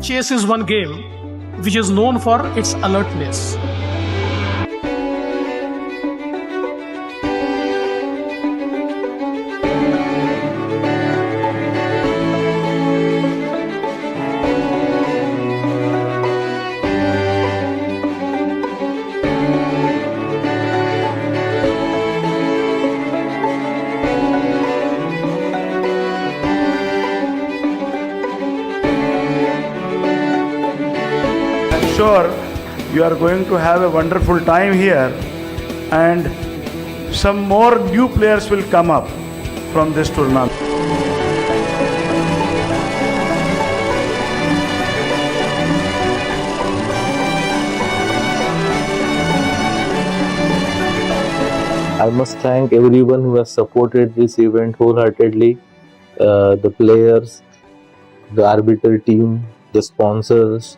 chess is one game which is known for its alertness. Sure, you are going to have a wonderful time here, and some more new players will come up from this tournament. I must thank everyone who has supported this event wholeheartedly, the players, the arbiter team, the sponsors,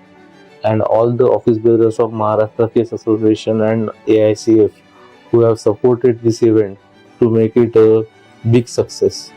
and all the office bearers of Maharashtra Chess Association and AICF who have supported this event to make it a big success.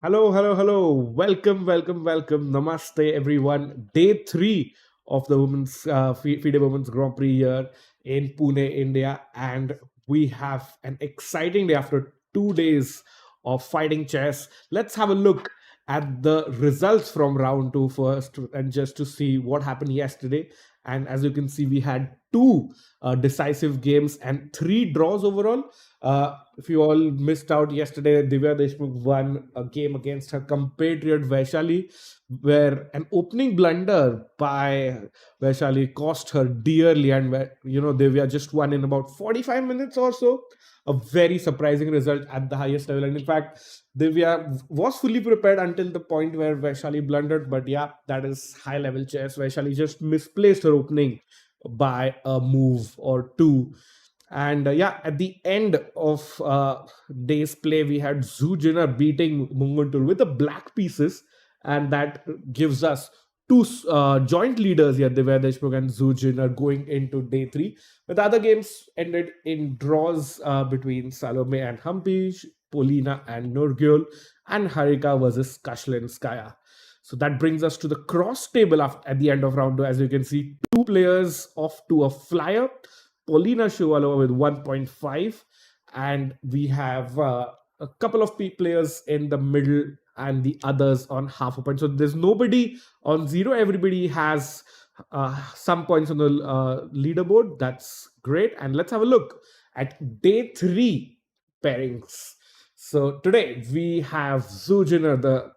Hello. Welcome. Namaste, everyone. Day 3 of the FIDE Women's Grand Prix here in Pune, India. And we have an exciting day after 2 days of fighting chess. Let's have a look at the results from round 2 first, and just to see what happened yesterday. And as you can see, we had 2 decisive games and 3 draws overall. If you all missed out yesterday, Divya Deshmukh won a game against her compatriot Vaishali, where an opening blunder by Vaishali cost her dearly, and Divya just won in about 45 minutes or so. A very surprising result at the highest level, and in fact, Divya was fully prepared until the point where Vaishali blundered. But yeah, that is high level chess. Vaishali just misplaced her opening by a move or two. And at the end of day's play, we had Zhu Jinner beating Munguntul with the black pieces, and that gives us 2 joint leaders here, Divya Deshmukh and Zhu Jinner, going into day 3. But the other games ended in draws between Salome and Humpy, Polina and Nurgyul, and Harika versus Kashlinskaya. So that brings us to the cross table at the end of round 2. As you can see, 2 players off to a flyer. Polina Shuvalova with 1.5, and we have a couple of players in the middle and the others on half a point. So there's nobody on 0. Everybody has some points on the leaderboard. That's great. And let's have a look at day 3 pairings. So today we have Zhu Jinner, the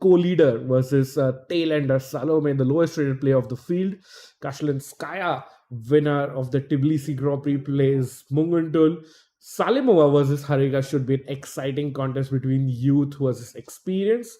co-leader, versus tail-ender Salome, the lowest rated player of the field. Kashlinskaya, winner of the Tbilisi Grand Prix, plays Munguntul. Salimova versus Harika should be an exciting contest between youth versus experience.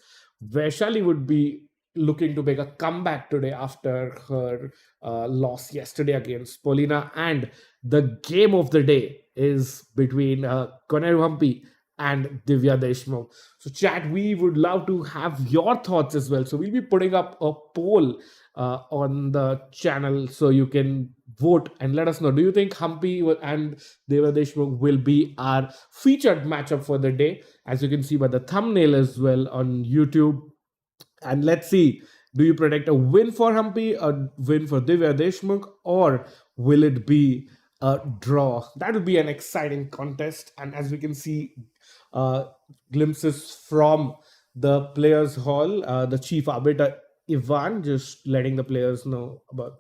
Vaishali would be looking to make a comeback today after her loss yesterday against Polina. And the game of the day is between Koneru Humpy and Divya Deshmukh. So chat, we would love to have your thoughts as well. So we'll be putting up a poll on the channel, so you can vote and let us know. Do you think Humpy and Divya Deshmukh will be our featured matchup for the day? As you can see by the thumbnail as well on YouTube. And let's see, do you predict a win for Humpy, a win for Divya Deshmukh, or will it be a draw? That would be an exciting contest. And as we can see, glimpses from the players hall, the chief arbiter Ivan just letting the players know about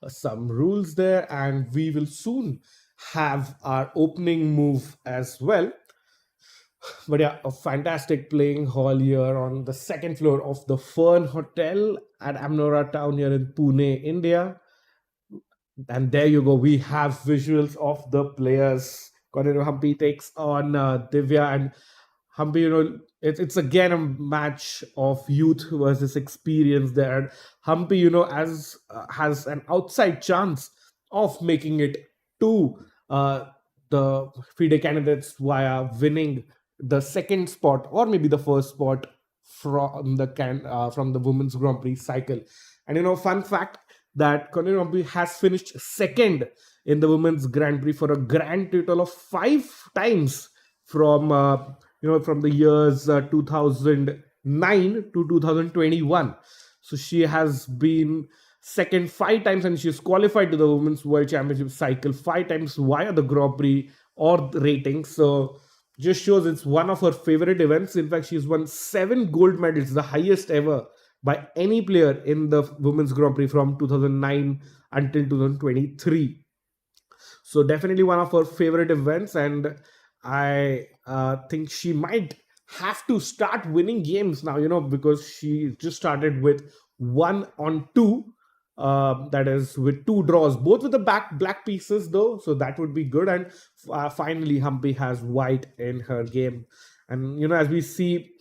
some rules there, and we will soon have our opening move as well. But yeah, a fantastic playing hall here on the second floor of the Fern Hotel at Amnora Town here in Pune, India. And there you go. We have visuals of the players. Koneru Humpy takes on Divya, and Humpy, it's again a match of youth versus experience there. And Humpy, as has an outside chance of making it to the FIDE candidates via winning the second spot or maybe the first spot from the women's Grand Prix cycle. And fun fact that Koneru has finished second in the women's Grand Prix for a grand total of 5 times from from the years 2009 to 2021. So she has been second 5 times, and she's qualified to the Women's World Championship cycle 5 times via the Grand Prix or the rating. So just shows it's one of her favorite events. In fact, she's won 7 gold medals, the highest ever by any player in the Women's Grand Prix from 2009 until 2023. So definitely one of her favorite events, and I think she might have to start winning games now, because she just started with 1-2. That is with 2 draws, both with the black pieces though, so that would be good. And finally, Humpy has white in her game, and as we see,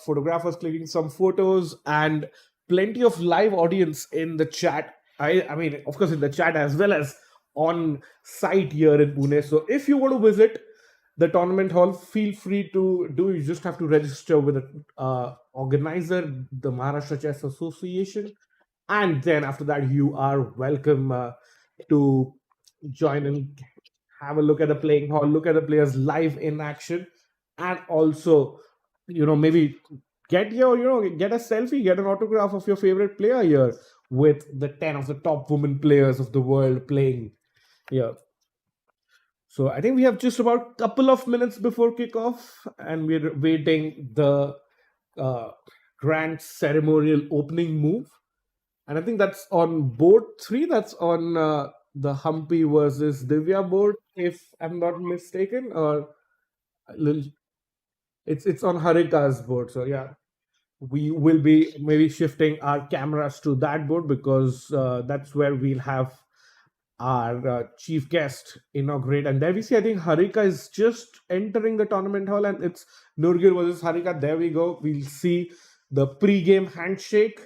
photographers clicking some photos and plenty of live audience in the chat. I mean, of course, in the chat as well as on site here in Pune. So if you want to visit the tournament hall, feel free to do. You just have to register with the organizer, the Maharashtra Chess Association, and then after that you are welcome to join and have a look at the playing hall, look at the players live in action, and also maybe get get a selfie, get an autograph of your favorite player here with the 10 of the top women players of the world playing here. So I think we have just about a couple of minutes before kickoff, and we're waiting the grand ceremonial opening move. And I think that's on board 3. That's on the Humpy versus Divya board, if I'm not mistaken, or it's on Harika's board. So yeah, we will be maybe shifting our cameras to that board, because that's where we'll have our chief guest inaugurate. And there we see, I think Harika is just entering the tournament hall, and it's Nurgir versus Harika. There we go. We'll see the pre-game handshake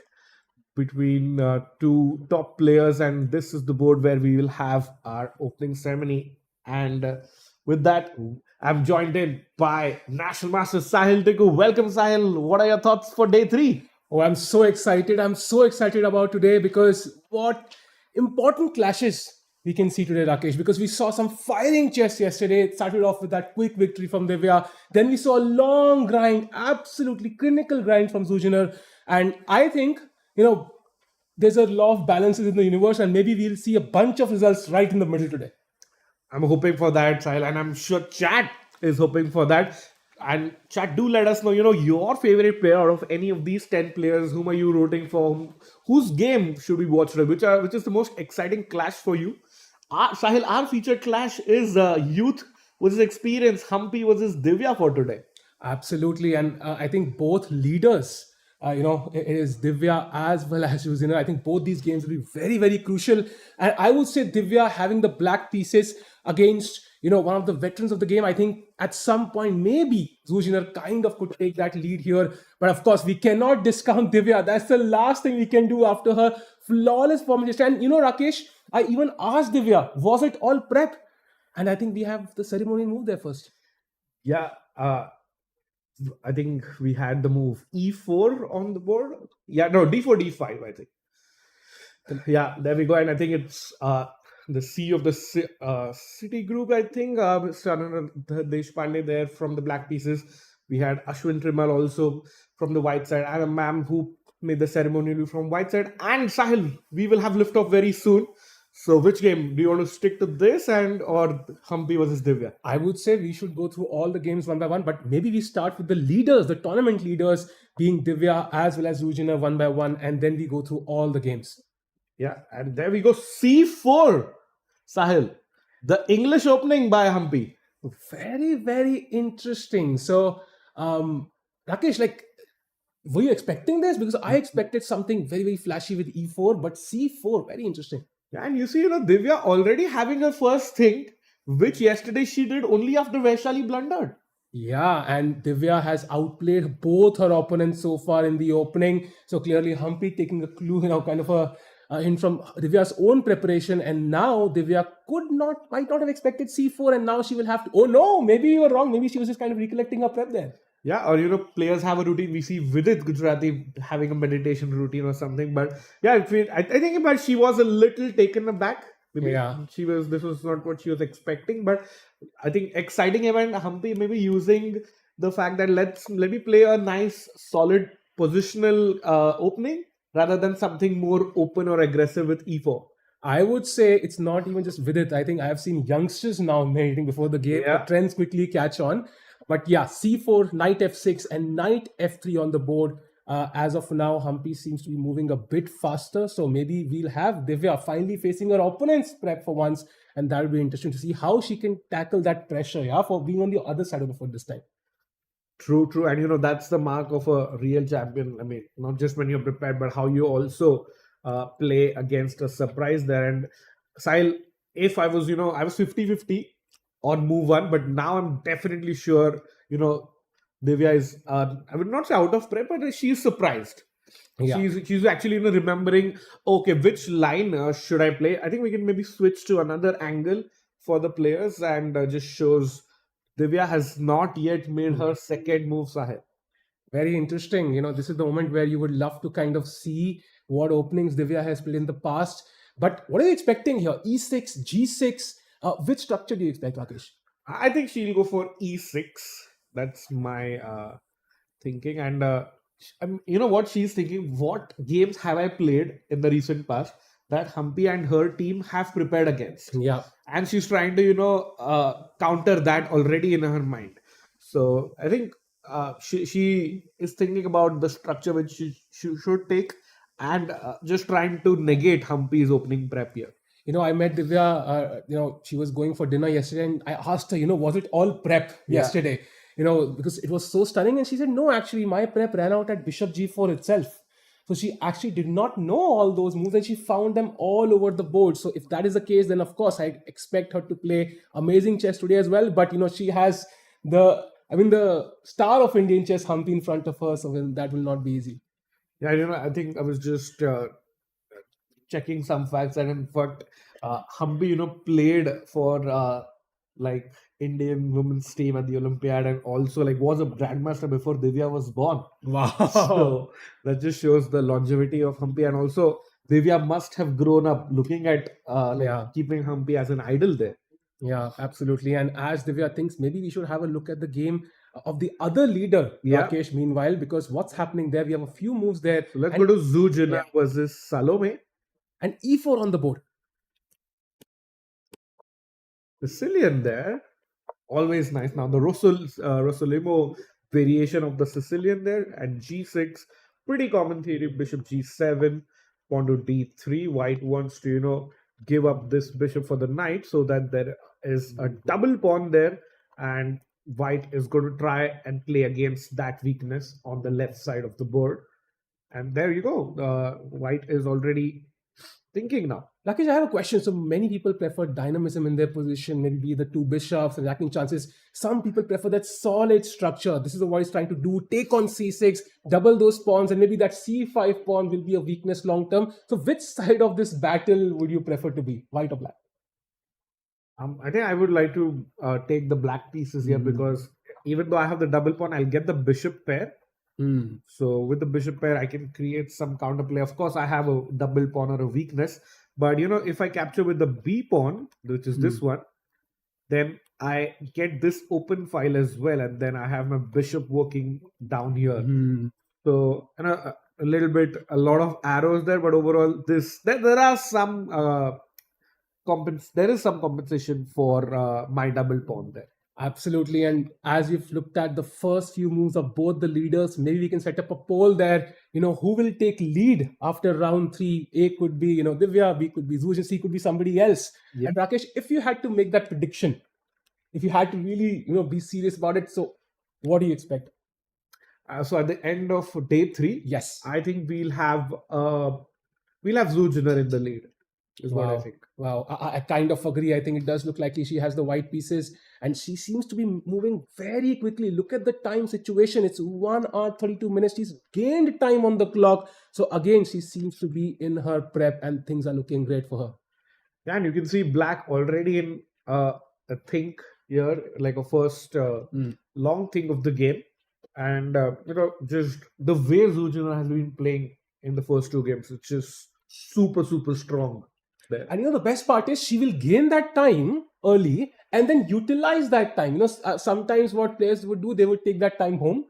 between 2 top players, and this is the board where we will have our opening ceremony. And with that, I'm joined in by National Master Sahil Tikku. Welcome, Sahil. What are your thoughts for day 3? Oh, I'm so excited. I'm so excited about today, because what important clashes we can see today, Rakesh, because we saw some firing chess yesterday. It started off with that quick victory from Divya. Then we saw a long grind, absolutely clinical grind from Zujiner. And I think, there's a law of balances in the universe, and maybe we'll see a bunch of results right in the middle today. I'm hoping for that, Sahil, and I'm sure chat is hoping for that. And chat, do let us know, your favorite player of any of these 10 players. Whom are you rooting for? Whose game should we watch today? Which is the most exciting clash for you? Sahil, our featured clash is youth versus experience, Humpy versus Divya for today. Absolutely. And I think both leaders, it is Divya as well as Yuzina. I think both these games will be very, very crucial. And I would say Divya having the black pieces against, one of the veterans of the game. I think at some point, maybe Zujiner kind of could take that lead here. But of course, we cannot discount Divya. That's the last thing we can do after her flawless performance. And, Rakesh, I even asked Divya, was it all prep? And I think we have the ceremonial move there first. Yeah, I think we had the move E4 on the board. Yeah, no, D4, D5, I think. Yeah, there we go. And I think it's the C of the city group, I think. Mr. Deshpande there from the black pieces. We had Ashwin Trimal also from the white side, and a ma'am who made the ceremonial from white side. And Sahil, we will have liftoff very soon. So which game? Do you want to stick to this or Humpy versus Divya? I would say we should go through all the games one by one, but maybe we start with the leaders, the tournament leaders being Divya as well as Zujiner one by one, and then we go through all the games. Yeah, and there we go. C4, Sahil. The English opening by Humpy. Very, very interesting. So, Rakesh, like, were you expecting this? Because I expected something very, very flashy with E4, but C4, very interesting. Yeah, and you see, Divya already having her first thing, which yesterday she did only after Vaishali blundered. Yeah, and Divya has outplayed both her opponents so far in the opening. So clearly, Humpy taking a clue, kind of a hint from Divya's own preparation. And now Divya might not have expected C4, and now she will have to. Oh no, maybe you were wrong. Maybe she was just kind of recollecting her prep there. Yeah, or players have a routine. We see Vidit Gujarati having a meditation routine or something. But yeah, I think but she was a little taken aback. Maybe Yeah. this was not what she was expecting. But I think exciting event, Humpy maybe using the fact that let me play a nice solid positional opening rather than something more open or aggressive with E4. I would say it's not even just with it. I think I have seen youngsters now meditating before the game. The Yeah. trends quickly catch on. But yeah, C4, knight F6, and knight F3 on the board. As of now, Humpy seems to be moving a bit faster. So maybe we'll have Divya finally facing her opponent's prep for once. And that'll be interesting to see how she can tackle that pressure, yeah, for being on the other side of the foot this time. True, true. And that's the mark of a real champion. I mean, not just when you're prepared, but how you also play against a surprise there. And Sahil, if I was, I was 50-50 on move one, but now I'm definitely sure, Divya is, I would not say out of prep, but she's surprised. Yeah. She's actually remembering, okay, which line should I play? I think we can maybe switch to another angle for the players and just shows Divya has not yet made her second move, Sahib. Very interesting. This is the moment where you would love to kind of see what openings Divya has played in the past. But what are you expecting here? E6, G6. Which structure do you expect, Rakesh? I think she'll go for E6. That's my thinking. And you know what she's thinking? What games have I played in the recent past that Humpy and her team have prepared against? Yeah. And she's trying to, counter that already in her mind. So I think she is thinking about the structure which she should take and just trying to negate Humpy's opening prep here. I met Divya, she was going for dinner yesterday and I asked her, was it all prep yesterday? Because it was so stunning. And she said, no, actually, my prep ran out at Bishop G4 itself. So she actually did not know all those moves and she found them all over the board. So if that is the case, then of course I expect her to play amazing chess today as well. But she has the star of Indian chess, Humpy, in front of her. So that will not be easy. Yeah, I think I was just checking some facts, and in fact, Humpy, played for like Indian women's team at the Olympiad, and also like was a grandmaster before Divya was born. Wow. So that just shows the longevity of Humpy, and also Divya must have grown up looking at keeping Humpy as an idol there. Yeah, absolutely. And as Divya thinks, maybe we should have a look at the game of the other leader, Rakesh, meanwhile, because what's happening there, we have a few moves there. So let's go to Zujina versus Salome. And E4 on the board. Sicilian there. Always nice. Now the Rosolimo variation of the Sicilian there, and G6, pretty common theory. Bishop G7, pawn to D3. White wants to give up this bishop for the knight so that there is a double pawn there, and White is going to try and play against that weakness on the left side of the board. And there you go. White is already thinking now. Rakesh, I have a question. So many people prefer dynamism in their position, maybe the two bishops and attacking chances. Some people prefer that solid structure. This is what he's trying to do. Take on C6, double those pawns, and maybe that C5 pawn will be a weakness long term. So which side of this battle would you prefer to be, white or black? I think I would like to take the black pieces here because even though I have the double pawn, I'll get the bishop pair. So with the bishop pair, I can create some counterplay. Of course, I have a double pawn or a weakness. But, if I capture with the B pawn, which is this one, then I get this open file as well. And then I have my bishop working down here. So, a lot of arrows there. But overall, there are some... there is some compensation for my double pawn there. Absolutely. And as we've looked at the first few moves of both the leaders, maybe we can set up a poll there. Who will take lead after round three? A could be, Divya, B could be Zuj, C could be somebody else. Yeah. And Rakesh, if you had to make that prediction, if you had to really, be serious about it, so what do you expect? So at the end of day three, Yes. I think we'll have Zujiner in the lead. Is what I Wow. think. Wow. I kind of agree. I think it does look likely she has the white pieces and she seems to be moving very quickly. Look at the time situation. It's 1 hour 32 minutes. She's gained time on the clock. So again, she seems to be in her prep and things are looking great for her. Yeah, and you can see Black already in a think here, like a first long thing of the game. And just the way Zujiner has been playing in the first two games, it's just super, super strong there. And the best part is she will gain that time early and then utilize that time. Sometimes what players would do, they would take that time home.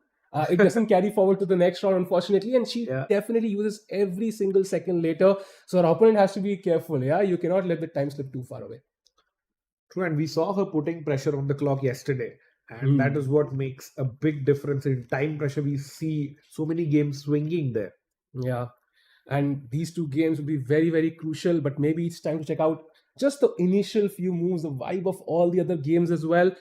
It doesn't carry forward to the next round, unfortunately. And she definitely uses every single second later. So her opponent has to be careful. Yeah, you cannot let the time slip too far away. True, and we saw her putting pressure on the clock yesterday. And that is what makes a big difference in time pressure. We see so many games swinging there. Yeah. And these two games will be very, very crucial. But maybe it's time to check out just the initial few moves, the vibe of all the other games as well.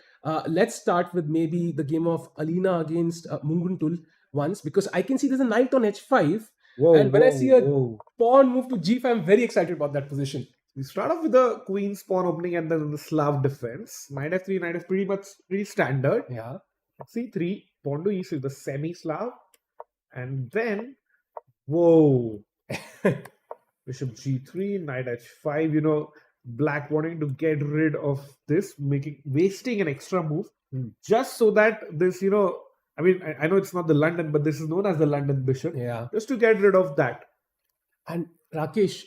Let's start with maybe the game of Alina against Munguntul once, because I can see there's a knight on h5. And when I see a pawn move to g5, I'm very excited about that position. We start off with the queen's pawn opening and then the Slav defense. Knight f3, knight f pretty standard. Yeah. c3, pawn to e6, the semi-Slav. And then, whoa. Bishop g3, knight h5, Black wanting to get rid of this, wasting an extra move, just so that this, I know it's not the London, but this is known as the London bishop. Yeah. Just to get rid of that. And Rakesh,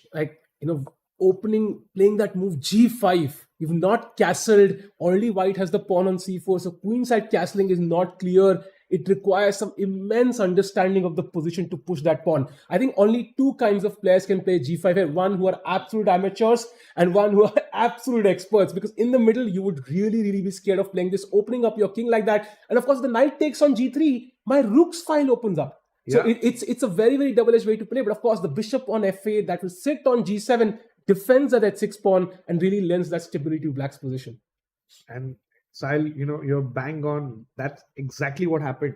playing that move g5, you've not castled. Already white has the pawn on c4, so queenside castling is not clear. It requires some immense understanding of the position to push that pawn. I think only two kinds of players can play g5 here. One who are absolute amateurs and one who are absolute experts, because in the middle you would really, really be scared of playing this, opening up your king like that. And of course, the knight takes on g3, my rook's file opens up. So it's a very, very double-edged way to play. But of course, the bishop on f8 that will sit on g7 defends that h6 pawn and really lends that stability to Black's position. And Sahil, you're bang on. That's exactly what happened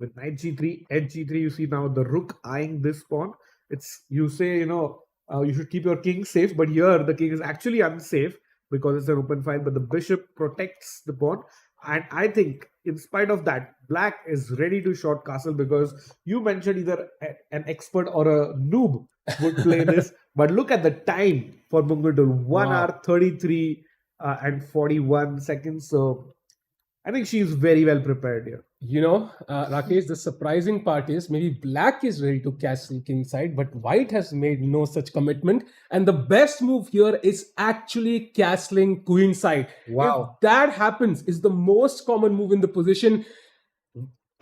with knight g3, edge g3. You see now the rook eyeing this pawn. You say you should keep your king safe, but here the king is actually unsafe because it's an open file. But the bishop protects the pawn, and I think in spite of that, Black is ready to short castle, because you mentioned either an expert or a noob would play this. But look at the time for Munguntul, 1 hour 33 and 41 seconds. So I think she's very well prepared here. Rakesh, the surprising part is maybe Black is ready to castle kingside, but white has made no such commitment. And the best move here is actually castling queenside. Wow. If that happens, is the most common move in the position.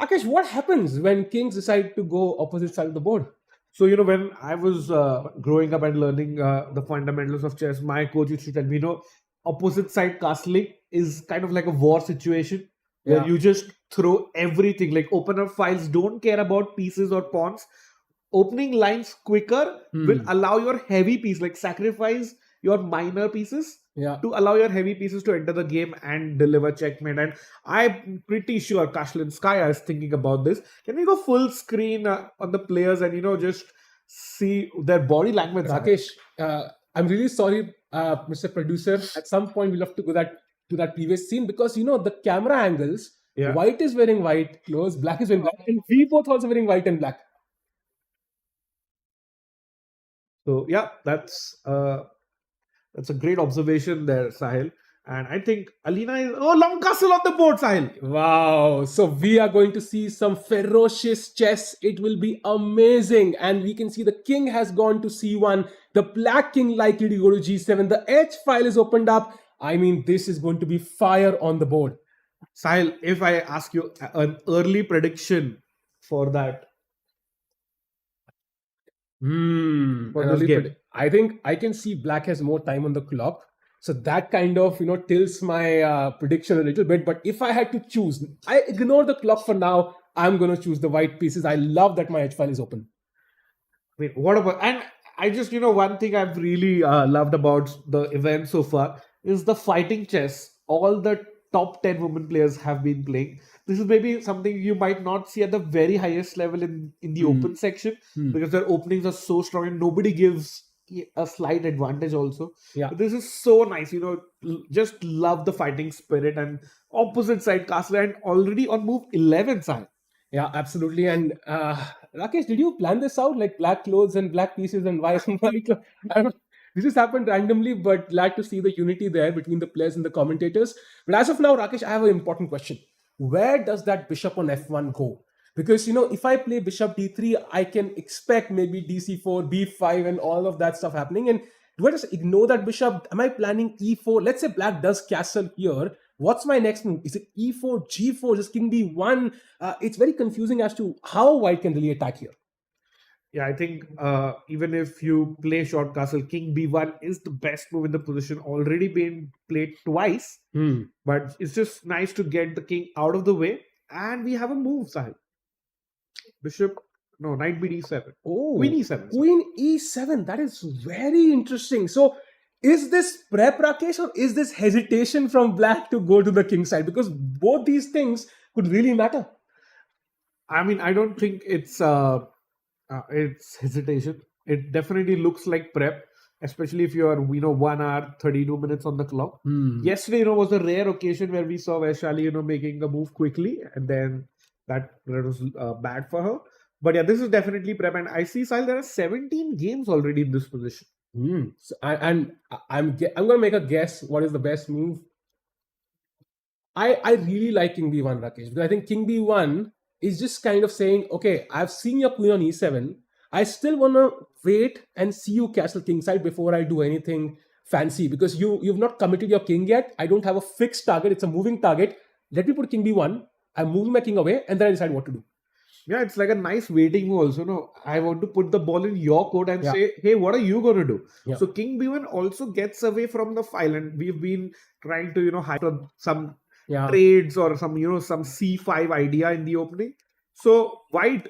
Rakesh, what happens when kings decide to go opposite side of the board? So, when I was growing up and learning the fundamentals of chess, my coach used to tell me, opposite side castling is kind of like a war situation where you just throw everything. Like opener files don't care about pieces or pawns. Opening lines quicker will allow your heavy piece, like sacrifice your minor pieces to allow your heavy pieces to enter the game and deliver checkmate. And I'm pretty sure Kashlinskaya is thinking about this. Can we go full screen on the players and just see their body language? Rakesh, I'm really sorry, Mr. Producer. At some point, we'll have to go to that previous scene, because the camera angles. White is wearing white clothes, Black is wearing black, and we both also wearing white and black. So that's a great observation there, Sahil. And I think Alina is long castle on the board, Sahil. Wow. So we are going to see some ferocious chess. It will be amazing. And we can see the king has gone to c1. The Black king likely to go to g7. The h file is opened up. I mean, this is going to be fire on the board. Sahil, if I ask you an early prediction for that. I think I can see Black has more time on the clock. So that kind of tilts my prediction a little bit. But if I had to choose, I ignore the clock for now. I'm going to choose the white pieces. I love that my H file is open. Wait, what about, and I just, one thing I've really loved about the event so far is the fighting chess. All the top 10 women players have been playing. This is maybe something you might not see at the very highest level in the open section, because their openings are so strong and nobody gives a slight advantage also. Yeah. But this is so nice, just love the fighting spirit. And opposite side castle, and already on move 11 side. Yeah, absolutely. And Rakesh, did you plan this out, like black clothes and black pieces and white and white? I don't, this just happened randomly, but glad to see the unity there between the players and the commentators. But as of now, Rakesh, I have an important question. Where does that bishop on f1 go? Because, if I play bishop d3, I can expect maybe dc4, b5, and all of that stuff happening. And do I just ignore that bishop? Am I planning e4? Let's say black does castle here. What's my next move? Is it e4, g4, just king b1? It's very confusing as to how white can really attack here. Yeah, I think even if you play short castle, king b1 is the best move in the position, already been played twice. But it's just nice to get the king out of the way. And we have a move, Sahib. Knight bd7. Oh, Queen e7. sorry. Queen e7. That is very interesting. So, is this prep, Rakesh, or is this hesitation from black to go to the king side? Because both these things could really matter. I mean, I don't think it's hesitation. It definitely looks like prep, especially if you're 1 hour 32 minutes on the clock. Yesterday, was a rare occasion where we saw Vaishali, making the move quickly, and then that was bad for her. But yeah, this is definitely prep, and I see, Sahil, there are 17 games already in this position. So, I'm going to make a guess. What is the best move? I really like king b1, Rakesh, because I think king b1 is just kind of saying, okay, I've seen your queen on e7. I still want to wait and see you castle king side before I do anything fancy, because you've not committed your king yet. I don't have a fixed target. It's a moving target. Let me put king b1. I'm moving my king away, and then I decide what to do. Yeah, it's like a nice waiting move also. No, I want to put the ball in your court and say, hey, what are you going to do? Yeah. So king b1 also gets away from the file, and we've been trying to, hide some trades or some, some c5 idea in the opening. So white's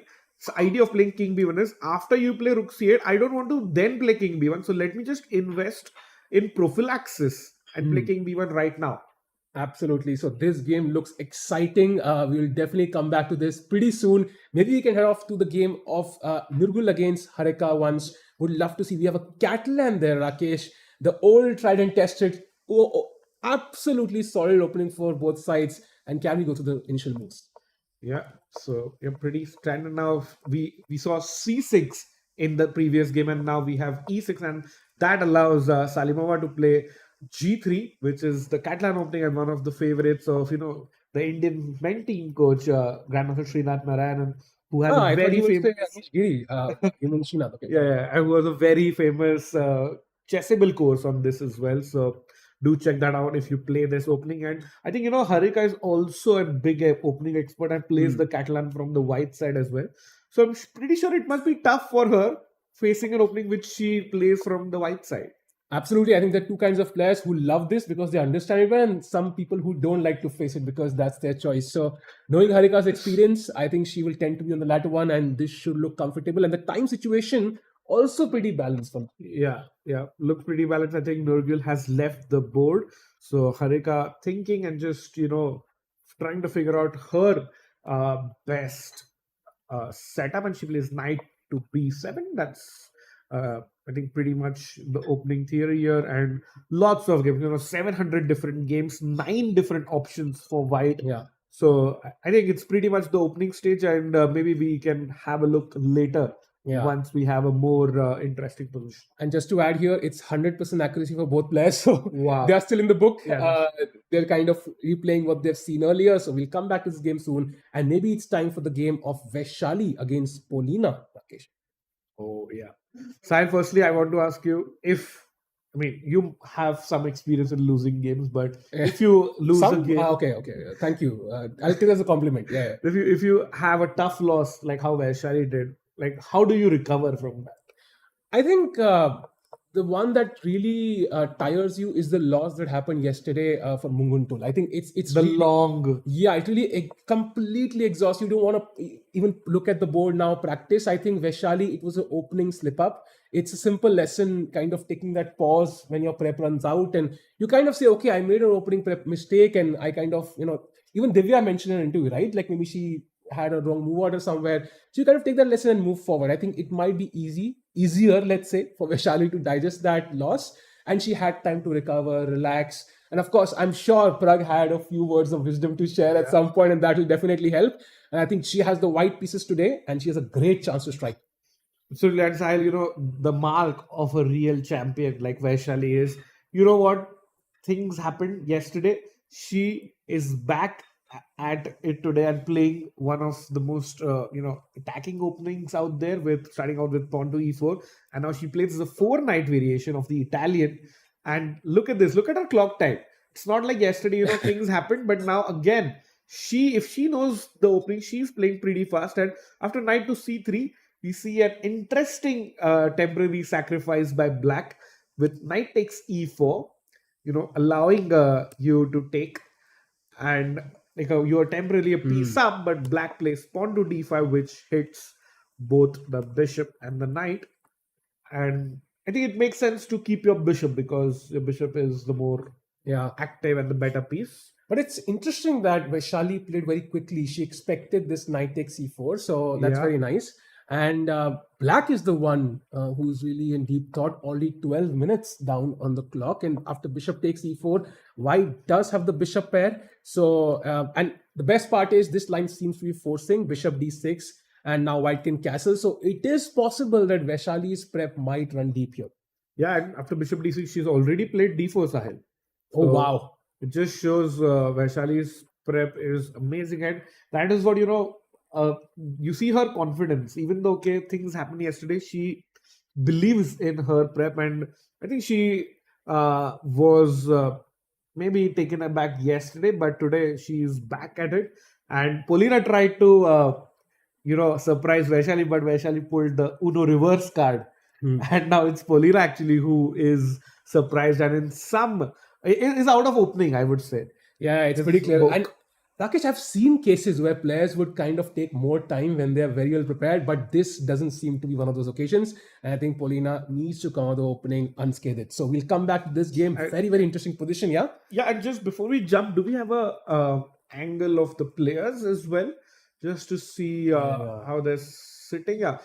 idea of playing king b1 is, after you play rook c8, I don't want to then play king b1. So let me just invest in prophylaxis and play king b1 right now. Absolutely. So this game looks exciting. We will definitely come back to this pretty soon. Maybe we can head off to the game of Nurgul against Harika once. Would love to see. We have a Catalan there, Rakesh. The old tried and tested. Absolutely solid opening for both sides. And can we go to the initial moves? Yeah. So you're pretty standard now. We saw c6 in the previous game, and now we have e6, and that allows Salimova to play g3, which is the Catalan opening and one of the favorites of the Indian men team coach Grandmaster Srinath Narayanan, who has a very famous Okay. yeah, and who has a very famous chessable course on this as well. So do check that out if you play this opening. And I think Harika is also a big opening expert and plays the Catalan from the white side as well. So I'm pretty sure it must be tough for her facing an opening which she plays from the white side. Absolutely. I think there are two kinds of players who love this because they understand it well, and some people who don't like to face it because that's their choice. So knowing Harika's experience, I think she will tend to be on the latter one, and this should look comfortable. And the time situation also pretty balanced for me. Yeah. Looks pretty balanced. I think Nurgul has left the board. So Harika thinking and just, trying to figure out her best setup, and she plays knight to b7. That's I think pretty much the opening theory here, and lots of games, 700 different games, 9 different options for white. Yeah. So I think it's pretty much the opening stage, and maybe we can have a look later once we have a more interesting position. And just to add here, it's 100% accuracy for both players. So wow. They are still in the book. Yeah. They're kind of replaying what they've seen earlier. So we'll come back to this game soon. And maybe it's time for the game of Vaishali against Polina, Rakesh. Oh, yeah. Sai, firstly, I want to ask you you have some experience in losing games, but if you lose a game... Okay. Thank you. I'll take it as a compliment. Yeah. If you have a tough loss, like how Vaishali did, like how do you recover from that? I think the one that really tires you is the loss that happened yesterday for Munguntul. I think it's The really, long. yeah, it really completely exhausts you. You don't want to even look at the board now, practice. I think Vaishali, it was an opening slip up. It's a simple lesson, kind of taking that pause when your prep runs out, and you kind of say, okay, I made an opening prep mistake, and I kind of, even Divya mentioned in an interview, right? Like maybe she had a wrong move order somewhere. So you kind of take that lesson and move forward. I think it might be easier, let's say, for Vaishali to digest that loss. And she had time to recover, relax. And of course, I'm sure Prag had a few words of wisdom to share at some point, and that will definitely help. And I think she has the white pieces today, and she has a great chance to strike. So let's say, the mark of a real champion like Vaishali is, what things happened yesterday. She is back at it today and playing one of the most, attacking openings out there, with starting out with pawn to e4, and now she plays the 4-knight variation of the Italian. And look at this, look at her clock time. It's not like yesterday, things happened, but now again, if she knows the opening, she's playing pretty fast. And after knight to c3, we see an interesting temporary sacrifice by black with knight takes e4, allowing you to take, and like you are temporarily a piece up, but black plays pawn to d5, which hits both the bishop and the knight. And I think it makes sense to keep your bishop, because your bishop is the more active and the better piece. But it's interesting that Vaishali played very quickly. She expected this knight takes e4, so that's very nice. And black is the one who's really in deep thought, only 12 minutes down on the clock. And after bishop takes e4, white does have the bishop pair. So, and the best part is this line seems to be forcing bishop d6, and now white can castle. So it is possible that Vaishali's prep might run deep here. Yeah, and after bishop d6, she's already played d4, Sahil. Oh, wow. It just shows Vaishali's prep is amazing. And that is what, you see her confidence. Even though things happened yesterday, she believes in her prep, and I think she was maybe taken aback yesterday, but today she's back at it. And Polina tried to surprise Vaishali, but Vaishali pulled the Uno reverse card, and now it's Polina actually who is surprised, and in some it is out of opening, I would say. Yeah, it's pretty clear. And Rakesh, I've seen cases where players would kind of take more time when they're very well prepared, but this doesn't seem to be one of those occasions. And I think Polina needs to come out of the opening unscathed. So we'll come back to this game. Very, very interesting position, yeah? Yeah, and just before we jump, do we have a angle of the players as well? Just to see how they're sitting. Yeah.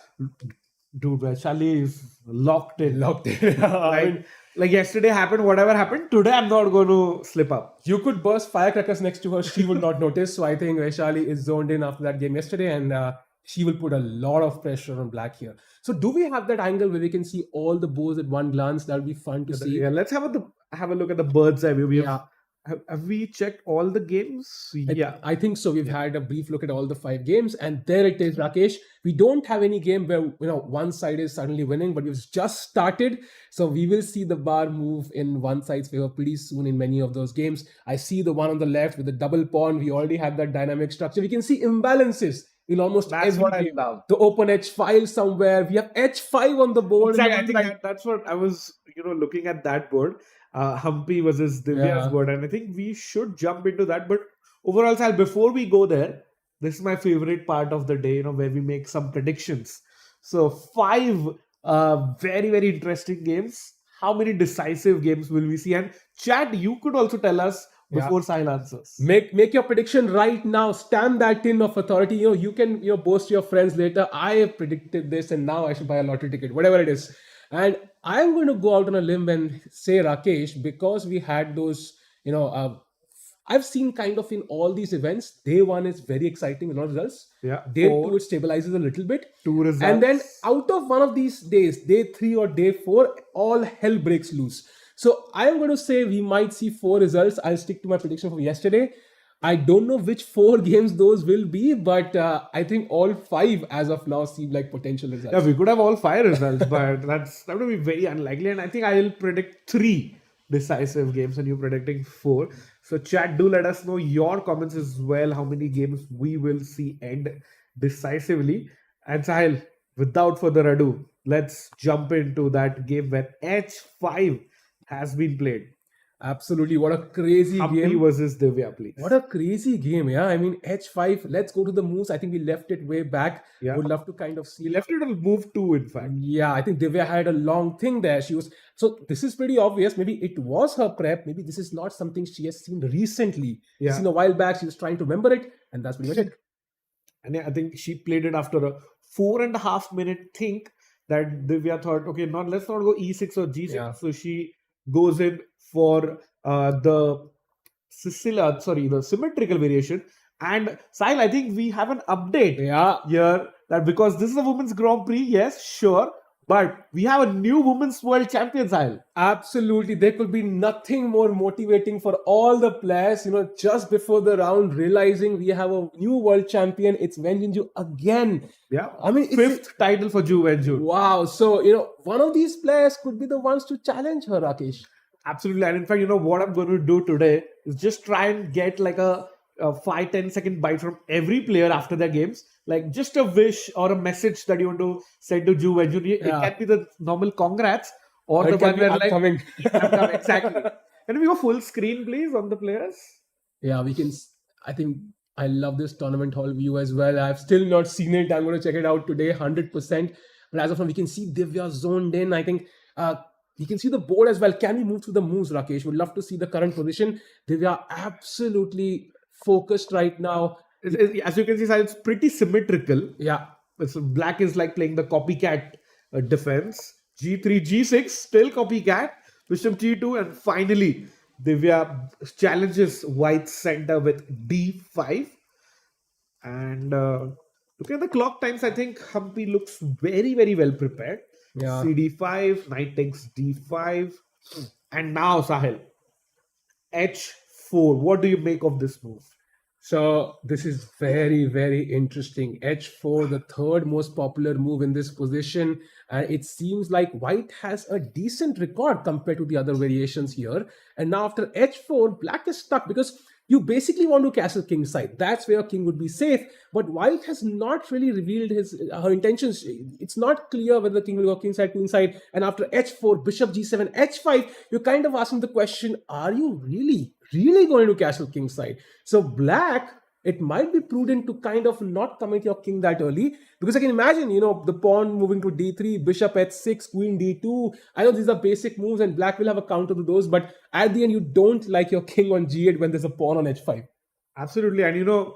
Dude, Vaishali is locked in. Like yesterday happened, whatever happened, today I'm not going to slip up. You could burst firecrackers next to her, she would not notice. So I think Vaishali is zoned in after that game yesterday, and she will put a lot of pressure on black here. So do we have that angle where we can see all the bows at one glance? That would be fun to see. Yeah, let's have a look at the bird's eye view. Have we checked all the games? I think so. We've had a brief look at all the 5 games, and there it is, Rakesh. We don't have any game where one side is suddenly winning, but we've just started. So we will see the bar move in one side's favor pretty soon in many of those games. I see the one on the left with the double pawn. We already have that dynamic structure. We can see imbalances in almost every game. The open h5 somewhere. We have h5 on the board. Exactly. I think that's what I was, looking at that board. Humpy versus Divya's board, and I think we should jump into that. But overall, Sal, before we go there, this is my favorite part of the day, where we make some predictions. So 5 very, very interesting games. How many decisive games will we see? And chat, you could also tell us before Sahil answers. Make your prediction right now. Stamp that in of authority. You can boast to your friends later. I have predicted this, and now I should buy a lottery ticket, whatever it is. And I'm going to go out on a limb and say, Rakesh, because we had those, I've seen kind of in all these events, day 1 is very exciting, results. Yeah. Day 2, it stabilizes a little bit. 2 results. And then out of one of these days, day 3 or day 4, all hell breaks loose. So I'm going to say we might see 4 results. I'll stick to my prediction from yesterday. I don't know which 4 games those will be, but I think all 5 as of now seem like potential results. Yeah, we could have all 5 results, but that would be very unlikely. And I think I will predict 3 decisive games, and you're predicting 4. So chat, do let us know your comments as well, how many games we will see end decisively. And Sahil, without further ado, let's jump into that game where H5 has been played. Absolutely, what a crazy Humpy game. versus Divya, please. What a crazy game, yeah. I mean, H5, let's go to the moves. I think we left it way back. Yeah. Would love to kind of see. We left it on move 2, in fact. Yeah, I think Divya had a long thing there. She was, so this is pretty obvious. Maybe it was her prep. Maybe this is not something she has seen recently. Yeah. She's seen a while back. She was trying to remember it, and that's pretty much it. And I think she played it after a 4.5 minute think that Divya thought, okay, let's not go E6 or G6. Yeah. So she goes in for the symmetrical variation. And Sahil, I think we have an update here that because this is a women's Grand Prix, yes, sure. But we have a new women's world champion, Sahil. Absolutely. There could be nothing more motivating for all the players, just before the round, realizing we have a new world champion. It's Wenjunju again. Yeah. I mean, fifth title for Ju Wenju. Wow. So, one of these players could be the ones to challenge her, Rakesh. Absolutely. And in fact, what I'm going to do today is just try and get like a 5-10 second bite from every player after their games. Like just a wish or a message that you want to send to Ju Wenju. It can be the normal congrats or the one where like upcoming. Exactly. Can we go full screen, please, on the players? Yeah, we can. I think I love this tournament hall view as well. I've still not seen it. I'm going to check it out today, 100%. But as of now, we can see Divya zoned in. I think we can see the board as well. Can we move through the moves, Rakesh? Would love to see the current position. Divya absolutely focused right now. As you can see, it's pretty symmetrical. Yeah. So black is like playing the copycat defense. G3, G6, still copycat. Bishop G2, and finally, Divya challenges white center with D5. And look at the clock times. I think Humpy looks very, very well prepared. Yeah. CD5, knight takes D5. And now, Sahil, H4. What do you make of this move? So this is very, very interesting. H4, the third most popular move in this position. And it seems like white has a decent record compared to the other variations here. And now after H4, black is stuck because you basically want to castle king side. That's where king would be safe. But white has not really revealed her intentions. It's not clear whether the king will go king side, queen side. And after H4, bishop G7, H5, you're kind of asking the question, are you really going to castle king side? So black, it might be prudent to kind of not commit your king that early, because I can imagine, the pawn moving to D3, bishop H6, queen D2. I know these are basic moves and black will have a counter to those, but at the end, you don't like your king on G8 when there's a pawn on H5. Absolutely. And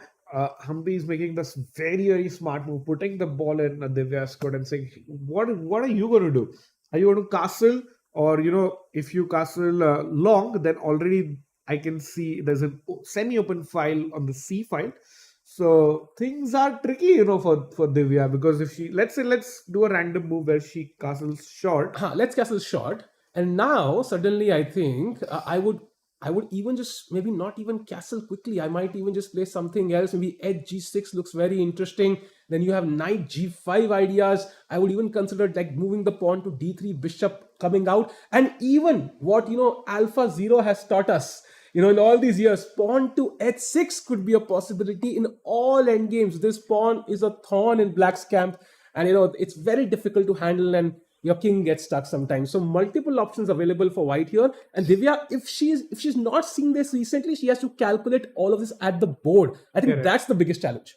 Humpy is making this very, very smart move, putting the ball in Divya's court and saying, what are you going to do? Are you going to castle? Or, if you castle long, then already I can see there's a semi-open file on the C file. So things are tricky, for Divya, because if let's do a random move where she castles short. Let's castle short. And now suddenly I think I would even just maybe not even castle quickly. I might even just play something else. Maybe edge G6 looks very interesting. Then you have knight G5 ideas. I would even consider like moving the pawn to D3, bishop coming out. And even what, Alpha 0 has taught us, in all these years, pawn to H6 could be a possibility in all endgames. This pawn is a thorn in black's camp. And, it's very difficult to handle and your king gets stuck sometimes. So multiple options available for white here. And Divya, if she's not seen this recently, she has to calculate all of this at the board. I think that's the biggest challenge.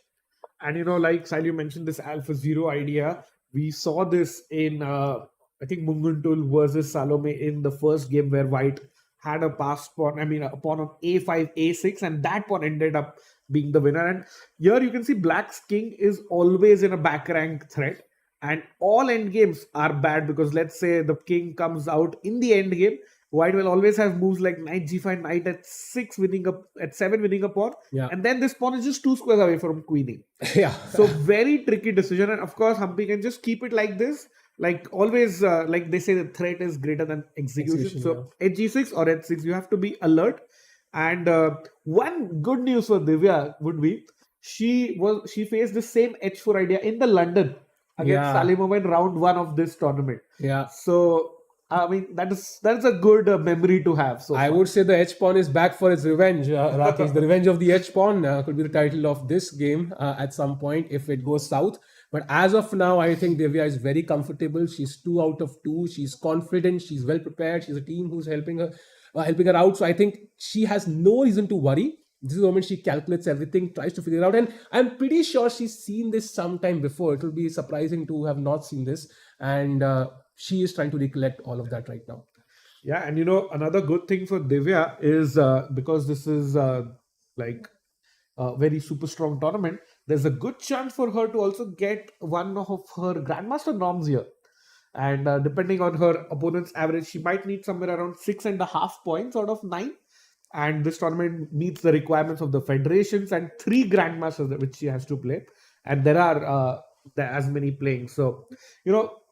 And like Sal, you mentioned this Alpha 0 idea. We saw this in I think Munguntul versus Salome in the first game where white had a passed pawn, a pawn on A5, A6, and that pawn ended up being the winner. And here you can see black's king is always in a back rank threat. And all endgames are bad because let's say the king comes out in the endgame, white will always have moves like knight G5, knight at 6 winning up, at 7 winning a pawn. Yeah. And then this pawn is just 2 squares away from queening. Yeah. So very tricky decision. And of course, Humpy can just keep it like this. Like always, like they say, the threat is greater than execution. So at G6 or at 6, you have to be alert. And one good news for Divya would be she faced the same H4 idea in the London against Salimova in round 1 of this tournament. Yeah. So that is a good memory to have. So I would say the H pawn is back for its revenge, Rakesh. The revenge of the H pawn could be the title of this game at some point if it goes south. But as of now, I think Divya is very comfortable. She's 2 out of 2. She's confident. She's well prepared. She's a team who's helping her out. So I think she has no reason to worry. This is the moment she calculates everything, tries to figure it out, and I'm pretty sure she's seen this sometime before. It will be surprising to have not seen this, and she is trying to recollect all of that right now. Yeah, and another good thing for Divya is because this is like a very super strong tournament, there's a good chance for her to also get one of her Grandmaster norms here. And depending on her opponent's average, she might need somewhere around 6.5 points out of 9. And this tournament meets the requirements of the federations and 3 Grandmasters which she has to play. And there are as many playing. So,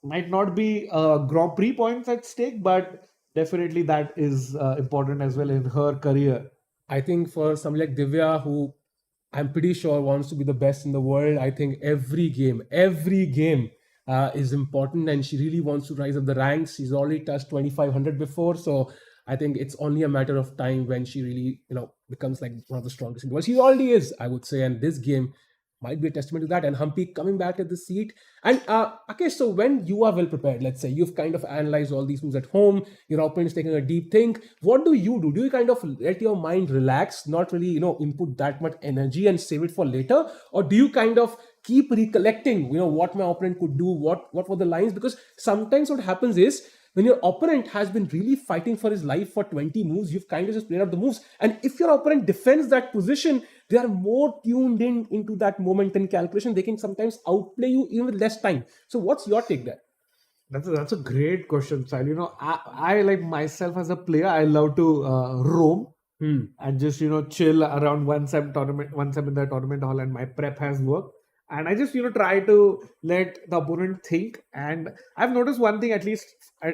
might not be Grand Prix points at stake, but definitely that is important as well in her career. I think for somebody like Divya, who I'm pretty sure wants to be the best in the world, I think every game is important, and she really wants to rise up the ranks. She's already touched 2,500 before, so I think it's only a matter of time when she really, becomes like one of the strongest in the world. She already is, I would say, and this game might be a testament to that. And Humpy coming back at the seat. And okay, so when you are well prepared, let's say you've kind of analyzed all these moves at home, your opponent's taking a deep think. What do you do? Do you kind of let your mind relax, not really, input that much energy and save it for later, or do you kind of keep recollecting, what my opponent could do, what were the lines? Because sometimes what happens is, when your opponent has been really fighting for his life for 20 moves, you've kind of just played out the moves. And if your opponent defends that position, they are more tuned into that moment and calculation. They can sometimes outplay you even with less time. So what's your take there? That's a great question, Sahil. I like myself as a player, I love to roam and just chill around once I'm in the tournament hall and my prep has worked. And I just try to let the opponent think. And I've noticed one thing, at least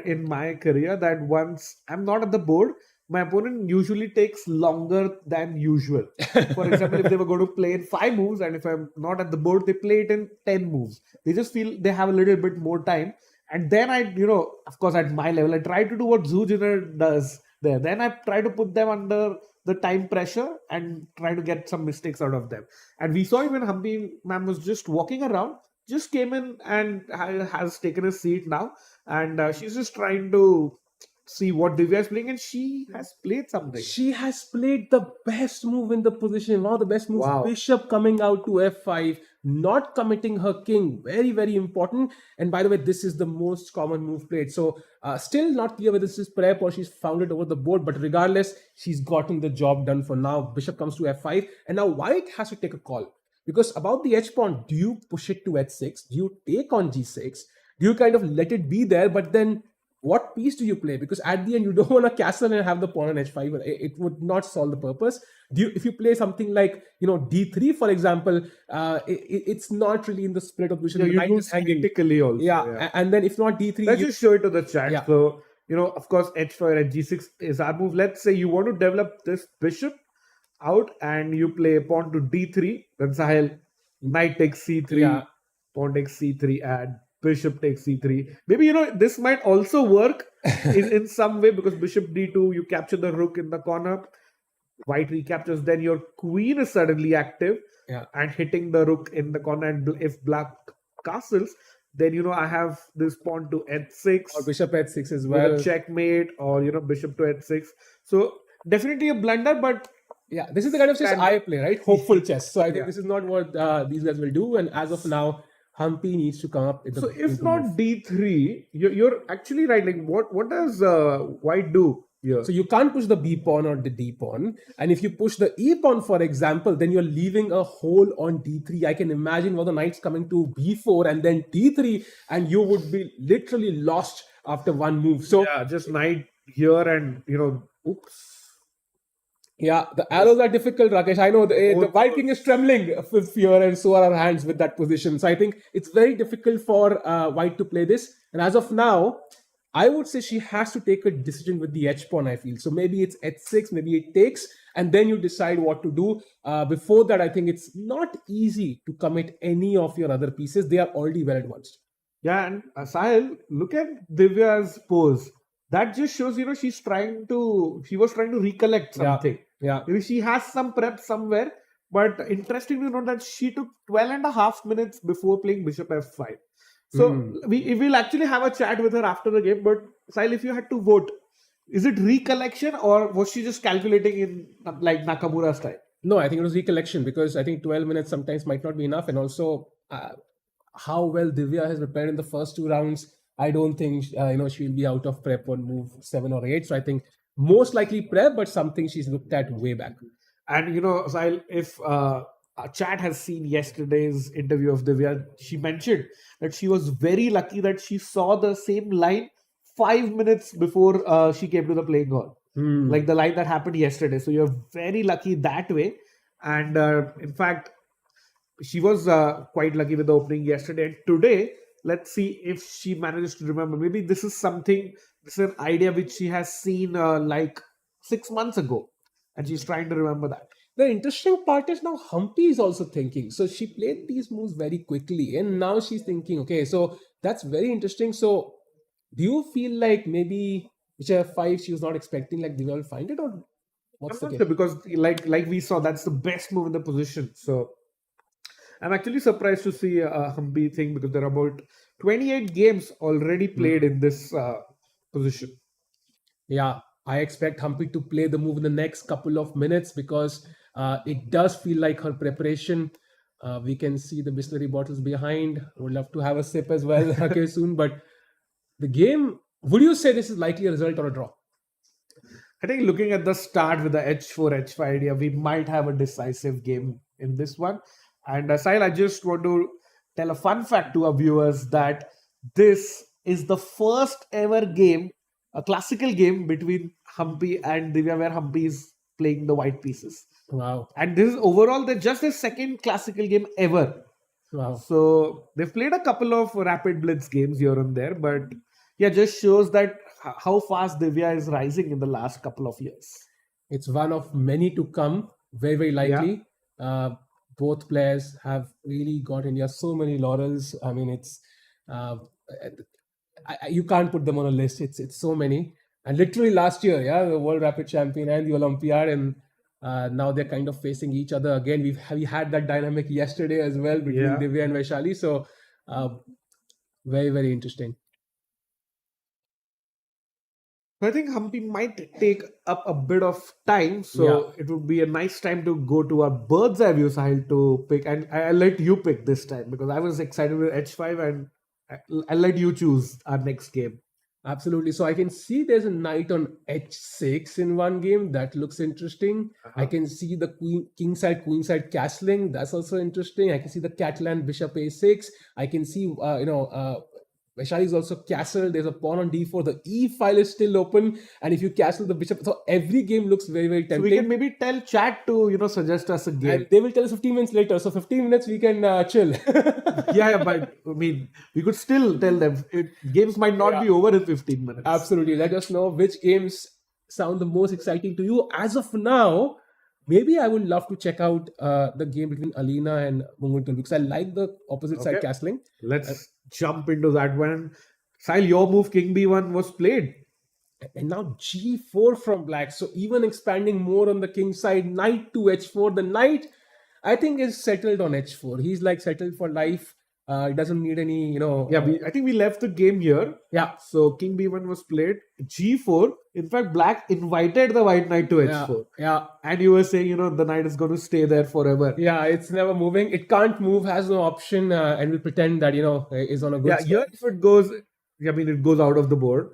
in my career, that once I'm not at the board, my opponent usually takes longer than usual. For example, if they were going to play in 5 moves, and if I'm not at the board, they play it in 10 moves. They just feel they have a little bit more time. And then I, of course, at my level, I try to do what Zujiner does there. Then I try to put them under the time pressure and try to get some mistakes out of them. And we saw even Humpy ma'am was just walking around, just came in and has taken a seat now. And she's just trying to see what Divya is playing, and she has played something. She has played the best move in the position. One of the best moves. Wow. Bishop coming out to f5, not committing her king. Very, very important. And by the way, this is the most common move played. So still not clear whether this is prep or she's found it over the board. But regardless, she's gotten the job done for now. Bishop comes to f5. And now white has to take a call. Because about the h pawn, do you push it to h6? Do you take on g6? Do you kind of let it be there, but then what piece do you play? Because at the end, you don't want a castle and have the pawn on h5. It would not solve the purpose. If you play something like, d3, for example, it's not really in the split of position. Yeah, you lose tactically also. Yeah, and then if not d3... Let's just show it to the chat. Yeah. So, of course, h5 and g6 is our move. Let's say you want to develop this bishop out and you play pawn to d3. Then Sahil, knight takes c3, pawn takes c3, and bishop takes c3. Maybe, this might also work in some way, because bishop d2, you capture the rook in the corner, white recaptures, then your queen is suddenly active and hitting the rook in the corner. And if black castles, then, I have this pawn to h6. Or bishop h6 as well. With a checkmate, or, bishop to h6. So, definitely a blunder, but... Yeah, this is the kind of chess I play, right? Hopeful chess. So I think this is not what these guys will do. And as of now, Humpy needs to come up with So if not d3, you're actually right. Like what does white do here? So you can't push the b pawn or the d pawn. And if you push the e pawn, for example, then you're leaving a hole on d3. I can imagine one of the knights coming to b4 and then d3, and you would be literally lost after one move. So yeah, just knight here and, oops. Yeah, the arrows are difficult, Rakesh. I know the white king is trembling with fear, and so are our hands with that position. So I think it's very difficult for white to play this. And as of now, I would say she has to take a decision with the h pawn, I feel. So maybe it's h6, maybe it takes, and then you decide what to do. Before that, I think it's not easy to commit any of your other pieces. They are already well advanced. Yeah, and Sahil, look at Divya's pose. That just shows, she was trying to recollect something. Yeah. Maybe she has some prep somewhere, But interesting to note that she took 12 and a half minutes before playing bishop f5. So we will actually have a chat with her after the game. But Sahil, if you had to vote, is it recollection or was she just calculating in like Nakamura style? No, I think it was recollection, because I think 12 minutes sometimes might not be enough. And also, how well Divya has prepared in the first two rounds, I don't think she'll be out of prep on move 7 or 8. So I think most likely prep, but something she's looked at way back. And Sahil, if chat has seen yesterday's interview of Divya, she mentioned that she was very lucky that she saw the same line 5 minutes before she came to the playing hall. Like the line that happened yesterday. So you're very lucky that way. And in fact, she was quite lucky with the opening yesterday. And today, let's see if she manages to remember. Maybe this is an idea which she has seen like 6 months ago. And she's trying to remember that. The interesting part is now Humpy is also thinking. So she played these moves very quickly, and now she's thinking, okay, so that's very interesting. So do you feel like maybe whichever 5 she was not expecting, like Divya will find it, or what's the I'm not case? sure, because like we saw, that's the best move in the position. So I'm actually surprised to see a Humpy thing, because there are about 28 games already played in this position. Yeah, I expect Humpy to play the move in the next couple of minutes, because it does feel like her preparation. We can see the Bisleri bottles behind. Would love to have a sip as well okay, soon. But the game, would you say this is likely a result or a draw? I think looking at the start with the H4, H5 idea, we might have a decisive game in this one. And Sahil, I just want to tell a fun fact to our viewers that this is the first ever game, a classical game between Humpy and Divya, where Humpy is playing the white pieces. Wow. And this is overall just the second classical game ever. Wow. So they've played a couple of rapid blitz games here and there, but yeah, just shows that how fast Divya is rising in the last couple of years. It's one of many to come, very, very likely. Both players have really got India so many laurels. I mean, it's you can't put them on a list. It's so many. And literally last year, the World Rapid Champion and the Olympiad, and now they're kind of facing each other again. We had that dynamic yesterday as well between Divya and Vaishali. So very, very interesting. I think Humpy might take up a bit of time, so it would be a nice time to go to our bird's eye view, Sahil, to pick. And I'll let you pick this time, because I was excited with H5, and I'll let you choose our next game. Absolutely. So I can see there's a knight on H6 in one game. That looks interesting. I can see the king side, queen side castling. That's also interesting. I can see the Catalan bishop A6. I can see, Vaishali is also castled. There's a pawn on D4. The E file is still open. And if you castle the bishop, so every game looks very, very tempting. So we can maybe tell chat to, suggest us a game. And they will tell us 15 minutes later. So 15 minutes we can chill. But I mean, we could still tell them. Games might not be over in 15 minutes. Absolutely. Let us know which games sound the most exciting to you. As of now, maybe I would love to check out the game between Alina and Munguntul, because I like the opposite side castling. Let's jump into that one. Sahil, your move King B1 was played. And now G4 from black. So even expanding more on the king side, knight to H4. The knight, I think, is settled on H4. He's like settled for life. He doesn't need any, I think we left the game here. Yeah. So King B1 was played. G4. In fact, black invited the white knight to H4. Yeah. And you were saying, the knight is going to stay there forever. Yeah, it's never moving. It can't move, has no option, and will pretend that, is on a good spot. Here if it goes, it goes out of the board.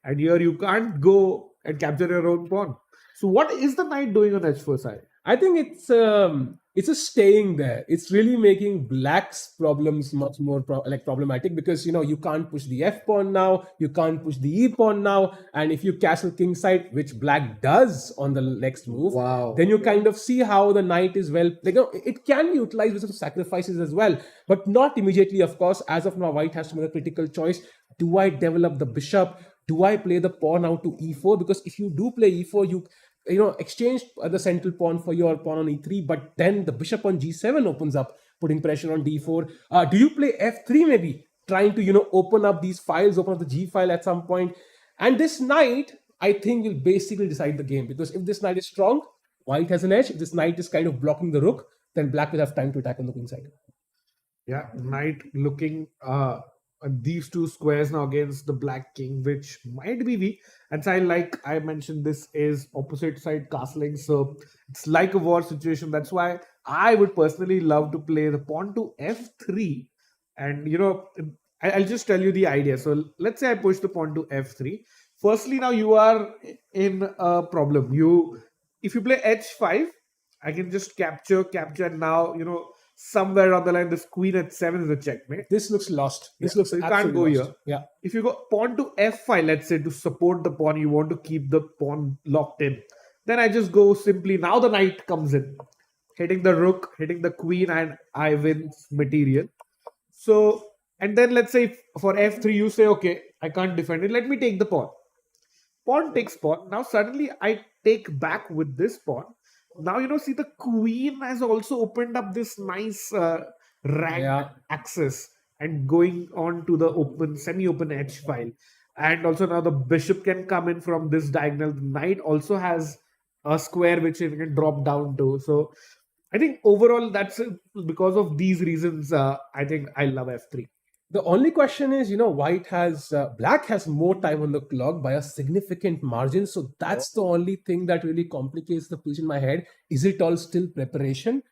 And here you can't go and capture your own pawn. So what is the knight doing on H4 side? I think it's a staying there. It's really making black's problems much more problematic, because you can't push the F pawn now, you can't push the E pawn now, and if you castle king side, which black does on the next move, then you kind of see how the knight is it can be utilized with some sacrifices as well, but not immediately, of course. As of now, white has to make a critical choice. Do I develop the bishop? Do I play the pawn out to E4? Because if you do play E4, you exchange the central pawn for your pawn on E3, but then the bishop on G7 opens up, putting pressure on D4. Do you play F3 maybe, trying to, open up these files, open up the G file at some point? And this knight, I think, will basically decide the game, because if this knight is strong, white has an edge. If this knight is kind of blocking the rook, then black will have time to attack on the queen side. Yeah, knight looking at these two squares now against the black king, which might be weak. And so, like I mentioned, this is opposite side castling, so it's like a war situation. That's why I would personally love to play the pawn to f3, and I'll just tell you the idea. So let's say I push the pawn to f3. Firstly, now you are in a problem. If you play h5, I can just capture, and now somewhere on the line, this queen at 7 is a checkmate. This looks lost. This Yeah, looks so you can't absolutely go lost. here. Yeah. If you go pawn to f5, let's say to support the pawn, you want to keep the pawn locked in. Then I just go simply, now the knight comes in, hitting the rook, hitting the queen, and I win material. So, and then let's say for f3, you say, okay, I can't defend it. Let me take the pawn. Pawn takes pawn. Now suddenly I take back with this pawn. Now see, the queen has also opened up this nice rank Yeah. access and going on to the open semi-open h file. And also now the bishop can come in from this diagonal. The knight also has a square which it can drop down to. So I think overall that's because of these reasons. I think I love f3. The only question is, black has more time on the clock by a significant margin. So that's the only thing that really complicates the position in my head. Is it all still preparation?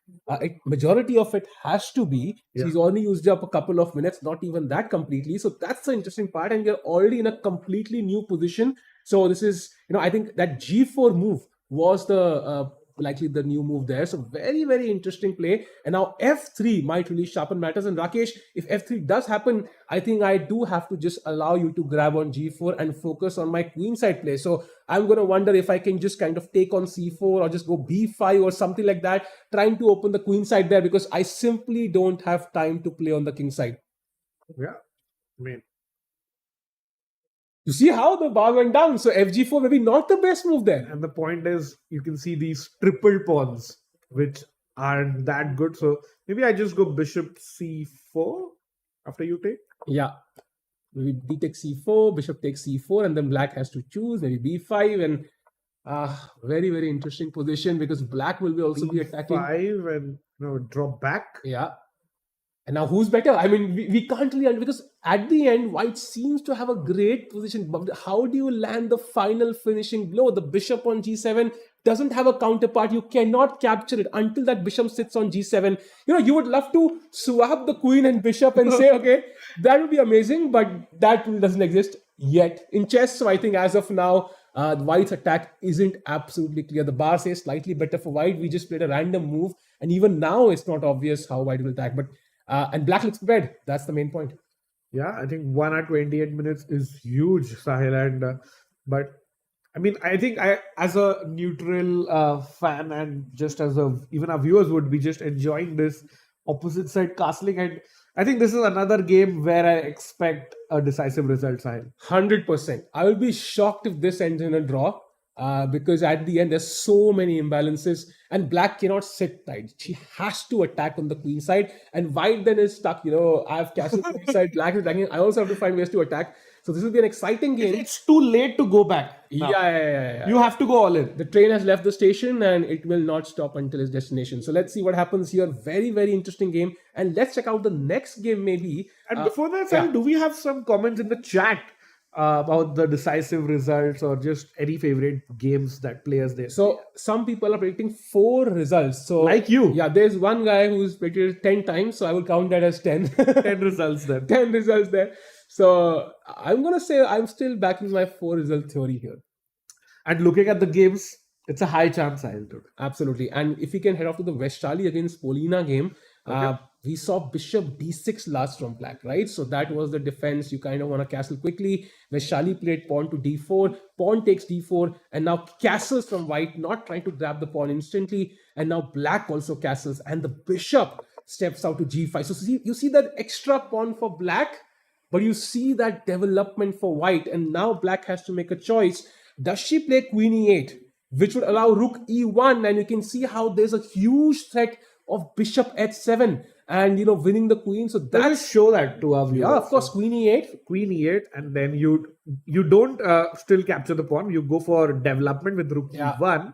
Majority of it has to be. Yeah. He's only used up a couple of minutes, not even that completely. So that's the interesting part. And we're already in a completely new position. So this is, I think that G4 move was the likely the new move there. So very, very interesting play. And now f3 might really sharpen matters. And Rakesh, if f3 does happen, I think I do have to just allow you to grab on g4 and focus on my queen side play. So I'm going to wonder if I can just kind of take on c4 or just go b5 or something like that, trying to open the queen side there, because I simply don't have time to play on the king side. Yeah, I mean, you see how the bar went down. So fg4 maybe not the best move there. and the point is, you can see these triple pawns, which aren't that good. So maybe I just go bishop c4 after you take. Yeah. Maybe b takes c4, bishop takes c4, and then black has to choose, maybe b5. And very, very interesting position, because black will be also be attacking. B5 and drop back. Yeah. And now who's better? I mean, we can't really, because at the end, white seems to have a great position. But how do you land the final finishing blow? The bishop on g7 doesn't have a counterpart. You cannot capture it until that bishop sits on g7. You would love to swap the queen and bishop and say, okay, that would be amazing. But that rule doesn't exist yet in chess. So I think as of now, white's attack isn't absolutely clear. The bar says slightly better for white. We just played a random move. And even now, it's not obvious how white will attack. But and black looks prepared. That's the main point. Yeah, I think 1 hour 28 minutes is huge, Sahil. And but I mean, I think I, as a neutral fan, and just as even our viewers would be just enjoying this opposite side castling. And I think this is another game where I expect a decisive result, Sahil. 100%. I will be shocked if this ends in a draw. Because at the end, there's so many imbalances, and black cannot sit tight. She has to attack on the queen side, and white then is stuck. I have castle queen side, black is attacking. I also have to find ways to attack. So this will be an exciting game. It's too late to go back. now. Yeah. You have to go all in. The train has left the station, and it will not stop until its destination. So let's see what happens here. Very, very interesting game. And let's check out the next game maybe. And before that, Sahil, do we have some comments in the chat about the decisive results, or just any favorite games that players there? So some people are predicting 4 results. So Like you. Yeah, there's one guy who's predicted 10 times. So I will count that as 10. 10 results then. 10 results there. So I'm going to say I'm still backing my 4 result theory here. And looking at the games, it's a high chance I'll do it. Absolutely. And if we can head off to the Vaishali against Polina game, we saw bishop d6 last from black, right? So that was the defense. You kind of want to castle quickly. Vaishali played pawn to d4, pawn takes d4, and now castles from white, not trying to grab the pawn instantly. And now black also castles, and the bishop steps out to g5. So you see that extra pawn for black, but you see that development for white. And now black has to make a choice. Does she play queen e8, which would allow rook e1? And you can see how there's a huge threat of bishop h7 and winning the queen. So Let's show that to our viewers. yeah, of course, queen e8. Queen e8, and then you don't still capture the pawn. You go for development with rook e1,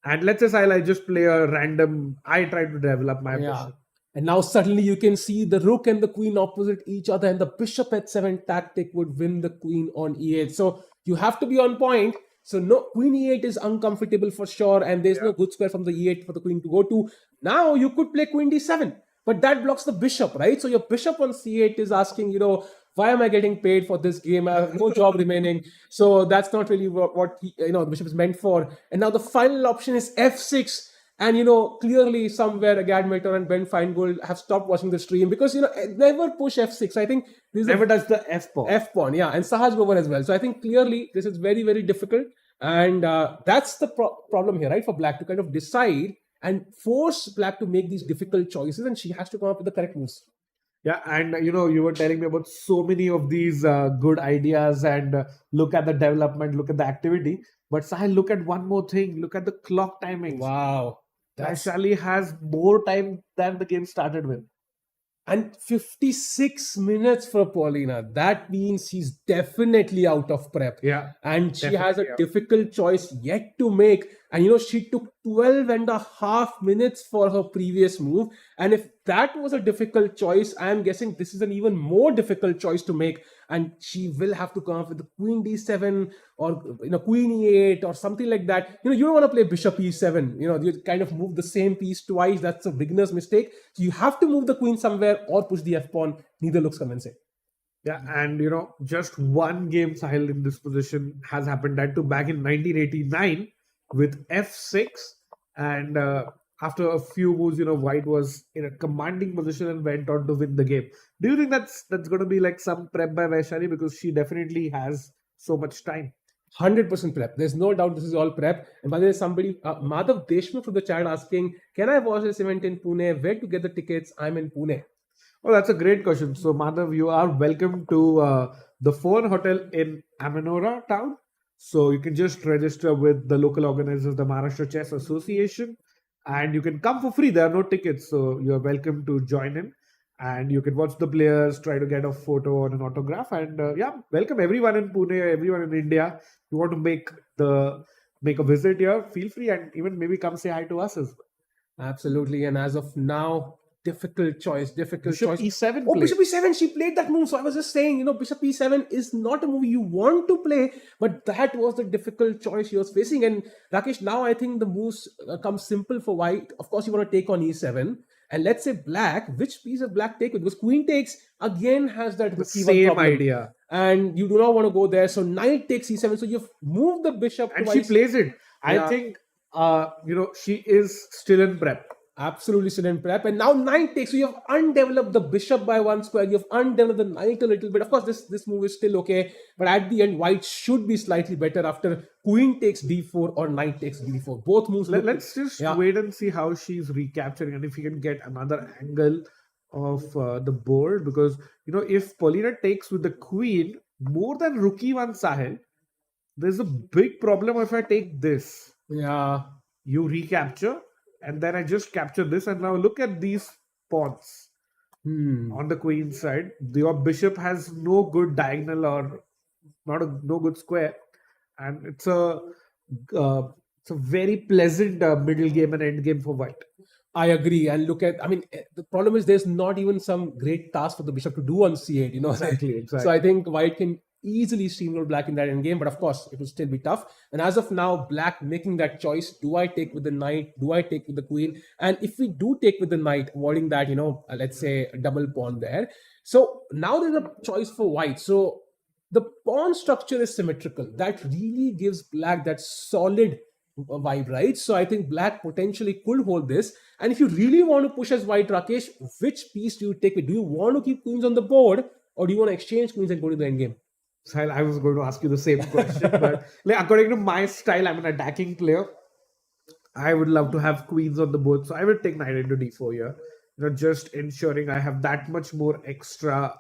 And let's say Sahil, I just play a random. I try to develop my Yeah. position. And now suddenly you can see the rook and the queen opposite each other, and the bishop h7 tactic would win the queen on e8. So you have to be on point. So no, queen e8 is uncomfortable for sure, and there's no good square from the e8 for the queen to go to. Now you could play queen d7, but that blocks the bishop, right? So your bishop on c8 is asking, why am I getting paid for this game? I have no job remaining. So that's not really what the bishop is meant for. And now the final option is f6. And clearly somewhere Agad Mator and Ben Feingold have stopped watching the stream because never push f6. I think this is Never touch the F pawn. F pawn, yeah, and Sahaj Govar as well. So I think clearly this is very, very difficult, and that's the problem here, right? For Black to kind of decide and force Black to make these difficult choices, and she has to come up with the correct moves. Yeah, and you were telling me about so many of these good ideas and look at the development, look at the activity. But Sahil, look at one more thing. Look at the clock timings. Wow, Vaishali has more time than the game started with. and 56 minutes for Paulina. That means she's definitely out of prep. Yeah. And she has a Definitely out. difficult choice yet to make. And she took 12 and a half minutes for her previous move. And if that was a difficult choice, I am guessing this is an even more difficult choice to make. And she will have to come up with the queen d7 or queen e8 or something like that. You don't want to play bishop e7. You kind of move the same piece twice. That's a beginner's mistake. So you have to move the queen somewhere or push the f pawn. Neither looks convincing. Yeah, and just one game Sahil in this position has happened. That too back in 1989 with f6, and after a few moves, White was in a commanding position and went on to win the game. Do you think that's going to be like some prep by Vaishali, because she definitely has so much time? 100% prep. There's no doubt this is all prep. And by the way, somebody, Madhav Deshmukh from the chat asking, can I watch this event in Pune? Where to get the tickets? I'm in Pune. Oh, that's a great question. So, Madhav, you are welcome to the Phone Hotel in Amanora town. So, you can just register with the local organizers, the Maharashtra Chess Association, and you can come for free. There are no tickets. So, you are welcome to join in, and you can watch the players, try to get a photo or an autograph. And welcome everyone in Pune, everyone in India. If you want to make a visit here, feel free, and even maybe come say hi to us as well. Absolutely. And as of now, difficult choice. Bishop choice. E7 Oh, play. Bishop E7, she played that move. So I was just saying, Bishop E7 is not a move you want to play, but that was the difficult choice she was facing. And Rakesh, now I think the moves come simple for White. Of course, you want to take on E7. And let's say Black, which piece of Black take with? Because Queen takes again has that The same problem. idea. And you do not want to go there. So Knight takes E7. So you've moved the Bishop And twice. she plays it. Yeah. I think, she is still in prep. Absolutely still in prep. And now Knight takes. So you have undeveloped the bishop by one square. You have undeveloped the knight a little bit. Of course, this move is still okay. But at the end, White should be slightly better after Queen takes d4 or Knight takes d4. Both moves. Let's just wait and see how she's recapturing, and if we can get another angle of the board. Because, if Paulina takes with the queen, more than rook e1 Sahil, there's a big problem if I take this. Yeah. You recapture, and then I just capture this, and now look at these pawns on the queen side. Your bishop has no good diagonal or no good square, and it's a very pleasant middle game and end game for White. I agree. And look at, the problem is there's not even some great task for the bishop to do on c8, Exactly. So I think White can easily steamroll Black in that endgame, but of course it will still be tough. And as of now, Black making that choice: do I take with the knight? Do I take with the queen? And if we do take with the knight, avoiding that, let's say a double pawn there. So now there's a choice for White. So the pawn structure is symmetrical. That really gives Black that solid vibe, right? So I think Black potentially could hold this. And if you really want to push as White, Rakesh, which piece do you take with? Do you want to keep queens on the board, or do you want to exchange queens and go to the endgame? Sahil, I was going to ask you the same question, but according to my style, I'm an attacking player. I would love to have queens on the board, so I would take knight into d4 here. Just ensuring I have that much more extra,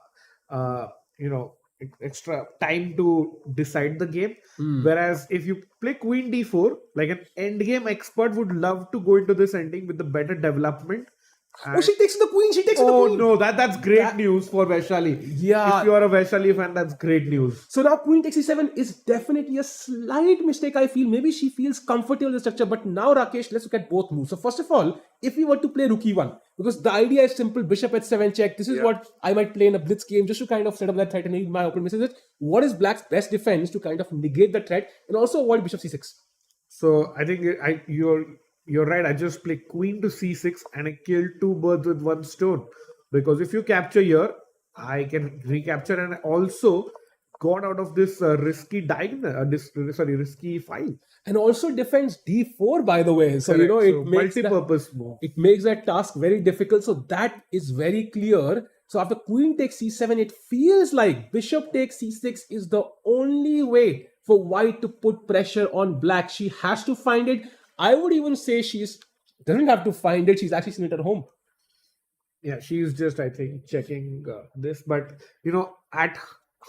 extra time to decide the game. Whereas if you play queen d4, like an endgame expert would love to go into this ending with the better development. Oh, she takes the queen. She takes the Oh queen. no, that's great That- news for Vaishali. Yeah. If you are a Vaishali fan, that's great news. So now queen takes e7 is definitely a slight mistake, I feel. Maybe she feels comfortable with the structure. But now, Rakesh, let's look at both moves. So first of all, if we were to play rook e1, because the idea is simple, bishop h7 check. This is what I might play in a blitz game just to kind of set up that threat and read my opponent misses it. What is black's best defense to kind of negate the threat and also avoid bishop c6? So I think you're right. I just play queen to c6 and I kill two birds with one stone. Because if you capture here, I can recapture and also got out of this risky risky file. And also defends d4, by the way. So, Correct. it So makes that, multi-purpose move. it makes that task very difficult. So that is very clear. So after queen takes c7, it feels like bishop takes c6 is the only way for white to put pressure on black. She has to find it. I would even say doesn't have to find it. She's actually seen it at home. Yeah, she's just, I think, checking this. But, at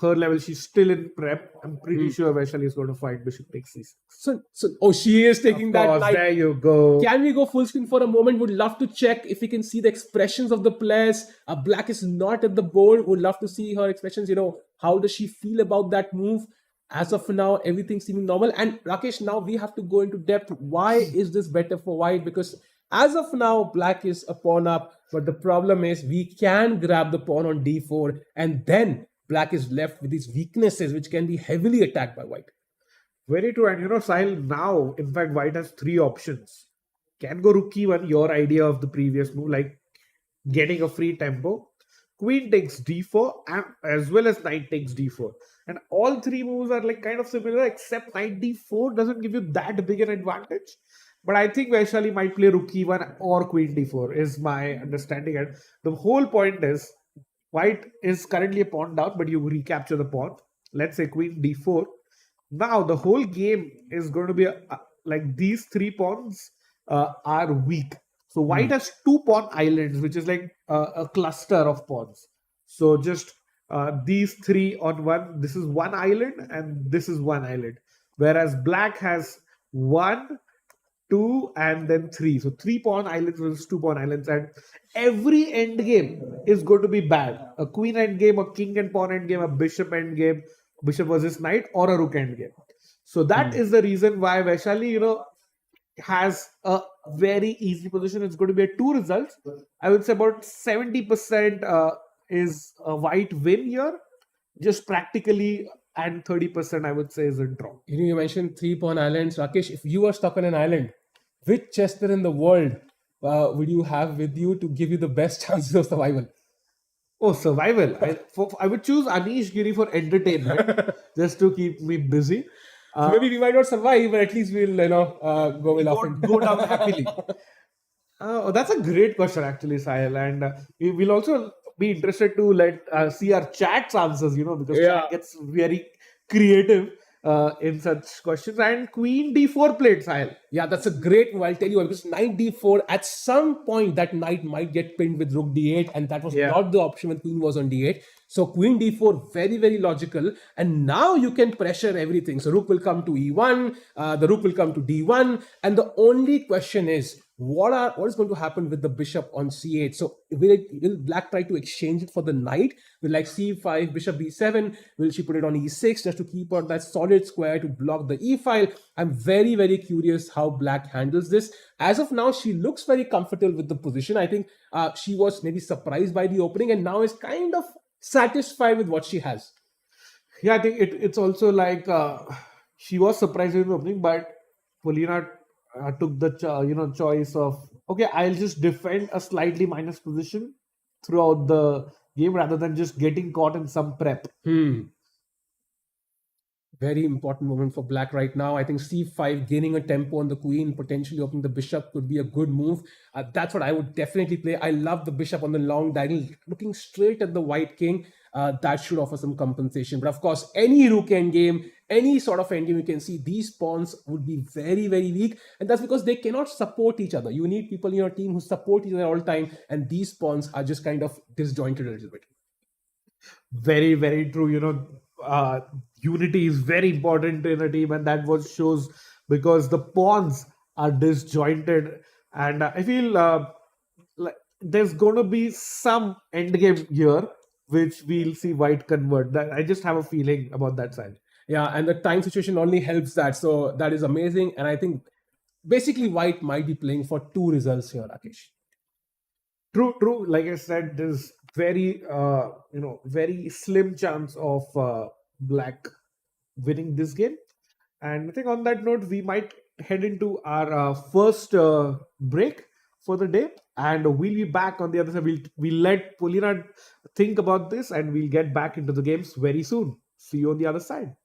her level, she's still in prep. I'm pretty sure Vaishali is going to fight bishop takes c6. So she is taking that Course, knight. there you go. Can we go full screen for a moment? Would love to check if we can see the expressions of the players. Black is not at the board. Would love to see her expressions. How does she feel about that move? As of now, everything seeming normal. And Rakesh, now we have to go into depth. Why is this better for white? Because as of now, black is a pawn up. But the problem is we can grab the pawn on d4. And then black is left with these weaknesses which can be heavily attacked by white. Very true. And Sahil, now, in fact, white has three options. Can go rook e1, your idea of the previous move, like getting a free tempo. Queen takes d4, and as well as knight takes d4. And all three moves are like kind of similar, except knight d4 doesn't give you that big an advantage. But I think Vaishali might play rook e1 or queen d4, is my understanding. And the whole point is, white is currently a pawn down, but you recapture the pawn. Let's say queen d4. Now the whole game is going to be like these three pawns are weak. So white has two pawn islands, which is like a cluster of pawns. So just these three on one. This is one island and this is one island. Whereas black has 1, 2, and then 3. So 3 pawn islands versus 2 pawn islands, and every end game is going to be bad. A queen end game, a king and pawn end game, a bishop end game, bishop versus knight, or a rook end game. So that is the reason why Vaishali, has a very easy position. It's going to be a 2 results. I would say about 70% is a white win here, just practically, and 30% I would say is a draw. You mentioned 3 pawn islands. Rakesh, if you were stuck on an island, which chester in the world would you have with you to give you the best chances of survival? Oh, survival. I would choose Anish Giri for entertainment, just to keep me busy. So maybe we might not survive, but at least we'll, go laughing. Go down happily. That's a great question, actually, Sahil. And we will also be interested to see our chat's answers, because chat gets very creative in such questions. And queen d4 played, Sahil. Yeah, that's a great move. I'll tell you why. Because knight d4, at some point, that knight might get pinned with rook d8, and that was not the option when queen was on d8. So queen d4, very, very logical. And now you can pressure everything. So rook will come to e1, the rook will come to d1. And the only question is, what is going to happen with the bishop on c8? So will black try to exchange it for the knight? Will like c5, bishop b7? Will she put it on e6 just to keep out that solid square to block the e file? I'm very, very curious how black handles this. As of now, she looks very comfortable with the position. I think she was maybe surprised by the opening and now is kind of satisfied with what she has. Yeah, I think it's also like she was surprised in the opening, but Polina took the choice of, okay, I'll just defend a slightly minus position throughout the game rather than just getting caught in some prep. Very important moment for black right now. I think c5, gaining a tempo on the queen, potentially opening the bishop could be a good move. That's what I would definitely play. I love the bishop on the long diagonal, looking straight at the white king. That should offer some compensation. But of course, any rook endgame, any sort of endgame, you can see these pawns would be very, very weak. And that's because they cannot support each other. You need people in your team who support each other all the time. And these pawns are just kind of disjointed a little bit. Very, very true. Unity is very important in a team, and that was shows because the pawns are disjointed. And I feel there's going to be some end game here which we'll see White convert. That I just have a feeling about that side. Yeah, and the time situation only helps that. So that is amazing. And I think basically White might be playing for two results here, Rakesh. True, true. Like I said, there's very very slim chance of Black winning this game. And I think on that note, we might head into our first break for the day, and we'll be back on the other side. We'll let Polina think about this, and we'll get back into the games very soon. See you on the other side.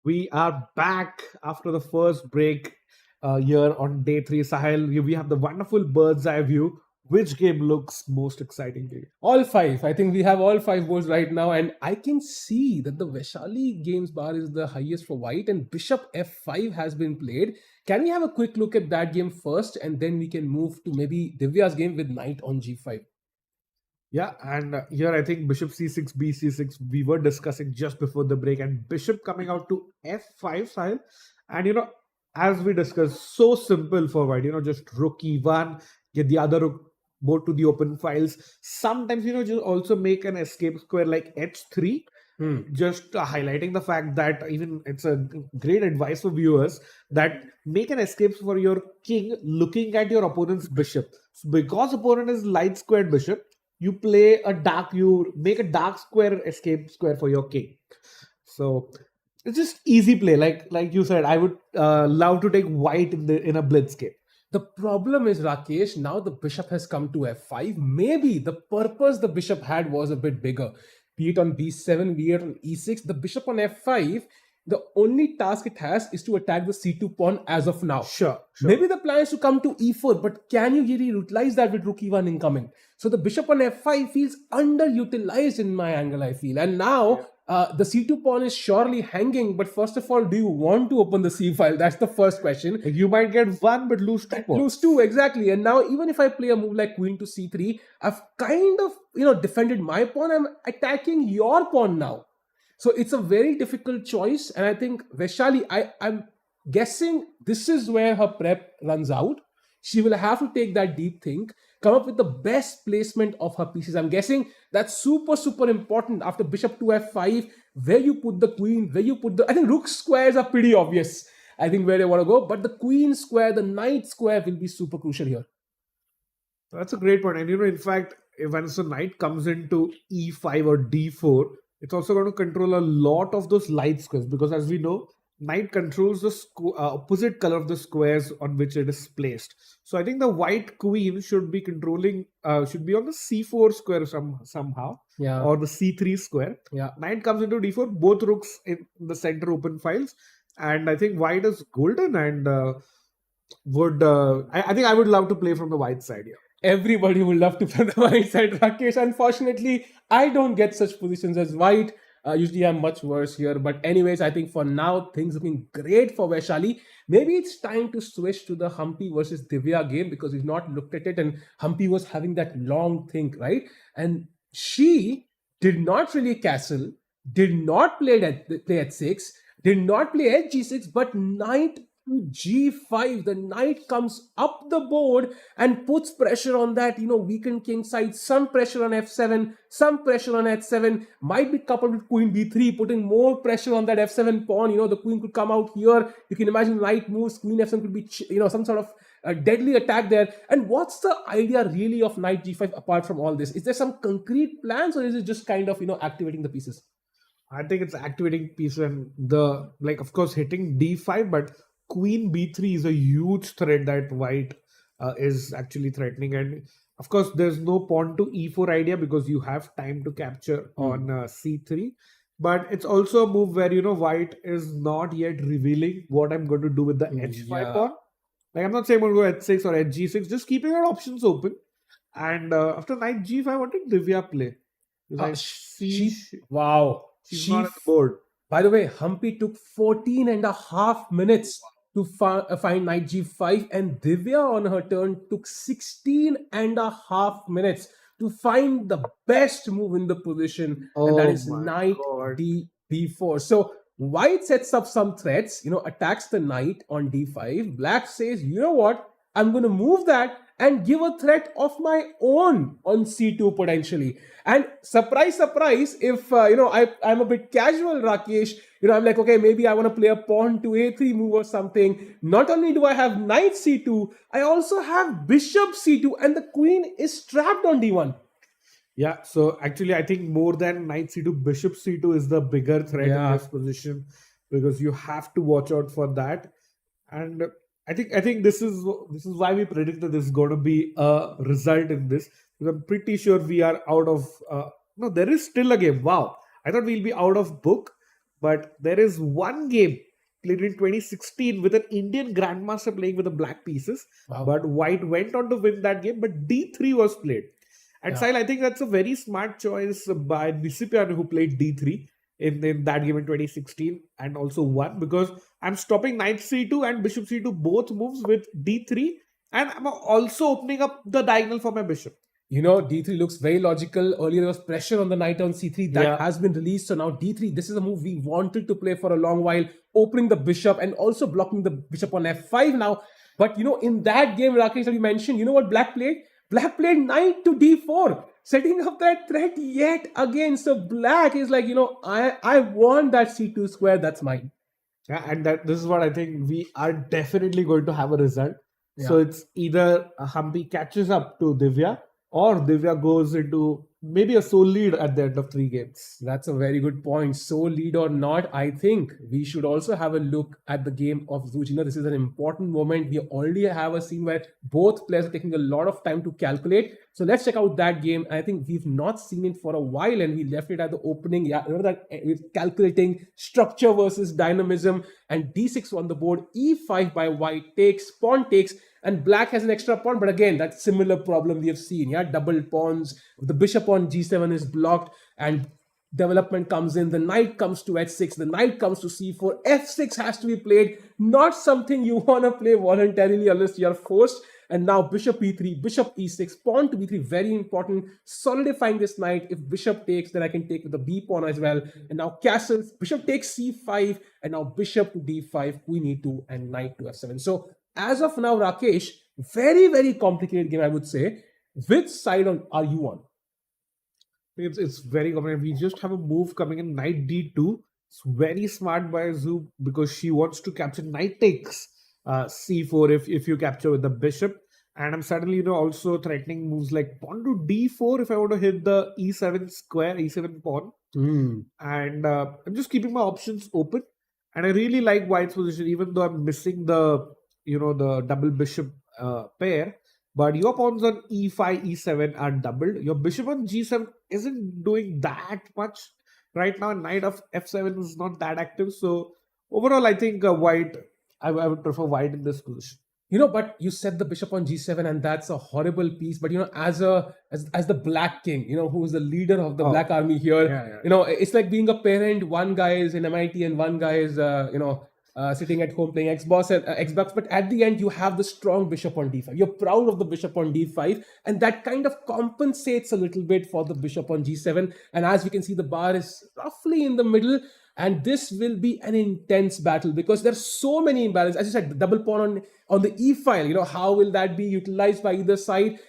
We are back after the first break here on day three. Sahil, we have the wonderful bird's eye view. Which game looks most exciting to you? All five. I think we have all five boards right now, and I can see that the Vaishali games bar is the highest for white, and Bishop F5 has been played. Can we have a quick look at that game first, and then we can move to maybe Divya's game with Knight on G5? Yeah, and here I think Bishop C6, B C6, we were discussing just before the break, and Bishop coming out to F5 style. And as we discussed, so simple for white, just rook E1, get the other rook more to the open files. Sometimes, just also make an escape square like H3, just highlighting the fact that even it's a great advice for viewers that make an escape for your king looking at your opponent's bishop. So because opponent is light squared bishop, you make a dark square escape square for your king. So it's just easy play. Like you said, I would love to take white in a blitz game. The problem is, Rakesh, now the bishop has come to F5. Maybe the purpose the bishop had was a bit bigger. Be it on B7, be it on E6, the bishop on F5, the only task it has is to attack the C2 pawn as of now. Sure. Maybe the plan is to come to E4, but can you really utilize that with rook E1 incoming? So the bishop on F5 feels underutilized in my angle, I feel. And now the C2 pawn is surely hanging, but first of all, do you want to open the C file? That's the first question. You might get one, but lose two pawns. Lose two, exactly. And now even if I play a move like queen to C3, I've kind of, defended my pawn. I'm attacking your pawn now. So it's a very difficult choice. And I think Vaishali, I'm guessing this is where her prep runs out. She will have to take that deep think, come up with the best placement of her pieces. I'm guessing that's super, super important after bishop to F5, where you put the queen, where you put the... I think rook squares are pretty obvious, I think, where they want to go. But the queen square, the knight square will be super crucial here. That's a great point. And in fact, once the knight comes into E5 or D4, it's also going to control a lot of those light squares, because as we know, knight controls the opposite color of the squares on which it is placed. So I think the white queen should be controlling, should be on the C4 square somehow, or the C3 square. Yeah. Knight comes into D4, both rooks in the center open files, and I think white is golden and I think I would love to play from the white side here. Everybody would love to play the white side, Rakesh. Unfortunately, I don't get such positions as white. Usually I'm much worse here. But anyways, I think for now, things looking great for Vaishali. Maybe it's time to switch to the Humpy versus Divya game, because we've not looked at it. And Humpy was having that long think, right? And she did not really castle, did not play at 6, did not play at G6, but knight G5. The knight comes up the board and puts pressure on that, weakened king side. Some pressure on F7, some pressure on H7, might be coupled with queen B3, putting more pressure on that F7 pawn. The queen could come out here. You can imagine knight moves, queen F7 could be, some sort of a deadly attack there. And what's the idea really of knight G5 apart from all this? Is there some concrete plans, or is it just kind of, activating the pieces? I think it's activating pieces and of course, hitting D5, but queen b3 is a huge threat that white is actually threatening. And of course, there's no pawn to e4 idea because you have time to capture on c3. But it's also a move where, white is not yet revealing what I'm going to do with the h5 pawn. Like, I'm not saying I'm going to go h6 or hg6, just keeping our options open. And after knight g5, what did Divya play? Wow. She's not on the board. By the way, Humpy took 14.5 minutes to find knight g5, and Divya on her turn took 16.5 minutes to find the best move in the position, and that is knight d4. So white sets up some threats, attacks the knight on d5. Black says, you know what, I'm going to move that and give a threat of my own on c2 potentially. And surprise, surprise, if, I'm a bit casual, Rakesh, I'm like, okay, maybe I want to play a pawn to a3 move or something. Not only do I have knight c2, I also have bishop c2, and the queen is trapped on d1. Yeah, so actually, I think more than knight c2, bishop c2 is the bigger threat in this position, because you have to watch out for that. And I think this is why we predicted this is going to be a result in this. Because I'm pretty sure we are out of. No, there is still a game. Wow, I thought we'll be out of book, But there is one game played in 2016 with an Indian grandmaster playing with the black pieces. Wow. But white went on to win that game, but D3 was played. And Yeah. Sahil, I think that's a very smart choice by Nisipian, who played D3 in that game in 2016 and also won, because I'm stopping knight C2 and bishop C2 both moves with D3, and I'm also opening up the diagonal for my bishop. D3 looks very logical. Earlier there was pressure on the knight on C3. That Yeah. has been released. So now D3, this is a move we wanted to play for a long while, opening the bishop and also blocking the bishop on F5 now. But in that game, Rakesh, that you mentioned, you know what Black played? Black played knight to D4, setting up that threat yet again. So Black is like, I want that C2 square, that's mine. Yeah, and this is what I think we are definitely going to have a result. So Yeah. it's either Humpy catches up to Divya, or Divya goes into maybe a sole lead at the end of 3 games. That's a very good point. So, lead or not, I think we should also have a look at the game of Zujina. This is an important moment. We already have a scene where both players are taking a lot of time to calculate. So, let's check out that game. I think we've not seen it for a while, and we left it at the opening. Yeah, remember that with calculating structure versus dynamism, and D6 on the board, E5 by white takes, pawn takes, and Black has an extra pawn. But again, that similar problem we have seen. Yeah, double pawns. The bishop on G7 is blocked, and development comes in. The knight comes to H6. The knight comes to C4. F6 has to be played. Not something you want to play voluntarily unless you're forced. And now bishop E3, bishop E6, pawn to B3. Very important. Solidifying this knight. If bishop takes, then I can take with the B pawn as well. And now castles. Bishop takes C5. And now bishop to D5, queen E2, and knight to F7. So as of now, Rakesh, very, very complicated game, I would say. Which side are you on? It's very common. We just have a move coming in knight D2. It's very smart by Zhu, because she wants to capture knight takes C4 if you capture with the bishop. And I'm suddenly also threatening moves like pawn to D4 if I want to hit the E7 square, E7 pawn. And I'm just keeping my options open. And I really like white's position, even though I'm missing the the double bishop pair. But your pawns on E5, E7 are doubled. Your bishop on G7 isn't doing that much right now. Knight of F7 is not that active. So overall, I think white, I would prefer white in this position. But you set the bishop on G7, and that's a horrible piece. But as the Black King, who is the leader of the Black Army here, Yeah. it's like being a parent. One guy is in MIT and one guy is sitting at home playing Xbox. But at the end, you have the strong bishop on D5. You're proud of the bishop on D5, and that kind of compensates a little bit for the bishop on G7. And as we can see, the bar is roughly in the middle. And this will be an intense battle because there's so many imbalances. As you said, the double pawn on the E file, how will that be utilized by either side?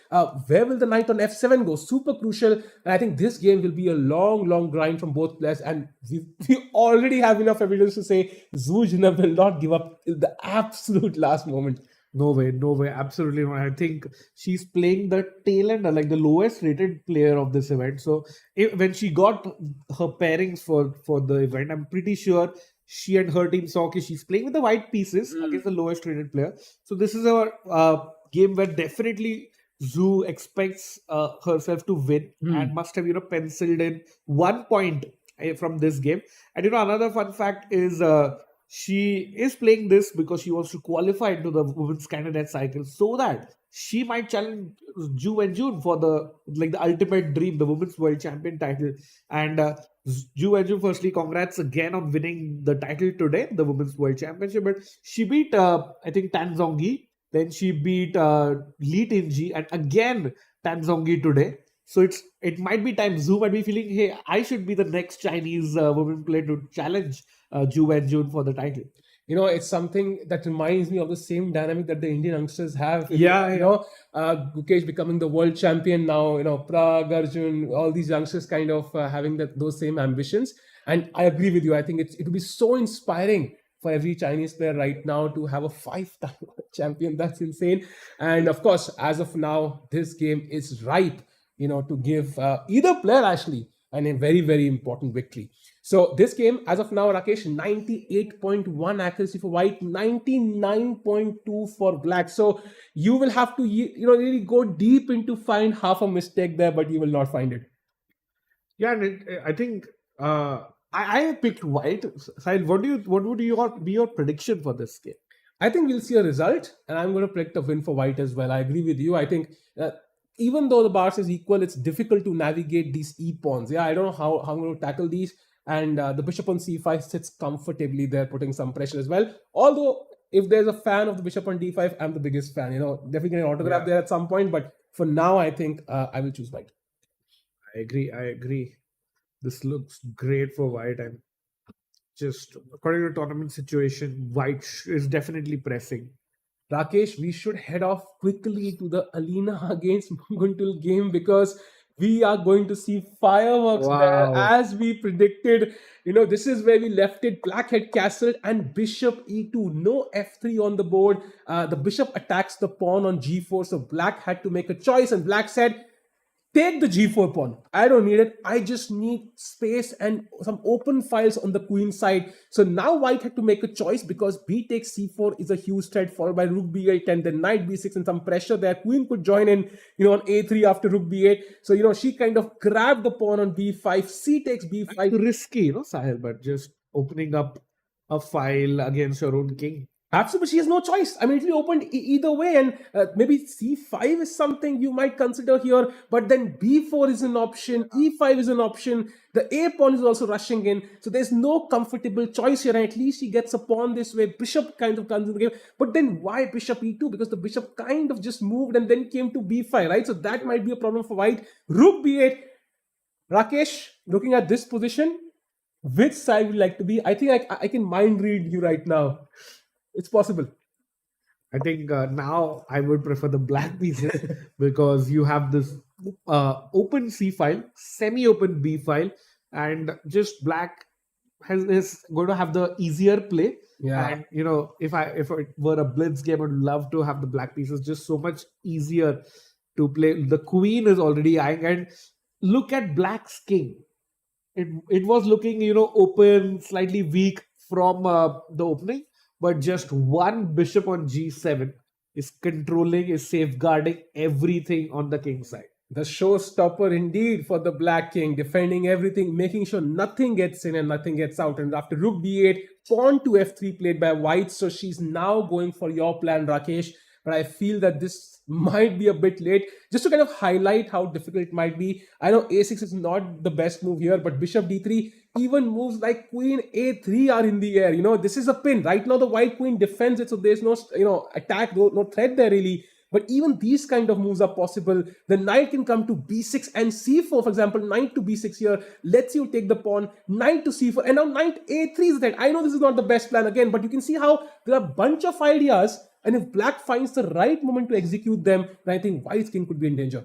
Where will the knight on F7 go? Super crucial. And I think this game will be a long, long grind from both players. And we already have enough evidence to say Zujina will not give up till the absolute last moment. No way, absolutely not. I think she's playing the tail end, like the lowest rated player of this event. So when she got her pairings for the event, I'm pretty sure she and her team saw okay, she's playing with the white pieces against the lowest rated player. So this is a game where definitely Zhu expects herself to win and must have penciled in 1 point from this game. And another fun fact is she is playing this because she wants to qualify into the women's candidate cycle so that she might challenge Ju and June for the ultimate dream, the women's world champion title. And Ju and June, firstly, congrats again on winning the title today, the women's world championship. But she beat, I think, Tan Zhongyi. Then she beat Li Tinji, and again Tan Zhongyi today. So it might be time. Zhu might be feeling, hey, I should be the next Chinese women player to challenge Ju and June for the title. It's something that reminds me of the same dynamic that the Indian youngsters have. Gukesh becoming the world champion now. Prag, Arjun, all these youngsters kind of having those same ambitions. And I agree with you. I think it would be so inspiring for every Chinese player right now to have a 5-time champion. That's insane. And of course, as of now, this game is ripe, to give either player actually and a very, very important victory. So this game, as of now, Rakesh, 98.1 accuracy for white, 99.2 for black. So you will have to, really go deep into find half a mistake there, but you will not find it. Yeah, and I think I picked white. Sahil, what would be your prediction for this game? I think we'll see a result, and I'm going to predict a win for white as well. I agree with you. I think even though the bars is equal, it's difficult to navigate these e pawns. Yeah, I don't know how I'm going to tackle these. And the bishop on c5 sits comfortably there, putting some pressure as well. Although, if there's a fan of the bishop on d5, I'm the biggest fan. Definitely get an autograph there at some point. But for now, I think I will choose white. I agree. This looks great for white. And just according to tournament situation, white is definitely pressing. Rakesh, we should head off quickly to the Alina against Muguntul game because we are going to see fireworks there as we predicted. This is where we left it. Black had castle and bishop e2. No f3 on the board. The bishop attacks the pawn on g4. So black had to make a choice and black said, take the g4 pawn. I don't need it. I just need space and some open files on the queen side. So now white had to make a choice because b takes c4 is a huge threat, followed by rook b8 and then knight b6 and some pressure there. Queen could join in, on a3 after rook b8. So, she kind of grabbed the pawn on b5. C takes b5. It's risky, Sahil, but just opening up a file against your own king. Absolutely, she has no choice. I mean, it will be opened either way, and maybe c5 is something you might consider here, but then b4 is an option, e5 is an option, the a pawn is also rushing in, so there's no comfortable choice here, and at least he gets a pawn this way. Bishop kind of comes in the game, but then why bishop e2? Because the bishop kind of just moved and then came to b5, right? So that might be a problem for white. Rook b8. Rakesh, looking at this position, which side would you like to be? I think I can mind read you right now. It's possible. I think now I would prefer the black pieces because you have this open C file, semi-open B file, and just black is going to have the easier play. Yeah. And if it were a blitz game, I'd love to have the black pieces just so much easier to play. The queen is already eyeing, and look at black's king. It was looking open, slightly weak from the opening. But just one bishop on g7 is controlling, is safeguarding everything on the king side. The showstopper indeed for the black king, defending everything, making sure nothing gets in and nothing gets out. And after rook b8, pawn to f3 played by white. So she's now going for your plan, Rakesh. But I feel that this might be a bit late. Just to kind of highlight how difficult it might be. I know a6 is not the best move here, but bishop d3, even moves like queen a3 are in the air. This is a pin. Right now, the white queen defends it, so there's no, attack, no threat there really. But even these kind of moves are possible. The knight can come to b6 and c4, for example, knight to b6 here. Let's you take the pawn, knight to c4, and now knight a3 is that. I know this is not the best plan again, but you can see how there are a bunch of ideas, and if black finds the right moment to execute them, then I think white's king could be in danger.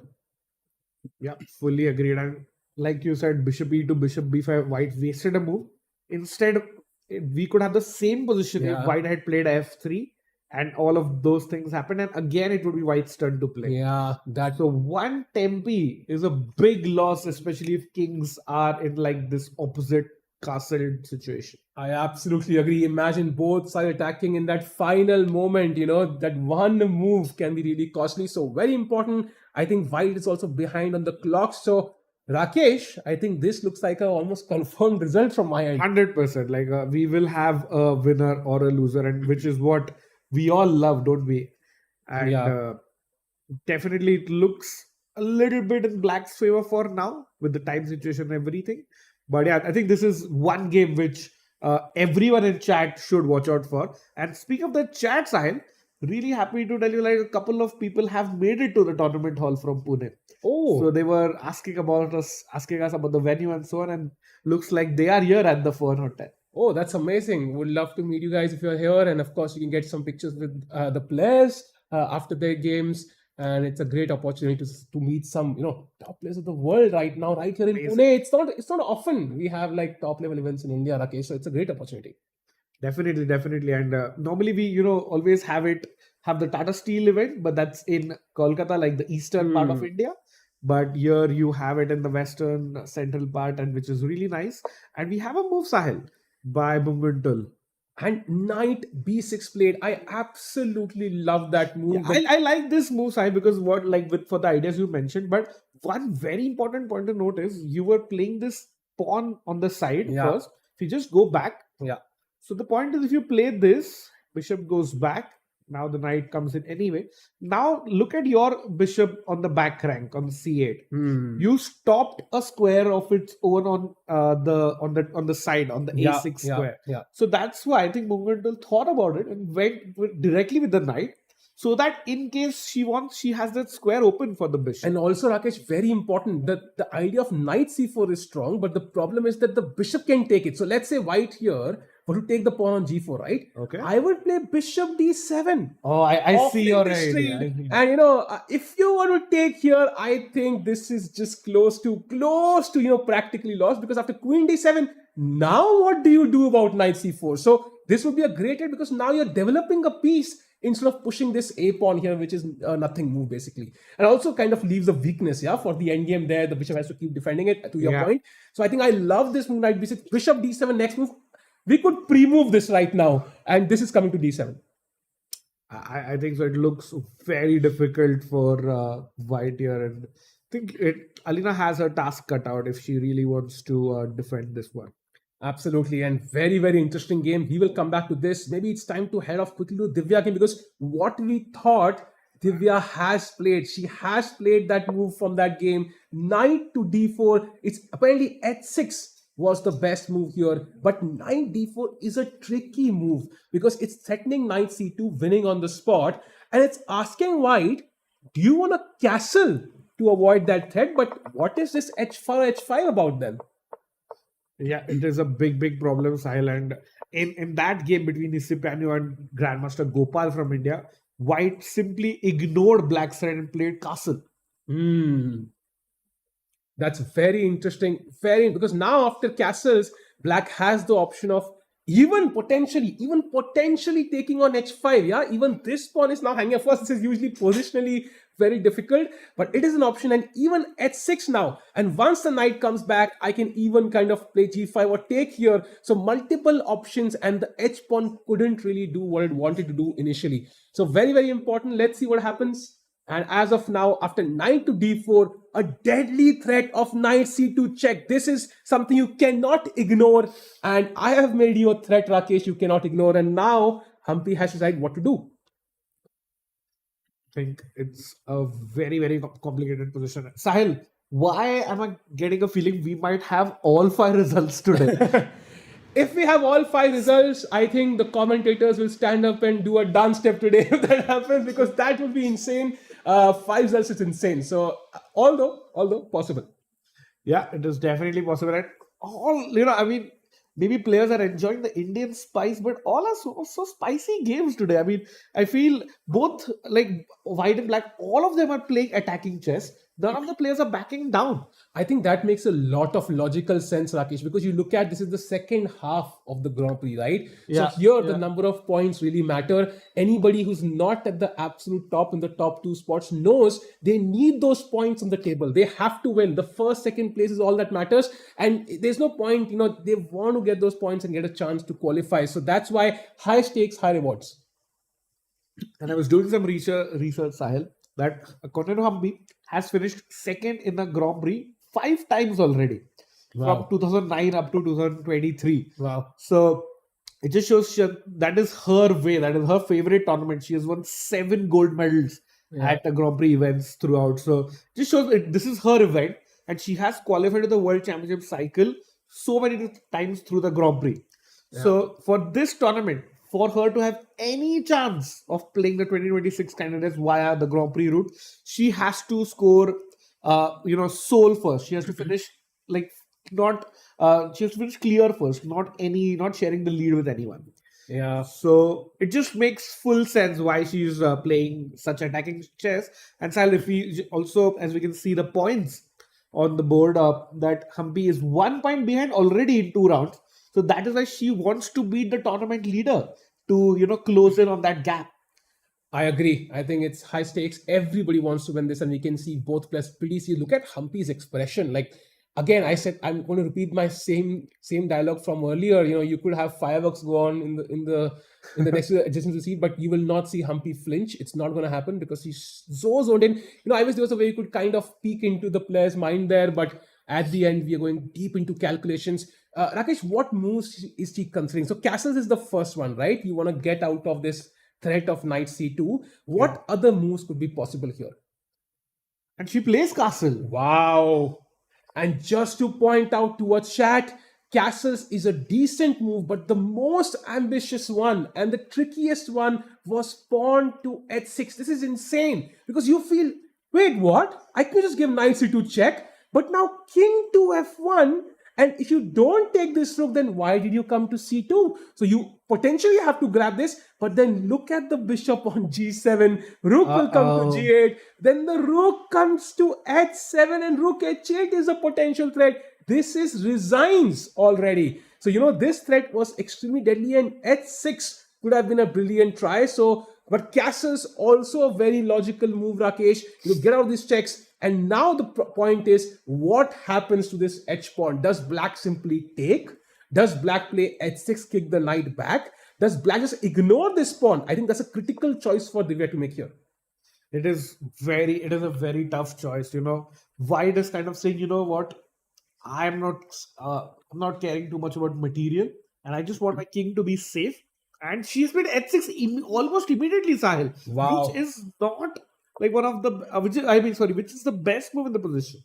Yeah, fully agreed. And like you said, bishop e2, bishop b5, white wasted a move. Instead, we could have the same position if white had played f3 and all of those things happened. And again, it would be white's turn to play. Yeah, so one tempi is a big loss, especially if kings are in like this opposite castle situation. I absolutely agree. Imagine both sides attacking in that final moment, that one move can be really costly. So very important. I think white is also behind on the clock. So Rakesh, I think this looks like a almost confirmed result from my end. 100%. Like we will have a winner or a loser, and which is what we all love, don't we? And definitely it looks a little bit in black's favor for now with the time situation and everything. But yeah, I think this is one game which everyone in chat should watch out for. And speaking of the chat, Sahil, really happy to tell you like a couple of people have made it to the tournament hall from Pune. Oh, so they were asking us about the venue and so on, and looks like they are here at the Fern Hotel. Oh, that's amazing. Would love to meet you guys if you're here. And of course, you can get some pictures with the players after their games. And it's a great opportunity to meet some, top players of the world right now, right here in Pune. It's not often we have like top level events in India, Rakesh. So it's a great opportunity. Definitely. And normally we, always have the Tata Steel event, but that's in Kolkata, like the eastern part of India. But here you have it in the western central part, and which is really nice. And we have a move, Sahil, by Muguntul. And knight b6 played. I absolutely love that move. Yeah, I like this move, Sahil, because for the ideas you mentioned. But one very important point to note is you were playing this pawn on the side Yeah. first. If you just go back. Yeah. So the point is, if you play this, bishop goes back. Now the knight comes in anyway. Now look at your bishop on the back rank on c8. Hmm. You stopped a square of its own on the side on the Yeah, a6 yeah, square. yeah. So that's why I think Mughal thought about it and directly with the knight, so that in case she wants, she has that square open for the bishop. And also, Rakesh, very important, that the idea of knight c4 is strong, but the problem is that the bishop can take it. So let's say white here were to take the pawn on g4, right? Okay. I would play bishop d7. Oh, I see Offering your this idea. trade. I see. And if you want to take here, I think this is just close to practically lost, because after queen d7, now what do you do about knight c4? So this would be a great trade, because now you're developing a piece instead of pushing this a pawn here, which is nothing move basically, and also kind of leaves a weakness, for the endgame there. The bishop has to keep defending it, to your point. So I think I love this move, knight b6, bishop d7 next move. We could pre-move this right now, and this is coming to d7. I think so. It looks very difficult for white here, and I think Alina has her task cut out if she really wants to defend this one. Absolutely, and very, very interesting game. We will come back to this. Maybe it's time to head off quickly to Divya game, because what we thought Divya has played, she has played that move from that game, knight to d4. It's apparently h6 was the best move here, but knight d4 is a tricky move because it's threatening knight c2, winning on the spot, and it's asking white, do you want a castle to avoid that threat? But what is this h5 about then? Yeah, it is a big problem, Sahil. And in that game between Isipanyu and Grandmaster Gopal from India, white simply ignored black's threat and played castle. That's very interesting. Because now after castles, black has the option of even potentially taking on h5. Yeah, even this pawn is now hanging. Of course, this is usually positionally very difficult, but it is an option. And even h6 now. And once the knight comes back, I can even kind of play g5 or take here. So multiple options, and the h pawn couldn't really do what it wanted to do initially. So very, very important. Let's see what happens. And as of now, after knight to d4, a deadly threat of knight c2 check. This is something you cannot ignore. And I have made you a threat, Rakesh, you cannot ignore. And now Humpy has to decide what to do. I think it's a very complicated position. Sahil, why am I getting a feeling we might have all 5 results today? If we have all 5 results, I think the commentators will stand up and do a dance step today if that happens, because that would be insane. 5 results is insane. So although possible. Yeah, it is definitely possible. And all, maybe players are enjoying the Indian spice, but all are so spicy games today. I mean, I feel both like white and black, all of them are playing attacking chess. None of the players are backing down. I think that makes a lot of logical sense, Rakesh, because you look at this is the second half of the Grand Prix, right? Yeah, so here the number of points really matter. Anybody who's not at the absolute top in the top 2 spots knows they need those points on the table. They have to win. The first, second place is all that matters. And there's no point, they want to get those points and get a chance to qualify. So that's why high stakes, high rewards. And I was doing some research, Sahil, that Koneru Humpy has finished second in the Grand Prix 5 times already. Wow. From 2009 up to 2023. Wow. So it just shows that is her way. That is her favorite tournament. She has won 7 gold medals at the Grand Prix events throughout. So just shows this is her event, and she has qualified to the World Championship cycle so many times through the Grand Prix. Yeah. So for this tournament, for her to have any chance of playing the 2026 candidates via the Grand Prix route, she has to score, sole first. She has to finish she has to finish clear first, not sharing the lead with anyone. Yeah. So it just makes full sense why she's playing such attacking chess. And Sal, if we also, as we can see the points on the board, that Humpy is 1 point behind already in 2 rounds. So that is why she wants to beat the tournament leader to, close in on that gap. I agree. I think it's high stakes. Everybody wants to win this, and we can see both players pretty see. Look at Humpy's expression. Like, again, I said I'm going to repeat my same dialogue from earlier. You could have fireworks go on in the next adjacent seat, but you will not see Humpy flinch. It's not going to happen because he's so zoned in. I wish there was a way you could kind of peek into the player's mind there, but At the end, we are going deep into calculations. Rakesh, what moves is she considering? So castles is the first one, right? You want to get out of this threat of knight c2. Yeah. What other moves could be possible here? And she plays castle. Wow. And just to point out to our chat, castles is a decent move, but the most ambitious one and the trickiest one was pawn to h6. This is insane because you feel, wait, what? I could just give knight c2 check, but now king to f1. And if you don't take this rook, then why did you come to c2? So you potentially have to grab this, but then look at the bishop on g7. Rook will come to g8. Then the rook comes to h7 and rook h8 is a potential threat. This is resigns already. So, this threat was extremely deadly and h6 could have been a brilliant try. So, but castle's also a very logical move, Rakesh. You get out of these checks. And now the point is, what happens to this h pawn? Does black simply take? Does black play h6, kick the knight back? Does black just ignore this pawn? I think that's a critical choice for Divya to make here. It is a very tough choice. White is kind of saying, you know what, I'm not caring too much about material, and I just want my king to be safe. And she's played h6 almost immediately, Sahil. Wow. Which is not like one of the which is the best move in the position.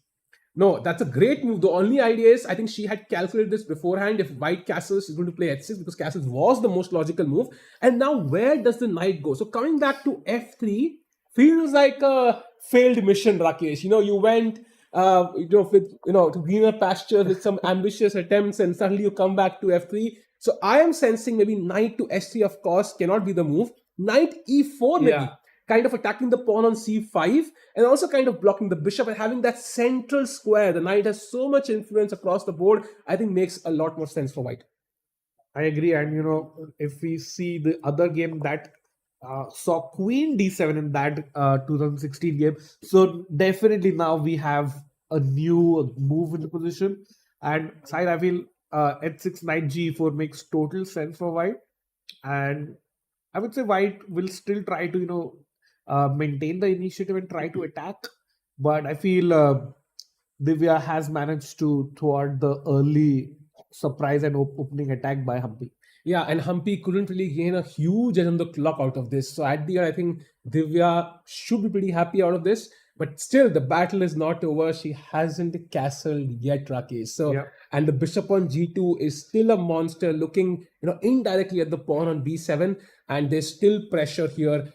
No, that's a great move. The only idea is, I think she had calculated this beforehand. If white castles is going to play h6, because castles was the most logical move. And now where does the knight go? So coming back to f3 feels like a failed mission, Rakesh. You went to greener pasture with some ambitious attempts, and suddenly you come back to f3. So I am sensing maybe knight to h3, of course, cannot be the move. Knight e4 maybe. Yeah. Kind of attacking the pawn on c5 and also kind of blocking the bishop and having that central square. The knight has so much influence across the board, I think makes a lot more sense for white. I agree. And, if we see the other game that saw queen d7 in that 2016 game, so definitely now we have a new move in the position. And side, I feel h6, knight g4 makes total sense for white. And I would say white will still try to, maintain the initiative and try to attack. But I feel Divya has managed to thwart the early surprise and opening attack by Humpy. Yeah, and Humpy couldn't really gain a huge edge on the clock out of this. So at the end, I think Divya should be pretty happy out of this. But still, the battle is not over. She hasn't castled yet, Rakesh. So, Yeah. And the bishop on g2 is still a monster, looking, indirectly at the pawn on b7, and there's still pressure here.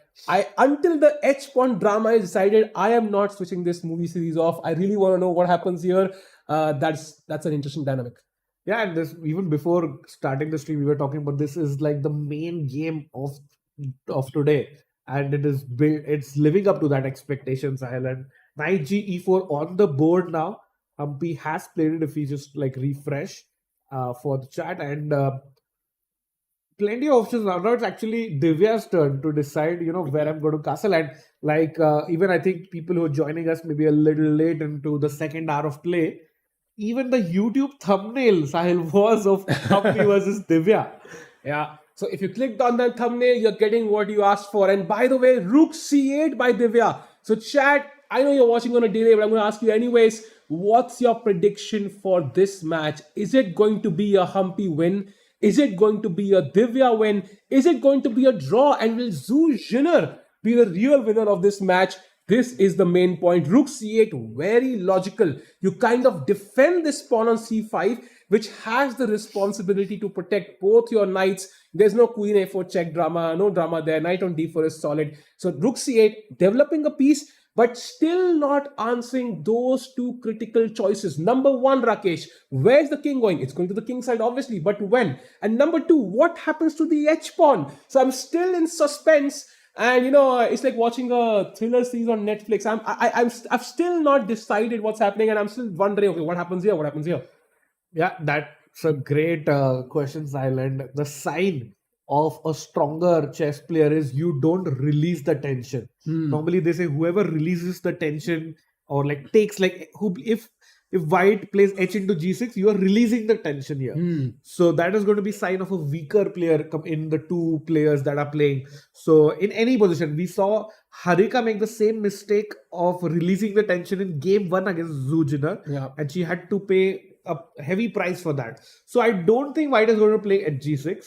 Until the h pawn drama is decided, I am not switching this movie series off. I really want to know what happens here. That's an interesting dynamic. Yeah, and this, even before starting the stream, we were talking about this is like the main game of today, and it's living up to that expectation, Sahil. And knight g e4 on the board now. Humpy has played it. If we just like refresh for the chat, and plenty of options now. Now it's actually Divya's turn to decide, where I'm going to castle. And even I think people who are joining us maybe a little late into the second hour of play, even the YouTube thumbnail, Sahil, was of Humpy versus Divya. Yeah. So if you clicked on that thumbnail, you're getting what you asked for. And by the way, rook c8 by Divya. So chat, I know you're watching on a delay, but I'm going to ask you anyways, what's your prediction for this match? Is it going to be a Humpy win? Is it going to be a Divya win? Is it going to be a draw? And will Zhu Jinner be the real winner of this match? This is the main point. Rook c8, very logical. You kind of defend this pawn on c5, which has the responsibility to protect both your knights. There's no queen a4 check drama, no drama there. Knight on d4 is solid. So rook c8, developing a piece, but still not answering those two critical choices. Number one, Rakesh, where's the king going? It's going to the king side, obviously, but when? And number two, what happens to the h pawn? So I'm still in suspense. And it's like watching a thriller series on Netflix. I've still not decided what's happening, and I'm still wondering, okay, what happens here? What happens here? Yeah, that's a great question, Sahil. And the sign of a stronger chess player is you don't release the tension. Normally, they say whoever releases the tension or like takes if if white plays h into g6, you are releasing the tension here. So that is going to be sign of a weaker player in the two players that are playing. So in any position, we saw Harika make the same mistake of releasing the tension in game 1 against Zhu Jinner, and she had to pay a heavy price for that. So I don't think white is going to play at g6.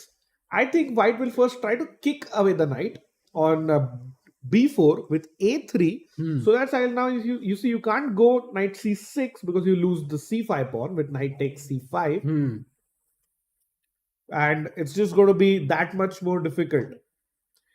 I think white will first try to kick away the knight on b4 with a3. So that's how now you see you can't go knight c6 because you lose the c5 pawn with knight takes c5. And it's just going to be that much more difficult.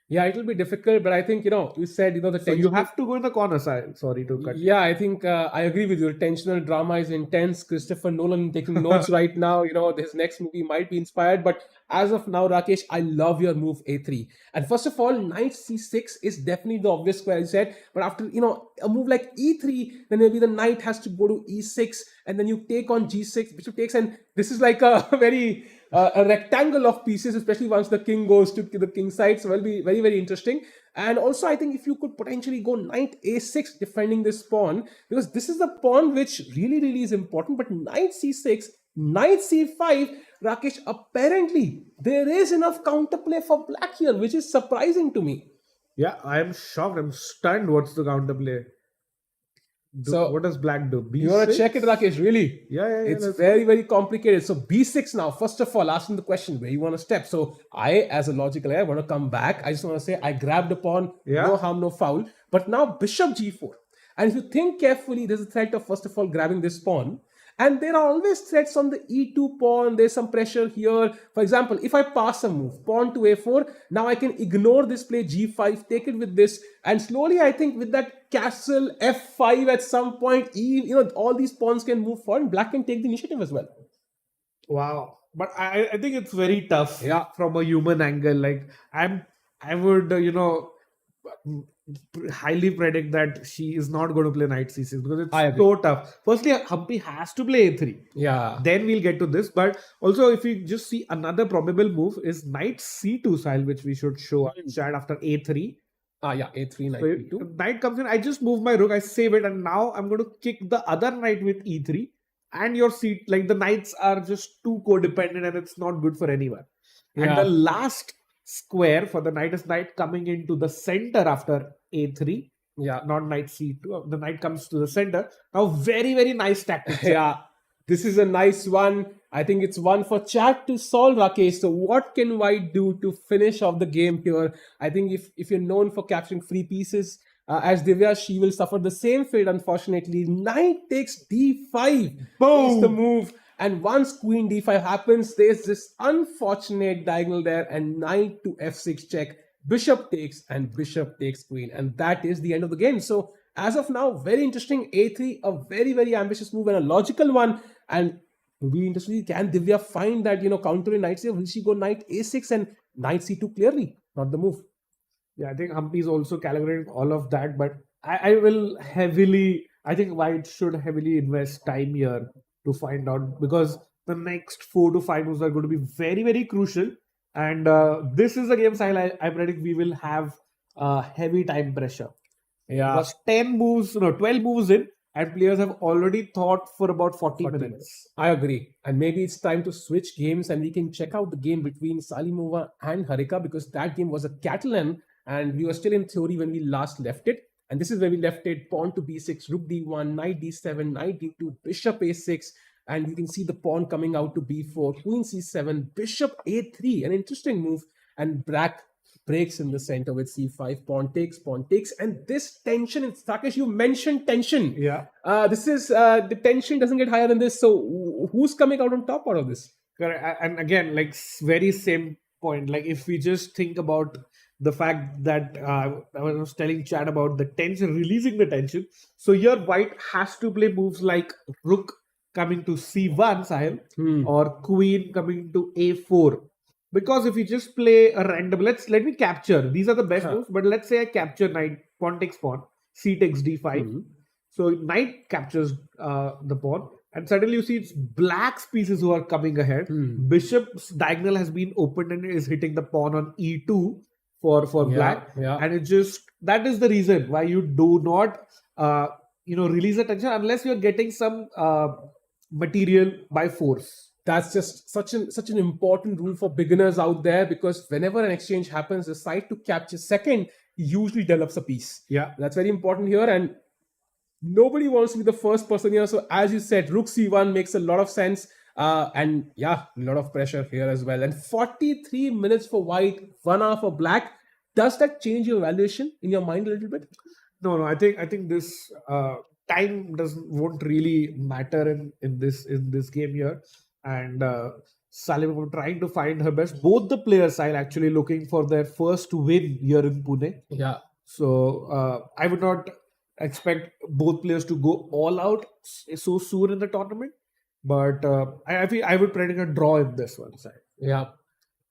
Yeah, it will be difficult, but I think, you said, the So you have to go in the corner side. Sorry to cut. Yeah, I think I agree with you. Tensional drama is intense. Christopher Nolan taking notes right now. His next movie might be inspired. But as of now, Rakesh, I love your move a3. And first of all, knight c6 is definitely the obvious square, you said. But after, a move like e3, then maybe the knight has to go to e6. And then you take on g6, bishop takes. And this is like a very... a rectangle of pieces, especially once the king goes to the king side. So it will be very, very interesting. And also, I think if you could potentially go knight a6 defending this pawn, because this is the pawn which really, really is important. But knight c6, knight c5, Rakesh, apparently there is enough counterplay for black here, which is surprising to me. Yeah, I am shocked. I'm stunned. What's the counterplay? So what does black do? B6? You want to check it, Rakesh? Really? Yeah. It's very, very complicated. So b6 now. First of all, asking the question where you want to step. So I, as a logical guy, want to come back. I just want to say I grabbed a pawn. Yeah. No harm, no foul. But now bishop g4. And if you think carefully, there's a threat of first of all grabbing this pawn. And there are always threats on the e2 pawn. There's some pressure here. For example, if I pass a move, pawn to a4, now I can ignore this play g5, take it with this. And slowly, I think with that castle f5 at some point, all these pawns can move forward and black can take the initiative as well. Wow. But I think it's very tough from a human angle. Like I would, highly predict that she is not going to play knight c6 because it's so tough. Firstly, Humpy has to play a3. Yeah. Then we'll get to this. But also, if you just see another probable move is knight c2 style, which we should show in chat after a3. A3, knight so e2. Knight comes in. I just move my rook. I save it, and now I'm going to kick the other knight with e3. And your seat, like the knights are just too codependent, and it's not good for anyone. Yeah. And the last square for the knight is knight coming into the center after a3. Yeah, not knight c2. The knight comes to the center. Now, very, very nice tactics. Yeah, this is a nice one. I think it's one for chat to solve, Rakesh. So what can white do to finish off the game here? I think if you're known for capturing free pieces, as Divya, she will suffer the same fate, unfortunately. Knight takes d5. Boom! Is the move. And once queen d5 happens, there's this unfortunate diagonal there, and knight to f6 check. Bishop takes, and bishop takes queen. And that is the end of the game. So as of now, very interesting. a3, a very, very ambitious move and a logical one. And to be interesting, can Divya find that, counter in knight c? Will she go knight a6 and knight c2 clearly? Not the move. Yeah, I think Humpy is also calibrating all of that. But I think white should heavily invest time here to find out, because the next 4 to 5 moves are going to be very, very crucial. And this is a game style I predict we will have heavy time pressure. Yeah. Because 12 moves in, and players have already thought for about 40 minutes. I agree. And maybe it's time to switch games and we can check out the game between Salimova and Harika, because that game was a Catalan and we were still in theory when we last left it. And this is where we left it. Pawn to b6, rook d1, knight d7, knight d2, bishop a6. And you can see the pawn coming out to b4, queen c7, bishop a3. An interesting move. And black breaks in the center with c5, pawn takes. And this tension, Rakesh, you mentioned tension. Yeah. This is, the tension doesn't get higher than this. So who's coming out on top out of this? Correct. And again, like very same point. Like if we just think about the fact that I was telling chat about the tension, releasing the tension. So here white has to play moves like rook coming to c1, Sahil, or queen coming to a4. Because if you just play a random, let me capture. These are the best moves, but let's say I capture knight, pawn takes pawn, c takes d5. So knight captures the pawn, and suddenly you see it's black's pieces who are coming ahead. Bishop's diagonal has been opened and is hitting the pawn on e2 for black. Yeah. And it just, that is the reason why you do not release the tension unless you're getting some material by force. That's just such an important rule for beginners out there, because whenever an exchange happens, the side to capture second usually develops a piece. Yeah. That's very important here, and nobody wants to be the first person here. So as you said, Rook C1 makes a lot of sense, and yeah, a lot of pressure here as well. And 43 minutes for white, 1 hour for black. Does that change your valuation in your mind a little bit? No. I think this time won't really matter in this game here. And Salim trying to find her best. Both the players are actually looking for their first win here in Pune. Yeah. So I would not expect both players to go all out so soon in the tournament. But I think I would predict a draw in this one side. Yeah.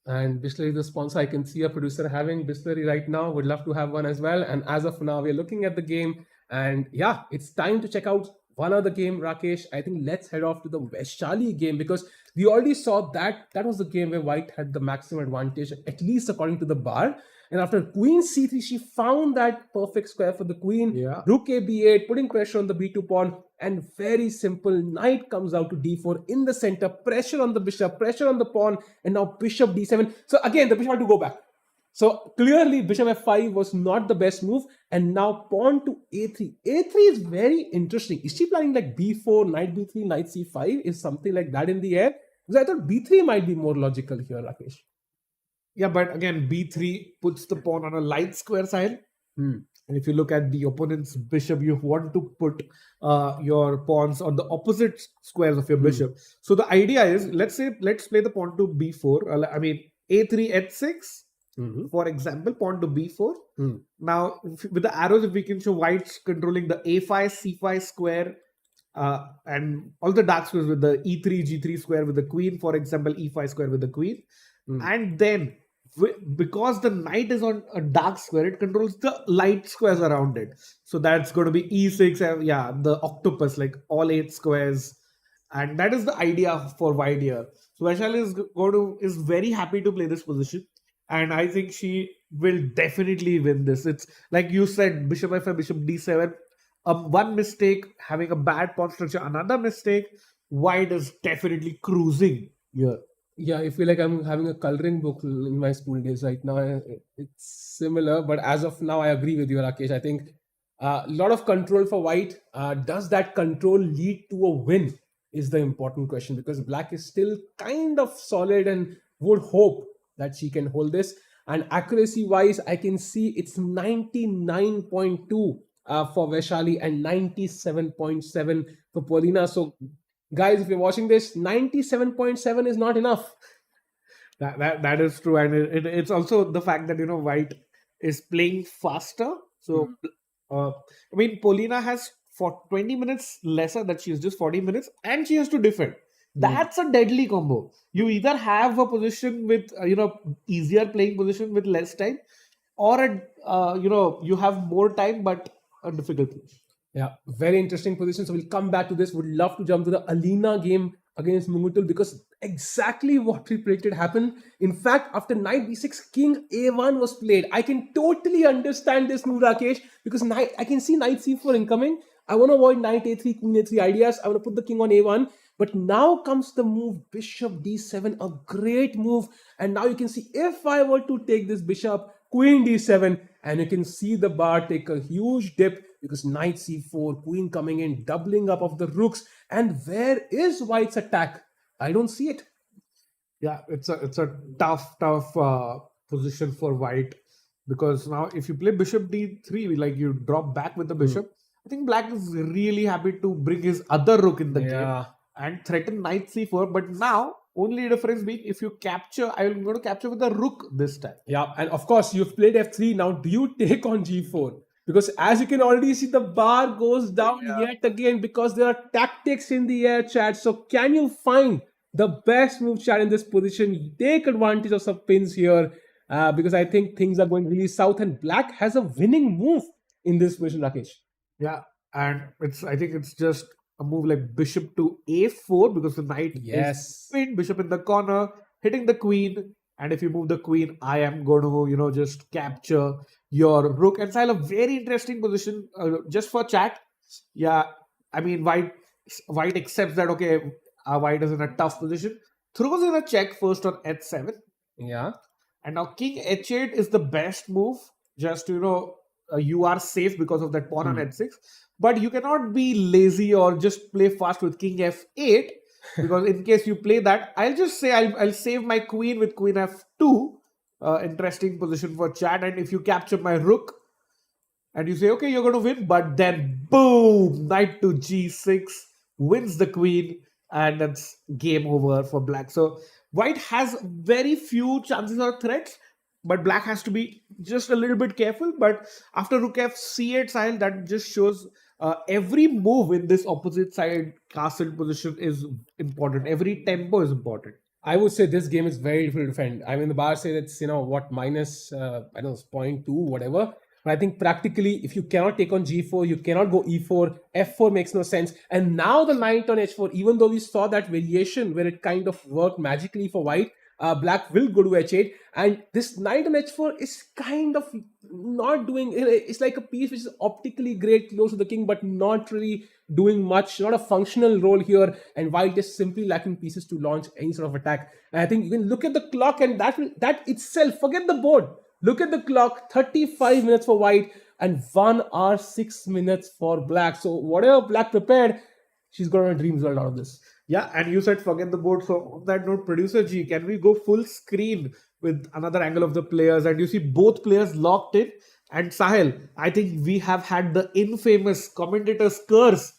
And Bisleri, the sponsor, I can see a producer having Bisleri right now. Would love to have one as well. And as of now, we're looking at the game. And yeah, it's time to check out one other game, Rakesh. I think let's head off to the Vaishali game, because we already saw that was the game where white had the maximum advantage, at least according to the bar. And after queen c3, she found that perfect square for the queen. Yeah. Rook a b8, putting pressure on the b2 pawn. And very simple, knight comes out to d4 in the center. Pressure on the bishop, pressure on the pawn. And now bishop d7. So again, the bishop had to go back. So clearly bishop f5 was not the best move. And now pawn to a3. a3 is very interesting. Is she planning like b4, knight b3, knight c5? Is something like that in the air? Because I thought b3 might be more logical here, Rakesh. Yeah, but again, b3 puts the pawn on a light square side. Hmm. And if you look at the opponent's bishop, you want to put your pawns on the opposite squares of your bishop. So the idea is, let's play the pawn to b4. I mean, a3, h6. For example, pawn to b4. Now, with the arrows, if we can show white's controlling the a5, c5 square, and all the dark squares with the e3, g3 square with the queen, for example, e5 square with the queen. And then, because the knight is on a dark square, it controls the light squares around it. So that's going to be e6, yeah, the octopus, like all 8 squares. And that is the idea for white here. So Vaishali is very happy to play this position. And I think she will definitely win this. It's like you said, bishop f5, bishop d7. One mistake, having a bad pawn structure. Another mistake, white is definitely cruising here. Yeah, I feel like I'm having a coloring book in my school days right now. It's similar, but as of now, I agree with you, Rakesh. I think a lot of control for white. Does that control lead to a win is the important question, because black is still kind of solid and would hope that she can hold this. And accuracy wise, I can see it's 99.2 for Vaishali and 97.7 for Paulina. So guys, if you're watching this, 97.7 is not enough. That is true. And it's also the fact that, white is playing faster. So, I mean, Paulina has for 20 minutes lesser, that she is just 40 minutes, and she has to defend. That's a deadly combo. You either have a position with, easier playing position with less time, or, you have more time, but a difficult position. Yeah, very interesting position. So we'll come back to this. Would love to jump to the Alina game against Mungutul, because exactly what we predicted happened. In fact, after knight b6, king a1 was played. I can totally understand this move, Rakesh, because I can see knight c4 incoming. I want to avoid knight a3, queen a3 ideas. I want to put the king on a1. But now comes the move bishop d7, a great move. And now you can see, if I were to take this bishop, queen d7, and you can see the bar take a huge dip, because knight c4, queen coming in, doubling up of the rooks. And where is white's attack? I don't see it. Yeah, it's a tough position for white, because now if you play bishop d3, like you drop back with the bishop, I think black is really happy to bring his other rook in the game and threaten knight c4. But now, only difference being, if you capture, I'm going to capture with the rook this time. Yeah, and of course, you've played f3. Now, do you take on g4? Because as you can already see, the bar goes down yet again, because there are tactics in the air, chat. So can you find the best move, chat, in this position? Take advantage of some pins here, because I think things are going really south, and black has a winning move in this position, Rakesh. Yeah, and I think it's just a move like bishop to a4, because the knight is pinned, bishop in the corner, hitting the queen. And if you move the queen, I am going to, just capture your rook. And Sahil, a very interesting position, just for chat. Yeah, I mean, white accepts that, okay, white is in a tough position, throws in a check first on h7, Yeah. and now king h8 is the best move. Just you are safe because of that pawn on h6, but you cannot be lazy or just play fast with king f8, because in case you play that, I'll just say I'll save my queen with queen f2. Interesting position for chat, and if you capture my rook and you say, okay, you're going to win, but then boom, knight to g6 wins the queen, and that's game over for black. So white has very few chances or threats, but black has to be just a little bit careful. But after rook f c8 style, that just shows every move in this opposite side castle position is important. Every tempo is important. I would say this game is very difficult to defend. I mean, the bar says it's, what, minus, I don't know, 0.2, whatever. But I think practically, if you cannot take on g4, you cannot go e4, f4 makes no sense. And now the knight on h4, even though we saw that variation where it kind of worked magically for white, black will go to h8. And this knight on h4 is kind of not doing, it's like a piece which is optically great close to the king, but not really doing much, not a functional role here. And white is simply lacking pieces to launch any sort of attack. And I think you can look at the clock, and that itself, forget the board. Look at the clock, 35 minutes for white and 1 hour 6 minutes for black. So whatever black prepared, she's got a dream result out of this. Yeah, and you said forget the board. So on that note, producer G, can we go full screen with another angle of the players? And you see both players locked in. And Sahil, I think we have had the infamous commentator's curse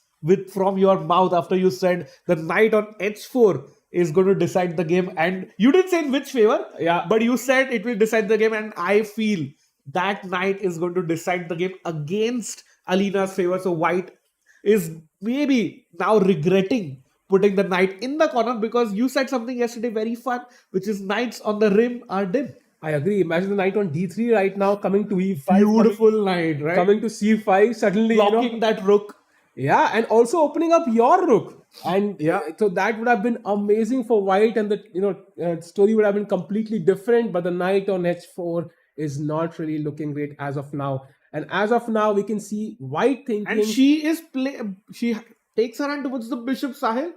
from your mouth after you said the knight on h4 is going to decide the game. And you didn't say in which favor, Yeah. but you said it will decide the game. And I feel that knight is going to decide the game against Alina's favor. So white is maybe now regretting putting the knight in the corner, because you said something yesterday very fun, which is knights on the rim are dim. I agree. Imagine the knight on d3 right now, coming to e5. Beautiful knight, right? Coming to c5, suddenly, Blocking that rook. Yeah, and also opening up your rook. And Yeah. so that would have been amazing for white, and the story would have been completely different. But the knight on h4 is not really looking great as of now. And as of now, we can see white thinking. And she takes her hand towards the bishop, Sahil.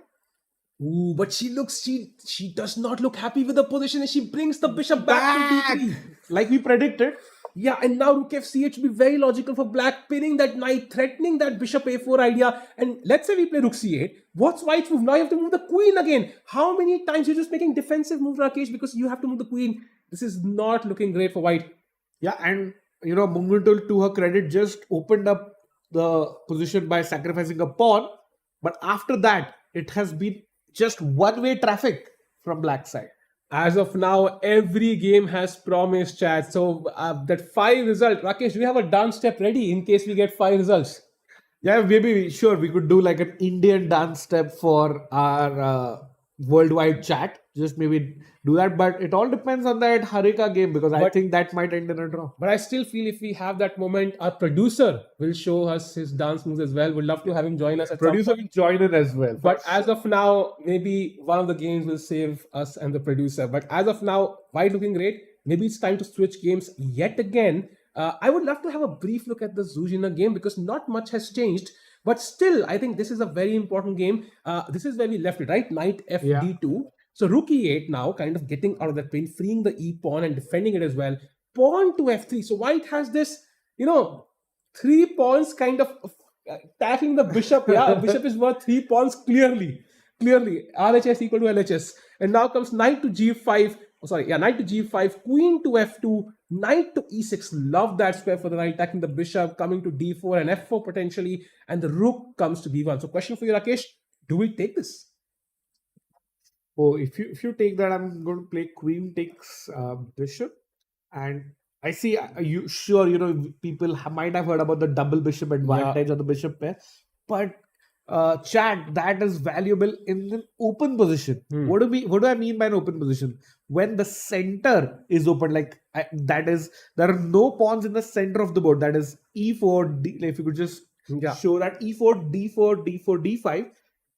Ooh, but she does not look happy with the position, and she brings the bishop back to d3. Like we predicted. Yeah, and now rook f8 should be very logical for black, pinning that knight, threatening that bishop a4 idea. And let's say we play rook c8. What's white's move? Now you have to move the queen again. How many times you're just making defensive moves, Rakesh, because you have to move the queen? This is not looking great for white. Yeah, and Munguntul, to her credit, just opened up the position by sacrificing a pawn. But after that, it has been just one-way traffic from black side. As of now, every game has promised, chat. So that 5 result, Rakesh, do we have a dance step ready in case we get 5 results? Yeah, maybe sure we could do like an Indian dance step for our worldwide chat. Just maybe do that, but it all depends on that Harika game, because I think that might end in a draw. But I still feel if we have that moment, our producer will show us his dance moves as well. We'd love to have him join us. Producer will join in as well. But as of now, maybe one of the games will save us and the producer. But as of now, white looking great. Maybe it's time to switch games yet again. I would love to have a brief look at the Zuzhina game, because not much has changed. But still, I think this is a very important game. This is where we left it, right? Knight f d2. So rook e8 now, kind of getting out of that pain, freeing the e pawn and defending it as well. Pawn to f3. So white has this, 3 pawns kind of tackling the bishop. Yeah, bishop is worth 3 pawns clearly. RHS equal to LHS. And now comes knight to g5. Knight to g5, queen to f2, knight to e6. Love that square for the knight, attacking the bishop, coming to d4 and f4 potentially. And the rook comes to b1. So question for you, Rakesh, do we take this? Oh, if you take that, I'm going to play queen takes bishop, and I see people might have heard about the double bishop advantage of the bishop pair, but chat, that is valuable in an open position. What do I mean by an open position? When the center is open, that is, there are no pawns in the center of the board. That is e4. If you could just show that e4, d4, d4, d5.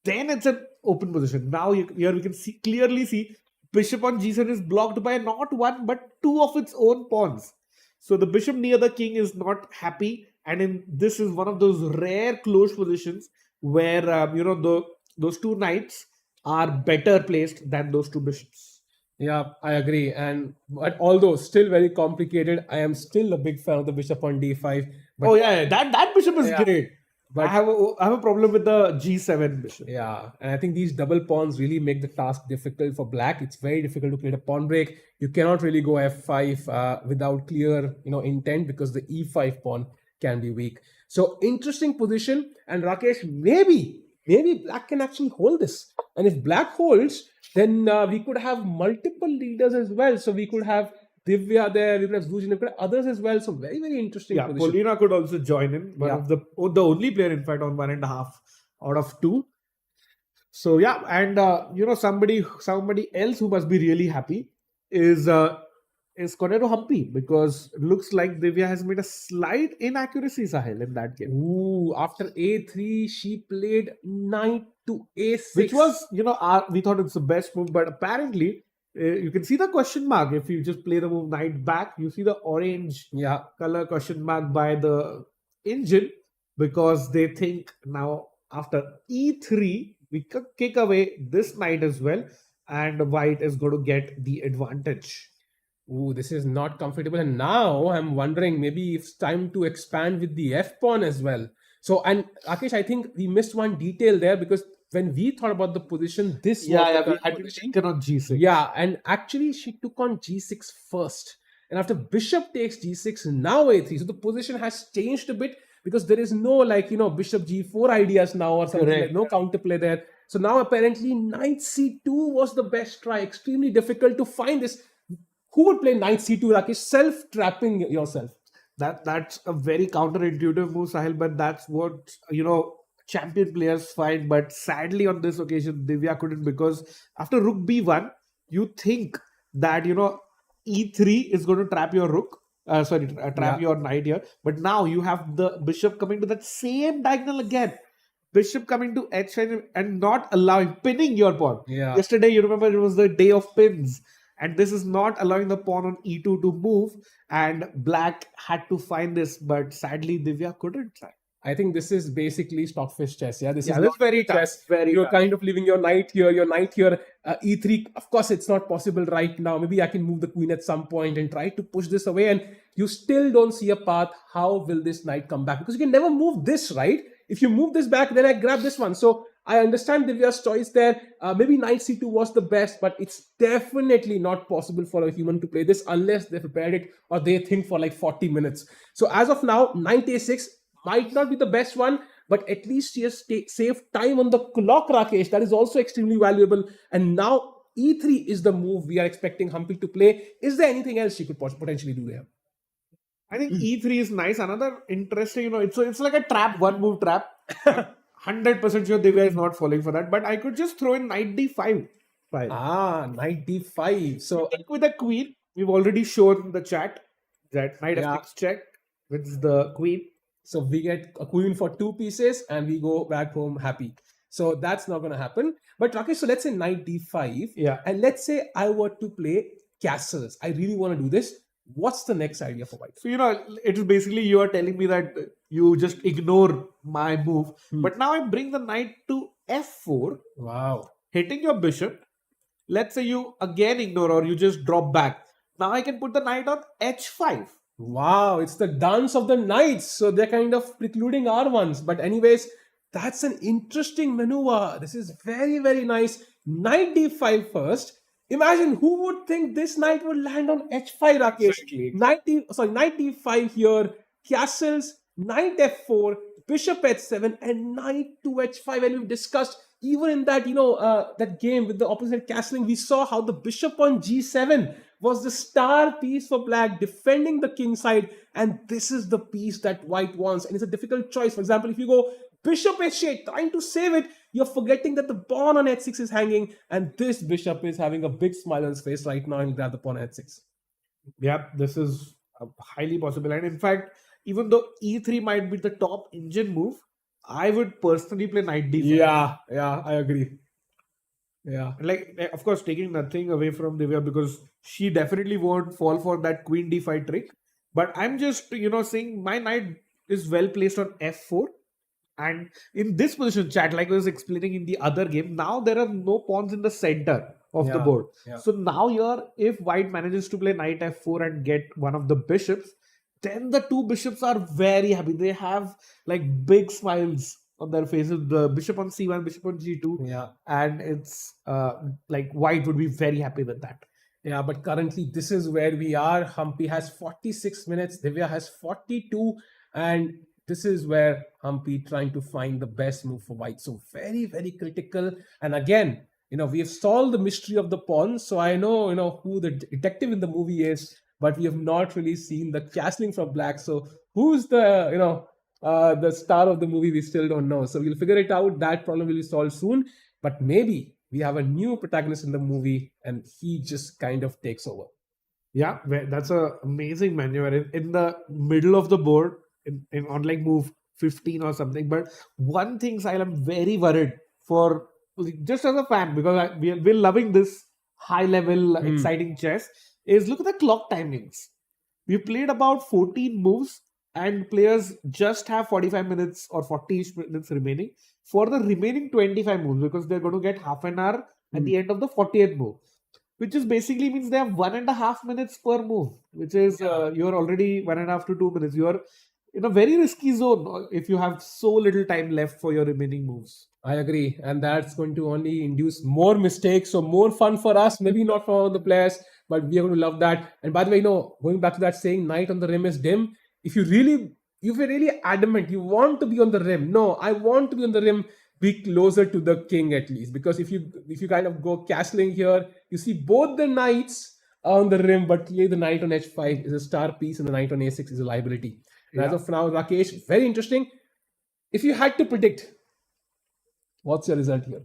Then it's an open position. Now here we can clearly see bishop on g7 is blocked by not 1 but 2 of its own pawns. So the bishop near the king is not happy, and this is one of those rare close positions where those two knights are better placed than those two bishops. Yeah, I agree. And but although still very complicated, I am still a big fan of the bishop on d5. But Oh yeah, that bishop is Yeah. great. But I have a problem with the g7 bishop. yeah, and I think these double pawns really make the task difficult for black. It's very difficult to create a pawn break. You cannot really go f5 without clear, intent, because the e5 pawn can be weak. So interesting position. And Rakesh, maybe black can actually hold this. And if black holds, then we could have multiple leaders as well. So we could have Divya there, we could have Zujin, we could have others as well. So very, very interesting Yeah, position. Polina could also join in. One Yeah. of the only player, in fact, on 1.5 out of 2. So yeah, and somebody else who must be really happy is Koneru Humpy, because it looks like Divya has made a slight inaccuracy, Sahil, in that game, Ooh, after a3, she played knight to a6. which was we thought it's the best move, but apparently you can see the question mark if you just play the move knight back. You see the orange Yeah, color question mark by the engine, because they think now after e3 we could kick away this knight as well, and white is going to get the advantage. ooh, this is not comfortable. And now I'm wondering maybe it's time to expand with the f pawn as well. So, and Rakesh, I think we missed one detail there, because when we thought about the position, this was the We correct had to position. take on g6. Yeah, and actually she took on g6 first. And after bishop takes g6, now a3. So the position has changed a bit, because there is no bishop g4 ideas now or something, Correct. like no counterplay there. So now apparently knight c2 was the best try. Extremely difficult to find this. Who would play knight c2, Rakesh? Self-trapping yourself. That's a very counterintuitive move, Sahil, but that's what champion players find. But sadly, on this occasion, Divya couldn't, because after rook b1, you think that e3 is going to trap your rook. Trap your knight here. But now you have the bishop coming to that same diagonal again. Bishop coming to h5 and not allowing, pinning your pawn. Yeah. Yesterday, you remember, it was the day of pins. And this is not allowing the pawn on e2 to move. And black had to find this, but sadly, Divya couldn't try. I think this is basically stockfish chess. Yeah, this Yeah, is that's not very tough. chess. Very You're tough. kind of leaving your knight here, e3. Of course, it's not possible right now. Maybe I can move the queen at some point and try to push this away. And you still don't see a path. How will this knight come back? Because you can never move this, right? If you move this back, then I grab this one. So I understand Divya's choice there. Maybe knight c2 was the best, but it's definitely not possible for a human to play this unless they prepared it or they think for like 40 minutes. So as of now, knight a6 might not be the best one, but at least she has saved time on the clock, Rakesh. That is also extremely valuable. And now e3 is the move we are expecting Humpy to play. Is there anything else she could potentially do there? I think e3 is nice. Another interesting, it's like a trap, one move trap. 100% sure Divya is not falling for that, but I could just throw in knight d5. Knight d5. So With the queen, we've already shown the chat that knight f6 check with the queen. So we get a queen for 2 pieces and we go back home happy. So that's not going to happen. But Rakesh, so let's say knight d5. Yeah. And let's say I were to play castles. I really want to do this. What's the next idea for white? So, it is basically you are telling me that you just ignore my move. But now I bring the knight to f4. Wow. Hitting your bishop. Let's say you again ignore or you just drop back. Now I can put the knight on h5. Wow, it's the dance of the knights. So they're kind of precluding our ones. But anyways, that's an interesting maneuver. This is very, very nice. Knight d5 first. Imagine who would think this knight would land on h5, Rakesh. Exactly. Knight d5 here, castles, knight f4, bishop h7, and knight to h5. And we've discussed even in that, that game with the opposite castling, we saw how the bishop on g7 was the star piece for black, defending the king side. And this is the piece that white wants. And it's a difficult choice. For example, if you go bishop h8, trying to save it, you're forgetting that the pawn on h6 is hanging, and this bishop is having a big smile on his face right now and grab the pawn on h6. Yeah, this is highly possible. And in fact, even though e3 might be the top engine move, I would personally play knight d5. Yeah, I agree. Yeah. Like, of course, taking nothing away from Divya, because she definitely won't fall for that queen d5 trick. But I'm just, saying my knight is well placed on f4. And in this position, chat, like I was explaining in the other game, now there are no pawns in the center of the Yeah, board. yeah. So now here, if white manages to play knight f4 and get one of the bishops, then the two bishops are very happy. They have like big smiles on their faces. The bishop on c1, bishop on g2, Yeah. and it's like white would be very happy with that. Yeah, but currently this is where we are. Humpy has 46 minutes, Divya has 42, and this is where Humpy trying to find the best move for white. So very, very critical. And again, we have solved the mystery of the pawn. So I know, who the detective in the movie is, but we have not really seen the castling from black. So who's the star of the movie? We still don't know. So we'll figure it out. That problem will be solved soon. But maybe we have a new protagonist in the movie and he just kind of takes over. Yeah, that's a amazing maneuver in the middle of the board in on like move 15 or something. But one thing, Sahil, I'm very worried for just as a fan, because we're loving this high level exciting chess. Is look at the clock timings. We played about 14 moves and players just have 45 minutes or 40 minutes remaining for the remaining 25 moves, because they're going to get half an hour at the end of the 40th move, which is basically means they have 1.5 minutes per move, which is you're already 1.5 to 2 minutes. You're in a very risky zone if you have so little time left for your remaining moves. I agree. And that's going to only induce more mistakes. So more fun for us, maybe not for all the players, but we are going to love that. And by the way, going back to that saying knight on the rim is dim. If you're really adamant, you want to be on the rim. No, I want to be on the rim, be closer to the king at least. Because if you kind of go castling here, you see both the knights on the rim, but clearly the knight on h5 is a star piece and the knight on a6 is a liability. And as of now, Rakesh, very interesting. If you had to predict, what's your result here?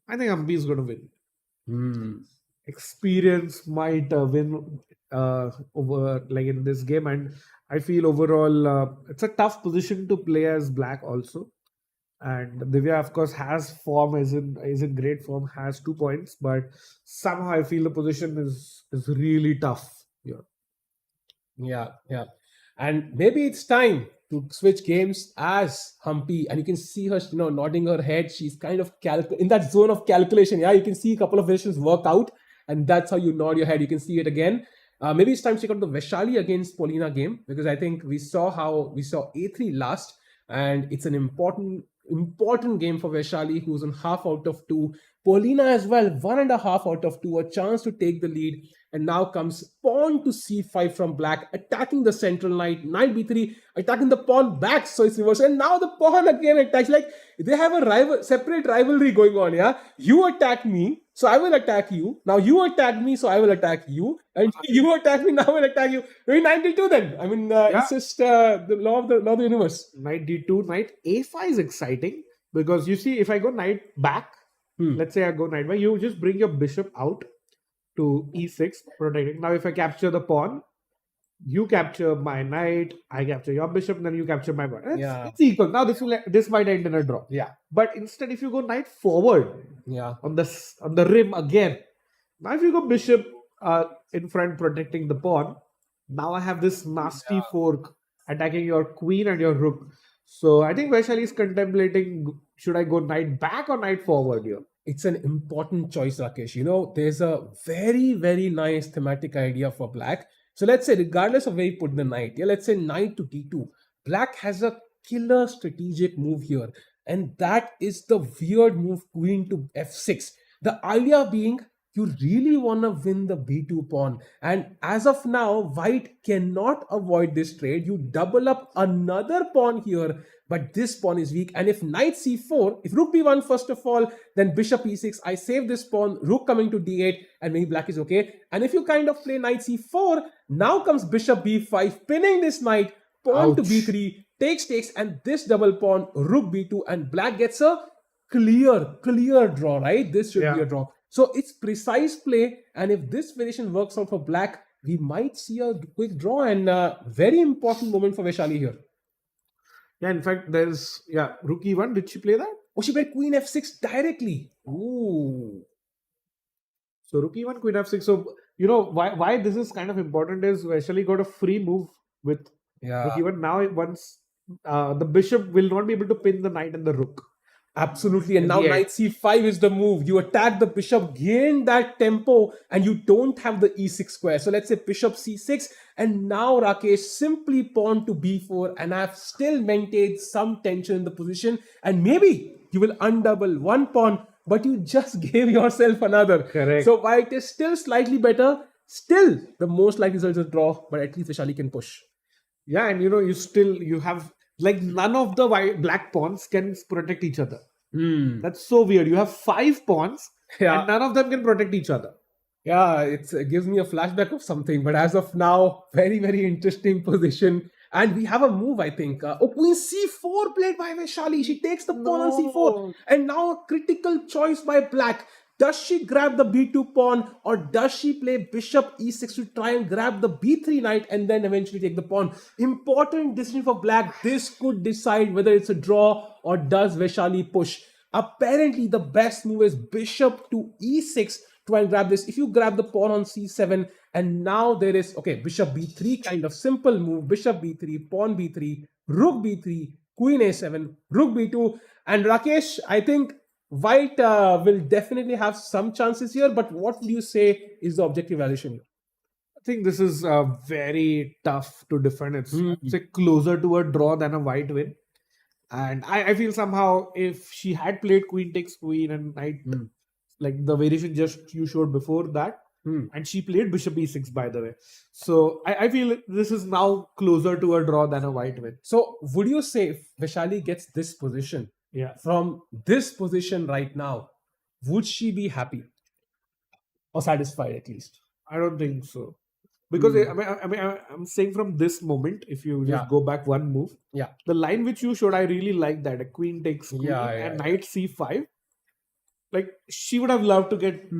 I think Humpy is going to win. Experience might win over like in this game, and I feel overall it's a tough position to play as black also. And Divya, of course, has form, is in great form, has 2 points, but somehow I feel the position is really tough here. Yeah. And maybe it's time to switch games as Humpy, and you can see her, nodding her head. She's kind of in that zone of calculation. Yeah, you can see a couple of visions work out, and that's how you nod your head. You can see it again. Maybe it's time to check out the Vaishali against Polina game, because I think we saw a3 last, and it's an important game for Vaishali, who's on half out of 2. Polina as well, 1.5 out of 2, a chance to take the lead. And now comes pawn to c5 from black, attacking the central knight b3, attacking the pawn back, so it's reversed. And now the pawn again attacks. Like they have a separate rivalry going on. Yeah, you attack me, so I will attack you. Now you attack me, so I will attack you. And you attack me, now I will attack you. Maybe knight d2 then. I mean, it's just the law of the universe. Knight d2, knight a5 is exciting, because you see, if I go knight back, let's say I go knight back, you just bring your bishop out to e6, protecting. Now if I capture the pawn, you capture my knight, I capture your bishop, and then you capture my pawn. It's equal. Now this might end in a draw. Yeah. But instead, if you go knight forward, on the rim again, now if you go bishop in front protecting the pawn, now I have this nasty fork attacking your queen and your rook. So I think Vaishali is contemplating, should I go knight back or knight forward here? It's an important choice, Rakesh. There's a very, very nice thematic idea for black. So let's say, regardless of where you put the knight, let's say knight to d2, black has a killer strategic move here. And that is the weird move, queen to f6. The idea being, you really want to win the b2 pawn. And as of now, white cannot avoid this trade. You double up another pawn here, but this pawn is weak. And if knight c4, if rook b1 first of all, then bishop e6, I save this pawn, rook coming to d8, and maybe black is okay. And if you kind of play knight c4, now comes bishop b5, pinning this knight, pawn to b3, takes, and this double pawn, rook b2, and black gets a clear draw, right? This should be a draw. So it's precise play, and if this variation works out for black, we might see a quick draw, and very important moment for Vaishali here. Yeah, in fact, there's rook e1. Did she play that? Oh, she played queen f6 directly. Ooh. So rook e1, queen f6. So why this is kind of important is Vaishali got a free move with rook e1. Now once the bishop will not be able to pin the knight and the rook. Absolutely. And now Yeah. knight c5 is the move. You attack the bishop, gain that tempo, and you don't have the e6 square. So let's say bishop c6, and now Rakesh simply pawn to b4, and I've still maintained some tension in the position. And maybe you will undouble one pawn, but you just gave yourself another. Correct. So while it is still slightly better, still the most likely result is a draw, but at least Vaishali can push. Yeah, and you have like none of the black pawns can protect each other. That's so weird. You have 5 pawns Yeah. and none of them can protect each other. Yeah, it gives me a flashback of something. But as of now, very, very interesting position. And we have a move, I think. Queen c4 played by Vaishali. She takes the pawn on c4. And now a critical choice by black. Does she grab the b2 pawn, or does she play bishop e6 to try and grab the b3 knight and then eventually take the pawn? Important decision for black. This could decide whether it's a draw or does Vaishali push. Apparently, the best move is bishop to e6 to and grab this. If you grab the pawn on c7, and now there is, okay, bishop b3, kind of simple move. Bishop b3, pawn b3, rook b3, queen a7, rook b2. And Rakesh, I think white will definitely have some chances here, but what do you say is the objective valuation here? I think this is very tough to defend. It's a closer to a draw than a white win. And I feel somehow if she had played queen takes queen and knight, like the variation just you showed before that, and she played bishop e6, by the way. So I feel this is now closer to a draw than a white win. So would you say if Vaishali gets this position, Yeah. from this position right now, would she be happy or satisfied at least? I don't think so. Because I'm saying from this moment, if you just go back one move, the line which you showed, I really like that. A queen takes queen and knight c5. Like she would have loved to get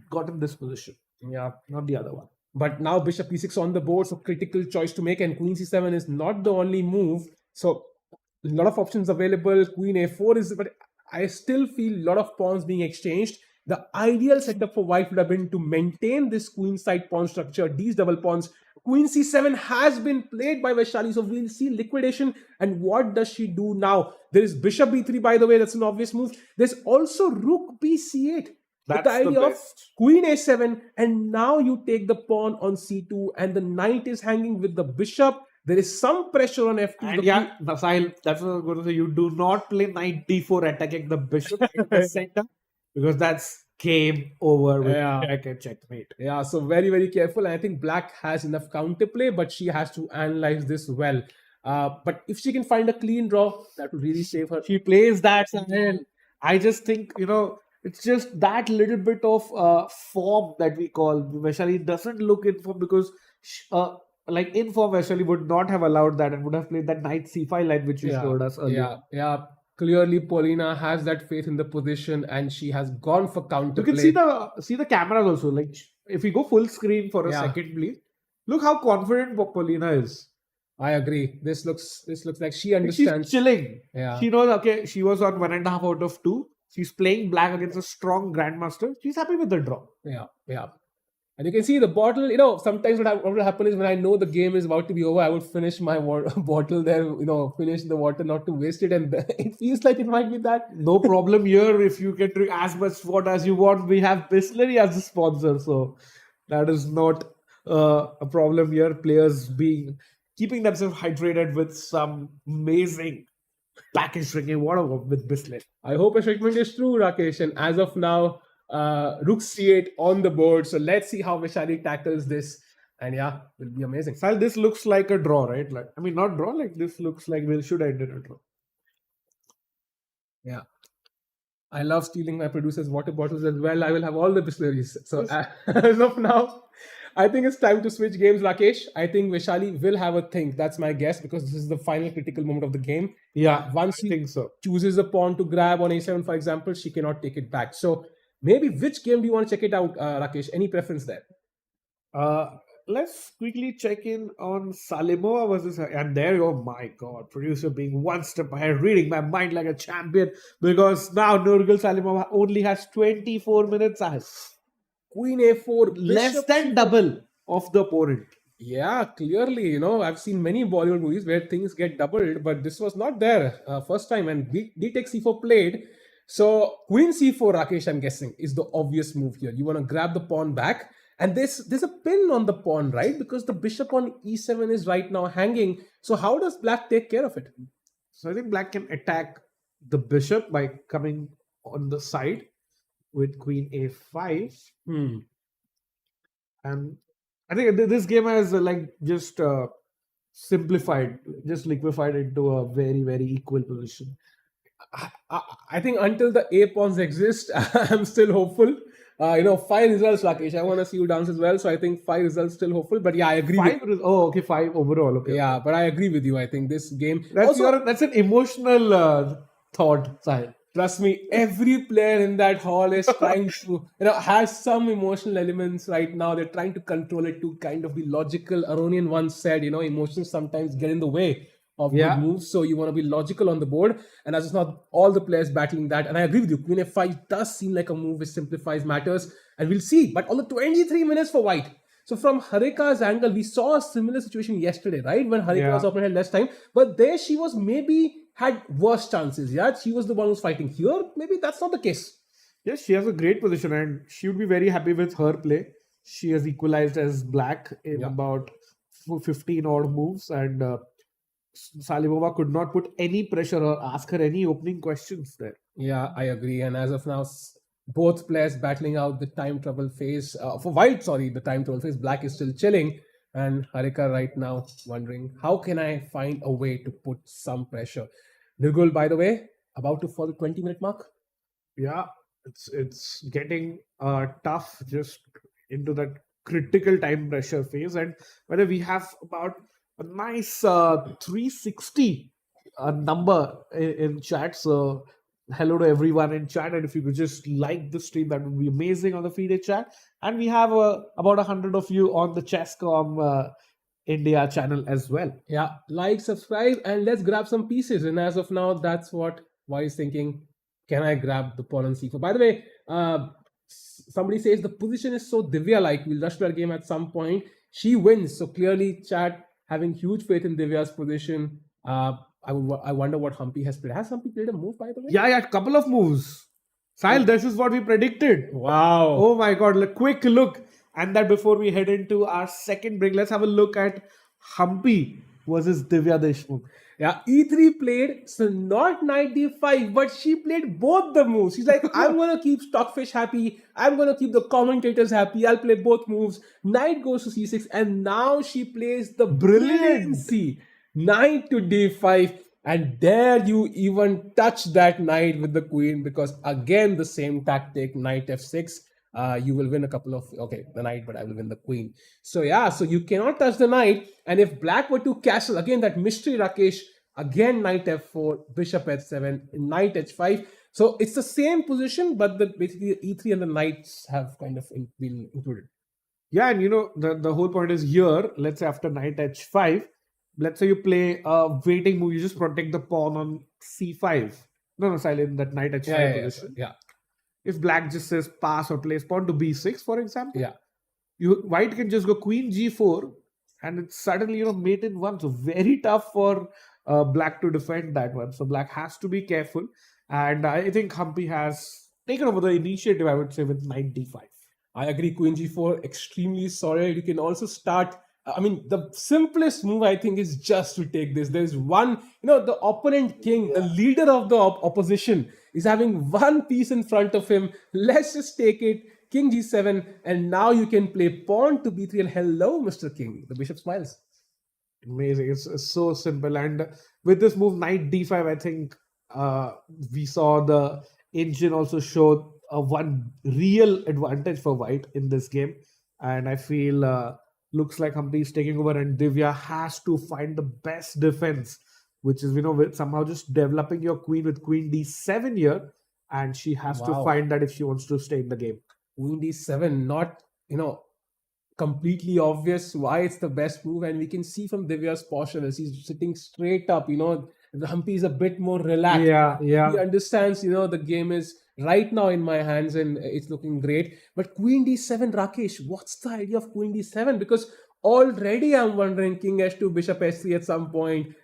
gotten this position. Yeah. Not the other one. But now bishop e6 on the board, so critical choice to make, and queen c7 is not the only move. So a lot of options available. Queen a4 is, but I still feel a lot of pawns being exchanged. The ideal setup for white would have been to maintain this queen side pawn structure, these double pawns. Queen c7 has been played by Vaishali, so we'll see liquidation. And what does she do now? There is bishop b3, by the way, that's an obvious move. There's also rook b c8. That's the idea the of best. queen a7, and now you take the pawn on c2, and the knight is hanging with the bishop. There is some pressure on f2. And yeah, Sahil, that's what I was going to say. You do not play knight d4 attacking the bishop in the center, because that's game over with check and checkmate. Yeah, so very, very careful. And I think black has enough counterplay, but she has to analyze this well. But if she can find a clean draw, that would really save her. She plays that, Sahil. I just think, it's just that little bit of form that we call. Vaishali doesn't look in form because like in form, Vaishali would not have allowed that and would have played that knight c5 line which you showed us earlier. Yeah. Clearly, Paulina has that faith in the position, and she has gone for counterplay. You can see the cameras also. Like if we go full screen for a second, please. Look how confident Paulina is. I agree. This looks like she understands. She's chilling. Yeah. She knows. Okay, she was on 1.5 out of 2. She's playing black against a strong grandmaster. She's happy with the draw. Yeah. And you can see the bottle, sometimes what will happen is when I know the game is about to be over, I would finish my bottle there, finish the water, not to waste it. And it feels like it might be that. No problem here. If you can drink as much water as you want, we have Bisleri as a sponsor. So that is not a problem here. Players keeping themselves hydrated with some amazing packaged drinking water with Bisleri. I hope a statement is true, Rakesh. And as of now, rook c8 on the board. So let's see how Vaishali tackles this. And yeah, it'll be amazing. Sal, this looks like a draw, right? Not draw. Like this looks like we should end in a draw. Yeah. I love stealing my producer's water bottles as well. I will have all the Bisleris. So as of now, I think it's time to switch games, Rakesh. I think Vaishali will have a think. That's my guess, because this is the final critical moment of the game. Yeah, once she chooses a pawn to grab on a7, for example, she cannot take it back. So maybe which game do you want to check it out, Rakesh? Any preference there? Let's quickly check in on Salimova versus, and there, oh my God, producer being one step ahead, reading my mind like a champion, because now Nurgal Salimova only has 24 minutes as Queen a4, less than double of the opponent. Yeah, clearly, I've seen many Bollywood movies where things get doubled, but this was not there first time. And D take C4 played. So Queen C4, Rakesh, I'm guessing, is the obvious move here. You want to grab the pawn back, and there's a pin on the pawn, right? Because the bishop on E7 is right now hanging. So how does Black take care of it? So I think black can attack the bishop by coming on the side with queen a5. Hmm. And I think this game has just simplified, just liquefied into a very, very equal position. I think until the A pawns exist, I'm still hopeful. Five results, Rakesh. I want to see you dance as well. So I think five results still hopeful. But yeah, I agree. Okay, 5 overall. Okay. Yeah, but I agree with you. I think this game. That's an emotional thought, Sahil. Trust me, every player in that hall is trying to, has some emotional elements right now. They're trying to control it to kind of be logical. Aronian once said, emotions sometimes get in the way of good moves. So you want to be logical on the board. And as it's not all the players battling that. And I agree with you. Queen F5 does seem like a move which simplifies matters. And we'll see. But on the 23 minutes for white. So from Harika's angle, we saw a similar situation yesterday, right? When Harika was opponent had less time. But there she was maybe had worse chances. Yeah, she was the one who's fighting. Here, maybe that's not the case. Yes, she has a great position and she would be very happy with her play. She has equalized as black in about 15 odd moves, and Salivova could not put any pressure or ask her any opening questions there. Yeah, I agree. And as of now, both players battling out the time trouble phase. For white, sorry, the time trouble phase. Black is still chilling. And Harika right now wondering, how can I find a way to put some pressure? Nirgul, by the way, about to follow the 20-minute mark. Yeah, it's getting tough just into that critical time pressure phase. And whether we have about a nice 360 number in chat. So hello to everyone in chat, and if you could just like the stream, that would be amazing on the FIDE chat. And we have about 100 of you on the Chesscom India channel as well. Yeah, like, subscribe, and let's grab some pieces. And as of now, that's what Wise thinking. Can I grab the pawn on c4? By the way, somebody says the position is so Divya-like. We'll rush to our game at some point. She wins. So clearly, chat having huge faith in Divya's position. I wonder what Humpy has played. Has Humpy played a move, by the way? Yeah, a couple of moves. Sahil, this is what we predicted. Wow. Oh my God, a quick look. And that before we head into our second break, let's have a look at Humpy versus Divya Deshmukh. Yeah, E3 played, so not knight D5, but she played both the moves. She's like, I'm going to keep Stockfish happy. I'm going to keep the commentators happy. I'll play both moves. Knight goes to C6, and now she plays the brilliancy. Knight to D5, and there you even touch that knight with the queen, because again, the same tactic, knight F6. You will win a couple of, the knight, but I will win the queen. So yeah, so you cannot touch the knight. And if black were to castle, again, that mystery, Rakesh, again, knight f4, bishop h7, knight h5. So it's the same position, but basically e3 and the knights have kind of been included. Yeah, and the whole point is here, let's say after knight h5, let's say you play a waiting move, you just protect the pawn on c5. No, silent, that knight h5 position. Yeah. If black just says pass or plays pawn to b6, for example, white can just go queen g4, and it's suddenly mate in one. So very tough for black to defend that one. So black has to be careful, and I think Humpy has taken over the initiative, I would say, with knight d5. I agree. Queen g4 extremely solid. You can also start. The simplest move, I think, is just to take this. There's one, the opponent king, the leader of the opposition, is having one piece in front of him. Let's just take it. King g7, and now you can play pawn to b3, and hello, Mr. King. The bishop smiles. Amazing. It's so simple. And with this move, knight d5, I think we saw the engine also show one real advantage for white in this game. And I feel looks like Humpy is taking over, and Divya has to find the best defense, which is, with somehow just developing your queen with queen d7 here. And she has to find that if she wants to stay in the game. Queen d7, not, completely obvious why it's the best move. And we can see from Divya's posture as he's sitting straight up, the Humpy is a bit more relaxed. Yeah. He understands, the game is right now in my hands and it's looking great. But Queen d7, Rakesh, what's the idea of Queen d7? Because Already I'm wondering king h2, bishop s3 at some point.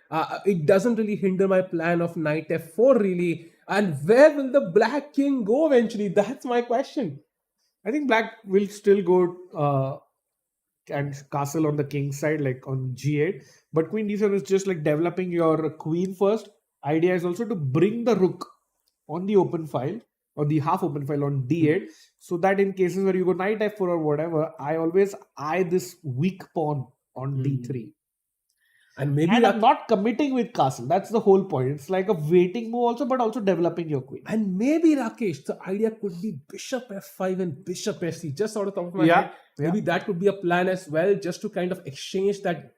It doesn't really hinder my plan of knight f4 really. And where will the black king go eventually? That's my question. I think black will still go and castle on the king side, like on g8. But queen d7 is just like developing your queen first. Idea is also to bring the rook on the open file or the half open file on d8, so that in cases where you go knight f4 or whatever, I always eye this weak pawn on d3. And maybe And I'm not committing with castle. That's the whole point. It's like a waiting move also, but also developing your queen. And maybe Rakesh, the idea could be bishop f5 and bishop f3, just out of the top of my Yeah, head. Maybe that could be a plan as well, just to kind of exchange that,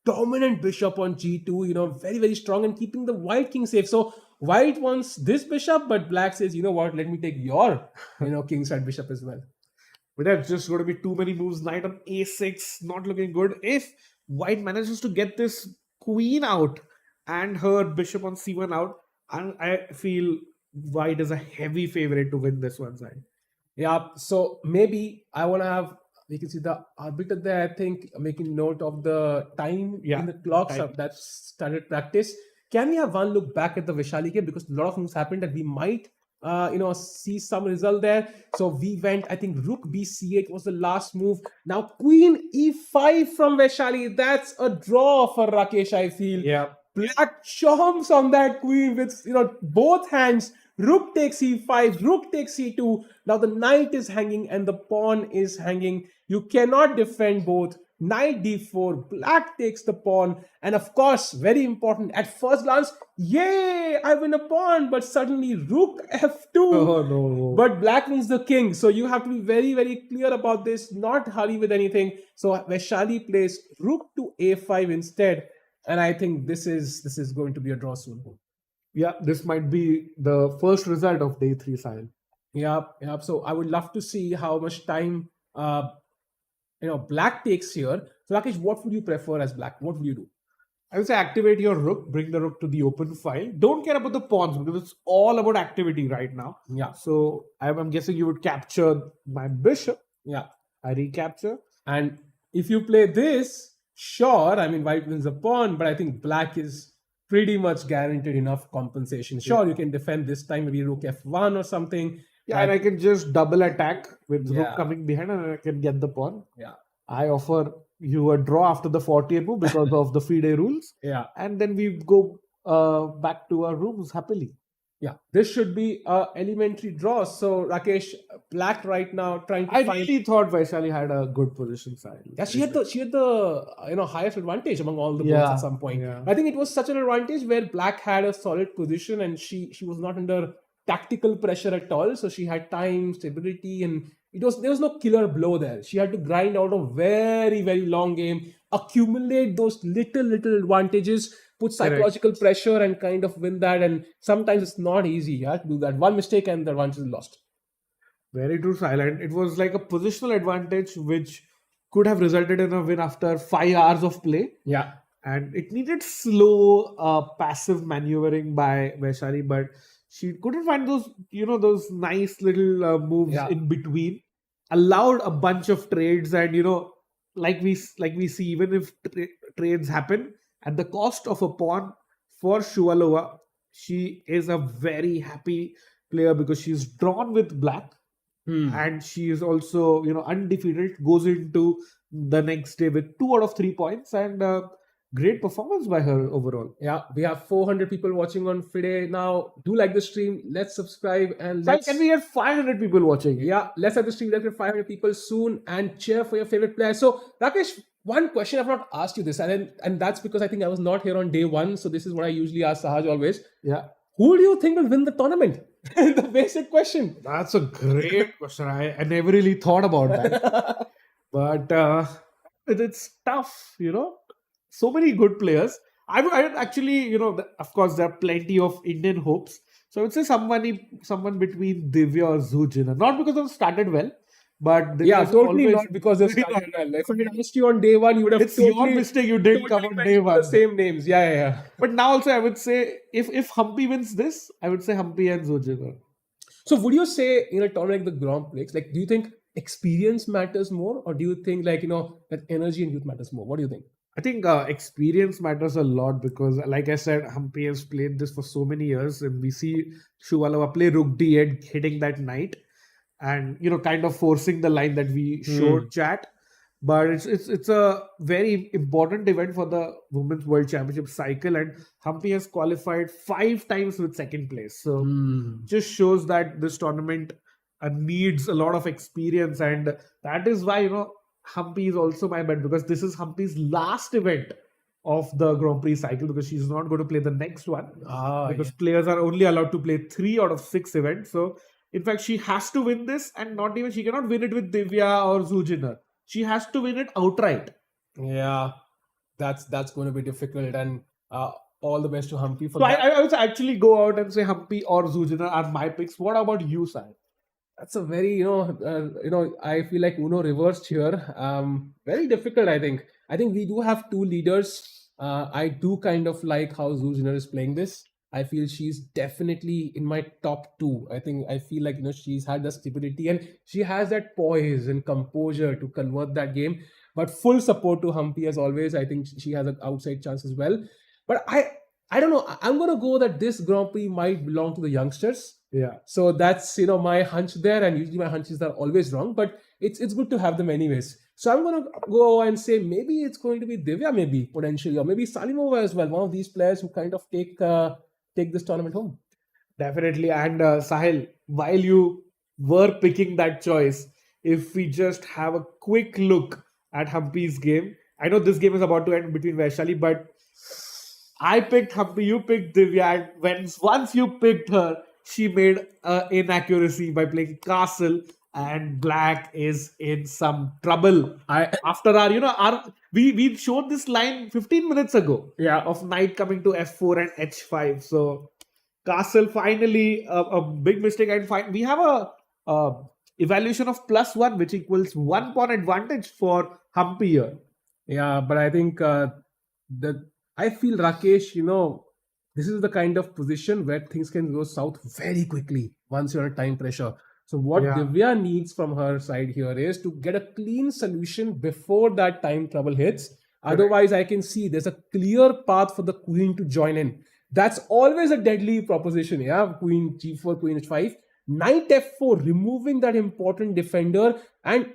dominant bishop on g2, very, very strong, and keeping the white king safe. So white wants this bishop, but black says, you know what, let me take your, king side bishop as well. But that's just going to be too many moves. Knight on a6, not looking good. If white manages to get this queen out and her bishop on c1 out, and I feel white is a heavy favorite to win this one side. Yeah, so maybe I want to have, we can see the arbiter there, I think, making note of the time in the clock. So that's standard practice. Can we have one look back at the Vaishali game? Because a lot of things happened that we might, see some result there. So we went, I think, rook b8 was the last move. Now queen e5 from Vaishali. That's a draw for Rakesh, I feel. Yeah. Black chomps on that queen with, both hands. Rook takes e5, rook takes e2. Now the knight is hanging and the pawn is hanging. You cannot defend both. Knight d4, black takes the pawn. And of course, very important, at first glance, yay, I win a pawn. But suddenly rook f2. Oh, no. But black wins the king. So you have to be very, very clear about this, not hurry with anything. So Vaishali plays rook to a5 instead. And I think this is going to be a draw soon. Yeah, this might be the first result of day 3 Sahil. Yeah. So I would love to see how much time black takes here. So Rakesh, what would you prefer as black? What would you do? I would say activate your rook, bring the rook to the open file. Don't care about the pawns because it's all about activity right now. Yeah. So I'm guessing you would capture my bishop. Yeah. I recapture. And if you play this, sure, I mean, white wins the pawn, but I think black is pretty much guaranteed enough compensation. Sure, you can defend this time, maybe rook f1 or something. Yeah, and I can just double attack with rook coming behind and I can get the pawn. Yeah. I offer you a draw after the 40th move because of the FIDE rules. Yeah. And then we go back to our rooms happily. Yeah, this should be a elementary draw. So Rakesh, black right now trying to I really thought Vaishali had a good position side. Yeah, she had the highest advantage among all the boards at some point. Yeah. I think it was such an advantage where black had a solid position and she was not under tactical pressure at all. So she had time, stability, and there was no killer blow there. She had to grind out a very, very long game, accumulate those little advantages, put psychological pressure and kind of win that. And sometimes it's not easy to do that. One mistake and the advantage is lost. Very true, Silent. It was like a positional advantage which could have resulted in a win after 5 hours of play. Yeah. And it needed slow, passive maneuvering by Vaishali, but she couldn't find those nice little moves in between. Allowed a bunch of trades, and like we see, even if trades happen at the cost of a pawn for Shuvalova, she is a very happy player because she's drawn with black. And she is also, undefeated, goes into the next day with 2 out of 3 points and great performance by her overall. Yeah, we have 400 people watching on FIDE now. Do like the stream. Let's subscribe and Can we get 500 people watching? Yeah, let's have the stream. Let's get 500 people soon and cheer for your favorite player. So, Rakesh, one question I've not asked you this, and that's because I think I was not here on day 1. So this is what I usually ask Sahaj always. Yeah. Who do you think will win the tournament? The basic question. That's a great question. I never really thought about that. But it's tough, So many good players. I would actually, of course, there are plenty of Indian hopes. So I would say someone between Divya or Zujina. Not because they've started well, but totally not because they've started well. If I had asked you on day 1, you would have It's your mistake you didn't come on day 1. The same names. Yeah. But now also I would say, if Humpy wins this, I would say Humpy and Zujina. So would you say in a tournament like the Grand Prix, do you think experience matters more, or do you think that energy and youth matters more? What do you think? I think experience matters a lot because, like I said, Humpy has played this for so many years, and we see Shuvalova play Rook D8, hitting that knight, and kind of forcing the line that we showed chat. But it's a very important event for the Women's World Championship cycle, and Humpy has qualified 5 times with second place. So just shows that this tournament needs a lot of experience, and that is why Humpy is also my bet, because this is Humpy's last event of the Grand Prix cycle, because she's not going to play the next one, because players are only allowed to play 3 out of 6 events. So in fact, she has to win this, and she cannot win it with Divya or Zujiner. She has to win it outright. Yeah, that's going to be difficult, and all the best to Humpy for So that. I would actually go out and say Humpy or Zujiner are my picks. What about you, Sai? That's a very, I feel like Uno reversed here. Very difficult, I think. I think we do have 2 leaders. I do kind of like how Zujiner is playing this. I feel she's definitely in my top 2. I feel like, she's had the stability and she has that poise and composure to convert that game. But full support to Humpy as always. I think she has an outside chance as well. But I don't know. I'm going to go that this Grand Prix might belong to the youngsters. Yeah. So that's my hunch there, and usually my hunches are always wrong, but it's good to have them anyways. So I'm gonna go and say maybe it's going to be Divya, maybe potentially, or maybe Salimova as well. One of these players who kind of take this tournament home. Definitely. And Sahil, while you were picking that choice, if we just have a quick look at Humpy's game, I know this game is about to end between Vaishali, but I picked Humpy, you picked Divya, and once you picked her, she made an inaccuracy by playing castle, and black is in some trouble. After we showed this line 15 minutes ago. Yeah. Of knight coming to f4 and h5. So castle finally a big mistake, and we have a evaluation of +1, which equals 1 pawn advantage for Humpy here. Yeah, but I think I feel Rakesh, this is the kind of position where things can go south very quickly once you're under time pressure. So what Divya needs from her side here is to get a clean solution before that time trouble hits. Otherwise, I can see there's a clear path for the queen to join in. That's always a deadly proposition. Yeah, queen g4, queen h5, knight f4, removing that important defender. And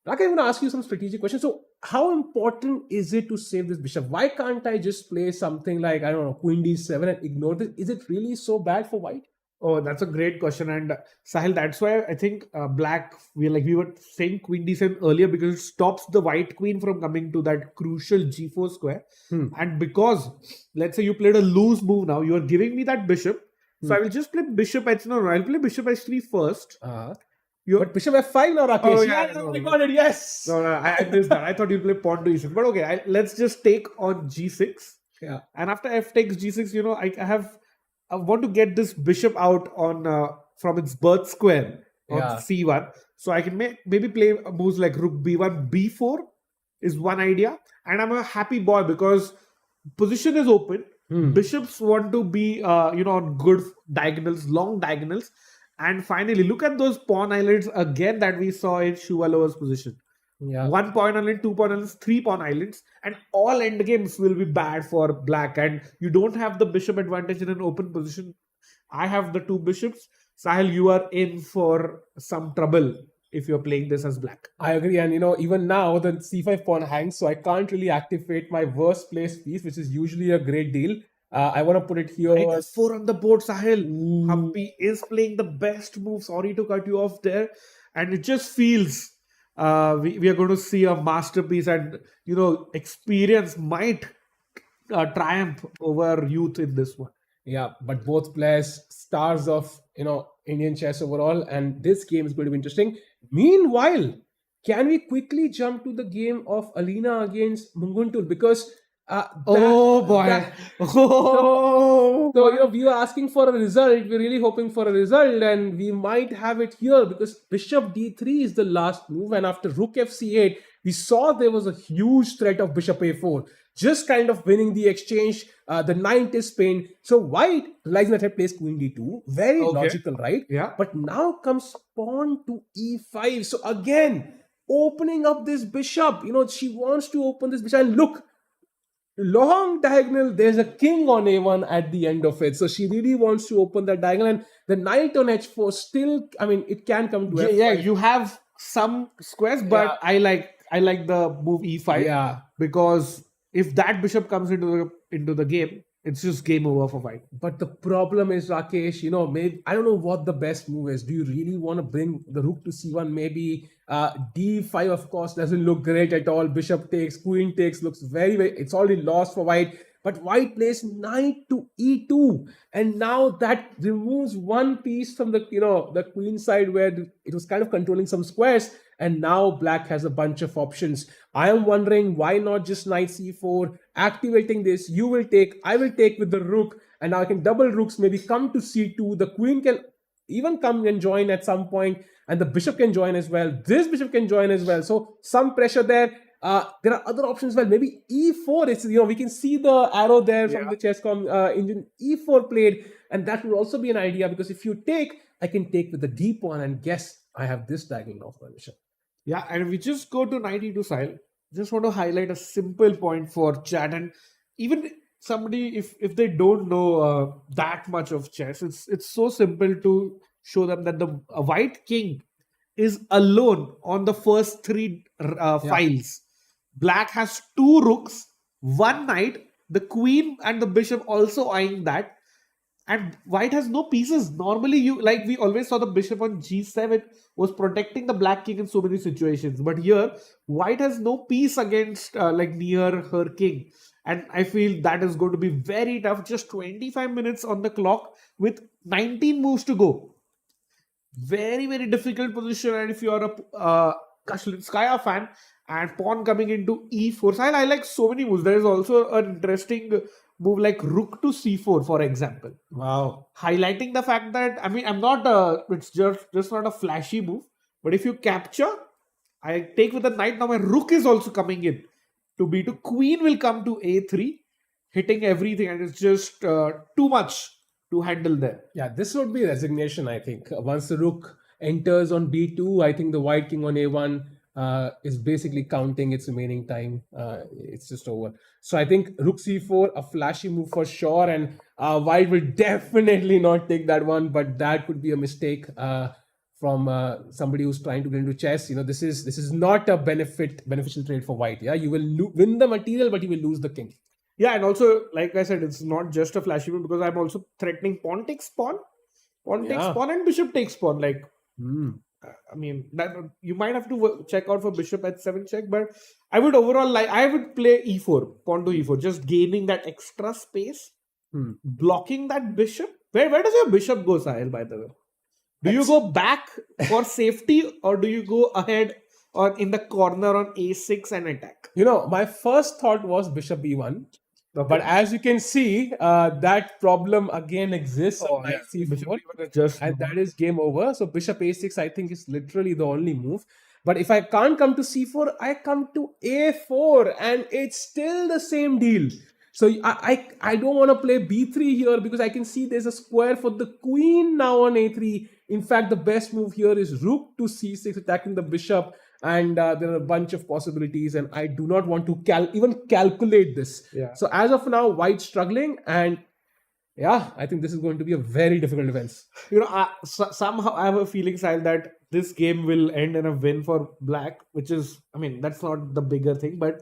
Rakesh, I'm going to ask you some strategic questions. So how important is it to save this bishop? Why can't I just play something like, I don't know, queen d7 and ignore this? Is it really so bad for white? Oh, that's a great question. And Sahil, that's why I think black, we were saying queen d7 earlier, because it stops the white queen from coming to that crucial g4 square. And because, let's say you played a loose move now, you are giving me that bishop. So I will just play bishop h. No, I'll play bishop h3 first. But bishop f5 now, Rakesh. Oh, I got it, yes. No, I missed that. I thought you'd play pawn to e6. But okay, let's just take on g6. Yeah. And after f takes g6, I want to get this bishop out on from its birth square on c1. So I can maybe play moves like rook b1, b4 is one idea. And I'm a happy boy because position is open. Bishops want to be on good diagonals, long diagonals. And finally, look at those pawn islands again that we saw in Shuvalova's position. Yeah. 1 pawn island, 2 pawn islands, 3 pawn islands, and all endgames will be bad for black. And you don't have the bishop advantage in an open position. I have the 2 bishops. Sahil, you are in for some trouble if you're playing this as black. I agree. And even now the c5 pawn hangs, so I can't really activate my worst placed piece, which is usually a great deal. I want to put it here. Knight 4 on the board, Sahil. Humpy is playing the best move. Sorry to cut you off there. And it just feels we are going to see a masterpiece, and experience might triumph over youth in this one. Yeah, but both players stars of Indian chess overall, and this game is going to be interesting. Meanwhile, can we quickly jump to the game of Alina against Munguntul? Because So we were asking for a result. We're really hoping for a result, and we might have it here because bishop d3 is the last move, and after rook fc8, we saw there was a huge threat of bishop a4. just kind of winning the exchange. The knight is pinned. So white, realizing that I plays queen d2, very Okay. logical, right? Yeah. But now comes pawn to e5. So again, opening up this bishop. She wants to open this bishop. And look, long diagonal, there's a king on a1 at the end of it. So she really wants to open that diagonal. And the knight on h4 still, it can come to f5. Yeah, you have some squares, but Yeah. I like the move e5. Yeah. Because if that bishop comes into the game, it's just game over for white. But the problem is, Rakesh, maybe I don't know what the best move is. Do you really want to bring the rook to c1? Maybe d5, of course, doesn't look great at all. Bishop takes, queen takes, looks very, very. It's already lost for white. But white plays knight to e2, and now that removes one piece from the queen side where it was kind of controlling some squares, and now black has a bunch of options. I am wondering why not just knight c4, activating this. You will take, I will take with the rook, and now I can double rooks, maybe come to c2. The queen can even come and join at some point, and the bishop can join as well. This bishop can join as well. So some pressure there. There are other options as well. Maybe e4. It's we can see the arrow there from the chess.com engine. E4 played, and that would also be an idea, because if you take, I can take with the d pawn, and guess I have this diagonal of my bishop. Yeah, and we just go to 92 style. Just want to highlight a simple point for chat, and even somebody if they don't know that much of chess, it's so simple to show them that the white king is alone on the first three files. Black has two rooks, one knight, the queen and the bishop also eyeing that, and white has no pieces. Normally, we always saw the bishop on g7 was protecting the black king in so many situations, but here white has no piece against near her king, and I feel that is going to be very tough. Just 25 minutes on the clock with 19 moves to go. Very, very difficult position, and if you are a Kashlinskaya fan, and pawn coming into e4 side, I like so many moves. There is also an interesting move like rook to c4, for example. Wow. Highlighting the fact that, I'm not it's just not a flashy move, but if you capture, I take with the knight. Now my rook is also coming in to b2. Queen will come to a3, hitting everything, and it's just too much to handle there. Yeah, this would be resignation, I think. Once the rook enters on b2, I think the white king on a1 is basically counting its remaining time. It's just over. So I think rook c4, a flashy move for sure, and white will definitely not take that one, but that could be a mistake from somebody who's trying to get into chess. This is not a beneficial trade for white. Yeah, you will win the material, but you will lose the king. Yeah, and also, like I said, it's not just a flashy move, because I'm also threatening pawn takes pawn, and bishop takes pawn. That you might have to check out for bishop h7 check, but I would overall I would play e4, pawn to e4, just gaining that extra space, blocking that bishop. Where does your bishop go, Sahil, by the way? Do you go back for safety, or do you go ahead or in the corner on a6 and attack? My first thought was bishop e1. Okay. But as you can see, that problem again exists. And that is game over. So bishop a6, I think, is literally the only move. But if I can't come to c4, I come to a4, and it's still the same deal. So I don't want to play b3 here, because I can see there's a square for the queen now on a3. In fact, the best move here is rook to c6, attacking the bishop. And there are a bunch of possibilities, and I do not want to even calculate this. Yeah. So as of now, white's struggling, and I think this is going to be a very difficult defense. Somehow I have a feeling, Sahil, that this game will end in a win for black, which is, that's not the bigger thing, but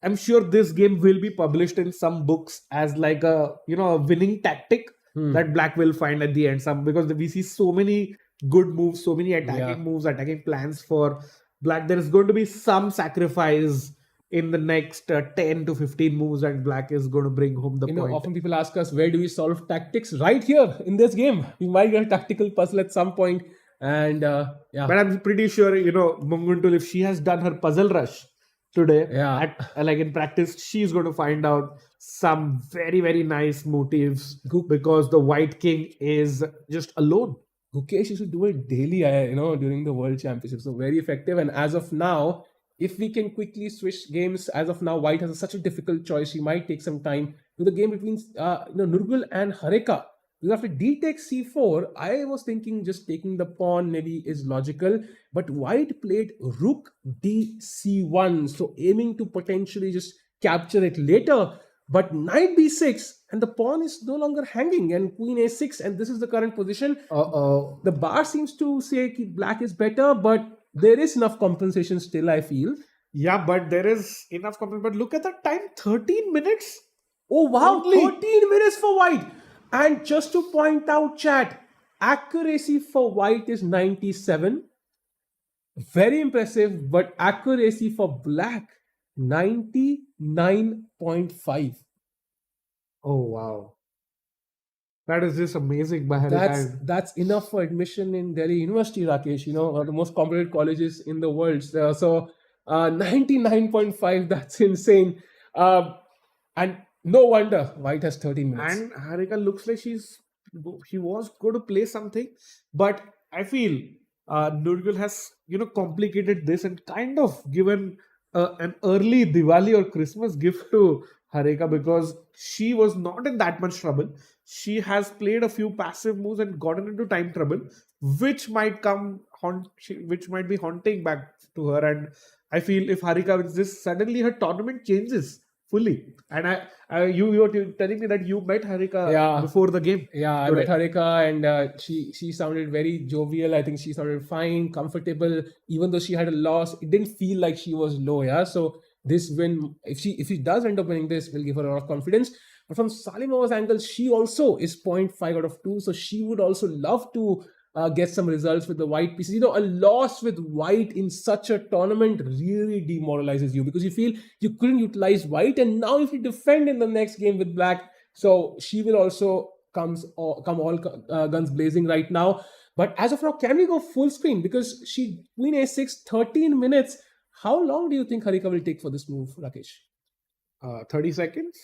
I'm sure this game will be published in some books as like a winning tactic that black will find at the end. Because we see so many good moves, so many attacking moves, attacking plans for black. There is going to be some sacrifice in the next 10 to 15 moves, and black is going to bring home the point. Often people ask us, where do we solve tactics? Right here in this game. We might get a tactical puzzle at some point. And But I'm pretty sure, Munguntul, if she has done her puzzle rush today, in practice, she's going to find out some very, very nice motifs, because the white king is just alone. Gukesh used to do it daily, during the World Championships. So very effective. And as of now, if we can quickly switch games, as of now, White has such a difficult choice. She might take some time to the game between Nurgul and Harika. Because after D takes c4, I was thinking just taking the pawn maybe is logical. But White played Rook D c1, so aiming to potentially just capture it later. But Knight b6, and the pawn is no longer hanging, and Queen a6, and this is the current position. The bar seems to say Black is better, but there is enough compensation still, I feel. Yeah, but there is enough compensation. But look at the time, 13 minutes. Oh wow, Only. 13 minutes for White. And just to point out, chat, accuracy for White is 97. Very impressive, but accuracy for Black, 99.5. Oh, wow. That is just amazing by Harika. That's enough for admission in Delhi University, Rakesh, one of the most competitive colleges in the world. So 99.5, that's insane. And no wonder White has 13 minutes. And Harika looks like she was going to play something, but I feel Nurgul has complicated this and kind of given an early Diwali or Christmas gift to Harika, because she was not in that much trouble. She has played a few passive moves and gotten into time trouble, which might be haunting back to her. And I feel if Harika wins this, suddenly her tournament changes fully. And you were telling me that you met Harika before the game. Yeah, I met Harika, and she sounded very jovial. I think she sounded fine, comfortable. Even though she had a loss, it didn't feel like she was low. Yeah, so this win, if she does end up winning this, will give her a lot of confidence. But from Salimova's angle, she also is 0.5 out of 2, so she would also love to get some results with the white pieces. A loss with White in such a tournament really demoralizes you, because you feel you couldn't utilize White, and now if you defend in the next game with Black, so she will also come all guns blazing right now. But as of now, can we go full screen? Because she Queen a6, 13 minutes. How long do you think Harika will take for this move, Rakesh? 30 seconds.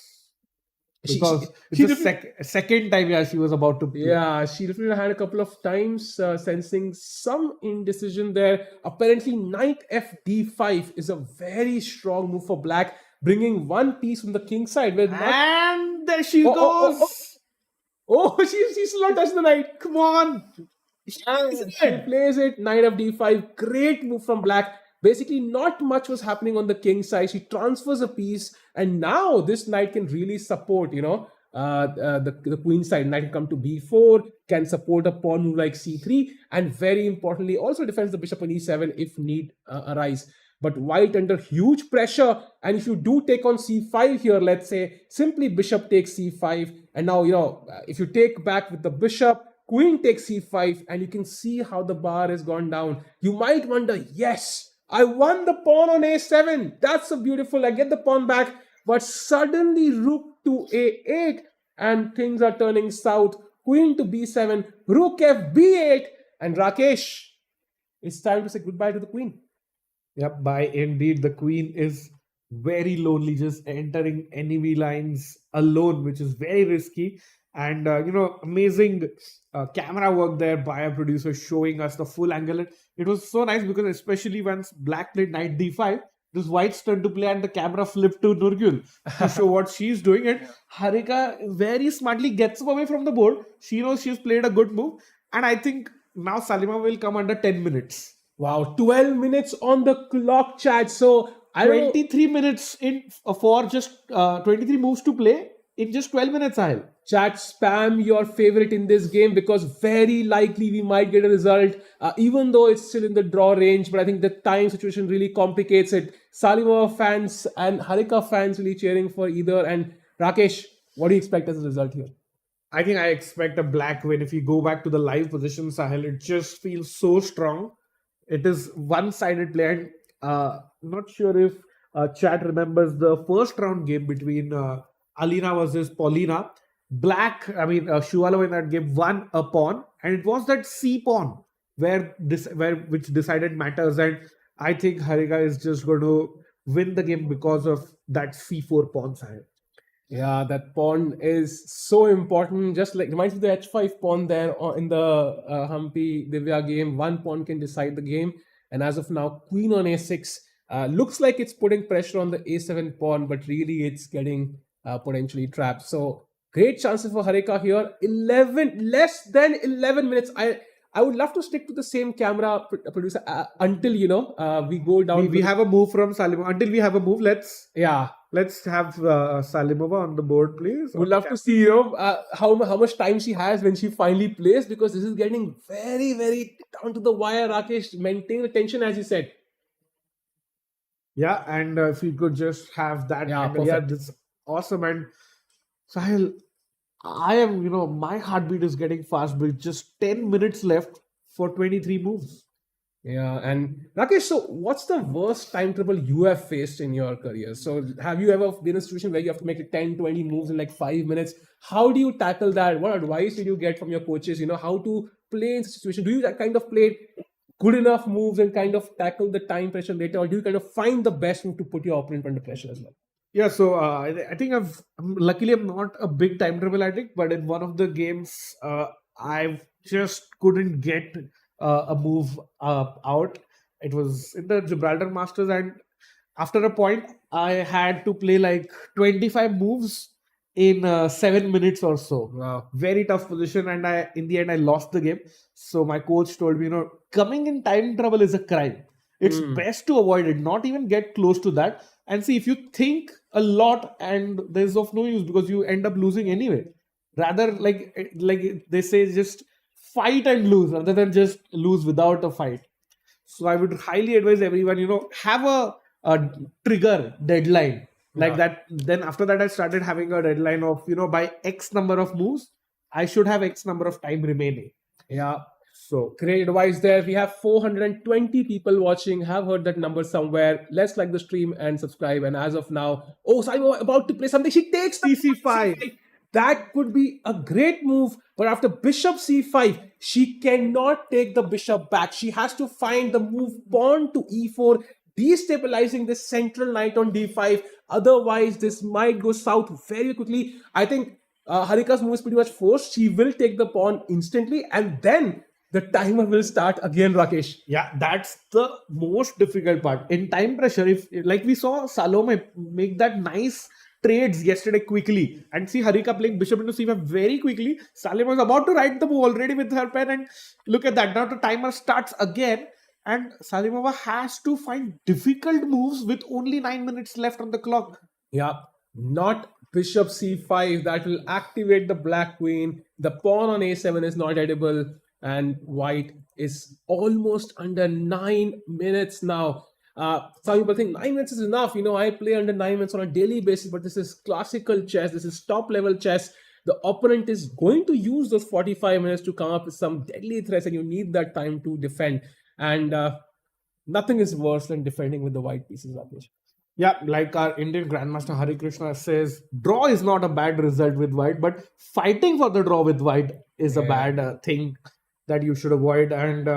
Because it's the second time she was about to play. Yeah, she definitely had a couple of times sensing some indecision there. Apparently, Knight fd5 is a very strong move for Black, bringing one piece from the king side. And there she goes. She's still not touched the knight. Come on. She plays it. Knight f d5. Great move from Black. Basically, not much was happening on the king side. She transfers a piece, and now this knight can really support, the queen side. Knight can come to b4, can support a pawn move like c3, and very importantly, also defends the bishop on e7 if need arise. But White under huge pressure, and if you do take on c5 here, let's say, simply bishop takes c5, and now, if you take back with the bishop, Queen takes c5, and you can see how the bar has gone down. You might wonder, yes, I won the pawn on a7. That's so beautiful. I get the pawn back. But suddenly rook to a8, and things are turning south. Queen to b7, rook f b8, and Rakesh, it's time to say goodbye to the queen. Yep, indeed, the queen is very lonely, just entering enemy lines alone, which is very risky. And amazing camera work there by a producer, showing us the full angle. It was so nice, because especially once Black played Knight d5, it was White's turn to play, and the camera flipped to Nurgul to show what she's doing. And Harika very smartly gets away from the board. She knows she's played a good move, and I think now Salima will come under 10 minutes. Wow, 12 minutes on the clock, chat. So 23 minutes in for just 23 moves to play in just 12 minutes, Sahil. Chat, spam your favorite in this game, because very likely we might get a result, even though it's still in the draw range. But I think the time situation really complicates it. Salima fans and Harika fans really cheering for either. And Rakesh, what do you expect as a result here? I think I expect a Black win. If you go back to the live position, Sahil, it just feels so strong. It is one-sided play. And not sure if chat remembers the first round game between Alina versus Paulina. Shuvalova in that game won a pawn, and it was that C pawn which decided matters. And I think Harika is just going to win the game because of that C4 pawn side. Yeah, that pawn is so important. Just like reminds me of the h5 pawn there in the Humpy Divya game. One pawn can decide the game. And as of now, Queen on a6. Looks like it's putting pressure on the a7 pawn, but really it's getting potentially trapped. So great chances for Harika here. 11, less than 11 minutes. I would love to stick to the same camera producer until we go down. We have a move from Salimova. Until we have a move, let's Yeah, have Salimova on the board, please. would love to see how much time she has when she finally plays, because this is getting very, very down to the wire. Rakesh, maintain the tension as you said. Yeah, and if we could just have that. Yeah, angle. Yeah, perfect. this is awesome. And Sahil, I am, my heartbeat is getting fast, but just 10 minutes left for 23 moves. Yeah, and Rakesh, so what's the worst time trouble you have faced in your career? So have you ever been in a situation where you have to make 10, 20 moves in like 5 minutes? How do you tackle that? What advice did you get from your coaches? How to play in such situation? Do you that kind of play good enough moves and kind of tackle the time pressure later, or do you kind of find the best move to put your opponent under pressure as well? Yeah, so I think luckily I'm not a big time travel addict, but in one of the games, I just couldn't get a move out. It was in the Gibraltar Masters, and after a point, I had to play like 25 moves in 7 minutes or so. Wow. Very tough position, and in the end I lost the game. So my coach told me, coming in time trouble is a crime. It's best to avoid it, not even get close to that. And see, if you think a lot, and there's of no use because you end up losing anyway. Rather, like they say, just fight and lose rather than just lose without a fight. So I would highly advise everyone, have a trigger deadline like that. Then after that, I started having a deadline of, by X number of moves, I should have X number of time remaining. Yeah. So Great advice there. We have 420 people watching. Have heard that number somewhere. Let's like the stream and subscribe. And as of now, Simon about to play something. She takes the CC5. That could be a great move. But after bishop c5, she cannot take the bishop back. She has to find the move pawn to e4, destabilizing this central knight on d5. Otherwise, this might go south very quickly. I think Harika's move is pretty much forced. She will take the pawn instantly, and then the timer will start again, Rakesh. Yeah, that's the most difficult part. In time pressure, if like we saw Salome make that nice trades yesterday quickly, and see Harika playing bishop into c5 very quickly. Salome was about to write the move already with her pen, and look at that. Now the timer starts again, and Salimova has to find difficult moves with only 9 minutes left on the clock. Yeah, not bishop c5. That will activate the black queen. The pawn on a7 is not edible, and white is almost under 9 minutes now. Some people think 9 minutes is enough. I play under 9 minutes on a daily basis, but this is classical chess. This is top level chess. The opponent is going to use those 45 minutes to come up with some deadly threats, and you need that time to defend. And nothing is worse than defending with the white pieces, Rakesh. Yeah, like our Indian Grandmaster Hari Krishna says, draw is not a bad result with white, but fighting for the draw with white is a bad thing that you should avoid. And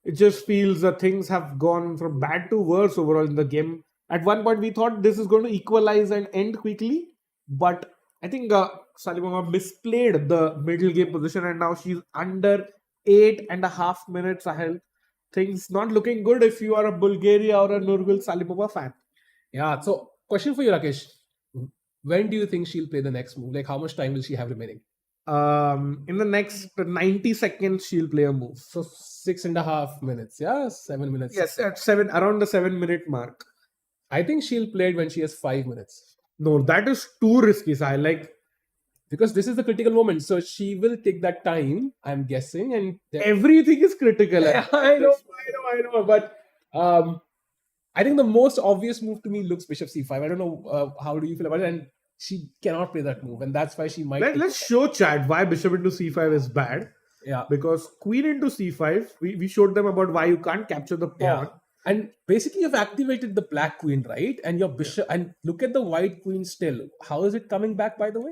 it just feels that things have gone from bad to worse overall in the game. At one point, we thought this is going to equalize and end quickly, but I think Salimova misplayed the middle game position, and now she's under 8.5 minutes ahead. Things not looking good if you are a Bulgaria or a Nurgul Salimova fan. Yeah. So, question for you, Rakesh. When do you think she'll play the next move? Like, how much time will she have remaining? In the next 90 seconds, she'll play a move. So 6.5 minutes. Yeah, 7 minutes. Yes, at around the 7 minute mark. I think she'll play it when she has 5 minutes. No, that is too risky, Sai. Because this is the critical moment. So she will take that time, I'm guessing. And everything is critical. Yeah, I know. But I think the most obvious move to me looks bishop c5. I don't know how do you feel about it. And she cannot play that move. And that's why she might... Let's show chat why bishop into c5 is bad. Yeah. Because queen into c5, we showed them about why you can't capture the pawn. Yeah. And basically you've activated the black queen, right? And your bishop... And look at the white queen still. How is it coming back, by the way?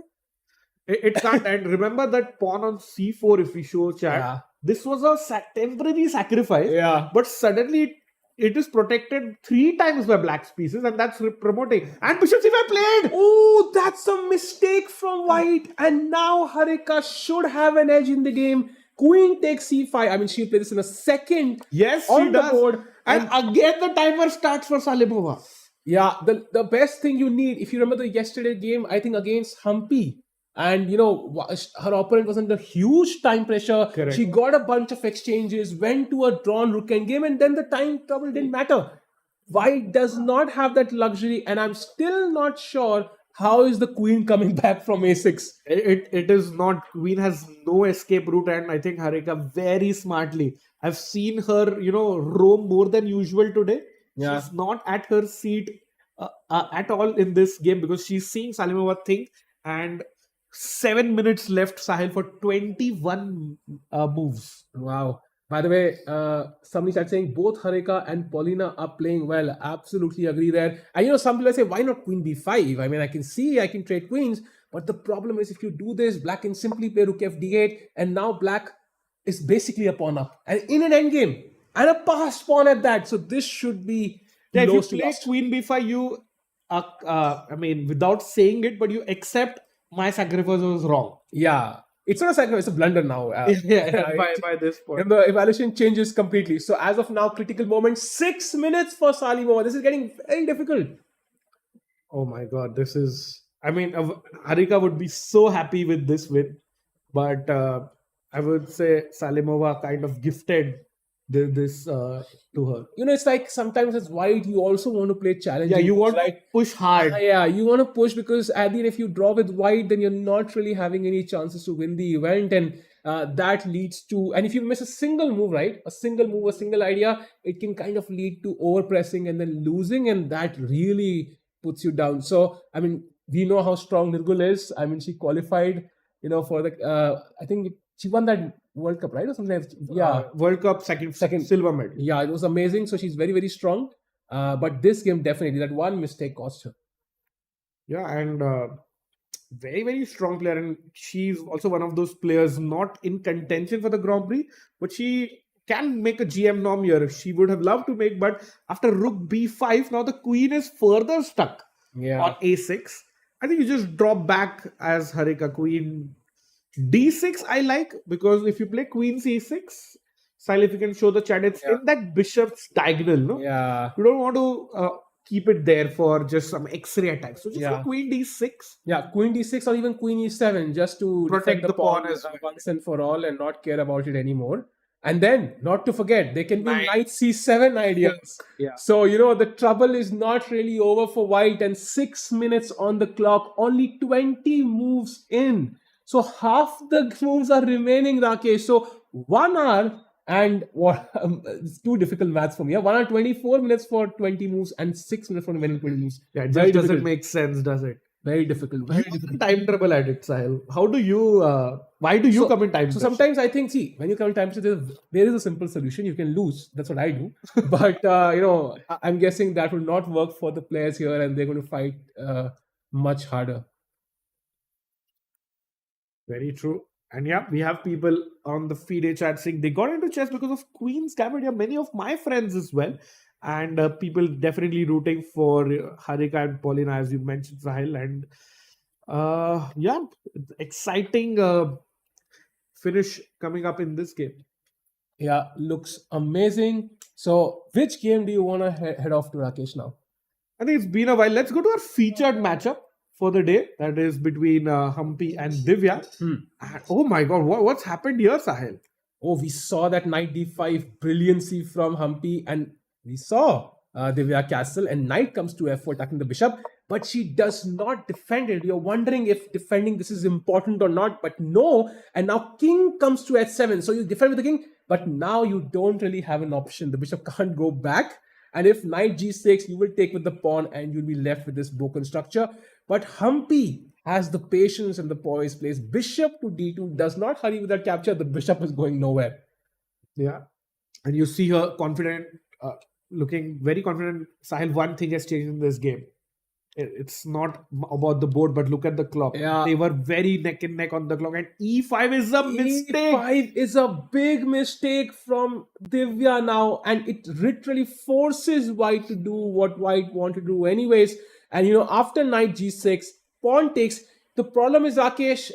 It can't. And remember that pawn on c4, if we show chat, this was a temporary sacrifice. Yeah. But suddenly it is protected 3 times by black's pieces, and that's promoting. And bishop c5 played! Oh, that's a mistake from white. And now Harika should have an edge in the game. Queen takes c5. I mean, she'll play this in a second. Yes, on she the does. board. And again, the timer starts for Salimova. Yeah, the best thing you need, if you remember the yesterday game, I think against Humpy, and her opponent was under huge time pressure. Correct. She got a bunch of exchanges, went to a drawn rook end game, and then the time trouble didn't matter. White does not have that luxury, and I'm still not sure how is the queen coming back from a6. It is not. Queen has no escape route, and I think Harika very smartly. I've seen her, roam more than usual today. Yeah. She's not at her seat at all in this game because she's seeing Salimova think, and 7 minutes left, Sahil, for 21 moves. Wow. By the way, somebody started saying both Harika and Paulina are playing well. Absolutely agree there. And some people say, why not queen b5? I mean, I can trade queens, but the problem is if you do this, black can simply play rook f d8, and now black is basically a pawn up. And in an endgame, and a passed pawn at that. So this should be Yeah, if you close to play lost. queen b5, you, without saying it, but you accept my sacrifice was wrong. Yeah. It's not a sacrifice, it's a blunder now. By this point. And the evaluation changes completely. So as of now, critical moment, 6 minutes for Salimova. This is getting very difficult. Oh my God, this is. Harika would be so happy with this win, but I would say Salimova kind of gifted this to her. It's like sometimes as white, you also want to play challenging. Yeah, you want like to push hard. Yeah, you want to push because at the end, if you draw with white, then you're not really having any chances to win the event, and that leads to. And if you miss a single move, right, a single move, a single idea, it can kind of lead to overpressing and then losing, and that really puts you down. So we know how strong Nirgul is. She qualified, for the. I think she won that World Cup, right, or something. Yeah, World Cup second silver medal. Yeah, it was amazing. So she's very, very strong. But this game definitely, that one mistake cost her. Yeah, and very, very strong player. And she's also one of those players not in contention for the Grand Prix, but she can make a GM norm here. She would have loved to make, but after rook b5, now the queen is further stuck on a6. I think you just drop back as Harika. Queen d6 I like, because if you play queen c6, Sahil, if you can show the chat, it's in that bishop's diagonal, no? Yeah. You don't want to keep it there for just some x-ray attack. So just queen d6. Yeah, queen d6 or even queen e7, just to protect the pawn as once and for all and not care about it anymore. And then, not to forget, there can be knight c7 ideas. Yeah. So, the trouble is not really over for white, and 6 minutes on the clock, only 20 moves in. So half the moves are remaining, Rakesh. So 1 hour and what? It's too difficult maths for me. 1 hour 24 minutes for 20 moves and 6 minutes for 20 moves. Yeah, it just doesn't make sense, does it? Very difficult. Very difficult. Time trouble at it, Sahil. How do you? Why do you come in time? So sometimes I think, when you come in time, there is a simple solution. You can lose. That's what I do. But I'm guessing that will not work for the players here, and they're going to fight much harder. Very true. And yeah, we have people on the FIDE chat saying they got into chess because of Queen's Gambit. Yeah, many of my friends as well. And people definitely rooting for Harika and Paulina, as you mentioned, Sahil. And exciting finish coming up in this game. Yeah, looks amazing. So which game do you want to head off to, Rakesh, now? I think it's been a while. Let's go to our featured matchup for the day. That is between Humpy and Divya. Oh my God, what's happened here, Sahil? Oh, we saw that knight d5 brilliancy from Humpy, and we saw Divya castle, and knight comes to f4 attacking the bishop, but she does not defend it. You're wondering if defending this is important or not, but no. And now king comes to h7. So you defend with the king, but now you don't really have an option. The bishop can't go back. And if knight g6, you will take with the pawn and you'll be left with this broken structure. But Humpy has the patience and the poise, plays bishop to d2, does not hurry with that capture. The bishop is going nowhere. Yeah. And you see her confident, looking very confident. Sahil, one thing has changed in this game. It's not about the board, but look at the clock. Yeah. They were very neck and neck on the clock, and e5 is a mistake. E5 is a big mistake from Divya now, and it literally forces white to do what white want to do anyways. And after knight g6, pawn takes. The problem is, Rakesh,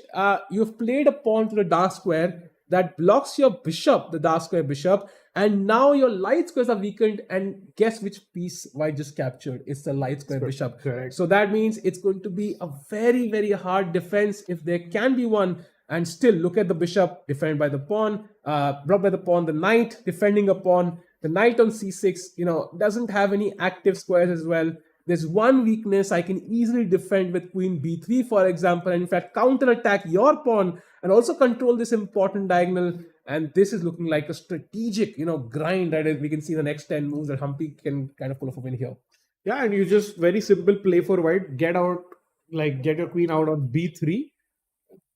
you've played a pawn to the dark square. that blocks your bishop, the dark square bishop, and now your light squares are weakened. And guess which piece white just captured? It's the light square bishop. Correct. So that means it's going to be a very, very hard defense if there can be one. And still, look at the bishop defended by the pawn, blocked by the pawn, the knight defending a pawn, the knight on c6, doesn't have any active squares as well. There's one weakness I can easily defend with queen b3, for example, and in fact counterattack your pawn and also control this important diagonal. And this is looking like a strategic, grind that we can see the next 10 moves that Humpy can kind of pull off a win here. Yeah, and you just very simple play for white. Get your queen out on b3,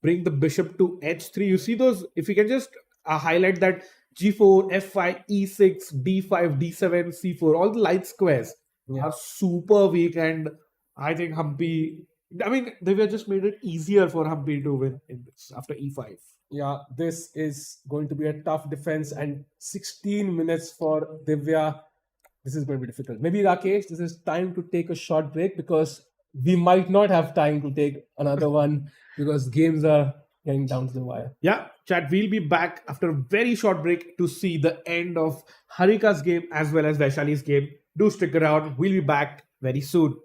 bring the bishop to h3. You see those, if you can just highlight that g4, f5, e6, d5, d7, c4, all the light squares are super weak. And I think Divya just made it easier for Humpy to win in this after e5. Yeah, this is going to be a tough defense, and 16 minutes for Divya. This is going to be difficult. Maybe Rakesh, this is time to take a short break because we might not have time to take another one because games are getting down to the wire. Yeah, chat, we'll be back after a very short break to see the end of Harika's game as well as Vaishali's game. Do stick around. We'll be back very soon.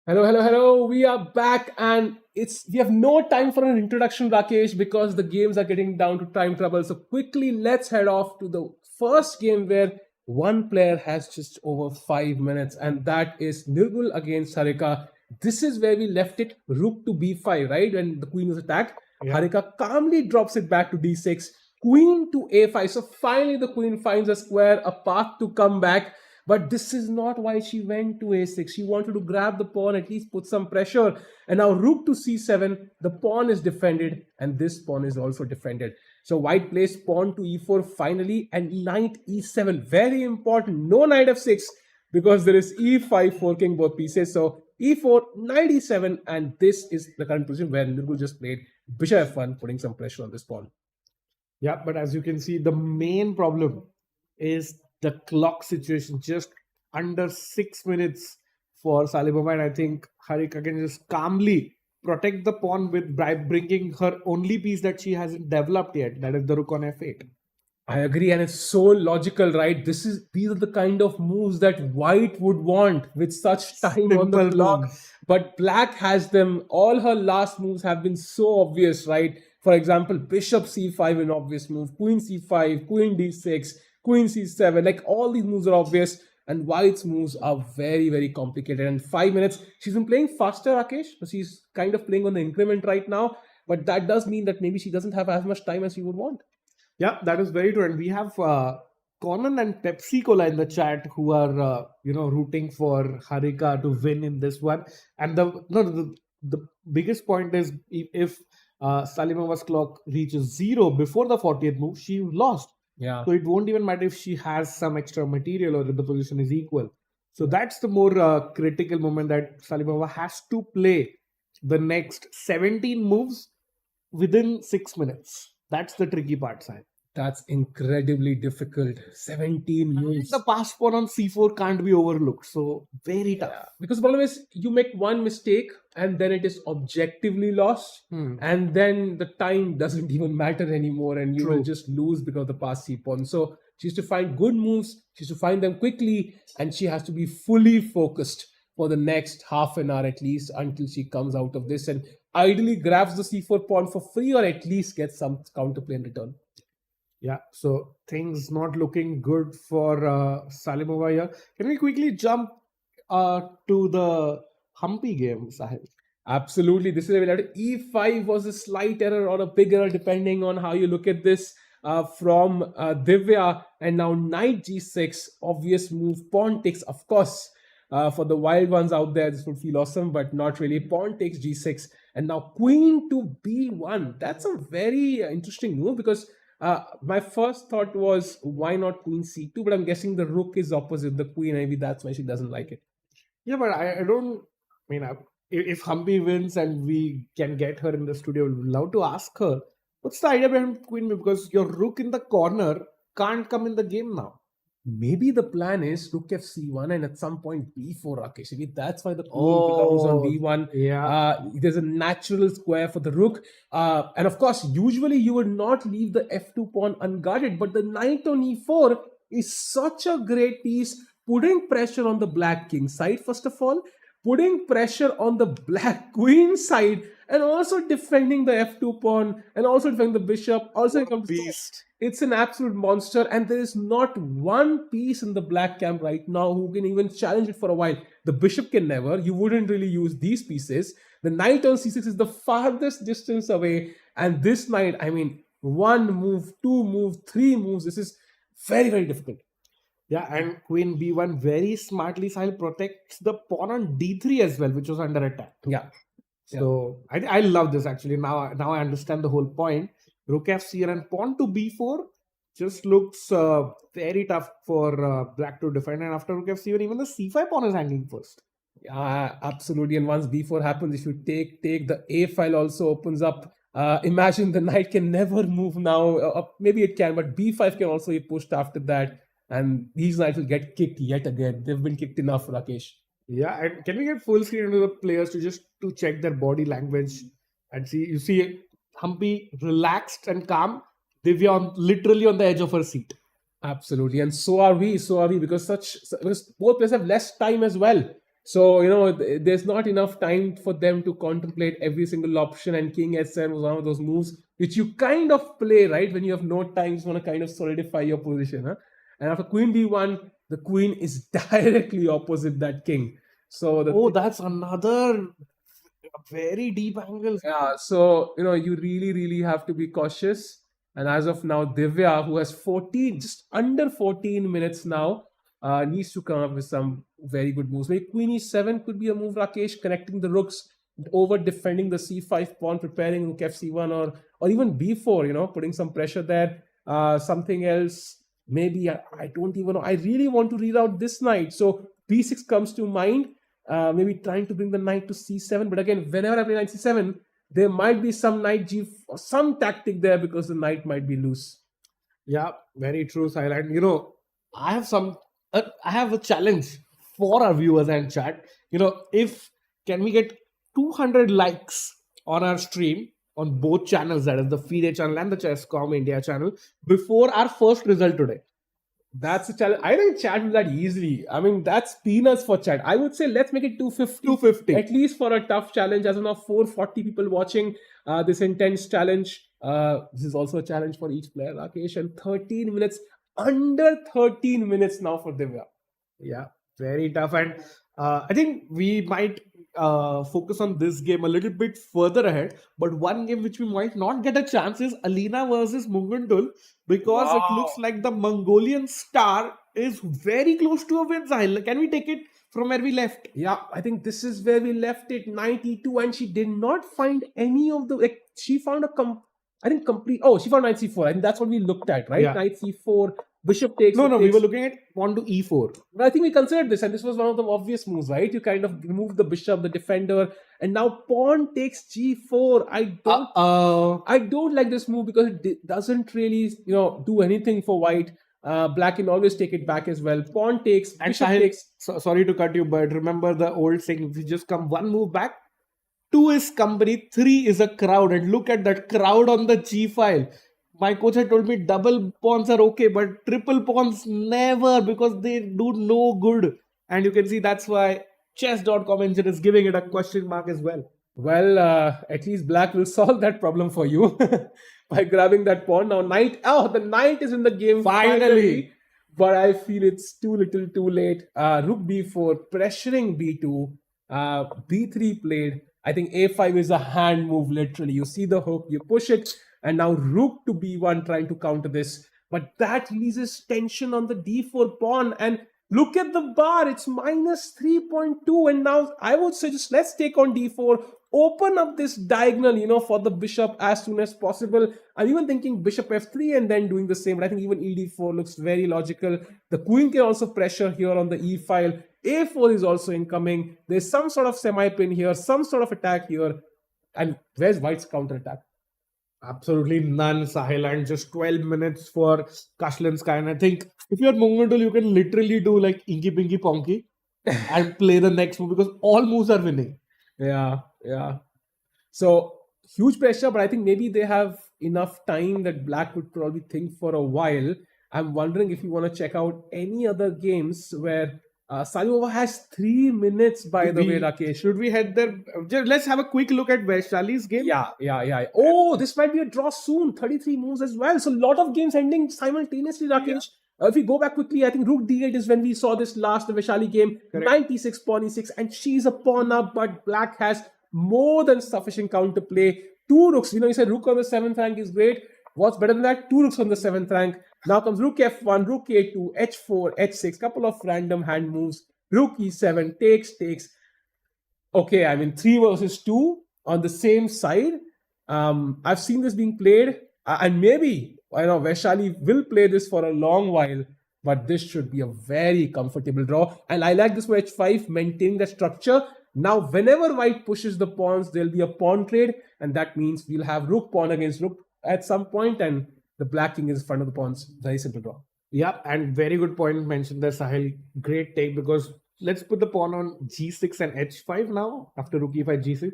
Hello, hello, hello. We are back, and we have no time for an introduction, Rakesh, because the games are getting down to time trouble. So quickly, let's head off to the first game where one player has just over 5 minutes, and that is Nirgul against Harika. This is where we left it, rook to b5, right? When the queen was attacked, Yeah. Harika calmly drops it back to d6, queen to a5. So finally, the queen finds a square, a path to come back. But this is not why she went to a6. She wanted to grab the pawn, at least put some pressure. And now rook to c7, the pawn is defended, and this pawn is also defended. So white plays pawn to e4 finally, and knight e7. Very important. No knight f6, because there is e5 forking both pieces. So e4, knight e7, and this is the current position where Nirgul just played bishop f1, putting some pressure on this pawn. Yeah, but as you can see, the main problem is the clock situation. Just under 6 minutes for Salibaba, and I think Harika can just calmly protect the pawn by bringing her only piece that she hasn't developed yet, that is the rook on f8. I agree, and it's so logical, right? These are the kind of moves that white would want with such time on the Simple clock. moves. But black has them. All her last moves have been so obvious, right? For example, bishop c5, an obvious move, queen c5, queen d6, queen c7. Like all these moves are obvious, and white's moves are very, very complicated. And 5 minutes, she's been playing faster, Rakesh. So she's kind of playing on the increment right now. But that does mean that maybe she doesn't have as much time as she would want. Yeah, that is very true. And we have Conan and Pepsi Cola in the chat who are rooting for Harika to win in this one. And the biggest point is if Salimova's clock reaches 0 before the 40th move, she lost. Yeah. So it won't even matter if she has some extra material or if the position is equal. So that's the more critical moment that Salimova has to play the next 17 moves within 6 minutes. That's the tricky part, Sai. That's incredibly difficult. 17 moves. The pass pawn on c4 can't be overlooked. So very tough. Yeah. Because the problem is you make one mistake and then it is objectively lost. And then the time doesn't even matter anymore and you will True. just lose because of the pass c pawn. So she has to find good moves. She has to find them quickly and she has to be fully focused for the next half an hour at least until she comes out of this and ideally grabs the c4 pawn for free or at least gets some counterplay in return. Yeah, so things not looking good for Salimova here. Can we quickly jump to the Humpy game, Sahil? Absolutely. This is a e5 was a slight error or a big error depending on how you look at this from Divya. And now knight g6, obvious move. Pawn takes, of course, for the wild ones out there, this would feel awesome, but not really. Pawn takes g6. And now queen to b1. That's a very interesting move because my first thought was why not queen c2, but I'm guessing the rook is opposite the queen. Maybe that's why she doesn't like it. Yeah, but I don't. I mean, if Humpy wins and we can get her in the studio, we'd love to ask her what's the idea behind queen move, because your rook in the corner can't come in the game now. Maybe the plan is rook fc1 and at some point b4, Rakesh. Maybe that's why the queen belongs on b1. Yeah. There's a natural square for the rook. And of course, usually you would not leave the f2 pawn unguarded, but the knight on e4 is such a great piece, putting pressure on the black king side, first of all, putting pressure on the black queen side, and also defending the f2 pawn, and also defending the bishop. Also, Beast. it's an absolute monster, and there is not one piece in the black camp right now who can even challenge it for a while. The bishop can never. You wouldn't really use these pieces. The knight on c6 is the farthest distance away, and this knight, I mean, one move, two moves, three moves. This is very, very difficult. Yeah, and queen b1 very smartly Sahil protects the pawn on d3 as well, which was under attack. Yeah. So I love this actually. Now I understand the whole point. Rook f0 and pawn to b4 just looks very tough for black to defend. And after rook f0, even the c5 pawn is hanging first. Yeah, absolutely. And once b4 happens, if you take the a file also opens up. Imagine the knight can never move now. Maybe it can, but b5 can also be pushed after that. And these knights will get kicked yet again. They've been kicked enough, Rakesh. Yeah, and can we get full screen into the players to check their body language and see? You see Humpy relaxed and calm. Divya literally on the edge of her seat. Absolutely, and so are we. Because both players have less time as well. So, there's not enough time for them to contemplate every single option. And King S7 was one of those moves which you kind of play, right? When you have no time, you just want to kind of solidify your position. Huh? And after Queen B1, the Queen is directly opposite that King. So, That's another very deep angle. yeah, so you really, really have to be cautious. And as of now, Divya, who has 14, just under 14 minutes now, needs to come up with some very good moves. Maybe Queen E7 could be a move, Rakesh, connecting the rooks, over defending the C5 pawn, preparing rook F-C1, or even B4, putting some pressure there. Something else, maybe, I don't even know. I really want to read out this knight. So B6 comes to mind. Maybe trying to bring the knight to c7, but again, whenever I play knight c7, there might be some knight g or some tactic there because the knight might be loose. Yeah, very true, Silent. I have a challenge for our viewers and chat. If can we get 200 likes on our stream on both channels, that is the FIDE channel and the Chess.com India channel, before our first result today. That's a challenge. I think chat will that easily. I mean, that's peanuts for chat. I would say let's make it 250. 250. At least for a tough challenge. As of now, 440 people watching this intense challenge. This is also a challenge for each player, Rakesh. And 13 minutes, under 13 minutes now for Divya. Yeah, very tough. And I think we might focus on this game a little bit further ahead. But one game which we might not get a chance is Alina versus Munguntul, because it looks like the Mongolian star is very close to a win. Sahil, can we take it from where we left? Yeah, I think this is where we left it, 92, and she did not find any of the, she found she found knight c4. I think that's what we looked at, right? Yeah. Knight c4, bishop takes. No, we takes. were looking at pawn to e4. But I think we considered this, and this was one of the obvious moves, right? You kind of remove the bishop, the defender, and now pawn takes g4. I don't like this move because it doesn't really, do anything for white. Black can always take it back as well. Pawn takes, And bishop Sahil, takes. sorry to cut you, but remember the old saying: if you just come one move back, 2 is company, 3 is a crowd. And look at that crowd on the G file. My coach had told me double pawns are okay, but triple pawns never, because they do no good. And you can see that's why chess.com engine is giving it a question mark as well. Well, at least black will solve that problem for you by grabbing that pawn. Now, the knight is in the game Finally. But I feel it's too little too late. Rook b4, pressuring b2, b3 played. I think a5 is a hand move, literally. You see the hook, you push it, and now rook to b1 trying to counter this. But that releases tension on the d4 pawn. And look at the bar, it's minus 3.2. And now I would say just let's take on d4, open up this diagonal, for the bishop as soon as possible. I'm even thinking bishop f3 and then doing the same. But I think even ed4 looks very logical. The queen can also pressure here on the e file. a4 is also incoming. There's some sort of semi-pin here, some sort of attack here. And where's white's counter attack? Absolutely none, Sahil, and just 12 minutes for Kashlinskaya. And I think if you're Munguntul, you can literally do like Inky Pinky Ponky and play the next move, because all moves are winning. Yeah. So huge pressure, but I think maybe they have enough time that black would probably think for a while. I'm wondering if you want to check out any other games where Salimova has 3 minutes, by the way, Rakesh. Should we head there? Let's have a quick look at Vaishali's game. Yeah. Oh, this might be a draw soon. 33 moves as well. So a lot of games ending simultaneously, Rakesh. If we go back quickly, I think rook d8 is when we saw this last, the Vaishali game. Correct. 96, pawn e6, and she's a pawn up, but black has more than sufficient counterplay. 2 rooks. You said rook on the 7th rank is great. What's better than that? 2 rooks on the 7th rank. Now comes rook f1, rook a2, h4, h6, couple of random hand moves. Rook e7, takes. Okay, I mean 3 versus 2 on the same side. I've seen this being played, and maybe Vaishali will play this for a long while, but this should be a very comfortable draw. And I like this for h5, maintaining the structure. Now, whenever white pushes the pawns, there'll be a pawn trade, and that means we'll have rook pawn against rook at some point, and the black king is in front of the pawns. Very simple draw. Yeah, and very good point mentioned there, Sahil. Great take, because let's put the pawn on g6 and h5 now after rook e5, g6.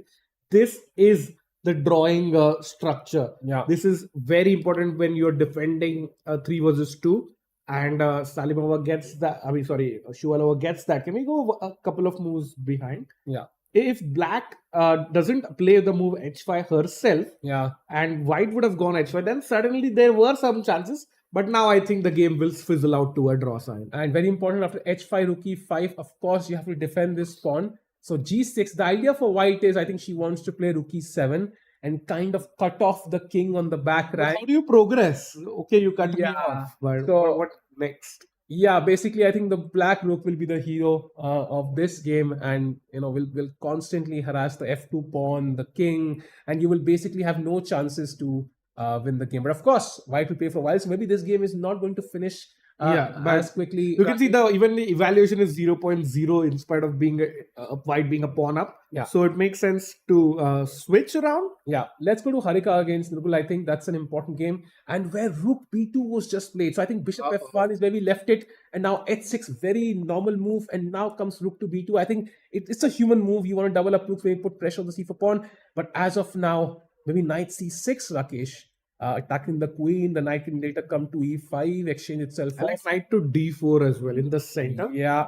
This is the drawing structure. Yeah. This is very important when you're defending 3 versus 2. and Salimova gets that. I mean, sorry, Shuvalova gets that. Can we go a couple of moves behind? Yeah. If Black doesn't play the move h5 herself, Yeah. and White would have gone h5, then suddenly there were some chances. But now I think the game will fizzle out to a draw sign. And very important, after h5, rook e5, of course, you have to defend this pawn. So g6, the idea for White is, I think she wants to play rook e7 and kind of cut off the king on the back But rank. how do you progress? Okay, you cut me Yeah. off, but So- what next? Yeah, basically, I think the black rook will be the hero of this game, and will constantly harass the f2 pawn, the king, and you will basically have no chances to win the game. But of course, White will play for a while, so maybe this game is not going to finish Yeah, but as quickly. You can see the evaluation is 0.0 in spite of being White being a pawn up. Yeah. So it makes sense to switch around. Yeah, let's go to Harika against Nurgul. I think that's an important game, and where rook b2 was just played. So I think bishop f1 is where we left it, and now h6, very normal move, and now comes rook to b2. I think it's a human move. You want to double up rooks, maybe put pressure on the c4 pawn, but as of now, maybe knight c6, Rakesh. Attacking the queen, the knight can later come to e5, exchange itself I like off. knight to d4 as well in the center. Yeah,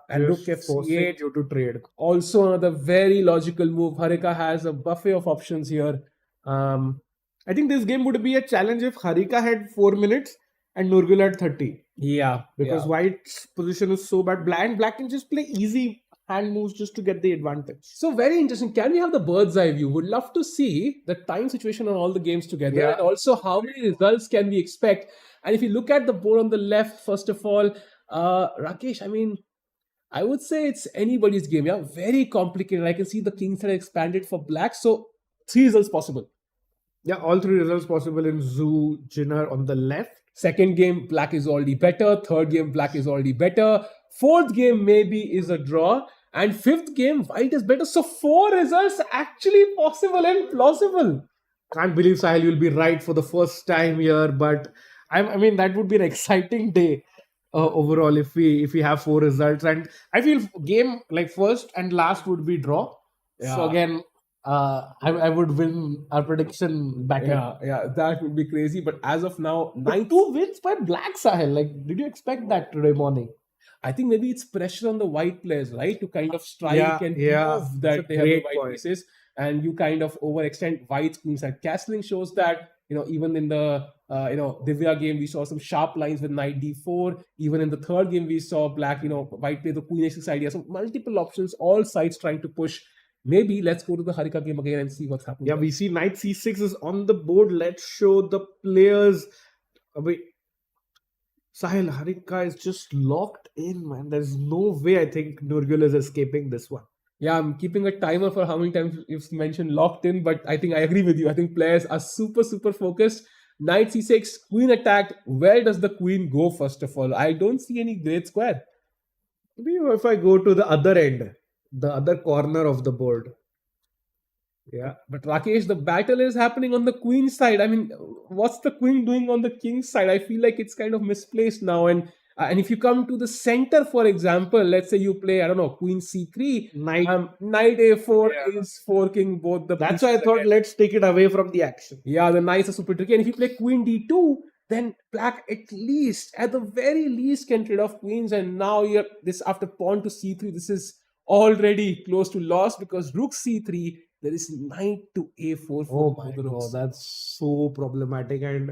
and rook Just forcing f8. you to trade. Also another very logical move. Harika has a buffet of options here. I think this game would be a challenge if Harika had 4 minutes and Nurgul had 30. Yeah, Because White's position is so bad. Black can just play easy hand moves just to get the advantage. So very interesting. Can we have the bird's eye view? Would love to see the time situation on all the games together, Yeah. and also how many results can we expect. And if you look at the board on the left, first of all, Rakesh, I mean, I would say it's anybody's game. Yeah, very complicated. I can see the king side expanded for black, so 3 results possible. Yeah, all 3 results possible in Zhu, Jinner on the left. Second game, black is already better. Third game, black is already better. Fourth game maybe is a draw. And fifth game, white is better. So 4 results actually possible and plausible. Can't believe Sahil will be right for the first time here, but I mean that would be an exciting day overall if we have 4 results. And I feel game like first and last would be draw. So Yeah. again, I would win our prediction back. Yeah, that would be crazy. But as of now, But 2 wins by black, Sahil. Like, did you expect that today morning? I think maybe it's pressure on the white players, right? To kind of strike Yeah, and yeah. prove that It's a they have the great white point. pieces. And you kind of overextend white's queen side. Castling shows that, even in the, Divya game, we saw some sharp lines with knight d4. Even in the third game, we saw black, white play the queen h6 idea. So multiple options, all sides trying to push. Maybe let's go to the Harika game again and see what's happening. Yeah, we see knight c6 is on the board. Let's show the players. Wait, Sahil, Harika is just locked in, man. There's no way I think Nurgul is escaping this one. Yeah, I'm keeping a timer for how many times you've mentioned locked in, but I think I agree with you. I think players are super, super focused. Knight c6, queen attacked. Where does the queen go, first of all? I don't see any great square. Maybe if I go to the other end, the other corner of the board. Yeah. But Rakesh, the battle is happening on the queen side. I mean, what's the queen doing on the king's side? I feel like it's kind of misplaced now. And if you come to the center, for example, let's say you play, I don't know, queen c3, Knight. knight a4 is forking both the That's pieces why I thought again. let's take it away from the action. Yeah, the knights are super tricky. And if you play queen d2, then black at the very least can trade off queens. And now you're this after pawn to c3, this is already close to loss because rook c3, there is knight to a4 for Oh both my the rooks. god, that's so problematic. And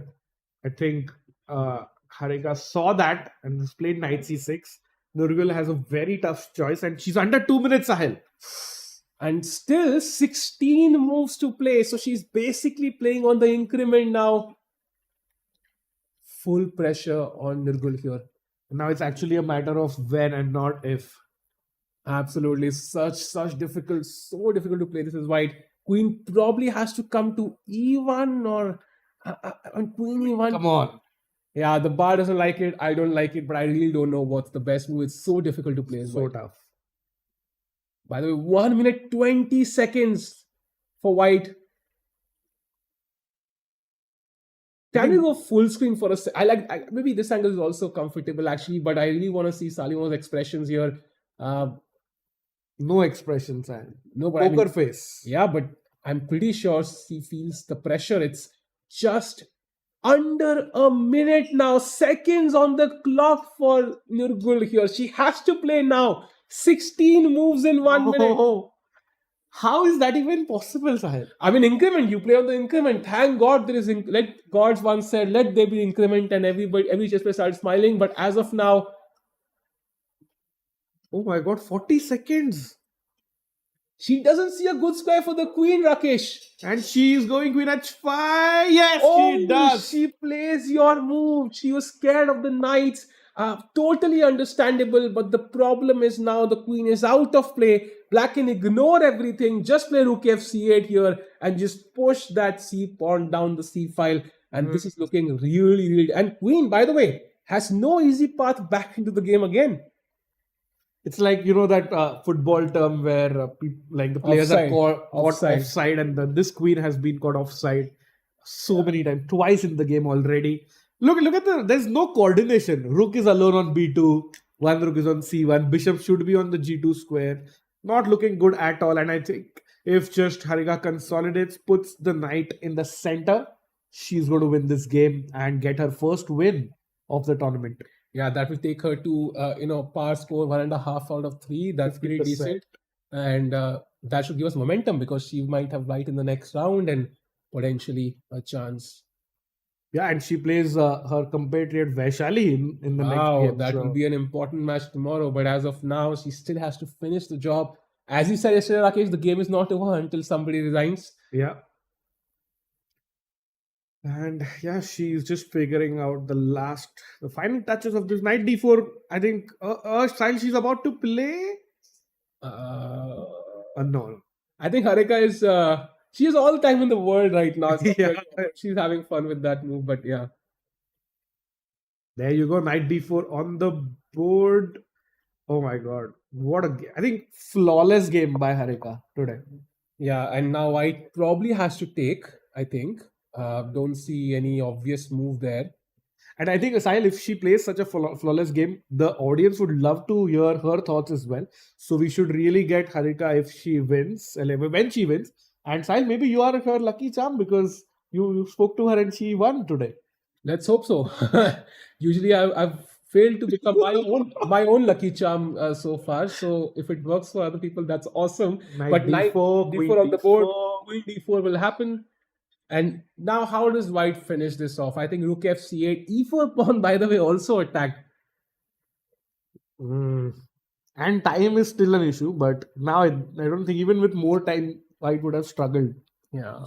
I think Harika saw that and just played knight c6. Nurgul has a very tough choice and she's under 2 minutes, Sahil. And still 16 moves to play. So she's basically playing on the increment now. Full pressure on Nurgul here. Now it's actually a matter of when and not if. Absolutely. So difficult to play. This is white. Queen probably has to come to e1 or on queen e1. Come on. Yeah, the bar doesn't like it. I don't like it, but I really don't know what's the best move. It's so difficult to play as So white. tough. By the way, 1 minute 20 seconds for white. Can we go full screen for a second? Maybe this angle is also comfortable actually, but I really want to see Salimo's expressions here. No expression, Sahil. No, but I Poker mean, face. yeah, but I'm pretty sure she feels the pressure. It's just Under a minute now, seconds on the clock for Nurgul here. She has to play now. 16 moves in 1 minute. Oh, how is that even possible, Sahil? I mean, increment. You play on the increment. Thank God there is. Let gods once said, "Let there be increment," and every chess player started smiling. But as of now, Oh my God, 40 seconds. she doesn't see a good square for the queen, Rakesh. And she is going queen h5. Yes, Oh, she does. she plays your move. She was scared of the knights. Totally understandable. But the problem is now the queen is out of play. Black can ignore everything. Just play rook f c8 here and just push that c pawn down the c file. And this is looking really, really. And queen, by the way, has no easy path back into the game again. It's like, you know, that football term where like the players Offside. are caught Offside. offside, and this queen has been caught offside so many times, twice in the game already. Look at there's no coordination. Rook is alone on b2, one rook is on c1, bishop should be on the g2 square. Not looking good at all. And I think if just Harika consolidates, puts the knight in the center, she's going to win this game and get her first win of the tournament. Yeah, that will take her to par score 1.5 out of 3. That's pretty 50%. decent, and that should give us momentum because she might have white in the next round and potentially a chance. Yeah, and she plays her compatriot Vaishali in the next game. That will be an important match tomorrow. But as of now, she still has to finish the job. As you said yesterday, Rakesh, the game is not over until somebody resigns. Yeah. And yeah, she's just figuring out the final touches of this knight d4. I think style she's about to play. No. I think Harika is she has all the time in the world right now. So Yeah. She's having fun with that move, but yeah. There you go, knight d4 on the board. Oh my God, what a game! I think flawless game by Harika today. Yeah, and now white probably has to take, I think. Don't see any obvious move there. And I think, Sahil, if she plays such a flawless game, the audience would love to hear her thoughts as well. So we should really get Harika if she wins, when she wins. And Sahil, maybe you are her lucky charm because you spoke to her and she won today. Let's hope so. Usually I've failed to become my own lucky charm so far. So if it works for other people, that's awesome. But knight d4 on the board, queen d4 will happen. And now how does white finish this off? I think rook f c8, e4 pawn, by the way, also attacked. And time is still an issue, but now I don't think even with more time, white would have struggled. Yeah.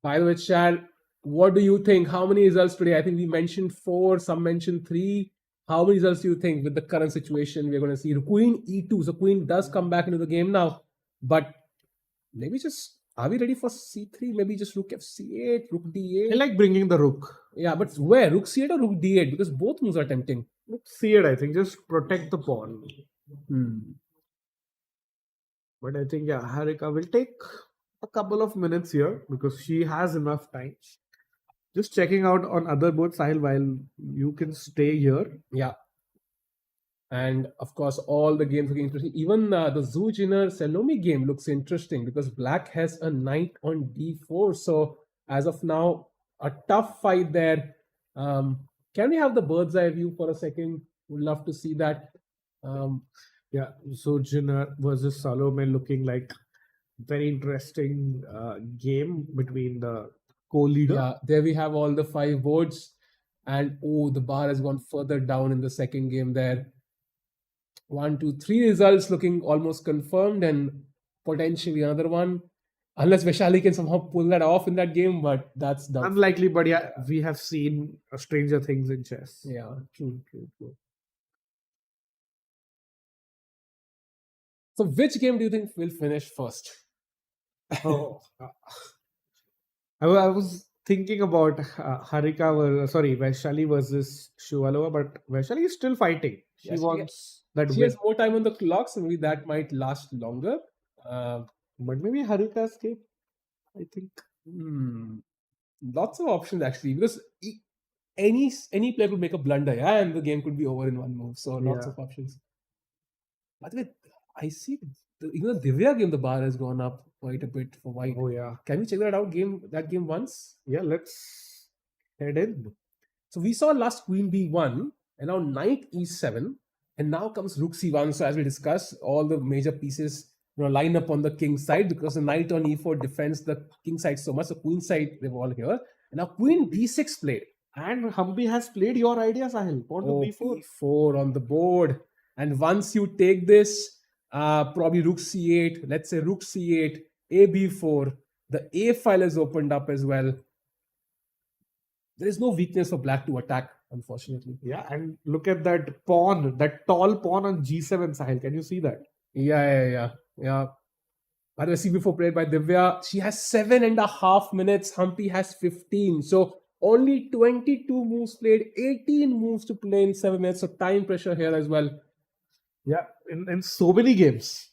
By the way, Chad, what do you think? How many results today? I think we mentioned 4, some mentioned 3. How many results do you think with the current situation we're going to see? Queen e2. So queen does come back into the game now. But maybe just, are we ready for c3? Maybe just rook f c8, rook d8. I like bringing the rook. Yeah, but where? Rook c8 or rook d8? Because both moves are tempting. Rook c8, I think. Just protect the pawn. But I think, yeah, Harika will take a couple of minutes here because she has enough time. Just checking out on other boards, Sahil, while you can stay here. Yeah. And of course, all the games looking interesting. Even the Zujiner Salome game looks interesting because black has a knight on d4. So as of now, a tough fight there. Can we have the bird's eye view for a second? Would love to see that. Yeah, Zujiner versus Salome looking like very interesting game between the co-leader. Yeah, there we have all the 5 boards. And the bar has gone further down in the second game there. 1, 2, 3 results looking almost confirmed and potentially another one. Unless Vaishali can somehow pull that off in that game, but that's done. Unlikely, but yeah, we have seen stranger things in chess. Yeah, true. So which game do you think will finish first? Oh, I was thinking about Vaishali versus Shuvalova, but Vaishali is still fighting. She wants that She win. has more time on the clock, so maybe that might last longer. But maybe Harika's game, I think. Lots of options actually, because any player could make a blunder, and the game could be over in one move. So lots of options. By the way, I see Even the Divya game, the bar has gone up quite a bit for white. Oh yeah. Can we check that out? Game once. Yeah, let's head in. So we saw last queen b1, and now knight e7, and now comes rook c1. So as we discussed, all the major pieces line up on the king side because the knight on e4 defends the king side so much. So queen side they've all here, and now queen d6 played. And Humpy has played your idea, Sahil. Pawn to b4. b4 on the board, and once you take this, probably rook c8. Let's say rook c8, a b4. The a file is opened up as well. There is no weakness for black to attack, unfortunately. Yeah, and look at that pawn, that tall pawn on g7, Sahil. Can you see that? Yeah. By the way, CB4 played by Divya. She has 7.5 minutes. Humpy has 15. So only 22 moves played, 18 moves to play in 7 minutes. So time pressure here as well. Yeah, in so many games.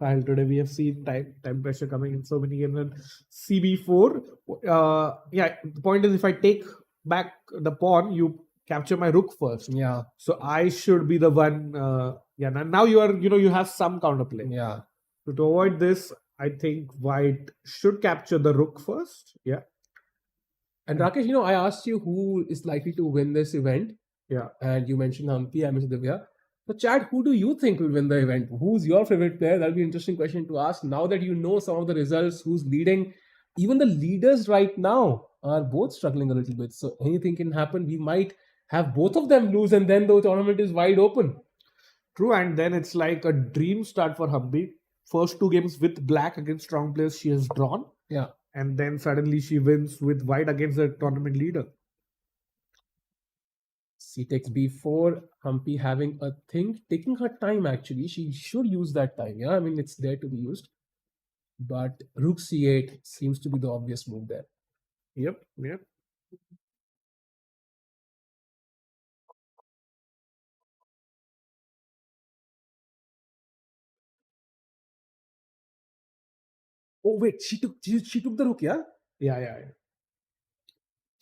Sahil, today we have seen time pressure coming in so many games. And CB4, the point is if I take back the pawn, you capture my rook first. Yeah. So I should be the one. Now you are, you have some counterplay. Yeah. So to avoid this, I think white should capture the rook first. Yeah. And Rakesh, I asked you who is likely to win this event. Yeah. And you mentioned Humpy, I mentioned Divya. So Chad, who do you think will win the event? Who's your favorite player? That'll be an interesting question to ask. Now that you know some of the results, who's leading, even the leaders right now are both struggling a little bit. So anything can happen. We might have both of them lose and then the tournament is wide open. True, and then it's like a dream start for Humpy. First 2 games with black against strong players she has drawn. Yeah. And then suddenly she wins with white against the tournament leader. C takes b4. Humpy having a think, taking her time actually. She should use that time. Yeah, I mean, it's there to be used. But rook c8 seems to be the obvious move there. Yep. Oh wait, she took the rook, yeah? Yeah.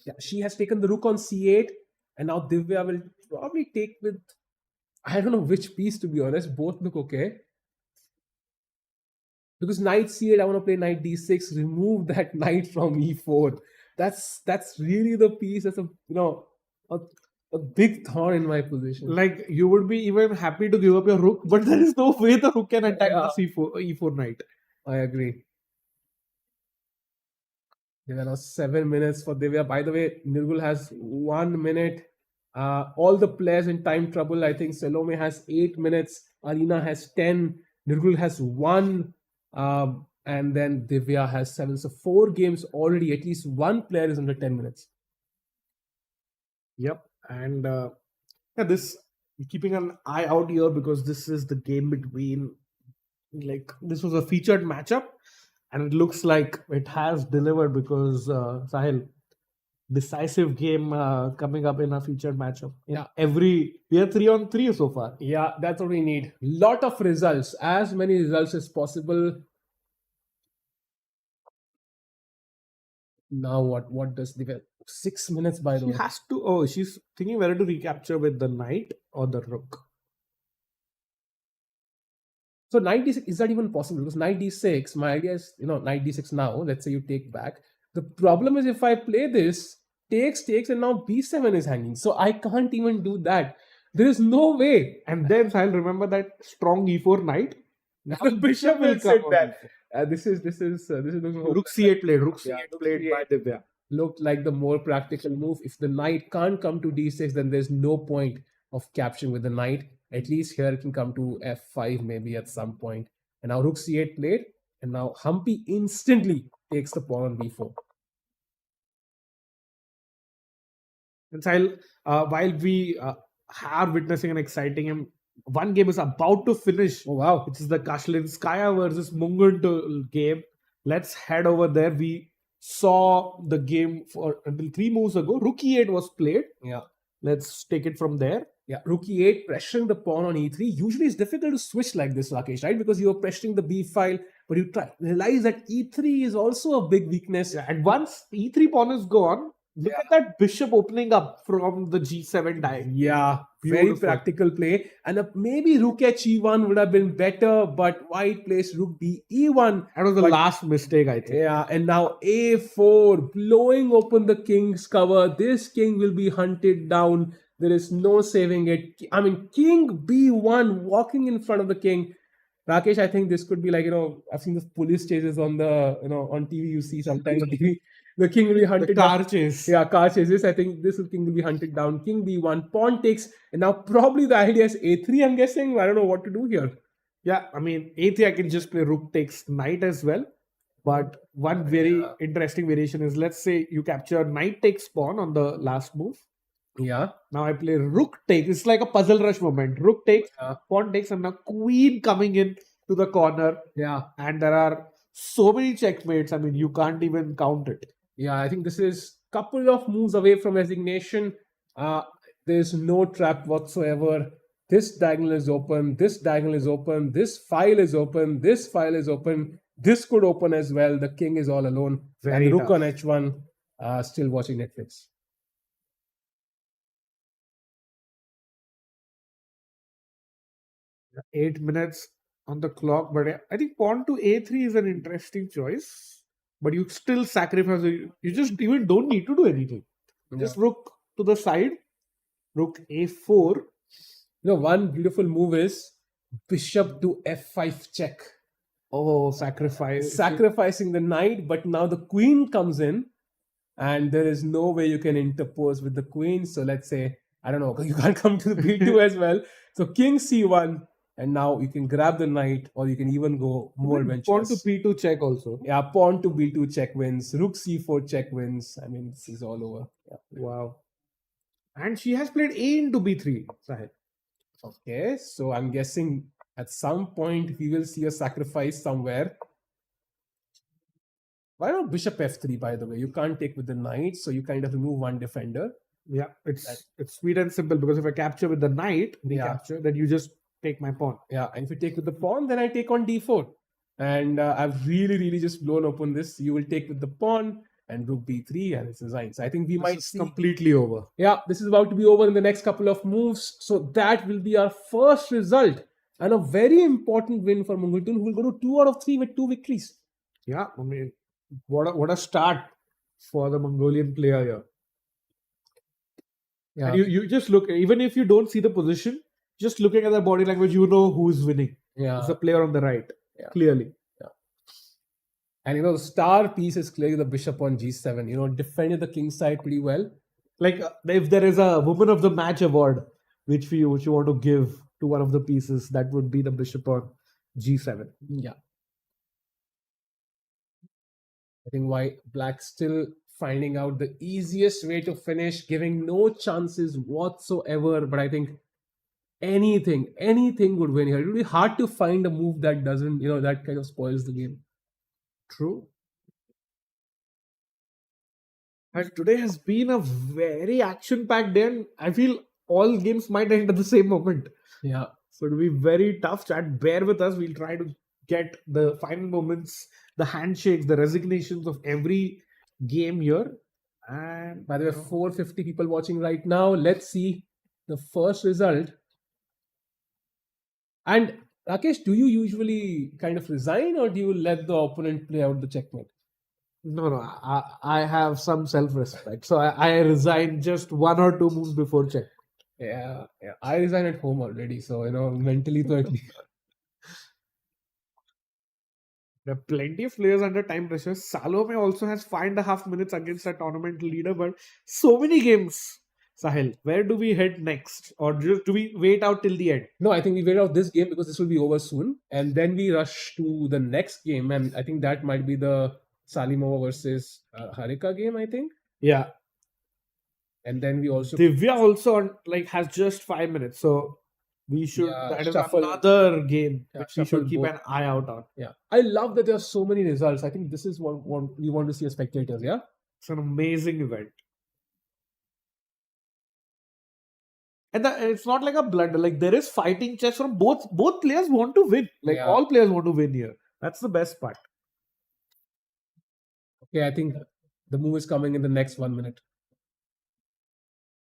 Yeah, she has taken the rook on c8, and now Divya will probably take with, I don't know which piece to be honest. Both look okay. Because knight c8, I want to play knight d6, remove that knight from e4. That's really the piece that's a big thorn in my position. Like you would be even happy to give up your rook, but there is no way the rook can attack the e4 knight. I agree. There are now 7 minutes for Divya. By the way, Nirgul has 1 minute. All the players in time trouble. I think Salome has 8 minutes. Arina has 10. Nirgul has 1. And then Divya has 7. So 4 games already. At least one player is under 10 minutes. Yep. And this keeping an eye out here because this is the game between, like, this was a featured matchup. And it looks like it has delivered because Sahil, decisive game coming up in a featured matchup. Yeah, we are 3-on-3 so far. Yeah, that's what we need. Lot of results, as many results as possible. Now what does Divya? 6 minutes by the way. She has to. Oh, she's thinking whether to recapture with the knight or the rook. So knight d6, is that even possible? Because knight d6, my idea is, knight d6 now. Let's say you take back. The problem is if I play this, takes, and now b7 is hanging. So I can't even do that. There is no way. And then I'll remember that strong e4 knight. Now the bishop will sit there. This is rook c8 played. Rook c8 played by Divya. Looked like the more practical move. If the knight can't come to d6, then there's no point of capturing with the knight. At least here it can come to f5 maybe at some point. And now rook c8 played. And now Humpy instantly takes the pawn on b4. And while we are witnessing an exciting one game is about to finish. Oh wow. Which is the Kashlinskaya versus Munguntul game. Let's head over there. We saw the game until 3 moves ago. Rook e8 was played. Yeah. Let's take it from there. Yeah, rook e8, pressuring the pawn on e3. Usually it's difficult to switch like this, Rakesh, right? Because you're pressuring the b file, but you realize that e3 is also a big weakness. Yeah, and once e3 pawn is gone, Look at that bishop opening up from the G7 die. Yeah, very Beautiful. practical play. And maybe rook h1 would have been better, but white plays rook b1. That was the But last mistake, I think. yeah, and now a4, blowing open the king's cover. This king will be hunted down. There is no saving it. I mean, king b1 walking in front of the king. Rakesh, I think this could be like, I've seen the police chases on the, on TV. You see sometimes on TV, the king will be hunted The down. car chase. Yeah, car chases. I think this king will be hunted down. King b1, pawn takes, and now probably the idea is a3. I'm guessing. I don't know what to do here. Yeah, I mean, a3, I can just play rook takes knight as well. But one very interesting variation is, let's say you capture knight takes pawn on the last move. Yeah. Now I play rook takes. It's like a puzzle rush moment. Rook takes, pawn takes, and now queen coming in to the corner. Yeah. And there are so many checkmates. I mean, you can't even count it. Yeah, I think this is couple of moves away from resignation. There's no trap whatsoever. This diagonal is open. This diagonal is open. This file is open. This file is open. This could open as well. The king is all alone. Very and rook tough. on h1, still watching Netflix. Yeah, 8 minutes on the clock, but I think pawn to a3 is an interesting choice. But you still sacrifice. You just even don't need to do anything. Just rook to the side, rook a4. One beautiful move is bishop to f5 check. Oh, sacrifice. Sacrificing the knight, but now the queen comes in, and there is no way you can interpose with the queen. So let's say, I don't know, you can't come to the b2 as well. So king c1, and now you can grab the knight, or you can even go more adventurous. Pawn to b2 check also. Yeah, pawn to b2 check wins. Rook c4 check wins. I mean, this is all over. Yeah. Wow. And she has played a into b3, Sahil. Okay, so I'm guessing at some point we will see a sacrifice somewhere. Why not bishop f3, by the way? You can't take with the knight, so you kind of remove one defender. Yeah, it's sweet and simple, because if I capture with the knight, then you just take my pawn. Yeah, and if you take with the pawn, then I take on d4. And I've really just blown open this. You will take with the pawn and rook b3, and it's resigned. So I think we might see completely over. Yeah, this is about to be over in the next couple of moves. So that will be our first result, and a very important win for Mongolton, who will go to 2 out of 3 with 2 victories. Yeah, I mean, what a start for the Mongolian player here. Yeah. And you just look, even if you don't see the position, just looking at the body language, you know who's winning. Yeah. It's the player on the right, clearly. Yeah. And the star piece is clearly the bishop on g7. Defended the king side pretty well. Like, if there is a woman of the match award, which you want to give to one of the pieces, that would be the bishop on g7. Yeah. I think black still finding out the easiest way to finish, giving no chances whatsoever. But I think anything would win here. It will be hard to find a move that doesn't, that kind of spoils the game. True. And today has been a very action-packed day, and I feel all games might end at the same moment. Yeah. So it'll be very tough, chat. Bear with us. We'll try to get the final moments, the handshakes, the resignations of every game here. And by the way, 450 people watching right now. Let's see the first result. And Rakesh, do you usually kind of resign, or do you let the opponent play out the checkmate? No, I have some self-respect. So I resign just 1 or 2 moves before check. Yeah. I resign at home already. So, mentally, though, at least. There are plenty of players under time pressure. Salome also has 5.5 minutes against a tournament leader, but so many games. Sahil, where do we head next? Or do we wait out till the end? No, I think we wait out this game because this will be over soon. And then we rush to the next game. And I think that might be the Salimova versus Harika game, I think. Yeah. And then we also... Divya also has just 5 minutes. So we should... that is another game which we should keep an eye out on. Yeah. I love that there are so many results. I think this is what we want to see as spectators, yeah? It's an amazing event. And it's not like a blunder. There is fighting chess from both players want to win. All players want to win here. That's the best part. Okay, I think the move is coming in the next 1 minute.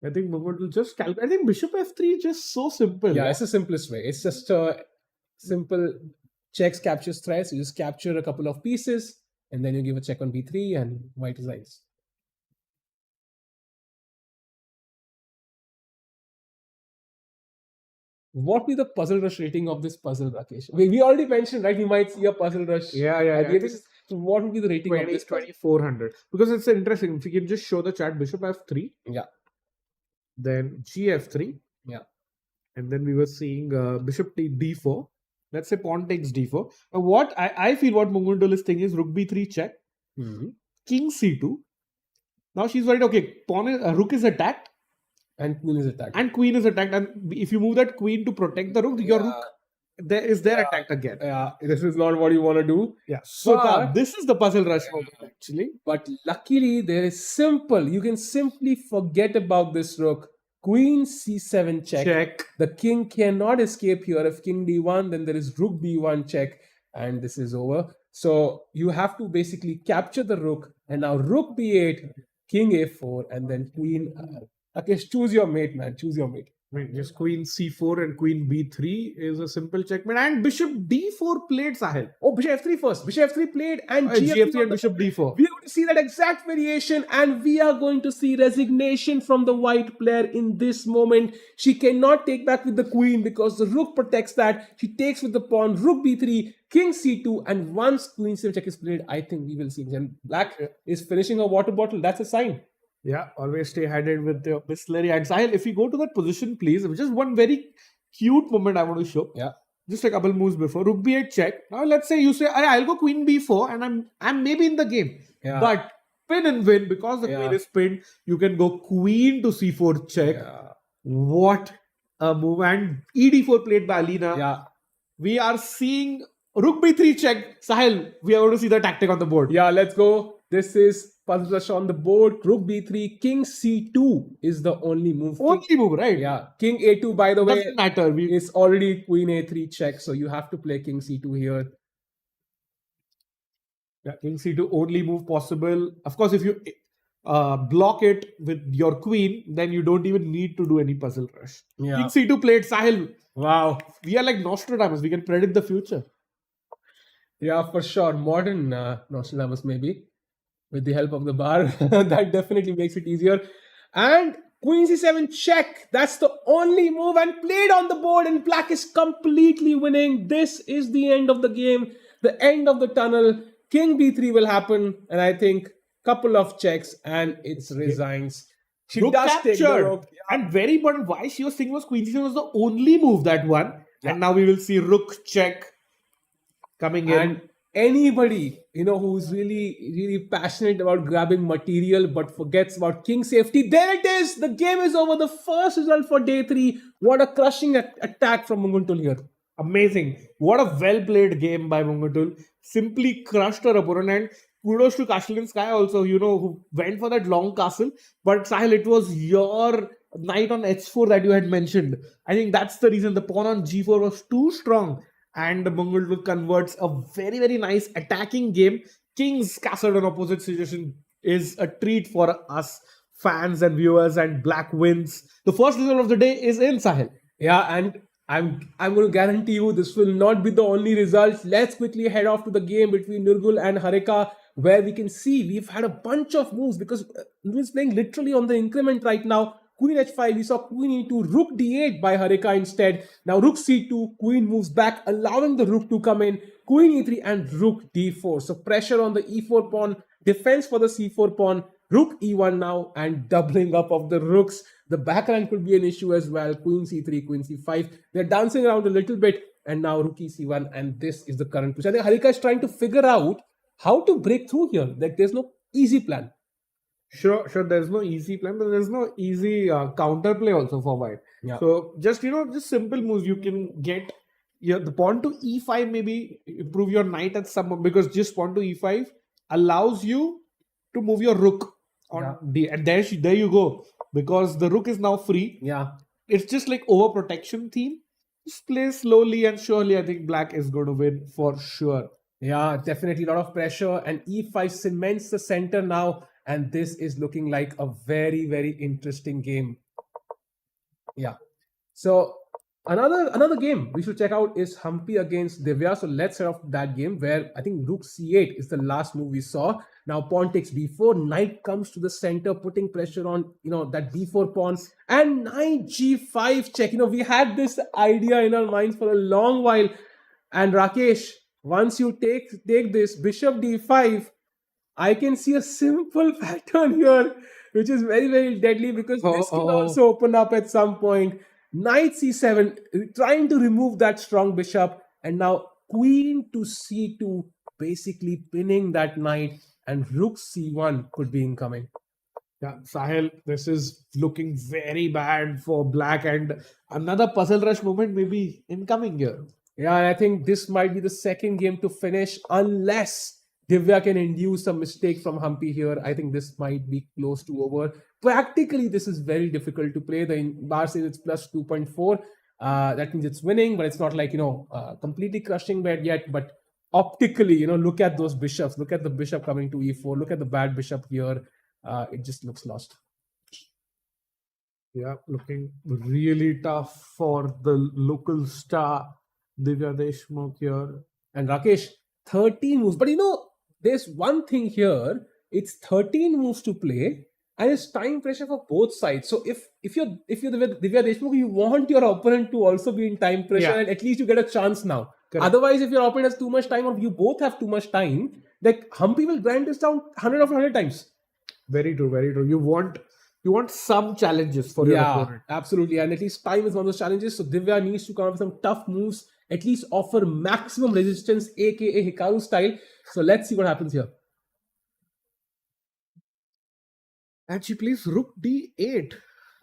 I think Mongol will just calculate. I think bishop f3 is just so simple. Yeah, it's the simplest way. It's just a simple checks captures threats. You just capture a couple of pieces and then you give a check on b3 and white resigns. What will be the puzzle rush rating of this puzzle, Rakesh? We already mentioned, right? We might see a puzzle rush. Yeah. at the end. So what would be the rating of this puzzle? 2400. Because it's interesting. If you can just show the chat, bishop f3. Yeah. Then gf3. Yeah. And then we were seeing bishop d4. Let's say pawn takes d4. Now what I feel what Mongol is thinking is rook b3 check. Mhm. King c2. Now she's worried, okay, rook is attacked. And queen is attacked. And queen is attacked. And if you move that queen to protect the rook, your rook is attacked again. Yeah, this is not what you want to do. Yeah. So But- this is the puzzle rush moment actually. But luckily, there is simple. You can simply forget about this rook. Queen c7 check. The king cannot escape here. If king d1, then there is rook b1 check. And this is over. So you have to basically capture the rook. And now rook b8, king a4, and then queen. Rakesh, choose your mate, man. Choose your mate. I mean, just queen c4 and queen b3 is a simple checkmate. And bishop d4 played, Sahil. Oh, bishop f3 first. Bishop f3 played and gf3 and bishop d4. We are going to see that exact variation, and we are going to see resignation from the white player in this moment. She cannot take back with the queen because the rook protects that. She takes with the pawn, rook b3, king c2, and once queen c7 check is played, I think we will see. And black is finishing a water bottle. That's a sign. Yeah, always stay hydrated with your Bisleri. And Sahil, if you go to that position, please, just one very cute moment I want to show. Yeah. Just a couple moves before. Rook b8 check. Now let's say you say, I'll go queen b4 and I'm maybe in the game. Yeah. But pin and win, because the queen is pinned, you can go queen to c4 check. Yeah. What a move. And ed4 played by Alina. Yeah. We are seeing rook b3 check. Sahil, we are going to see the tactic on the board. Yeah, let's go. This is puzzle rush on the board. Rook b3, king c2 is the only move. Only move, right? Yeah. King a2, by the way, Doesn't matter. is already queen a3 check. So you have to play king c2 here. Yeah, king c2 only move possible. Of course, if you block it with your queen, then you don't even need to do any puzzle rush. Yeah. King c2 played, Sahil. Wow. We are like Nostradamus. We can predict the future. Yeah, for sure. Modern Nostradamus, maybe. With the help of the bar. That definitely makes it easier. And queen c7 check. That's the only move and played on the board. And black is completely winning. This is the end of the game. The end of the tunnel. King b3 will happen. And I think couple of checks and it resigns. She Rook does take the captured. rook. And very important, why she was thinking was queen c7 was the only move that won. Yeah. And now we will see rook check coming in. And anybody, who's really passionate about grabbing material but forgets about king safety, there it is. The game is over. The first result for day 3. What a crushing attack from Munguntul here. Amazing. What a well-played game by Munguntul. Simply crushed her opponent. And kudos to Castle Sky also, who went for that long castle. But Sahil, it was your knight on h4 that you had mentioned. I think that's the reason the pawn on g4 was too strong. And Munguntul converts a very, very nice attacking game. King's castle on opposite situation is a treat for us fans and viewers, and black wins. The first result of the day is in, Sahil. Yeah, and I'm going to guarantee you this will not be the only result. Let's quickly head off to the game between Nurgul and Harika, where we can see we've had a bunch of moves because Nurgul is playing literally on the increment right now. Queen h5, we saw queen e2, rook d8 by Harika instead. Now rook c2, queen moves back, allowing the rook to come in. Queen e3 and rook d4. So pressure on the e4 pawn, defense for the c4 pawn, rook e1 now, and doubling up of the rooks. The backline could be an issue as well. Queen c3, queen c5. They're dancing around a little bit, and now rook e c1, and this is the current position. I think Harika is trying to figure out how to break through here. Like there's no easy plan. Sure. There's no easy plan, but there's no easy counterplay also for white. Yeah. So just just simple moves. You can get the pawn to e5, maybe improve your knight at some, because just pawn to e5 allows you to move your rook on d, and there you go, because the rook is now free. Yeah. It's just like overprotection theme. Just play slowly and surely. I think black is going to win for sure. Yeah, definitely a lot of pressure, and e5 cements the center now. And this is looking like a very, very interesting game. Yeah. So another game we should check out is Humpy against Divya. So let's start off that game where I think Rook C8 is the last move we saw. Now pawn takes B4, knight comes to the center, putting pressure on that B4 pawn, and knight G5 check. We had this idea in our minds for a long while. And Rakesh, once you take this bishop D5, I can see a simple pattern here, which is very, very deadly because this can also open up at some point. Knight c7, trying to remove that strong bishop, and now queen to c2, basically pinning that knight, and rook c1 could be incoming. Yeah, Sahil, this is looking very bad for black, and another puzzle rush moment may be incoming here. Yeah, and I think this might be the second game to finish unless Divya can induce a mistake from Humpy here. I think this might be close to over. Practically, this is very difficult to play. The bar says it's plus 2.4. That means it's winning, but it's not like, completely crushing bed yet. But optically, look at those bishops. Look at the bishop coming to e4. Look at the bad bishop here. It just looks lost. Yeah, looking really tough for the local star, Divya Deshmukh here. And Rakesh, 13 moves. But there's one thing here. It's 13 moves to play, and it's time pressure for both sides. So if you're Divya Deshmukh, you want your opponent to also be in time pressure, and at least you get a chance now. Correct. Otherwise, if your opponent has too much time, or you both have too much time, like Humpy will grind this down 100 times. Very true, very true. You want some challenges for your opponent. Absolutely, and at least time is one of those challenges. So Divya needs to come up with some tough moves, at least offer maximum resistance, aka Hikaru style. So let's see what happens here. And she plays rook d8.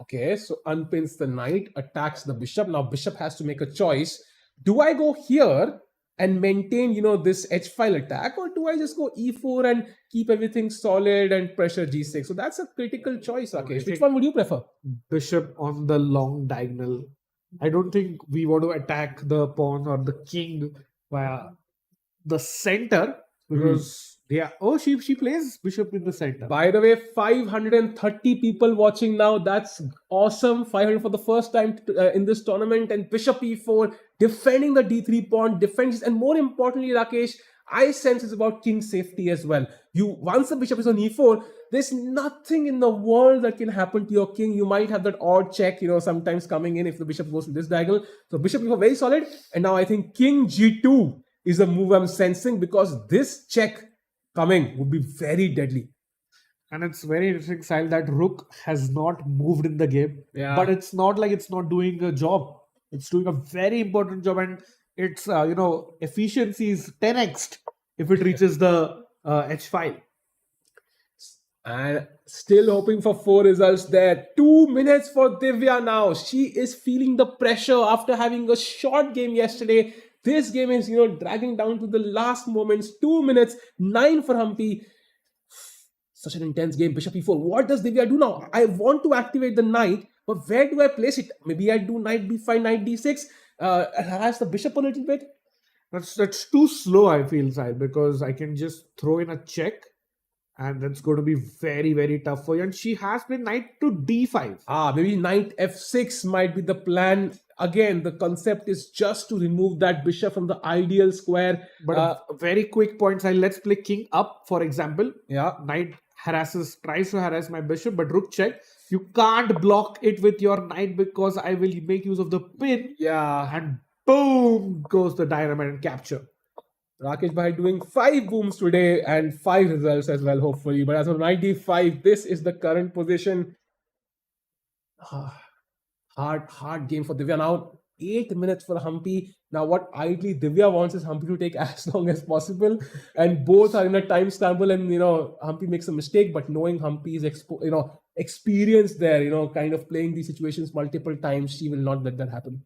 Okay, so unpins the knight, attacks the bishop. Now bishop has to make a choice. Do I go here and maintain, this h-file attack, or do I just go e4 and keep everything solid and pressure g6? So that's a critical choice, Rakesh. Which one would you prefer? Bishop on the long diagonal. I don't think we want to attack the pawn or the king via the center because she plays bishop in the center. By the way, 530 people watching now. That's awesome. 500 for the first time in this tournament, and bishop e4, defending the d3 pawn, defends, and more importantly, Rakesh, I sense it's about king safety as well. Once the bishop is on e4, there's nothing in the world that can happen to your king. You might have that odd check, sometimes coming in if the bishop goes to this diagonal. So bishop e4 very solid, and now I think king g2 is the move I'm sensing, because this check coming would be very deadly. And it's very interesting, Sahil, that rook has not moved in the game. Yeah. But it's not like it's not doing a job. It's doing a very important job, and its efficiency is 10x if it reaches the h-file. And still hoping for 4 results there. 2 minutes for Divya now. She is feeling the pressure after having a short game yesterday. This game is, dragging down to the last moments. 2 minutes, 9 for Humpy. Such an intense game. Bishop e4. What does Divya do now? I want to activate the knight, but where do I place it? Maybe I do knight b5, knight d6. Harass the bishop a little bit. That's too slow, I feel, Sahil, because I can just throw in a check, and that's going to be very, very tough for you. And she has played knight to d5. Maybe knight f6 might be the plan. Again, the concept is just to remove that bishop from the ideal square. But a very quick point, Sahil. Let's play king up, for example. Yeah. Knight tries to harass my bishop, but rook check. You can't block it with your knight because I will make use of the pin. Yeah. And boom goes the dynamite and capture. Rakesh Bhai doing 5 booms today and 5 results as well, hopefully. But as of 95, this is the current position. Hard game for Divya. Now 8 minutes for Humpy. Now what ideally Divya wants is Humpy to take as long as possible, and both are in a time scramble, and Humpy makes a mistake, but knowing Humpy is experienced there, kind of playing these situations multiple times, she will not let that happen.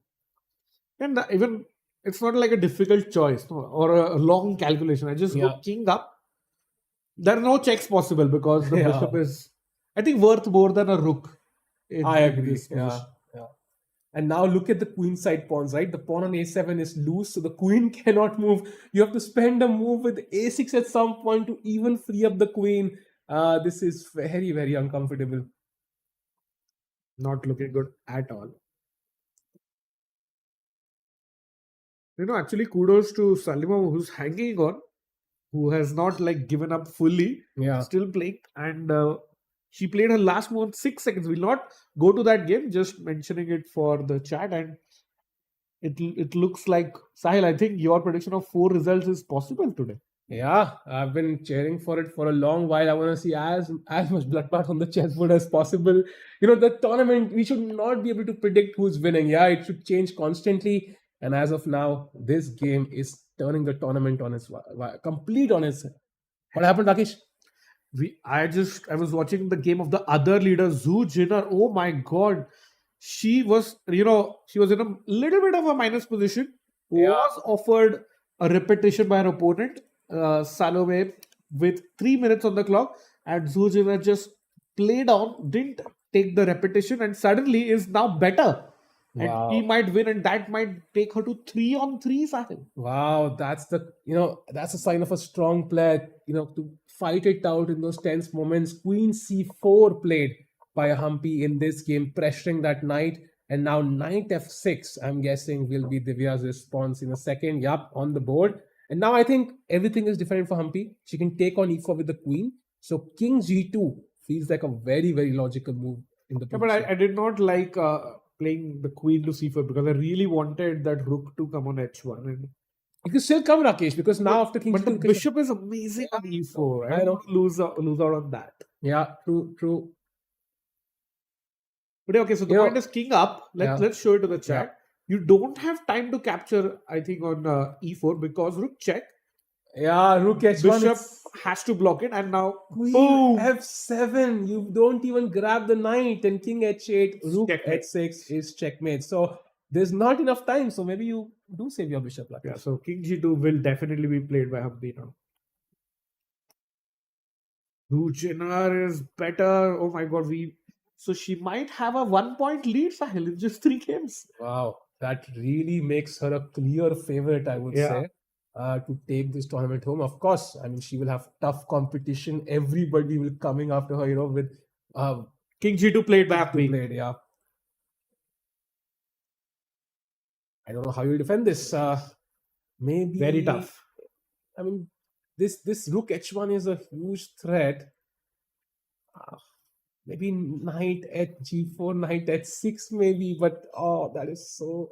And even it's not like a difficult choice or a long calculation. I just go king up. There are no checks possible because the bishop is, I think, worth more than a rook. I agree. Yeah. And now look at the queen side pawns, right? The pawn on a7 is loose, so the queen cannot move. You have to spend a move with a6 at some point to even free up the queen. This is very, very uncomfortable. Not looking good at all. Actually, kudos to Salima, who's hanging on, who has not like given up fully, Yeah. still playing, and she played her last move in 6 seconds. We'll not go to that game, just mentioning it for the chat, and it looks like Sahil. I think your prediction of 4 results is possible today. Yeah, I've been cheering for it for a long while. I want to see as much bloodbath on the chessboard as possible. The tournament, we should not be able to predict who's winning. Yeah, it should change constantly. And as of now, this game is turning the tournament on its complete on its. What happened, Rakesh? I was watching the game of the other leader, Zhu Jinner. Oh my god. She was in a little bit of a minus position, Yeah. was offered a repetition by her opponent, Salome, with 3 minutes on the clock, and Zhu Jinner just played on, didn't take the repetition, and suddenly is now better. And he Wow. might win, and that might take her to 3-on-3, Sahil. Wow, that's a sign of a strong player, to fight it out in those tense moments. Queen C4 played by Humpy in this game, pressuring that knight. And now knight F6, I'm guessing, will be Divya's response in a second. Yup, on the board. And now I think everything is different for Humpy. She can take on E4 with the queen. So King G2 feels like a very, very logical move in the Yeah, but position. I did not like playing the queen to c4 because I really wanted that rook to come on h1. And You can still come, Rakesh, because now after King but the G2, bishop is amazing on e4. I I don't know. want to lose out on that. Yeah, true. But okay, so the point is king up. Let's show it to the chat. You don't have time to capture, I think, on e4 because rook check. Yeah, rook H1. Bishop has to block it, and now Queen boom. F7. You don't even grab the knight, and King H8, rook Checkmate. H6 is checkmate. So there's not enough time. So maybe you do save your bishop. Like Yeah, so king g2 will definitely be played by Humpy now. Rujinar is better. Oh my god, so she might have a 1 point lead, Sahil, in just 3 games. Wow, that really makes her a clear favorite, I would say, to take this tournament home. Of course, I mean, she will have tough competition. Everybody will coming after her, with King g2 played by Humpy. played, yeah. I don't know how you defend this. Maybe Very tough. I mean, this rook h1 is a huge threat. Maybe knight at g4, knight h6, maybe, but that is so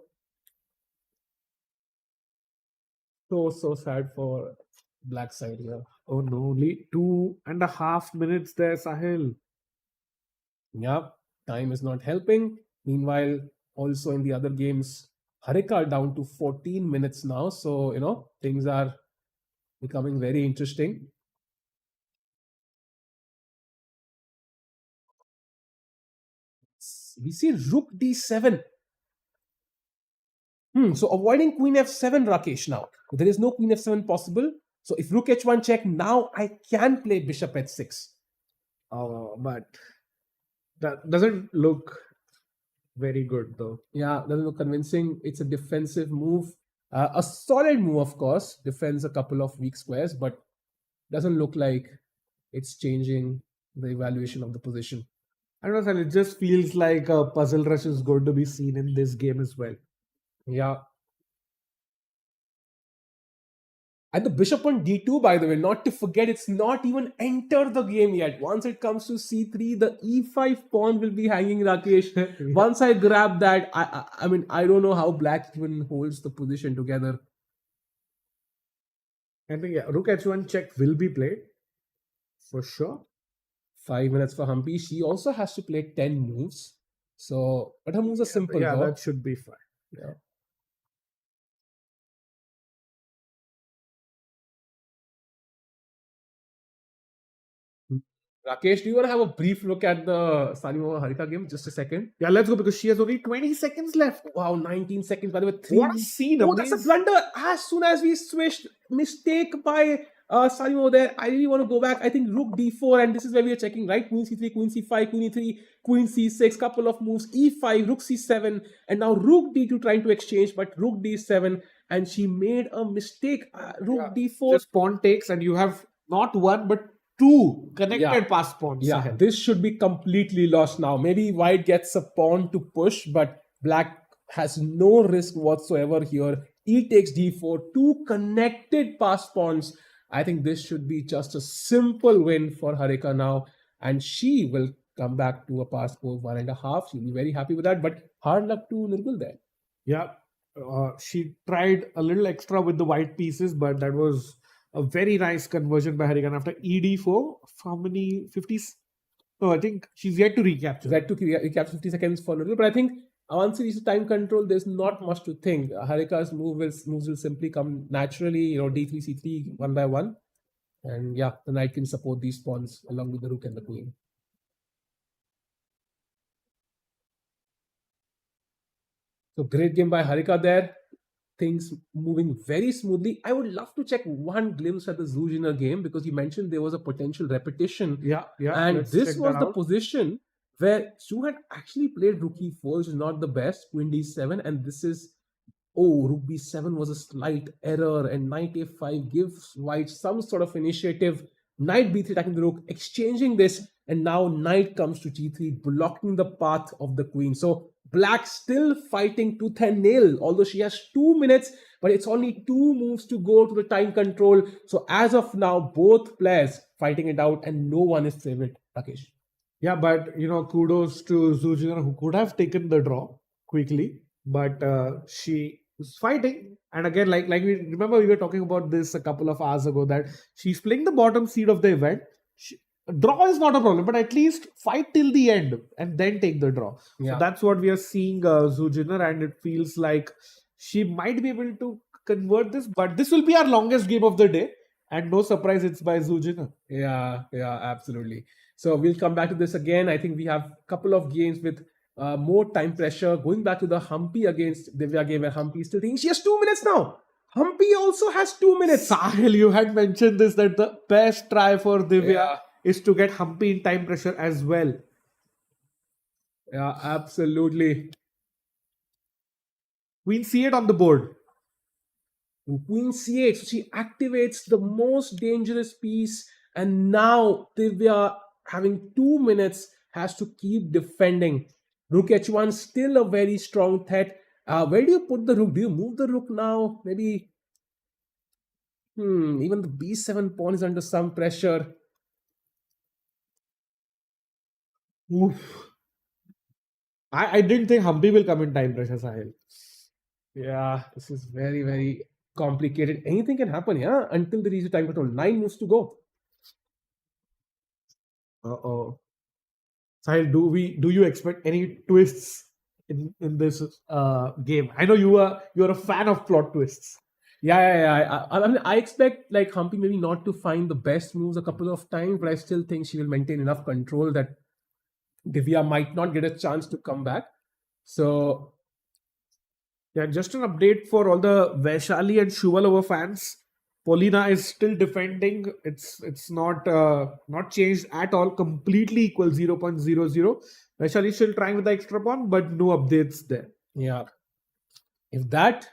sad for black side here. Oh no, only 2.5 minutes there, Sahil. Yeah, time is not helping. Meanwhile, also in the other games, Harika down to 14 minutes now. So, things are becoming very interesting. We see rook d7. So avoiding queen f7, Rakesh now. There is no queen f7 possible. So if rook h1 check, now I can play bishop h6. But that doesn't look very good though. Yeah, doesn't look convincing. It's a defensive move. A solid move, of course. Defends a couple of weak squares, but doesn't look like it's changing the evaluation of the position. I don't know, Sahil, it just feels like a puzzle rush is going to be seen in this game as well. Yeah. And the bishop on d2, by the way, not to forget, it's not even entered the game yet. Once it comes to c3, the e5 pawn will be hanging, Rakesh. Once I grab that, I mean, I don't know how black even holds the position together. I think rook h1 check will be played for sure. 5 minutes for Humpy. She also has to play 10 moves. So, but her moves are simple. Yeah, though. that should be fine. Yeah. Rakesh, do you want to have a brief look at the Salima Harika game? Just a second. Yeah, let's go because she has only 20 seconds left. Wow, 19 seconds. By the way, 3. What a scene! Oh, that's a blunder. As soon as we switched, mistake by Salima there. I really want to go back. I think rook d4, and this is where we are checking, right? Queen c3, queen c5, queen e3, queen c6, couple of moves, e5, rook c7, and now rook d2 trying to exchange, but rook d7, and she made a mistake. Rook d4. Just pawn takes, and you have not one but 2 connected pass pawns. Yeah, this should be completely lost now. Maybe white gets a pawn to push, but black has no risk whatsoever here. E takes d4, two connected pass pawns. I think this should be just a simple win for Harika now, and she will come back to a pass score 1.5. She'll be very happy with that, but hard luck to Nirgul there. Yeah, she tried a little extra with the white pieces, but that was a very nice conversion by Harika. After ED4, how many 50s? No, I think she's yet to recapture. That took recapture 50 seconds for Nirgul, but I think once it reaches time control, there's not much to think. Harika's moves will simply come naturally, d3, c3, one by one. And yeah, the knight can support these pawns along with the rook and the queen. So great game by Harika there. Things moving very smoothly. I would love to check one glimpse at the Zujiner game because you mentioned there was a potential repetition. Yeah. And let's this check was that the out. position where Shu had actually played rook e4, which is not the best, queen d7, and this is, rook b7 was a slight error, and knight a5 gives white some sort of initiative. Knight b3 attacking the rook, exchanging this, and now knight comes to g3, blocking the path of the queen. So black still fighting tooth and nail, although she has 2 minutes, but it's only 2 moves to go to the time control. So as of now, both players fighting it out, and no one is favored, Rakesh. Yeah, but kudos to Zujiner, who could have taken the draw quickly, but she was fighting. And again, like we remember, we were talking about this a couple of hours ago, that she's playing the bottom seed of the event. Draw is not a problem, but at least fight till the end and then take the draw. Yeah. So that's what we are seeing Zujiner, and it feels like she might be able to convert this, but this will be our longest game of the day, and no surprise, it's by Zujiner. Yeah, absolutely. So we'll come back to this again. I think we have a couple of games with more time pressure. Going back to the Humpy against Divya game, where Humpy is still thinking she has 2 minutes now. Humpy also has 2 minutes. Sahil, you had mentioned this, that the best try for Divya Yeah. is to get Humpy in time pressure as well. Yeah, absolutely. Queen c8 on the board. Queen c8, so she activates the most dangerous piece, and now Divya, having 2 minutes, has to keep defending. Rook h1, still a very strong threat. Where do you put the rook? Do you move the rook now? Maybe. Even the b7 pawn is under some pressure. Oof. I didn't think Humpy will come in time pressure, Sahil. Yeah, this is very, very complicated. Anything can happen, yeah, until they reach the time control. 9 moves to go. Uh-oh. Sahil, do you expect any twists in this game? I know you're a fan of plot twists. Yeah. I mean, I expect like Humpy maybe not to find the best moves a couple of times, but I still think she will maintain enough control that Divya might not get a chance to come back. So Yeah, just an update for all the Vaishali and Shuvalova fans. Polina is still defending. It's not changed at all. Completely equal 0.00. Vaishali is still trying with the extra pawn, but no updates there. yeah, if that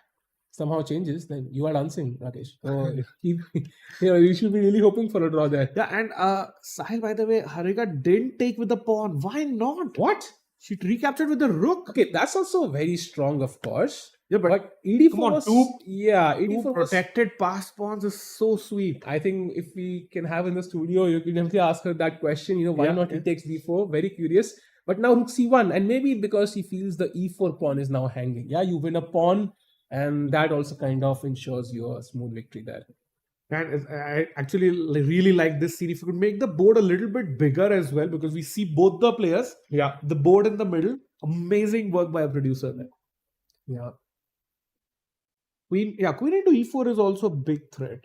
somehow changes, then you are dancing, Rakesh. So you should be really hoping for a draw there. Yeah, and Sahil, by the way, Harika didn't take with the pawn. Why not? What? She recaptured with the rook. Okay, that's also very strong, of course. Yeah, but ED4 come on, was, two ED4 was, protected pass pawns is so sweet. I think if we can have in the studio, you can definitely ask her that question. Why not he takes d4? Very curious. But now rook c1, and maybe because he feels the e4 pawn is now hanging. Yeah, you win a pawn, and that also kind of ensures you a smooth victory there. And I actually really like this scene. If you could make the board a little bit bigger as well, because we see both the players. Yeah. The board in the middle. Amazing work by a producer there. Yeah. Queen into e4 is also a big threat.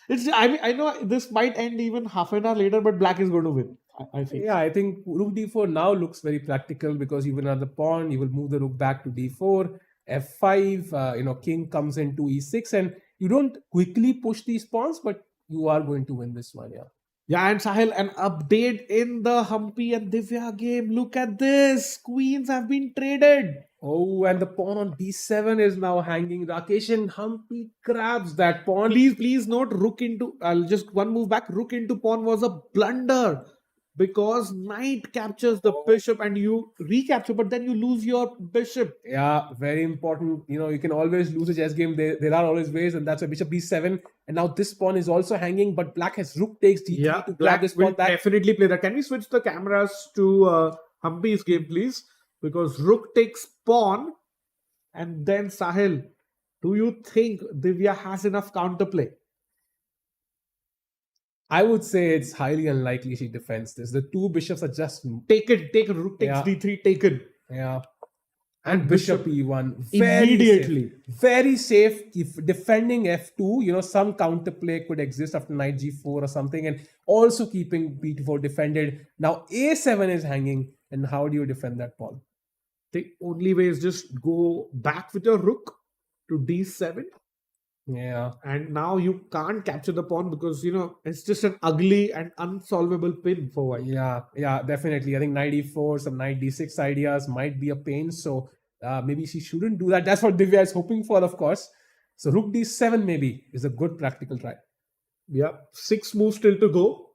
I know this might end even half an hour later, but black is going to win. I think. Yeah, I think rook d4 now looks very practical because you win another pawn, you will move the rook back to d4, f5, king comes into e6, and you don't quickly push these pawns, but you are going to win this one, yeah. Yeah, and Sahil, an update in the Humpy and Divya game. Look at this. Queens have been traded. Oh, and the pawn on d7 is now hanging. Rakesh, and Humpy grabs that pawn. Please note, rook into, just one move back, rook into pawn was a blunder. because knight captures the bishop and you recapture, but then you lose your bishop. Yeah, very important. You can always lose a chess game. There are always ways, and that's why bishop b7. And now this pawn is also hanging, but black has rook takes d3 Yeah, to grab black this will pawn back. definitely play that. Can we switch the cameras to Humpy's game, please? Because rook takes pawn, and then Sahil, do you think Divya has enough counterplay? I would say it's highly unlikely she defends this. The two bishops are just Taken. Rook takes Yeah. d3, taken. yeah. And bishop e1 Immediately. very safe. If defending f2, some counterplay could exist after knight g4 or something, and also keeping b4 defended. Now a7 is hanging, and how do you defend that pawn? The only way is just go back with your rook to d7. Yeah, And now you can't capture the pawn because it's just an ugly and unsolvable pin for white. yeah, definitely. I think knight e4, some knight d6 ideas might be a pain. So maybe she shouldn't do that. That's what Divya is hoping for, of course. So rook d7 maybe is a good practical try. Yeah, 6 moves still to go.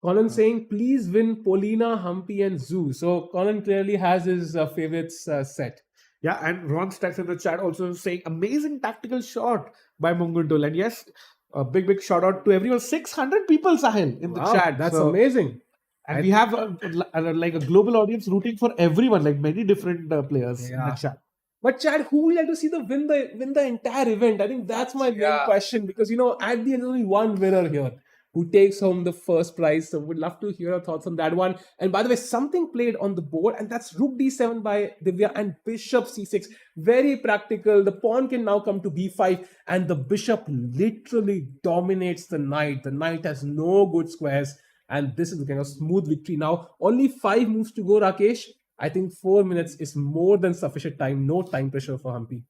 Colin saying, please win Polina, Humpy, and Zoo. So Colin clearly has his favorites set. Yeah, and Ron Stacks in the chat also saying amazing tactical shot by Munguntul. And yes, a big shout out to everyone. 600 people, Sahil, in the Wow, chat. that's amazing. And we have like a global audience rooting for everyone, like many different players in the Yeah. chat. But Chad, who would like to see win the entire event? I think that's my main question, because at the end there's only one winner here who takes home the first prize. So would love to hear your thoughts on that one. And by the way, something played on the board, and that's rook d7 by Divya and bishop c6. Very practical. The pawn can now come to b5, and the bishop literally dominates the knight. The knight has no good squares, and this is the kind of smooth victory. Now only 5 moves to go, Rakesh. I think 4 minutes is more than sufficient time. No time pressure for Humpy.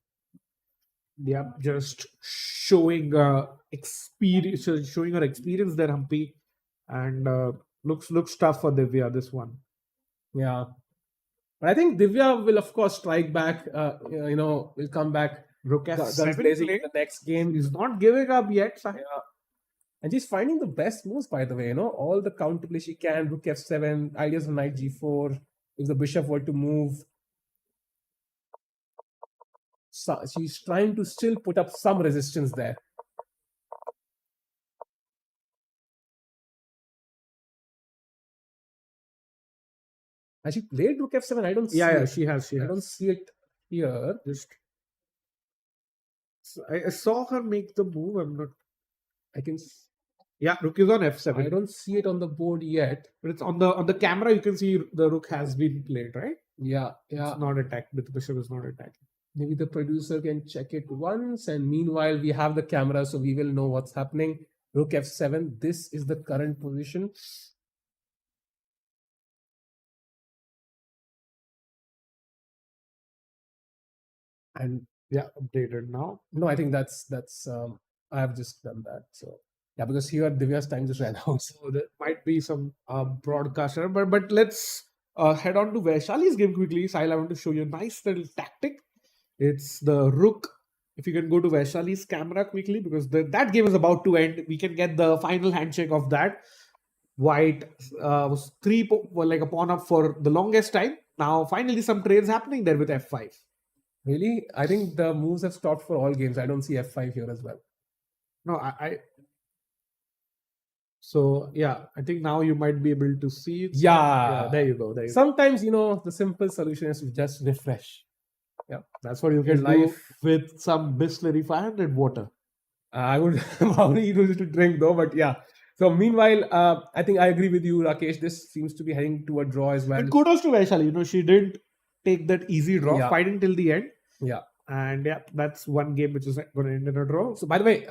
Yeah, just showing experience, showing her experience there, Humpy, and looks tough for Divya this one. Yeah, but I think Divya will of course strike back. Will come back. Rook Guns f7 blazing play. in the next game. He's not giving up yet. Sahil. Yeah. And she's finding the best moves, by the way. All the counterplay she can. Rook f7, ideas of knight g4. If the bishop were to move, so she's trying to still put up some resistance there. Has she played rook f7? I don't see Yeah, it. she has. I don't see it here. Just I saw her make the move. I'm not. I can. Yeah, rook is on f7. I don't see it on the board yet. But it's on the camera. You can see the rook has been played, right? Yeah. It's not attacked. The bishop is not attacked. Maybe the producer can check it once, and meanwhile we have the camera, so we will know what's happening. Rook f7. This is the current position. And yeah, updated now. No, I think that's I have just done that. So yeah, because here Divya's time just ran out. So there might be some broadcaster, but let's head on to Vaishali's game quickly. Sahil, I want to show you a nice little tactic. It's the rook. If you can go to Vaishali's camera quickly, because that game is about to end. We can get the final handshake of that. White was like a pawn up for the longest time. Now finally some trades happening there with f5. Really? I think the moves have stopped for all games. I don't see f5 here as well. No, So yeah, I think now you might be able to see it. Yeah, there you go. Sometimes the simple solution is to just refresh. Yeah, that's what you can do with some Bisleri 500 water. I would probably use it to drink though, but yeah. So meanwhile, I think I agree with you, Rakesh. This seems to be heading to a draw as well. And kudos to Vaishali. She didn't take that easy draw, fighting till the end. Yeah. And yeah, that's one game which is going to end in a draw. So by the way,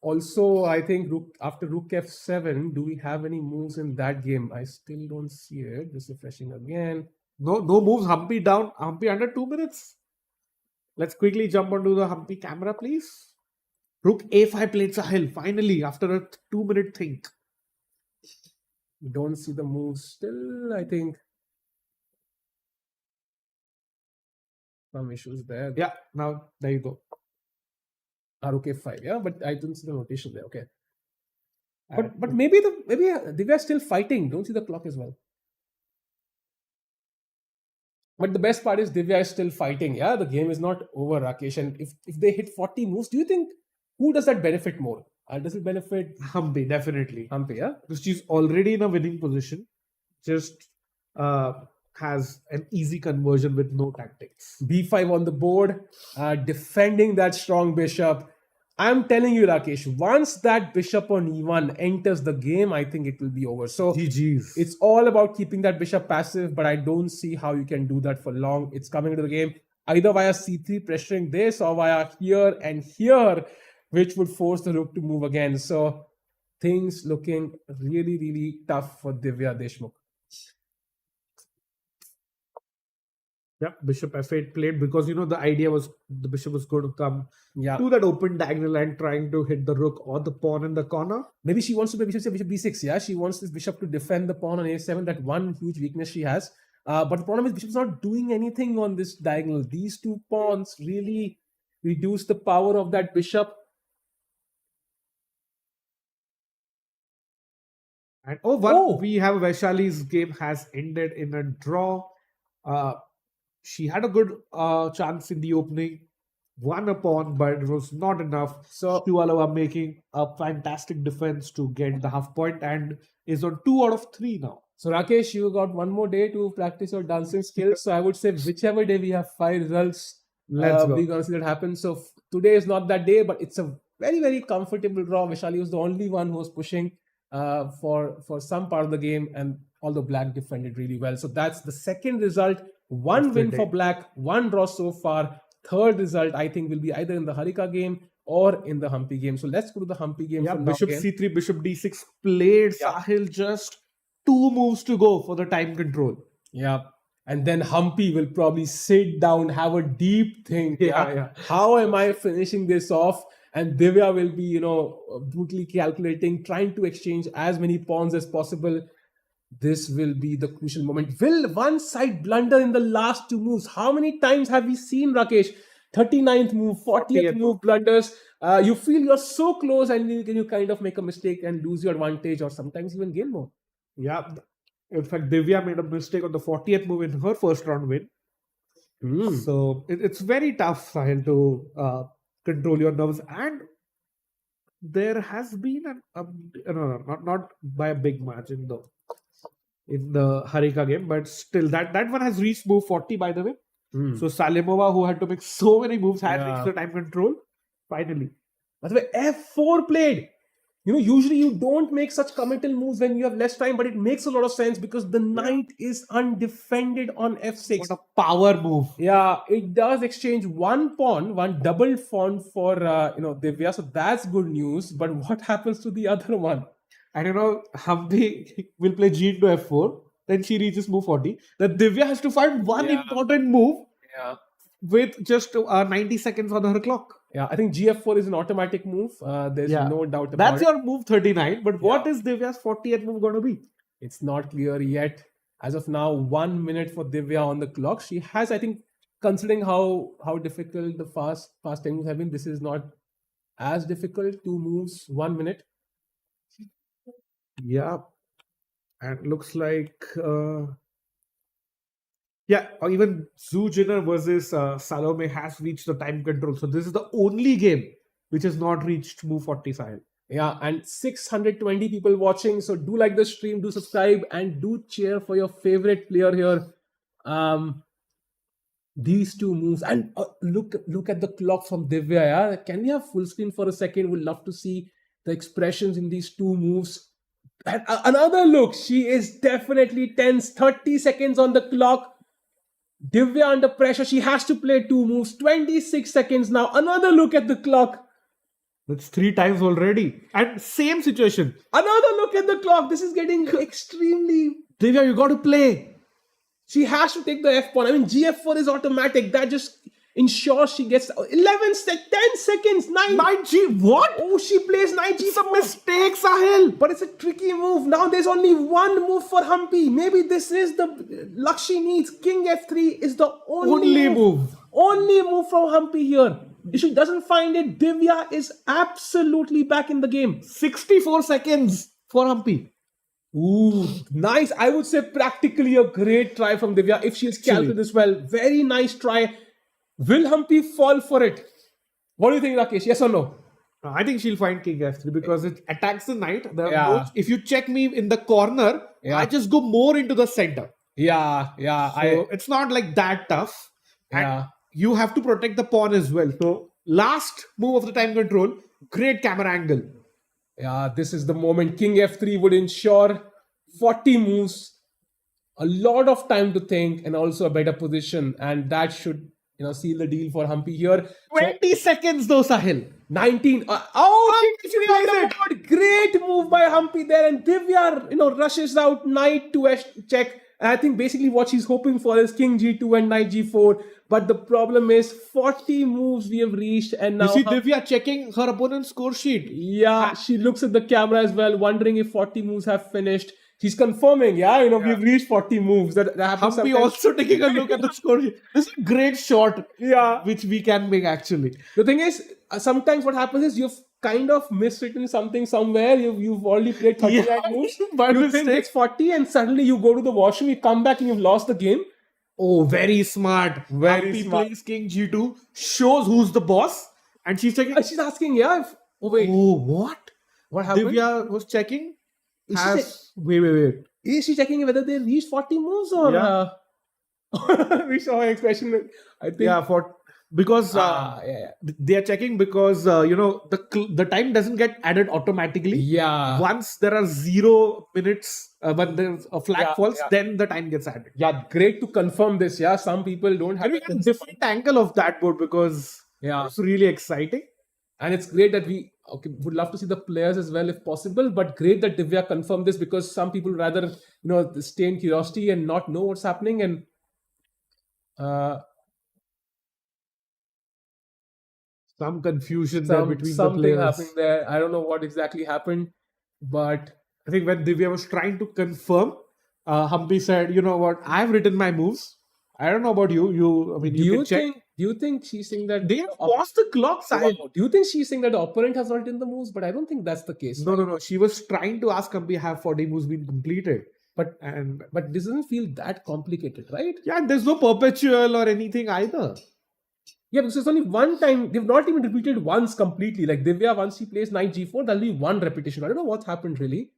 also I think after rook f7, do we have any moves in that game? I still don't see it. Just refreshing again. No moves. Humpy down. Humpy under 2 minutes. Let's quickly jump onto the Humpy camera, please. Rook a5 played Sahil. Finally, after a 2-minute think. Don't see the moves still. I think some issues there. Yeah, now there you go. Rook f5, yeah, but I don't see the notation there. Okay, but maybe Divya is still fighting. Don't see the clock as well. But the best part is Divya is still fighting. Yeah, the game is not over, Rakesh. And if they hit 40 moves, do you think who does that benefit more? Does it benefit Humpy, definitely. Humpy? Yeah, Because she's already in a winning position. Just has an easy conversion with no tactics. b5 on the board, defending that strong bishop. I'm telling you, Rakesh, once that bishop on e1 enters the game, I think it will be over. So GG's. it's all about keeping that bishop passive, but I don't see how you can do that for long. It's coming into the game either via c3 pressuring this or via here and here, which would force the rook to move again. So things looking really, really tough for Divya Deshmukh. Yeah, bishop f8 played because the idea was the bishop was going to come Yeah, to that open diagonal and trying to hit the rook or the pawn in the corner. maybe she wants to play bishop b6. Yeah, she wants this bishop to defend the pawn on a7. That one huge weakness she has. But the problem is bishop's not doing anything on this diagonal. These two pawns really reduce the power of that bishop. And we have Vaishali's game has ended in a draw. She had a good chance in the opening, won a pawn, but it was not enough. So to allow her making a fantastic defense to get the half point and is on 2 out of 3 now. So Rakesh, you got one more day to practice your dancing skills. So I would say whichever day we have 5 results, Let's go. we're gonna see that happen. So today is not that day, but it's a very, very comfortable draw. Vaishali was the only one who was pushing for some part of the game, and although Black defended really well. So that's the second result. One Of the win for day. Black, one draw so far. Third result, I think, will be either in the Harika game or in the Humpy game. So let's go to the Humpy game. Yeah, for now bishop again. c3, bishop d6 played. Yeah. Sahil just 2 moves to go for the time control. Yeah. And then Humpy will probably sit down, have a deep think. Yeah. How am I finishing this off? And Divya will be, brutally calculating, trying to exchange as many pawns as possible. This will be the crucial moment. Will one side blunder in the last 2 moves? How many times have we seen, Rakesh? 39th move, 40th move blunders. You feel you're so close and you kind of make a mistake and lose your advantage or sometimes even gain more. Yeah. In fact, Divya made a mistake on the 40th move in her first round win. So it's very tough, Sahil, to control your nerves. And there has been not by a big margin though in the Harika game, but still that one has reached move 40, by the way. So Salimova, who had to make so many moves, had reached the time control finally. By the way, F4 played. Usually you don't make such committal moves when you have less time, but it makes a lot of sense because the knight is undefended on F6. What a power move. Yeah, it does exchange one pawn, one double pawn for Divya. So that's good news. But what happens to the other one? And Humpy will play G into F4. Then she reaches move 40. Then Divya has to find one important move with just 90 seconds on her clock. Yeah, I think GF4 is an automatic move. There's no doubt about That's it. your move 39. But what is Divya's 40th move going to be? It's not clear yet. As of now, 1 minute for Divya on the clock. She has, I think, considering how difficult the fast 10 moves have been, this is not as difficult. 2 moves, 1 minute. Yeah. And looks like... or even Zhu Jinner versus Salome has reached the time control. So this is the only game which has not reached move 40, Sahil. Yeah, and 620 people watching. So do like the stream, do subscribe, and do cheer for your favorite player here. These 2 moves, and look at the clock from Divya. Yeah? Can we have full screen for a second? We'd love to see the expressions in these 2 moves. And another look. She is definitely tense. 30 seconds on the clock. Divya under pressure. She has to play 2 moves. 26 seconds now. Another look at the clock. That's 3 times already. And same situation. Another look at the clock. This is getting extremely... Divya, you got to play. She has to take the F pawn. I mean, GF4 is automatic. That just ensures she gets 10 seconds. Knight G. What? Oh, she plays Knight G4. It's a mistake, Sahil. But it's a tricky move. Now there's only 1 move for Humpy. Maybe this is the luck she needs. King F3 is the only move. Only move from Humpy here. If she doesn't find it, Divya is absolutely back in the game. 64 seconds for Humpy. Ooh, nice. I would say practically a great try from Divya if she's calculated this well. Very nice try. Will Humpy fall for it? What do you think, Rakesh? Yes or no? I think she'll find king f3 because it attacks the knight. Yeah. If you check me in the corner, Yeah. I just go more into the center. Yeah. So it's not like that tough. And Yeah. you have to protect the pawn as well. So last move of the time control, great camera angle. Yeah, this is the moment. King f3 would ensure 40 moves, a lot of time to think, and also a better position. And that should, seal the deal for Humpy here. 20 seconds though, Sahil. 19. King King f3 f3 on the board. Great move by Humpy there. And Divya, rushes out knight to check. And I think basically what she's hoping for is king g2 and knight g4. But the problem is 40 moves we have reached. And now You see Divya checking her opponent's score sheet. yeah, she looks at the camera as well, wondering if 40 moves have finished. She's confirming, we've reached 40 moves. That happens Humpy sometimes. also taking a look at the score sheet. This is a great shot, which we can make actually. The thing is, sometimes what happens is you've kind of miswritten something somewhere. You've already played 39 moves. By You think mistake. it's 40 and suddenly you go to the washroom, you come back and you've lost the game. Oh, very smart. Very Humpy smart. plays king g2, shows who's the boss, and she's checking. She's asking, oh wait, Oh, what? what happened? Divya was checking. Is she Wait. Is she checking whether they reached 40 moves or... Yeah. we saw her expression, I think. Yeah, because yeah. they are checking because the time doesn't get added automatically. Yeah. Once there are 0 minutes, when there's a flag falls, then the time gets added. Yeah, great to confirm this. Yeah, some people don't have And we get a different angle of that board because it's really exciting. and it's great that we would love to see the players as well if possible. But great that Divya confirmed this because some people rather stay in curiosity and not know what's happening and. Some confusion there between the Something players. happened there. I don't know what exactly happened, but I think when Divya was trying to confirm, Humpy said, "You know what? I've written my moves. I don't know about you. You can check." do you think she's saying that They have paused the clock, Sahil. do you think she's saying that the opponent has not written the moves? But I don't think that's the case. No. She was trying to ask Humpy, have 40 moves been completed? But this doesn't feel that complicated, right? Yeah, there's no perpetual or anything either. Yeah, because it's only one time. They've not even repeated once completely. Like Divya, once she plays knight g4, there'll be one repetition. I don't know what's happened really.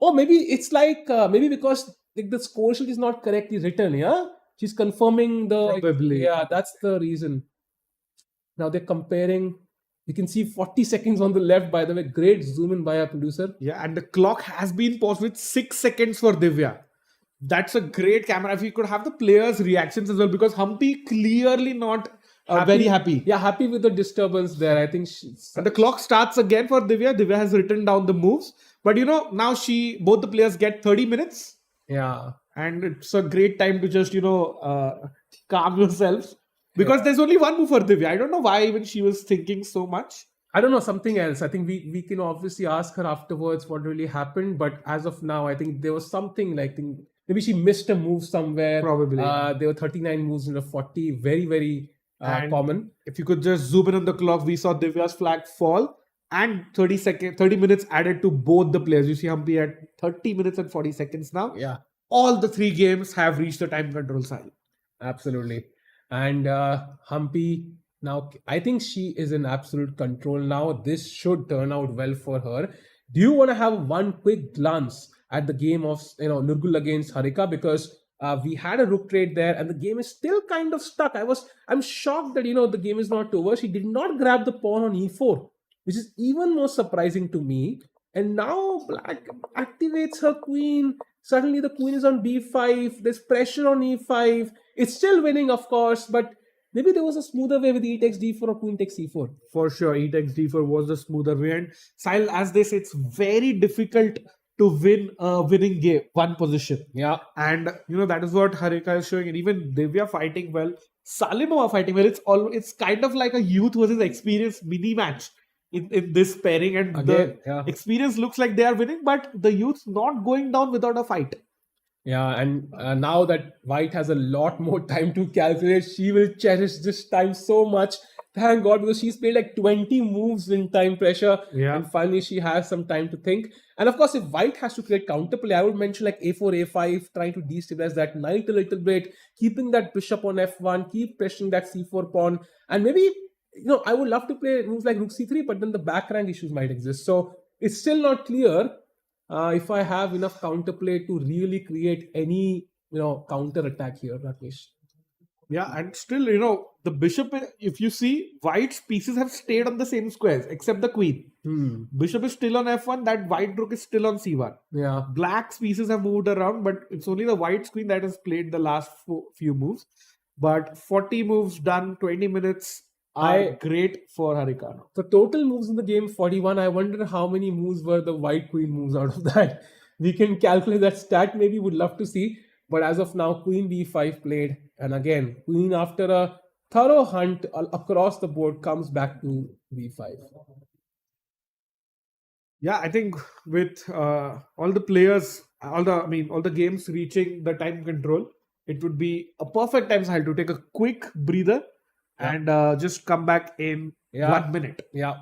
Or maybe it's like, maybe because the score sheet is not correctly written, yeah? She's confirming the... Probably. Yeah, that's the reason. Now they're comparing. You can see 40 seconds on the left, by the way. Great zoom in by our producer. Yeah, and the clock has been paused with 6 seconds for Divya. That's a great camera. If you could have the players' reactions as well, because Humpy clearly not very happy. Yeah, happy with the disturbance there. I think And the clock starts again for Divya. Divya has written down the moves. But now both the players get 30 minutes. Yeah. And it's a great time to just, calm yourself. Because there's only one move for Divya. I don't know why even she was thinking so much. I don't know, something else. I think we can obviously ask her afterwards what really happened. But as of now, I think there was something like... Maybe she missed a move somewhere. Probably. There were 39 moves in a 40. Very, very common. If you could just zoom in on the clock, we saw Divya's flag fall. And 30 minutes added to both the players. You see Humpy at 30 minutes and 40 seconds now. Yeah. All the 3 games have reached the time control side. Absolutely. And Humpy, now I think she is in absolute control now. This should turn out well for her. Do you want to have one quick glance at the game of Nurgul against Harika? Because we had a rook trade there and the game is still kind of stuck. I'm shocked that the game is not over. She did not grab the pawn on e4, which is even more surprising to me. And now Black activates her queen. Suddenly the queen is on b5. There's pressure on e5. It's still winning, of course, but maybe there was a smoother way with e takes d4 or queen takes c4. For sure, e takes d4 was the smoother way. And Sahil, as they say, it's very difficult to win a winning game, one position. Yeah. And, that is what Harika is showing. And even Divya fighting well, Salimova fighting well. It's kind of like a youth versus experience mini match in this pairing. And the experience looks like they are winning, but the youth's not going down without a fight. Yeah, and now that White has a lot more time to calculate, she will cherish this time so much. Thank God, because she's played like 20 moves in time pressure. Yeah. And finally, she has some time to think. And of course, if white has to create counterplay, I would mention like a4, a5, trying to destabilize that knight a little bit, keeping that bishop on f1, keep pressuring that c4 pawn. And maybe, I would love to play moves like rook c3, but then the back rank issues might exist. So it's still not clear if I have enough counterplay to really create any, counter attack here, Rakesh. Yeah, and still, the bishop, if you see, white's pieces have stayed on the same squares except the queen. Bishop is still on f1, that white rook is still on c1. Yeah. Black's pieces have moved around, but it's only the white's queen that has played the last few moves. But 40 moves done, 20 minutes are great for Harika now. The total moves in the game, 41. I wonder how many moves were the white queen moves out of that. We can calculate that stat, maybe, would love to see. But as of now, queen b5 played. And again, queen, after a thorough hunt across the board, comes back to b5. Yeah, I think with all the players, all the games reaching the time control, it would be a perfect time, Sahil, to take a quick breather and just come back in 1 minute. Yeah.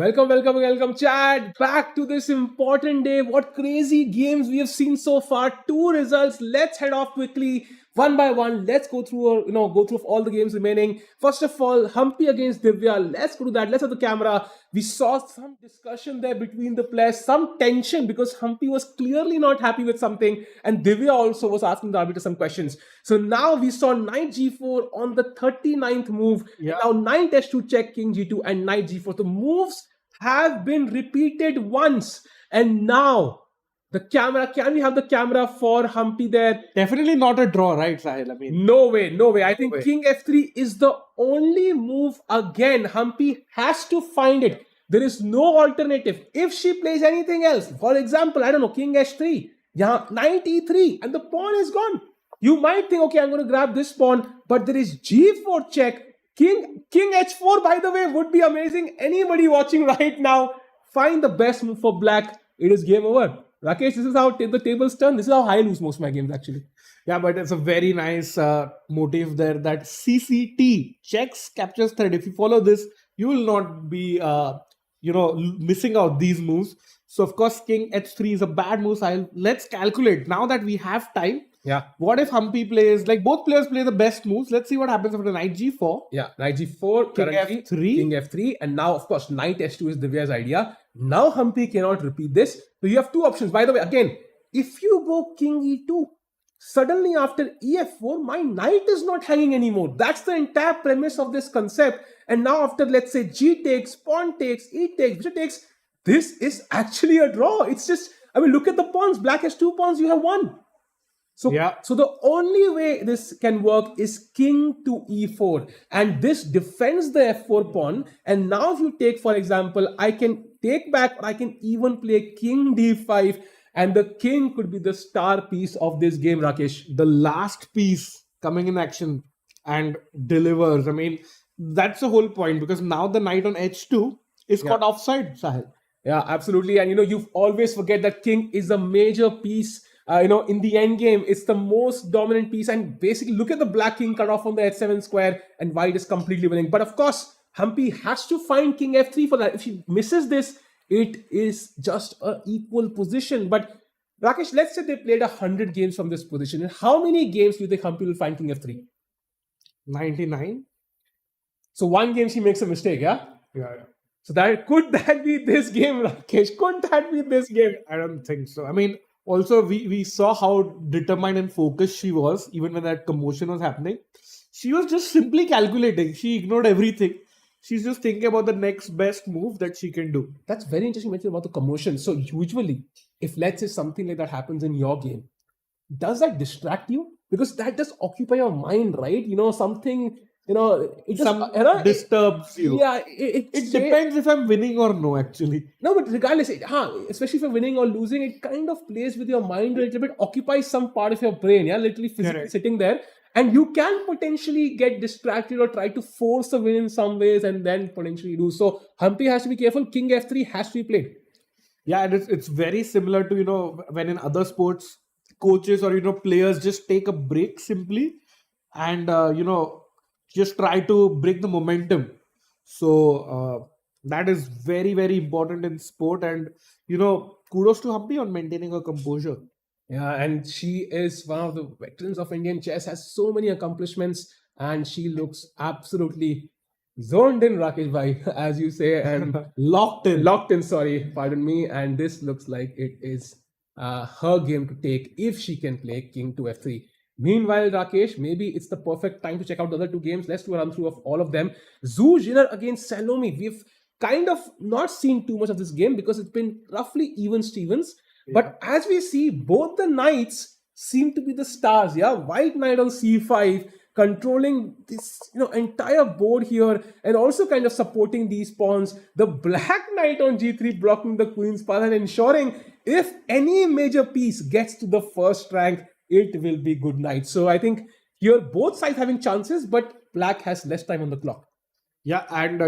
Welcome, Chad. Back to this important day. What crazy games we have seen so far. 2 results. Let's head off quickly, one by one. Let's go through, all the games remaining. First of all, Humpy against Divya. Let's go to that. Let's have the camera. We saw some discussion there between the players, some tension because Humpy was clearly not happy with something, and Divya also was asking the arbiter some questions. So now we saw knight g4 on the 39th move. Yeah. Now knight h2 check, king g2, and knight g4. The moves have been repeated once, and now the camera, can we have the camera for Humpy there? Definitely not a draw, right, Sahil? No way. I think king f3 is the only move again. Humpy has to find it. There is no alternative. If she plays anything else, for example, I don't know, king h3, yeah, knight e3, and the pawn is gone. You might think, okay, I'm going to grab this pawn, but there is g4 check. King h4, by the way, would be amazing. Anybody watching right now, find the best move for black. It is game over. Rakesh, this is how the tables turn. This is how I lose most of my games, actually. Yeah, but it's a very nice motif there that CCT, checks captures thread. If you follow this, you will not be missing out these moves. So of course King H3 is a bad move. Let's calculate now that we have time. Yeah. What if Humpy plays, like both players play the best moves? Let's see what happens after knight G4. Yeah, knight G4, King currently F3. King F3, and now of course knight H2 is Divya's idea. Now Humpy cannot repeat this. So you have two options. By the way, again, if you go King E2, suddenly after EF4, my knight is not hanging anymore. That's the entire premise of this concept. And now after, let's say, G takes, pawn takes, E takes, bishop takes, this is actually a draw. It's just, I mean, look at the pawns. Black has 2 pawns, you have 1. So, Yeah. so the only way this can work is king to e4, and this defends the f4 pawn. And now if you take, for example, I can take back, or I can even play king d5, and the king could be the star piece of this game, Rakesh. The last piece coming in action and delivers. I mean, that's the whole point, because now the knight on H2 is caught offside, Sahil. Yeah, absolutely. And you always forget that king is a major piece. In the end game, it's the most dominant piece. And basically, look at the black king cut off on the h7 square, and white is completely winning. But of course, Humpy has to find king f3 for that. If he misses this, it is just an equal position. But Rakesh, let's say they played 100 games from this position. And how many games do you think Humpy will find king f3? 99. So one game she makes a mistake, yeah? Yeah. So could that be this game, Rakesh? Could that be this game? I don't think so. I mean, also we saw how determined and focused she was, even when that commotion was happening. She was just simply calculating. She ignored everything. She's just thinking about the next best move that she can do. That's very interesting mention about the commotion. So usually, if let's say something like that happens in your game, does that distract you? Because that does occupy your mind, right? Something, it just Disturbs you. Yeah, It depends if I'm winning or no, actually. No, but regardless, especially if you're winning or losing, it kind of plays with your mind a little bit, occupies some part of your brain, literally physically sitting there. And you can potentially get distracted or try to force a win in some ways and then potentially lose. So Humpy has to be careful. King F3 has to be played. Yeah, and it's very similar to, when in other sports, coaches or, players just take a break simply and, just try to break the momentum. So that is very, very important in sport. And, kudos to Humpy on maintaining her composure. Yeah, and she is one of the veterans of Indian chess, has so many accomplishments, and she looks absolutely zoned in, Rakesh bhai, as you say, and Locked in. Sorry, pardon me. And this looks like it is her game to take if she can play king to f3. Meanwhile, Rakesh, maybe it's the perfect time to check out the other 2 games. Let's do a run through of all of them. Zhu Jinner against Salome. We've kind of not seen too much of this game because it's been roughly even Stevens. Yeah. But as we see, both the knights seem to be the stars. Yeah, white knight on c5, controlling this entire board here, and also kind of supporting these pawns. The black knight on g3 blocking the queen's path and ensuring if any major piece gets to the first rank, it will be good night. So I think here both sides having chances, but black has less time on the clock. Yeah, and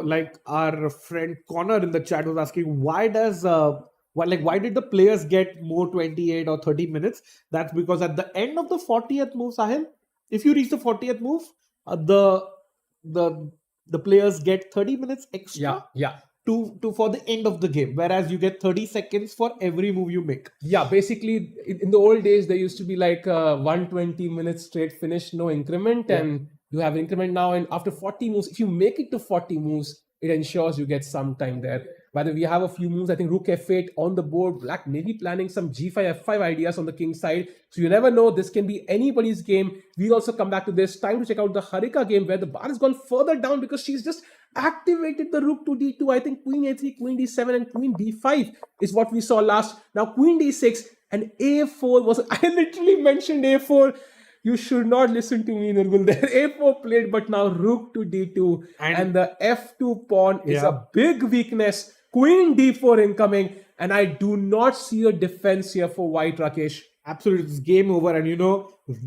like our friend Connor in the chat was asking, why did the players get more 28 or 30 minutes? That's because at the end of the 40th move, Sahil, if you reach the 40th move, the players get 30 minutes extra. Yeah. To for the end of the game, whereas you get 30 seconds for every move you make. Yeah, basically in the old days there used to be like 120 minutes straight finish, no increment, and you have increment now. And after 40 moves, if you make it to 40 moves, it ensures you get some time there. By the way, we have a few moves. I think rook f8 on the board. Black may be planning some g5 f5 ideas on the king side. So you never know. This can be anybody's game. We'll also come back to this. Time to check out the Harika game where the bar has gone further down because she's just activated the rook to d2. I think queen a3, queen d7 and queen d5 is what we saw last. Now queen d6 and a4 was... I literally mentioned a4. You should not listen to me, Nirgul. There a4 played, but now rook to d2 and the f2 pawn is a big weakness. Queen d4 incoming, and I do not see a defense here for white, Rakesh. Absolutely, it's game over. And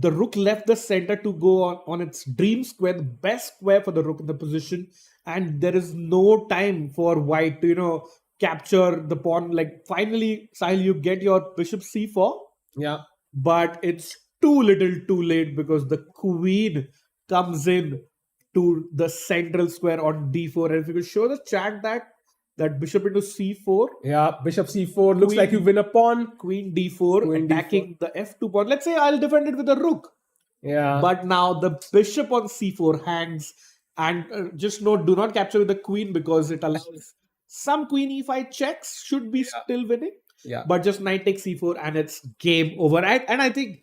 the rook left the center to go on its dream square, the best square for the rook in the position. And there is no time for white to, capture the pawn. Like finally, Sahil, you get your bishop c4, Yeah. but it's too little too late because the queen comes in to the central square on d4. And if you could show the chat that bishop into c4, Yeah. Bishop c4. Looks like you win a pawn. queen d4, Queen attacking the f2 pawn. Let's say I'll defend it with a rook. Yeah. But now the bishop on c4 hangs, and just note, do not capture with the queen because it allows some queen e5 checks should be still winning. Yeah. But just knight takes c4 and it's game over. And I think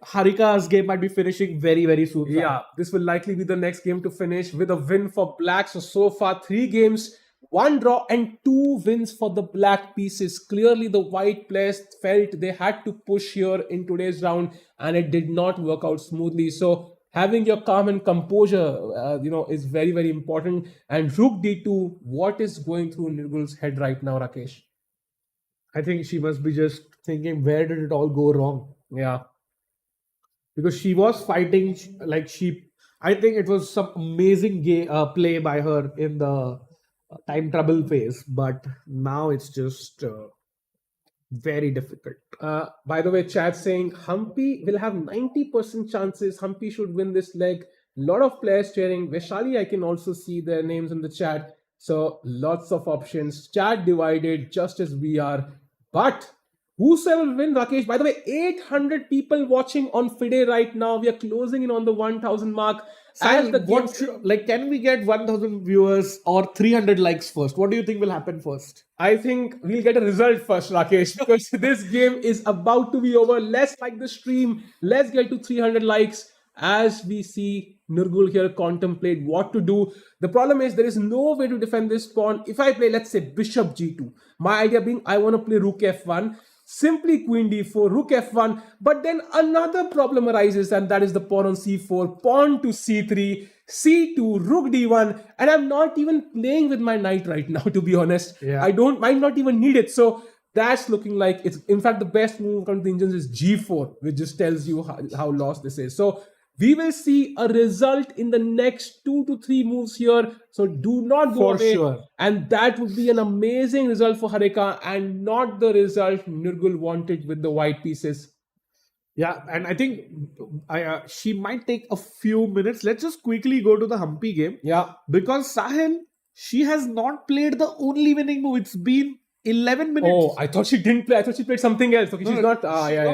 Harika's game might be finishing very, very soon. Yeah, this will likely be the next game to finish with a win for black. So far, 3 games, 1 draw and 2 wins for the black pieces. Clearly, the white players felt they had to push here in today's round, and it did not work out smoothly. So having your calm and composure, is very, very important. And Rook D2, what is going through Nirgul's head right now, Rakesh? I think she must be just thinking, where did it all go wrong? Yeah. Because she was fighting I think it was some amazing play by her in the time trouble phase, but now it's just very difficult. By the way, chat saying Humpy will have 90% chances. Humpy should win this leg. Lot of players cheering. Vaishali, I can also see their names in the chat. So lots of options. Chat divided just as we are. But whosoever will win, Rakesh, by the way, 800 people watching on FIDE right now. We are closing in on the 1000 mark. As the game, can we get 1000 viewers or 300 likes first? What do you think will happen first? I think we'll get a result first, Rakesh, because this game is about to be over. Let's like the stream. Let's get to 300 likes as we see Nirgul here contemplate what to do. The problem is there is no way to defend this pawn. If I play, let's say, bishop g2, my idea being I want to play rook f1, simply queen d4, rook f1, but then another problem arises, and that is the pawn on c4, pawn to c3, c2, rook d1, and I'm not even playing with my knight right now, to be honest. Yeah. I might not even need it. So that's looking like it's, in fact, the best move according to the engines is g4, which just tells you how lost this is. So we will see a result in the next 2 to 3 moves here. So do not go away. Sure. And that would be an amazing result for Harika and not the result Nirgul wanted with the white pieces. Yeah, and I think she might take a few minutes. Let's just quickly go to the Humpy game. Yeah. Because Sahil, she has not played the only winning move. It's been 11 minutes. Oh, I thought she didn't play. I thought she played something else. Okay, she's not.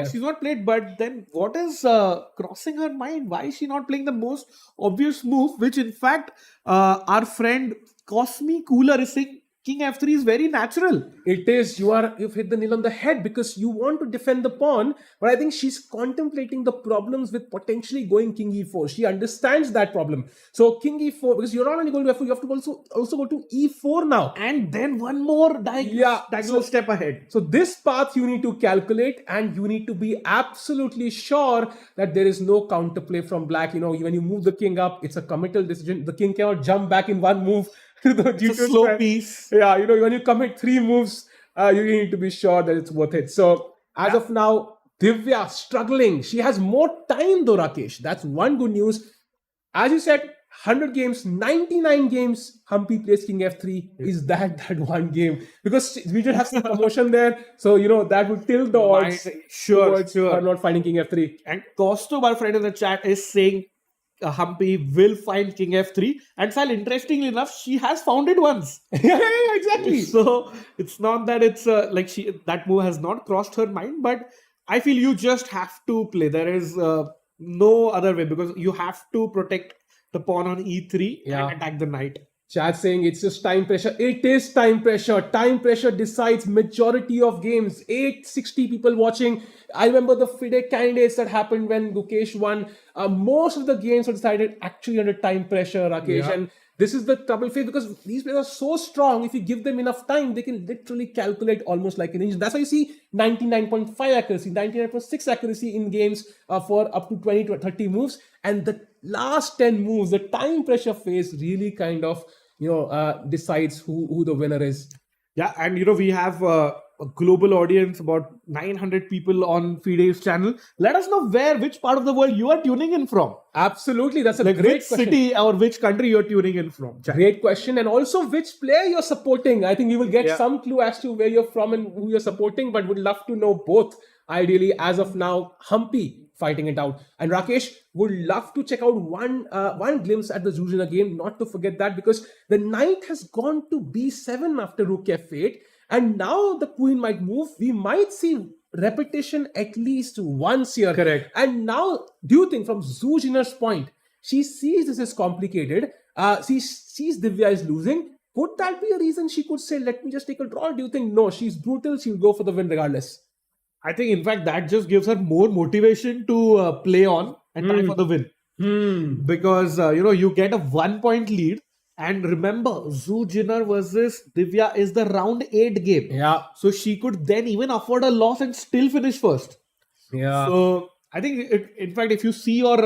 She's not played. But then what is crossing her mind? Why is she not playing the most obvious move? Which in fact, our friend Cosme Cooler is saying King f3 is very natural. It is. You've hit the nail on the head because you want to defend the pawn, but I think she's contemplating the problems with potentially going king e4. She understands that problem. So king e4, because you're not only going to f4, you have to also go to e4 now. And then one more diagonal step ahead. So this path you need to calculate, and you need to be absolutely sure that there is no counterplay from black. When you move the king up, it's a committal decision. The king cannot jump back in one move. It's a slow piece. Yeah, when you commit 3 moves, you need to be sure that it's worth it. So as of now, Divya struggling. She has more time though, Rakesh. That's one good news. As you said, 100 games, 99 games, Humpy plays king f3. Is that one game? Because we did have some promotion there. So, that would tilt the odds. Sure. Not finding king f3. And Costo, our friend in the chat, is saying Humpy will find king f3. And Sal, interestingly enough, she has found it once. Yeah, exactly. So it's not that it's that move has not crossed her mind, but I feel you just have to play. There is no other way, because you have to protect the pawn on e3 and attack the knight. Chat saying it's just time pressure. It is time pressure. Time pressure decides majority of games. 860 people watching. I remember the FIDE candidates that happened when Gukesh won. Most of the games were decided actually under time pressure, Rakesh. Yeah. And this is the trouble phase, because these players are so strong. If you give them enough time, they can literally calculate almost like an engine. That's why you see 99.5 accuracy, 99.6 accuracy in games for up to 20 to 30 moves. And the last 10 moves, the time pressure phase really kind of decides who the winner is. Yeah, and we have a global audience, about 900 people on FIDE's channel. Let us know which part of the world you are tuning in from. Absolutely, that's a Like great which question. city or which country you're tuning in from. Chat. Great question. And also which player you're supporting. I think we will get Yeah. some clue as to where you're from and who you're supporting, but would love to know both. Ideally, as of now, Humpy fighting it out. And Rakesh would love to check out one glimpse at the Zuzina game, not to forget that, because the knight has gone to b7 after rook f8, and now the queen might move. We might see repetition at least once here. Correct. And now, do you think from Zuzina's point, she sees this is complicated, she sees Divya is losing, would that be a reason she could say, let me just take a draw? Or do you think, no, she's brutal, she'll go for the win regardless? I think, in fact, that just gives her more motivation to play on and try for the win. Because, you get a 1-point lead. And remember, Zhu Jinner versus Divya is the round 8 game. Yeah. So she could then even afford a loss and still finish first. Yeah. So I think, in fact, if you see your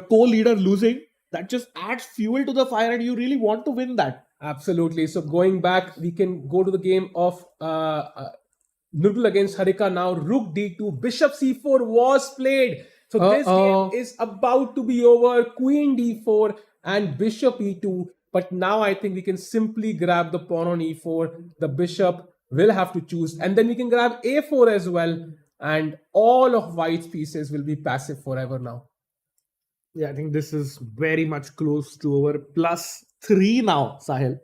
co-leader losing, that just adds fuel to the fire, and you really want to win that. Absolutely. So going back, we can go to the game of Noodle against Harika now. Rook d2, bishop c4 was played. So this game is about to be over. Queen d4 and bishop e2. But now I think we can simply grab the pawn on e4. The bishop will have to choose. And then we can grab a4 as well. And all of white's pieces will be passive forever now. Yeah, I think this is very much close to over +3 now, Sahil.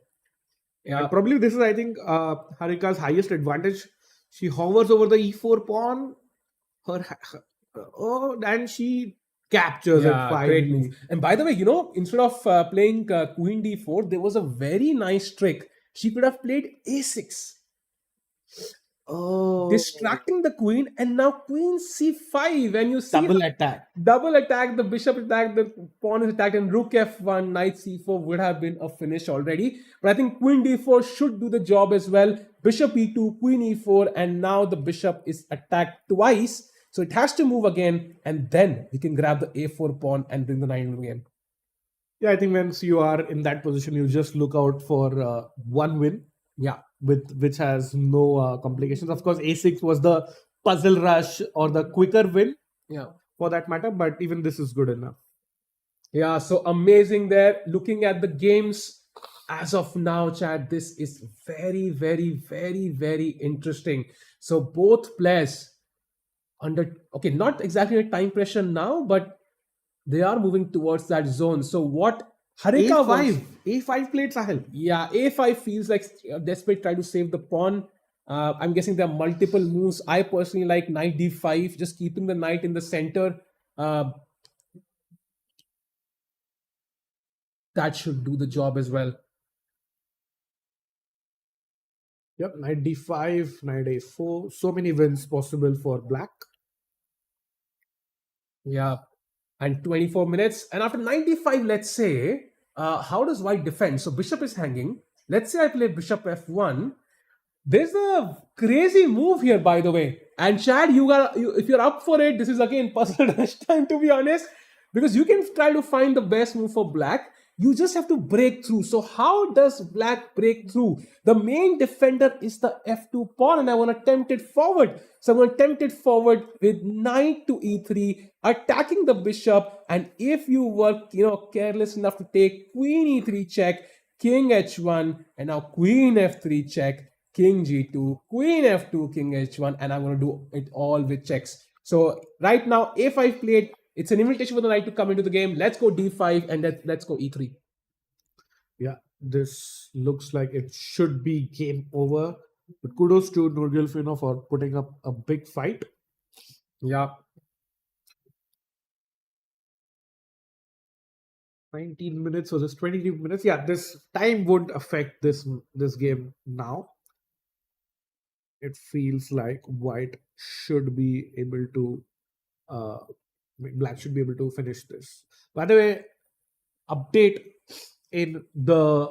Yeah. And probably this is, I think, Harika's highest advantage. She hovers over the e4 pawn, and she captures it Great finally. move. And by the way, instead of playing queen d4, there was a very nice trick. She could have played a6. Distracting the queen, and now queen c5, and you see Double attack. the bishop attack, the pawn is attacked, and rook f1, knight c4 would have been a finish already. But I think queen d4 should do the job as well. Bishop e2, queen e4, and now the bishop is attacked twice, so it has to move again, and then we can grab the a4 pawn and bring the knight in again. Yeah, I think once you are in that position, you just look out for one win. Yeah. Which has no complications. Of course, a6 was the puzzle rush or the quicker win. Yeah. For that matter, but even this is good enough. Yeah, so amazing there. Looking at the games as of now, Chad, this is very, very, very, very interesting. So both players not exactly a time pressure now, but they are moving towards that zone. So what Harika A5 played, Sahil. Yeah, a5 feels like desperate try to save the pawn. I'm guessing there are multiple moves. I personally like knight d5, just keeping the knight in the center. That should do the job as well. Yep, knight d5, knight a4. So many wins possible for black. Yeah, and 24 minutes. And after 95, let's say, how does white defend? So bishop is hanging. Let's say I play bishop f1. There's a crazy move here, by the way. And Chad, if you're up for it, this is again puzzle rush time, to be honest, because you can try to find the best move for black. You just have to break through. So how does black break through? The main defender is the f2 pawn, and I want to tempt it forward. So I'm going to tempt it forward with knight to e3, attacking the bishop. And if you were, careless enough to take queen e3 check, king h1, and now queen f3 check, king g2, queen f2, king h1, and I'm going to do it all with checks. So right now, a5 played. It's an invitation for the knight to come into the game. Let's go d5 and let's go e3. Yeah, this looks like it should be game over. But kudos to Nurgulfino for putting up a big fight. Yeah. 19 minutes or just 23 minutes. Yeah, this time won't affect this game now. It feels like white should be able to black should be able to finish this. By the way, update in the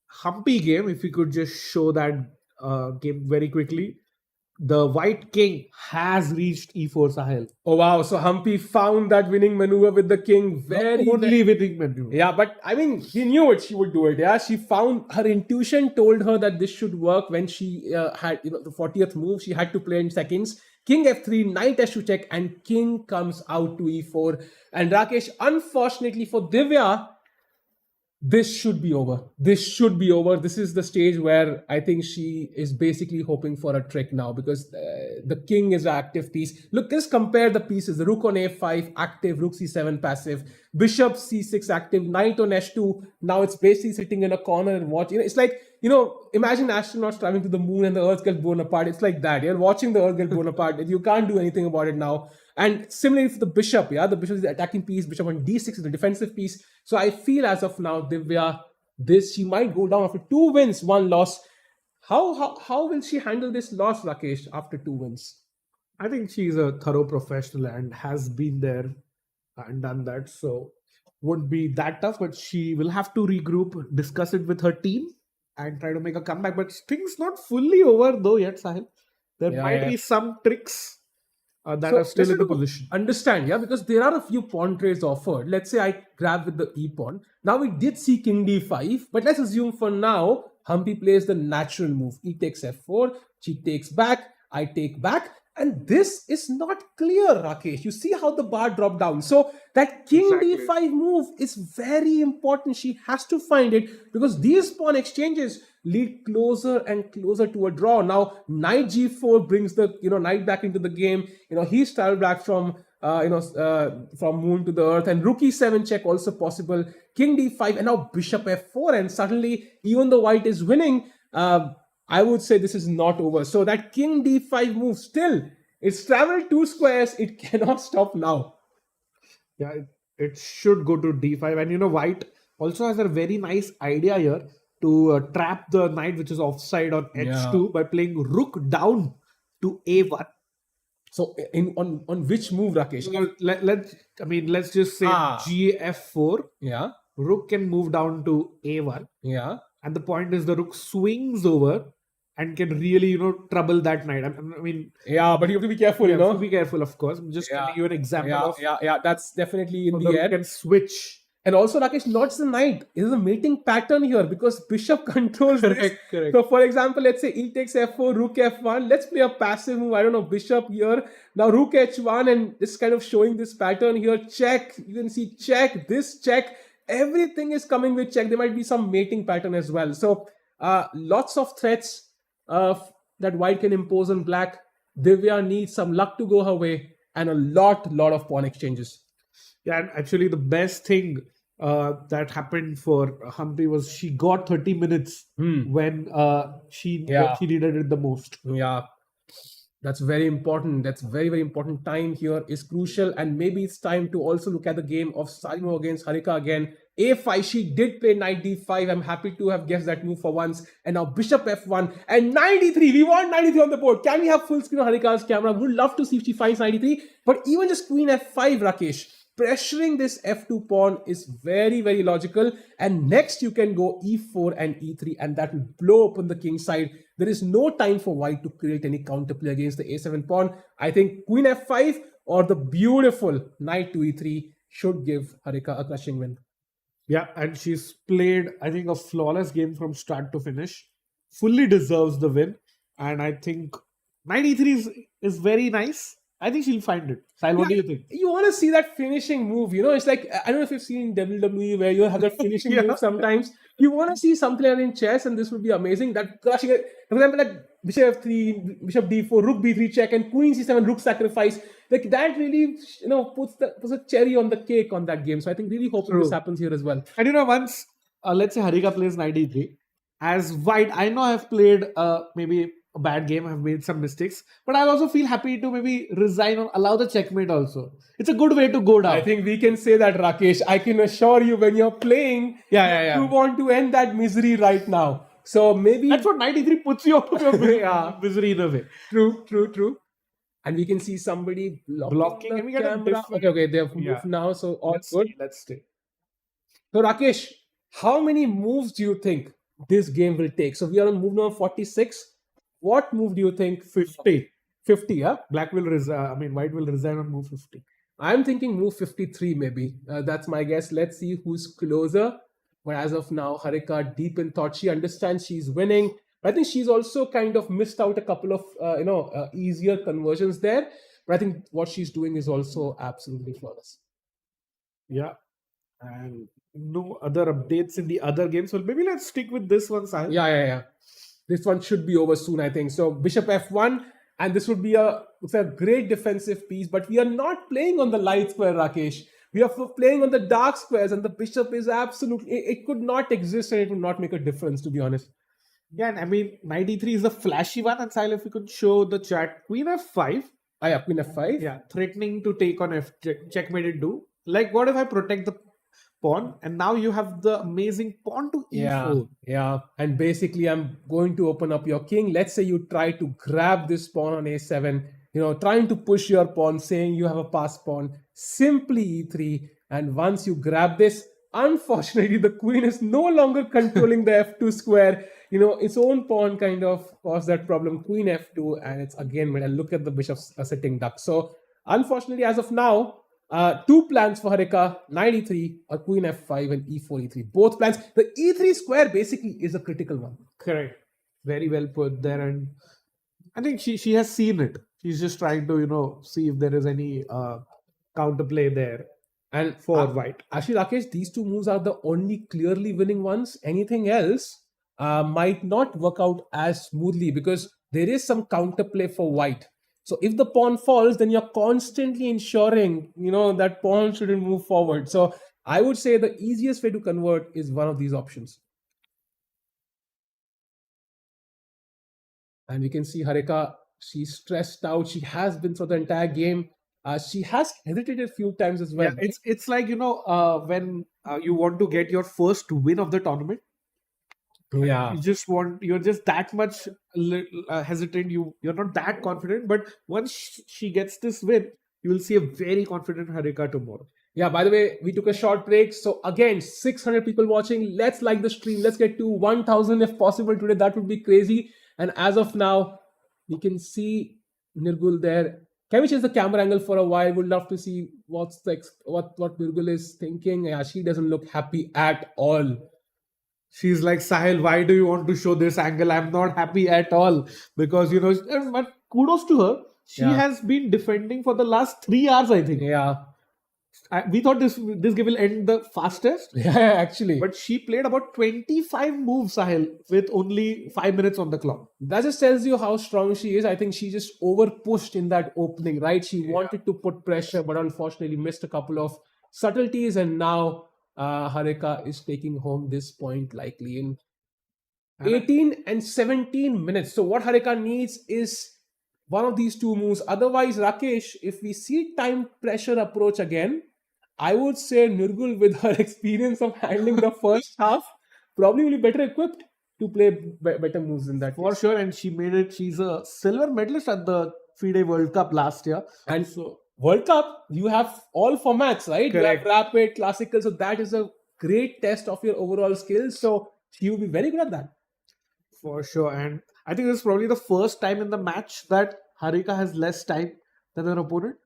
Humpy game, if we could just show that game very quickly. the white king has reached e4, Sahil. Oh wow! So Humpy found that winning maneuver with the king very, Only winning menu. yeah, but I mean, he knew it. She would do it. Yeah, she found her intuition told her that this should work when she had the 40th move. She had to play in seconds. King f3, knight h2 check, and king comes out to e4. And Rakesh, unfortunately for Divya, this should be over. This should be over. This is the stage where I think she is basically hoping for a trick now because the king is an active piece. Look, just compare the pieces. The rook on a5, active, rook c7, passive, bishop c6, active, knight on h2. Now it's basically sitting in a corner and watching. It's like, imagine astronauts traveling to the moon and the earth gets blown apart. It's like that. You're watching the earth get blown apart. You can't do anything about it now. And similarly for the bishop, the bishop is the attacking piece, bishop on d6 is the defensive piece. So I feel as of now, Divya, she might go down after 2 wins, 1 loss. How will she handle this loss, Rakesh, after 2 wins? I think she's a thorough professional and has been there and done that. So won't be that tough, but she will have to regroup, discuss it with her team, and try to make a comeback. But things not fully over though yet, Sahil. There might be some tricks that are still in the position. Understand, because there are a few pawn trades offered. Let's say I grab with the e pawn. Now we did see king d5, but let's assume for now Humpy plays the natural move. E takes f4, she takes back, I take back. And this is not clear, Rakesh. You see how the bar dropped down. So that king d5 move is very important. She has to find it because these pawn exchanges lead closer and closer to a draw. Now, knight g4 brings the knight back into the game. He's traveled back from from moon to the earth, and rook e7 check also possible. King d5 and now bishop f4, and suddenly even though white is winning, I would say this is not over. So that king d5 move still, it's traveled 2 squares. It cannot stop now. Yeah, it should go to d5. And white also has a very nice idea here to trap the knight which is offside on h2 by playing rook down to a1. So on which move, Rakesh? Let's just say gf4. Yeah. Rook can move down to a1. Yeah. And the point is the rook swings over and can really, trouble that knight. But you have to be careful, You have to be careful, of course. I'm just giving you an example of... Yeah, that's definitely in the air. Can switch. And also, Rakesh, not just the knight. It is a mating pattern here because bishop controls this. Correct. So, for example, let's say e takes f4, rook f1. Let's play a passive move. I don't know, bishop here. Now, rook h1, and this is kind of showing this pattern here. Check. You can see check, this check. Everything is coming with check. There might be some mating pattern as well. So, lots of threats that white can impose on black. Divya needs some luck to go her way and a lot of pawn exchanges. Yeah, and actually the best thing that happened for Humpy was she got 30 minutes when she needed it the most. Yeah, that's very important. That's very, very important. Time here is crucial, and maybe it's time to also look at the game of Salimo against Harika again. A5, she did play knight d5. I'm happy to have guessed that move for once. And now bishop f1 and knight d3. We want knight d3 on the board. Can we have full screen on Harika's camera? Would love to see if she finds knight d3. But even just queen f5, Rakesh, pressuring this f2 pawn is very, very logical. And next you can go e4 and e3, and that will blow open the king side. There is no time for white to create any counterplay against the a7 pawn. I think queen f5 or the beautiful knight to e3 should give Harika a crushing win. Yeah, and she's played, I think, a flawless game from start to finish. Fully deserves the win. And I think knight e3 is very nice. I think she'll find it. Sahil, what do you think? You want to see that finishing move, it's like, I don't know if you've seen WWE where you have that finishing move sometimes. You want to see something like in chess, and this would be amazing. That crushing it. For example, like bishop f3, bishop d4, rook b3 check, and queen c7, rook sacrifice. Like that really, puts a cherry on the cake on that game. So I think really hoping this happens here as well. And once, let's say Harika plays knight e3, as white, I know I've played maybe a bad game, I've made some mistakes, but I also feel happy to maybe resign or allow the checkmate also. It's a good way to go down. I think we can say that, Rakesh. I can assure you when you're playing, you want to end that misery right now. So maybe... That's what knight e3 puts you out of your misery in a way. True. And we can see somebody blocking the camera. Okay, they have moved now, so all good. Let's stay. So Rakesh, how many moves do you think this game will take? So we are on move number 46. What move do you think? 50. 50, huh? White will resign on move 50. I'm thinking move 53 maybe. That's my guess. Let's see who's closer. But as of now, Harika deep in thought. She understands she's winning. I think she's also kind of missed out a couple of easier conversions there. But I think what she's doing is also absolutely flawless. Yeah. And no other updates in the other games. So maybe let's stick with this one, Sahil. Yeah. This one should be over soon, I think. So Bishop F1, and this would be it's a great defensive piece, but we are not playing on the light square, Rakesh. We are playing on the dark squares, and the bishop is absolutely, it could not exist and it would not make a difference, to be honest. Yeah, and I mean, 93 is a flashy one. And Sahil, if you could show the chat, Queen F5. Ah, yeah, Queen F5. Yeah, threatening to take on checkmate it do. Like, what if I protect the pawn, and now you have the amazing pawn to e4. Yeah. And basically, I'm going to open up your king. Let's say you try to grab this pawn on a7, trying to push your pawn, saying you have a passed pawn, simply e3. And once you grab this, unfortunately, the queen is no longer controlling the f2 square. Its own pawn kind of caused that problem. Queen f2, and it's again, when I look at the bishop sitting duck. So, unfortunately, as of now, two plans for Harika, knight e3 or queen f5 and e4 e3. Both plans. The e3 square basically is a critical one. Correct. Very well put there. And I think she has seen it. She's just trying to, see if there is any counterplay there. And for white. Actually, Rakesh, these two moves are the only clearly winning ones. Anything else might not work out as smoothly because there is some counterplay for white. So if the pawn falls, then you're constantly ensuring, that pawn shouldn't move forward. So I would say the easiest way to convert is one of these options. And we can see Harika, she's stressed out. She has been through the entire game. She has hesitated a few times as well. Yeah, it's like, when you want to get your first win of the tournament. Yeah. You're just that much hesitant. You're not that confident. But once she gets this win, you will see a very confident Harika tomorrow. Yeah, by the way, we took a short break. So again, 600 people watching. Let's like the stream. Let's get to 1,000 if possible today. That would be crazy. And as of now, we can see Nirgul there. Can we change the camera angle for a while? Would love to see what Nirgul is thinking. Yeah, she doesn't look happy at all. She's like, Sahil, why do you want to show this angle? I'm not happy at all. Because, but kudos to her. She has been defending for the last 3 hours, I think. Yeah. We thought this game will end the fastest. Yeah, actually. But she played about 25 moves, Sahil, with only 5 minutes on the clock. That just tells you how strong she is. I think she just over-pushed in that opening, right? She wanted to put pressure, but unfortunately missed a couple of subtleties. And now Harika is taking home this point likely in 18 and 17 minutes. So what Harika needs is one of these two moves. Otherwise, Rakesh, if we see time pressure approach again, I would say Nirgul, with her experience of handling the first half, probably will be better equipped to play better moves in that. For sure, and she made it. She's a silver medalist at the FIDE World Cup last year. And so World Cup, you have all formats, right? Correct. You have rapid, classical. So that is a great test of your overall skills. So she will be very good at that. For sure. And I think this is probably the first time in the match that Harika has less time than her opponent.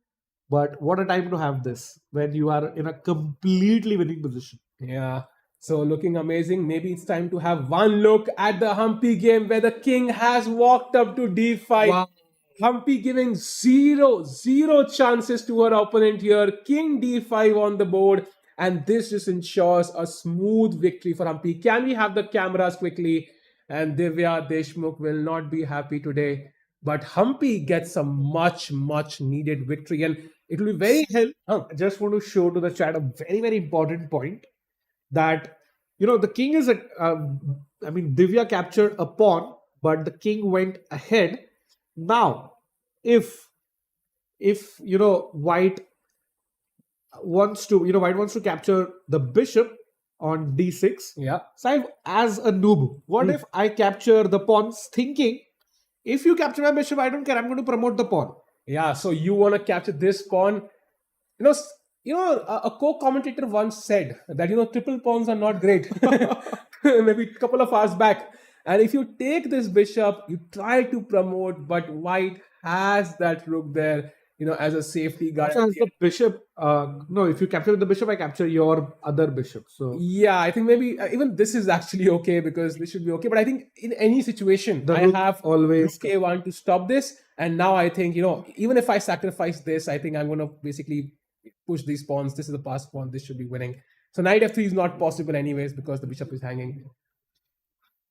But what a time to have this when you are in a completely winning position. Yeah. So looking amazing. Maybe it's time to have one look at the Humpy game where the king has walked up to d5. Wow. Humpy giving zero chances to her opponent here. King d5 on the board. And this just ensures a smooth victory for Humpy. Can we have the cameras quickly? And Divya Deshmukh will not be happy today. But Humpy gets a much needed victory. And it will be very helpful. I just want to show to the chat a very, very important point that, the king is Divya captured a pawn, but the king went ahead. Now, if white wants to capture the bishop on d6. Yeah. So as a noob, what if I capture the pawns thinking, if you capture my bishop, I don't care, I'm going to promote the pawn. Yeah, so you want to capture this pawn. A co-commentator once said that, triple pawns are not great. Maybe a couple of hours back. And if you take this bishop, you try to promote, but white has that rook there, as a safety guard. Also, as the bishop, no, if you capture the bishop, I capture your other bishop. So Yeah, I think maybe even this is actually okay because this should be okay. But I think in any situation, the I rook have always. rook a1 to stop this. And now I think, even if I sacrifice this, I think I'm going to basically push these pawns. This is the passed pawn. This should be winning. So knight f3 is not possible anyways because the bishop is hanging.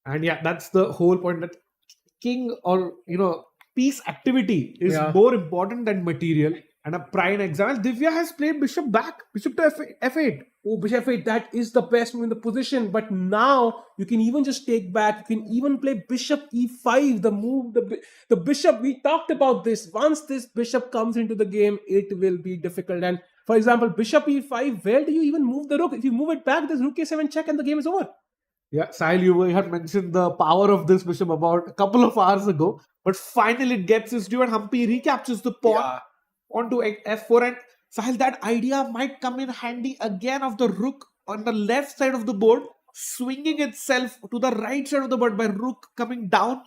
And yeah, that's the whole point, that king or piece activity is Yeah. more important than material. And a prime example, Divya has played bishop back, bishop to f8. Oh, bishop f8, that is the best move in the position. But now you can even just take back. You can even play bishop e5. The move, the bishop, we talked about this. Once this bishop comes into the game, it will be difficult. And for example, bishop e5, where do you even move the rook? If you move it back, there's rook a7 check and the game is over. Yeah, Sahil, you had mentioned the power of this bishop about a couple of hours ago, but finally it gets its due and Humpy recaptures the pawn onto f4. And Sahil, that idea might come in handy again of the rook on the left side of the board, swinging itself to the right side of the board by rook coming down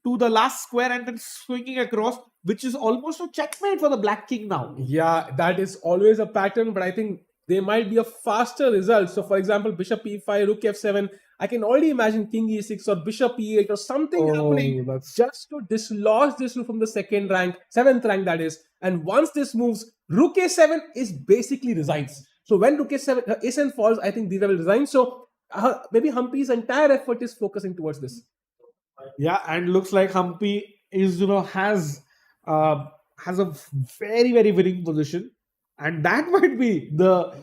to the last square and then swinging across, which is almost a checkmate for the black king now. Yeah, that is always a pattern, but I think there might be a faster result. So, for example, bishop e5, rook f7. I can already imagine king e6 or bishop e8 or something happening just to dislodge this rook from the seventh rank that is. And once this moves, rook a7 is basically resigns. So when rook a7 falls, I think Divya will resign. So maybe Humpy's entire effort is focusing towards this. Yeah, and looks like Humpy is has a very very winning position, and that might be the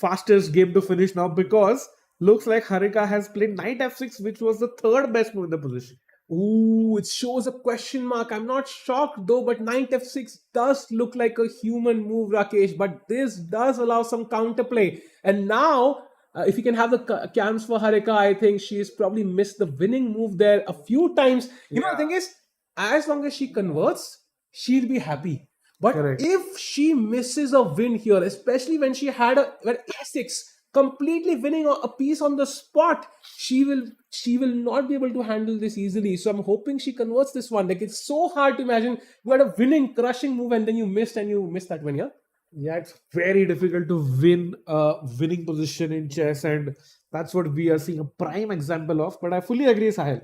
fastest game to finish now, because looks like Harika has played knight f6, which was the third best move in the position. Ooh, it shows a question mark. I'm not shocked though, but knight f6 does look like a human move, Rakesh. But this does allow some counterplay. And now, if you can have the cams for Harika, I think she's probably missed the winning move there a few times. You know, the thing is, as long as she converts, she'll be happy. But Correct. if she misses a win here, especially when she had when a6 completely winning a piece on the spot, she will not be able to handle this easily. So I'm hoping she converts this one. Like, it's so hard to imagine you had a winning, crushing move and then you missed that win, yeah? Yeah, it's very difficult to win a winning position in chess, and that's what we are seeing a prime example of. But I fully agree, Sahil.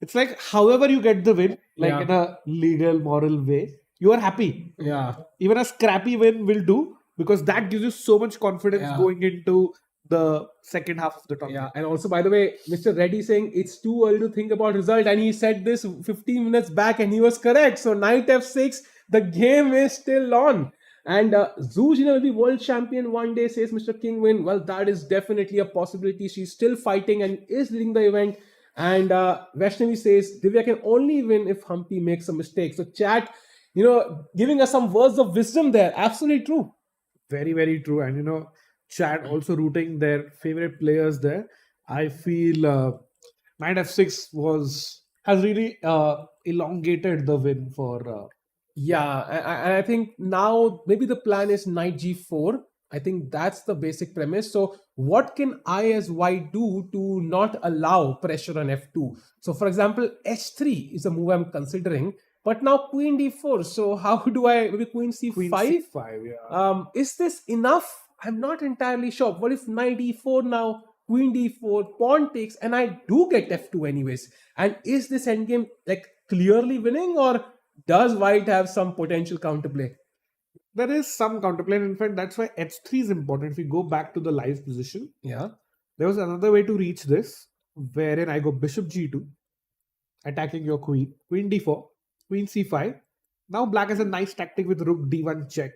It's like however you get the win, like in a legal, moral way, you are happy. Yeah. Even a scrappy win will do, because that gives you so much confidence going into the second half of the tournament. Yeah, and also, by the way, Mr. Reddy saying it's too early to think about result, and he said this 15 minutes back and he was correct. So knight f6, the game is still on. And Zuzina will be world champion one day, says Mr. Kingwin. Well, that is definitely a possibility. She's still fighting and is leading the event. And Vaishali says Divya can only win if Humpy makes a mistake. So chat, giving us some words of wisdom there. Absolutely true. Very, very true. And chat also rooting their favorite players there. I feel knight f6 has really elongated the win for. Yeah, and I think now maybe the plan is knight g4. I think that's the basic premise. So what can I as white do to not allow pressure on f2? So for example, h3 is a move I'm considering. But now queen d4. So how do I, maybe queen c5? Queen c5, yeah. Is this enough? I'm not entirely sure. What if knight e4 now, queen d4, pawn takes, and I do get f2 anyways? And is this endgame like clearly winning, or does white have some potential counterplay? There is some counterplay. And in fact, that's why h3 is important. If we go back to the live position, there was another way to reach this, wherein I go bishop g2, attacking your queen, queen d4, queen c5. Now black has a nice tactic with rook d1 check.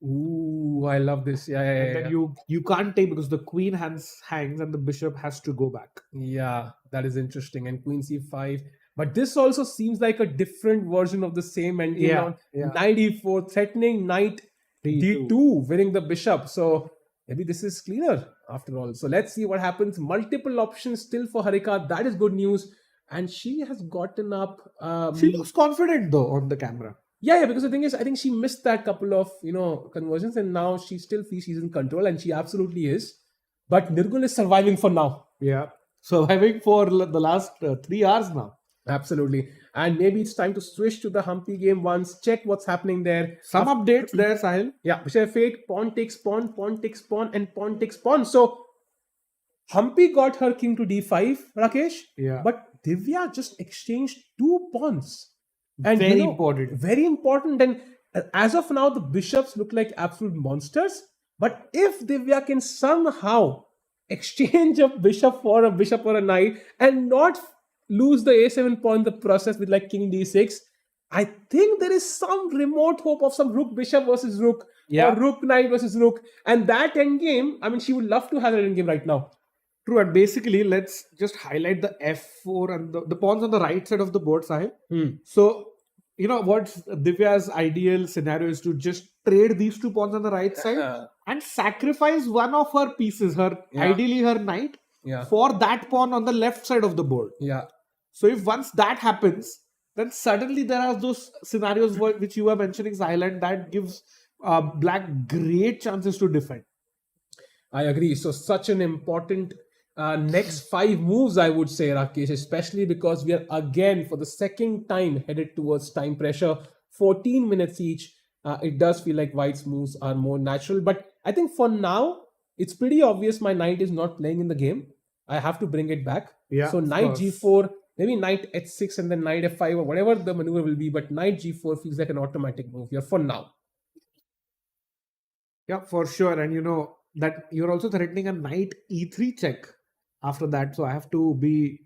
Ooh, I love this. And then you can't take, because the queen hangs and the bishop has to go back. Yeah, that is interesting. And queen c5. But this also seems like a different version of the same endgame. Knight e4, threatening knight d2, winning the bishop. So maybe this is cleaner after all. So let's see what happens. Multiple options still for Harika. That is good news. And she has gotten up. She looks confident though on the camera. Yeah, because the thing is, I think she missed that couple of, conversions, and now she still feels she's in control, and she absolutely is. But Nirgul is surviving for now. Yeah. surviving for the last 3 hours now. Absolutely. And maybe it's time to switch to the Humpy game once, check what's happening there. Some updates there, Sahil. Yeah, bishop f8, pawn takes pawn, pawn takes pawn, and pawn takes pawn. So Humpy got her king to d5, Rakesh. Yeah. But Divya just exchanged 2 pawns. And Very important. Very important. And as of now, the bishops look like absolute monsters. But if Divya can somehow exchange a bishop for a knight and not lose the a7 pawn in the process with like king d6, I think there is some remote hope of some rook bishop versus rook, or rook knight versus rook. And that endgame, I mean, she would love to have that endgame right now. True, and basically, let's just highlight the f4 and the pawns on the right side of the board, Sahil. So, you know, what's Divya's ideal scenario is to just trade these 2 pawns on the right side and sacrifice one of her pieces, ideally her knight, for that pawn on the left side of the board. Yeah. So, if once that happens, then suddenly there are those scenarios which you were mentioning, Sahil, and that gives Black great chances to defend. I agree. So, such an important next 5 moves, I would say, Rakesh, especially because we are again for the second time headed towards time pressure, 14 minutes each. It does feel like White's moves are more natural, but I think for now it's pretty obvious my knight is not playing in the game. I have to bring it back. So knight g4, maybe knight h6 and then knight f5 or whatever the maneuver will be, but knight g4 feels like an automatic move here for now. Yeah, for sure. And you know that you're also threatening a knight e3 check after that. So I have to be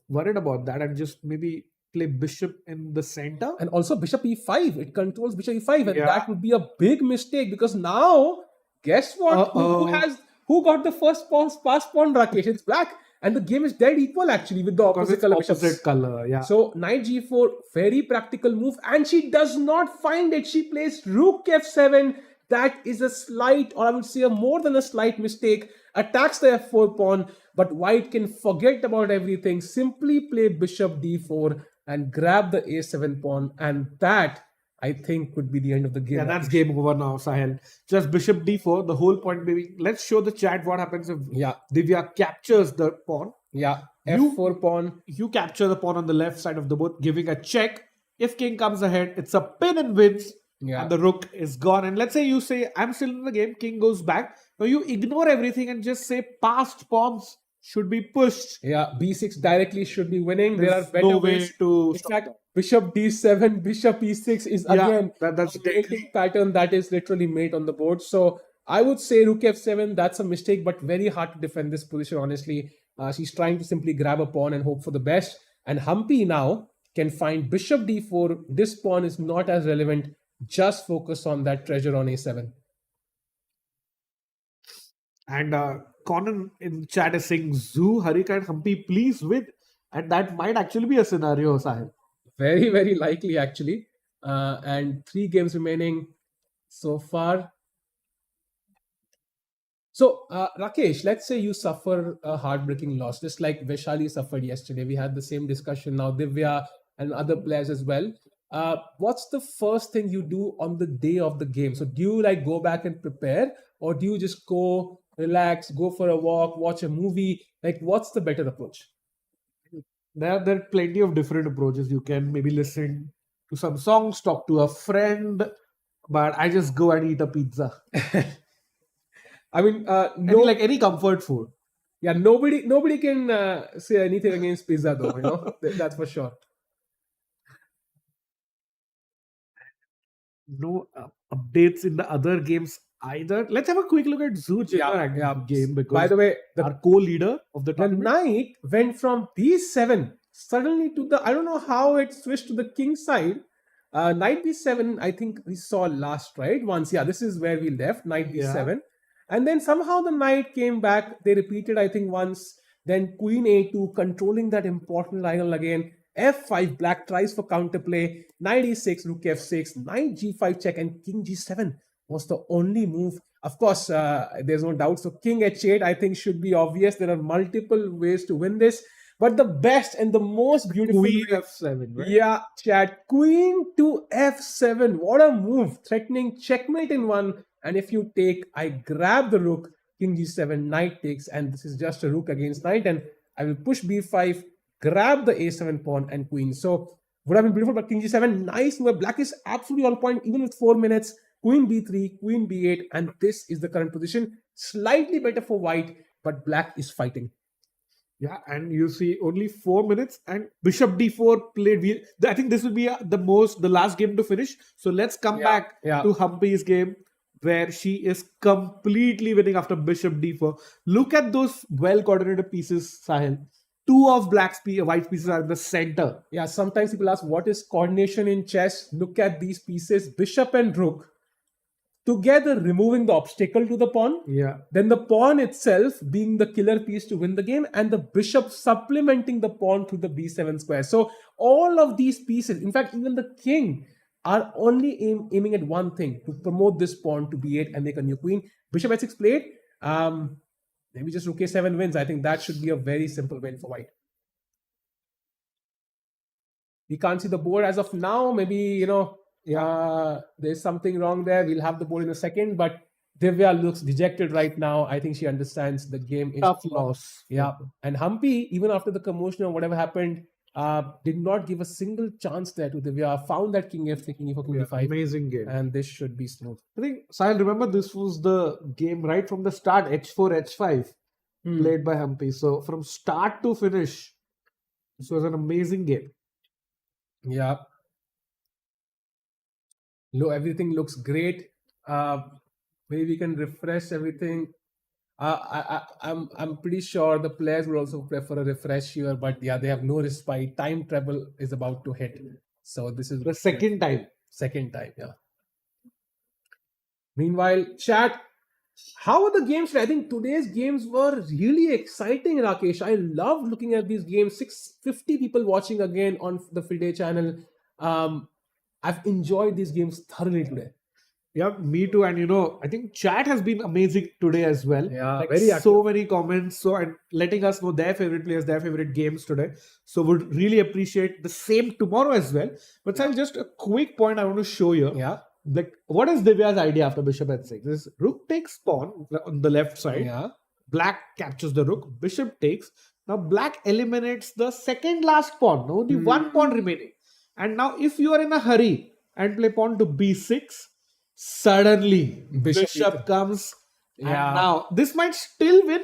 worried about that and just maybe play bishop in the center. And also bishop e5. It controls bishop e5. And that would be a big mistake because now, guess what? Who got the first pass pawn, Rakesh? It's Black. And the game is dead equal actually with the opposite color bishops. So knight g4, very practical move. And she does not find it. She plays rook f7. That is a slight, or I would say a more than a slight mistake. Attacks the f4 pawn, but White can forget about everything. Simply play bishop d4 and grab the a7 pawn. And that, I think, could be the end of the game. Yeah, that's game over now, Sahil. Just bishop d4. The whole point, maybe. Let's show the chat what happens if Divya captures the pawn. Yeah, f4 pawn. You capture the pawn on the left side of the board, giving a check. If king comes ahead, it's a pin and wins. And the rook is gone. And let's say you say, I'm still in the game, king goes back. Now you ignore everything and just say past pawns should be pushed. Yeah, b6 directly should be winning. There are better ways to... In fact, bishop d7, bishop e6 is again that's a dating pattern that is literally made on the board. So I would say rook f7, that's a mistake, but very hard to defend this position, honestly. She's trying to simply grab a pawn and hope for the best. And Humpy now can find bishop d4. This pawn is not as relevant. Just focus on that treasure on a7. And Conan in the chat is saying, Zoo, Harika and Humpy, please win. And that might actually be a scenario, Sahil. Very, very likely, actually. And 3 games remaining so far. So, Rakesh, let's say you suffer a heartbreaking loss, just like Vaishali suffered yesterday. We had the same discussion now, Divya and other players as well. What's the first thing you do on the day of the game? So do you like go back and prepare, or do you just go relax, go for a walk, watch a movie? Like, what's the better approach? There are plenty of different approaches. You can maybe listen to some songs, talk to a friend, but I just go and eat a pizza. I mean, any comfort food. Yeah, nobody can say anything against pizza though, you know, that's for sure. No updates in the other games either. Let's have a quick look at Zoo game because by the way, our co-leader of the tournament. Knight went from b7 suddenly to the, I don't know how it switched to the king side. Knight b7, I think we saw last, right? Once, this is where we left, knight b7. And then somehow the knight came back. They repeated, I think, once. Then queen a2, controlling that important diagonal again. f5, Black tries for counterplay. Knight e6, rook f6, knight g5 check, and king g7 was the only move. Of course, there's no doubt. So king h8, I think, should be obvious. There are multiple ways to win this. But the best and the most beautiful... Queen f7, right? Yeah, chat. Queen to f7. What a move. Threatening checkmate in one. And if you take, I grab the rook. king g7, knight takes, and this is just a rook against knight, and I will push b5, grab the a7 pawn and queen. So would have been beautiful, but king g7, nice move. Black is absolutely on point, even with 4 minutes. Queen b3, queen b8, and this is the current position. Slightly better for white, but black is fighting. Yeah, and you see only 4 minutes and bishop d4 played. I think this will be the last game to finish. So let's come back to Humpy's game where she is completely winning after bishop d4. Look at those well coordinated pieces, Sahil. Two of white pieces are in the center. Yeah, sometimes people ask what is coordination in chess. Look at these pieces, bishop and rook, together removing the obstacle to the pawn. Yeah. Then the pawn itself being the killer piece to win the game, and the bishop supplementing the pawn through the b7 square. So all of these pieces, in fact, even the king, are only aiming at one thing, to promote this pawn to b8 and make a new queen. Bishop h6 played. Maybe just rook a7 wins. I think that should be a very simple win for white. We can't see the board as of now. Maybe, there's something wrong there. We'll have the board in a second, but Divya looks dejected right now. I think she understands the game is tough loss. Yeah. And Humpy, even after the commotion or whatever happened, did not give a single chance there to Divya. Found that king f3, king e4, king d5. Amazing game. And this should be smooth. I think, Sahil, remember this was the game right from the start, h4, h5, played by Humpy. So from start to finish, this was an amazing game. Yeah. Everything looks great. Maybe we can refresh everything. I'm pretty sure the players would also prefer a refresh here, but yeah, they have no respite. Time travel is about to hit. So this is the second time. Second time, yeah. Meanwhile, chat, how are the games? I think today's games were really exciting, Rakesh. I loved looking at these games. 650 people watching again on the FIDE channel. I've enjoyed these games thoroughly today. Yeah, me too. And I think chat has been amazing today as well. Yeah, very active. So many comments. And letting us know their favorite players, their favorite games today. So would really appreciate the same tomorrow as well. But Sahil, just a quick point I want to show you. Yeah. Like, what is Divya's idea after bishop h6? This rook takes pawn on the left side. Yeah. Black captures the rook. Bishop takes. Now black eliminates the second last pawn. Only one pawn remaining. And now if you are in a hurry and play pawn to b6, suddenly bishop comes. And now this might still win.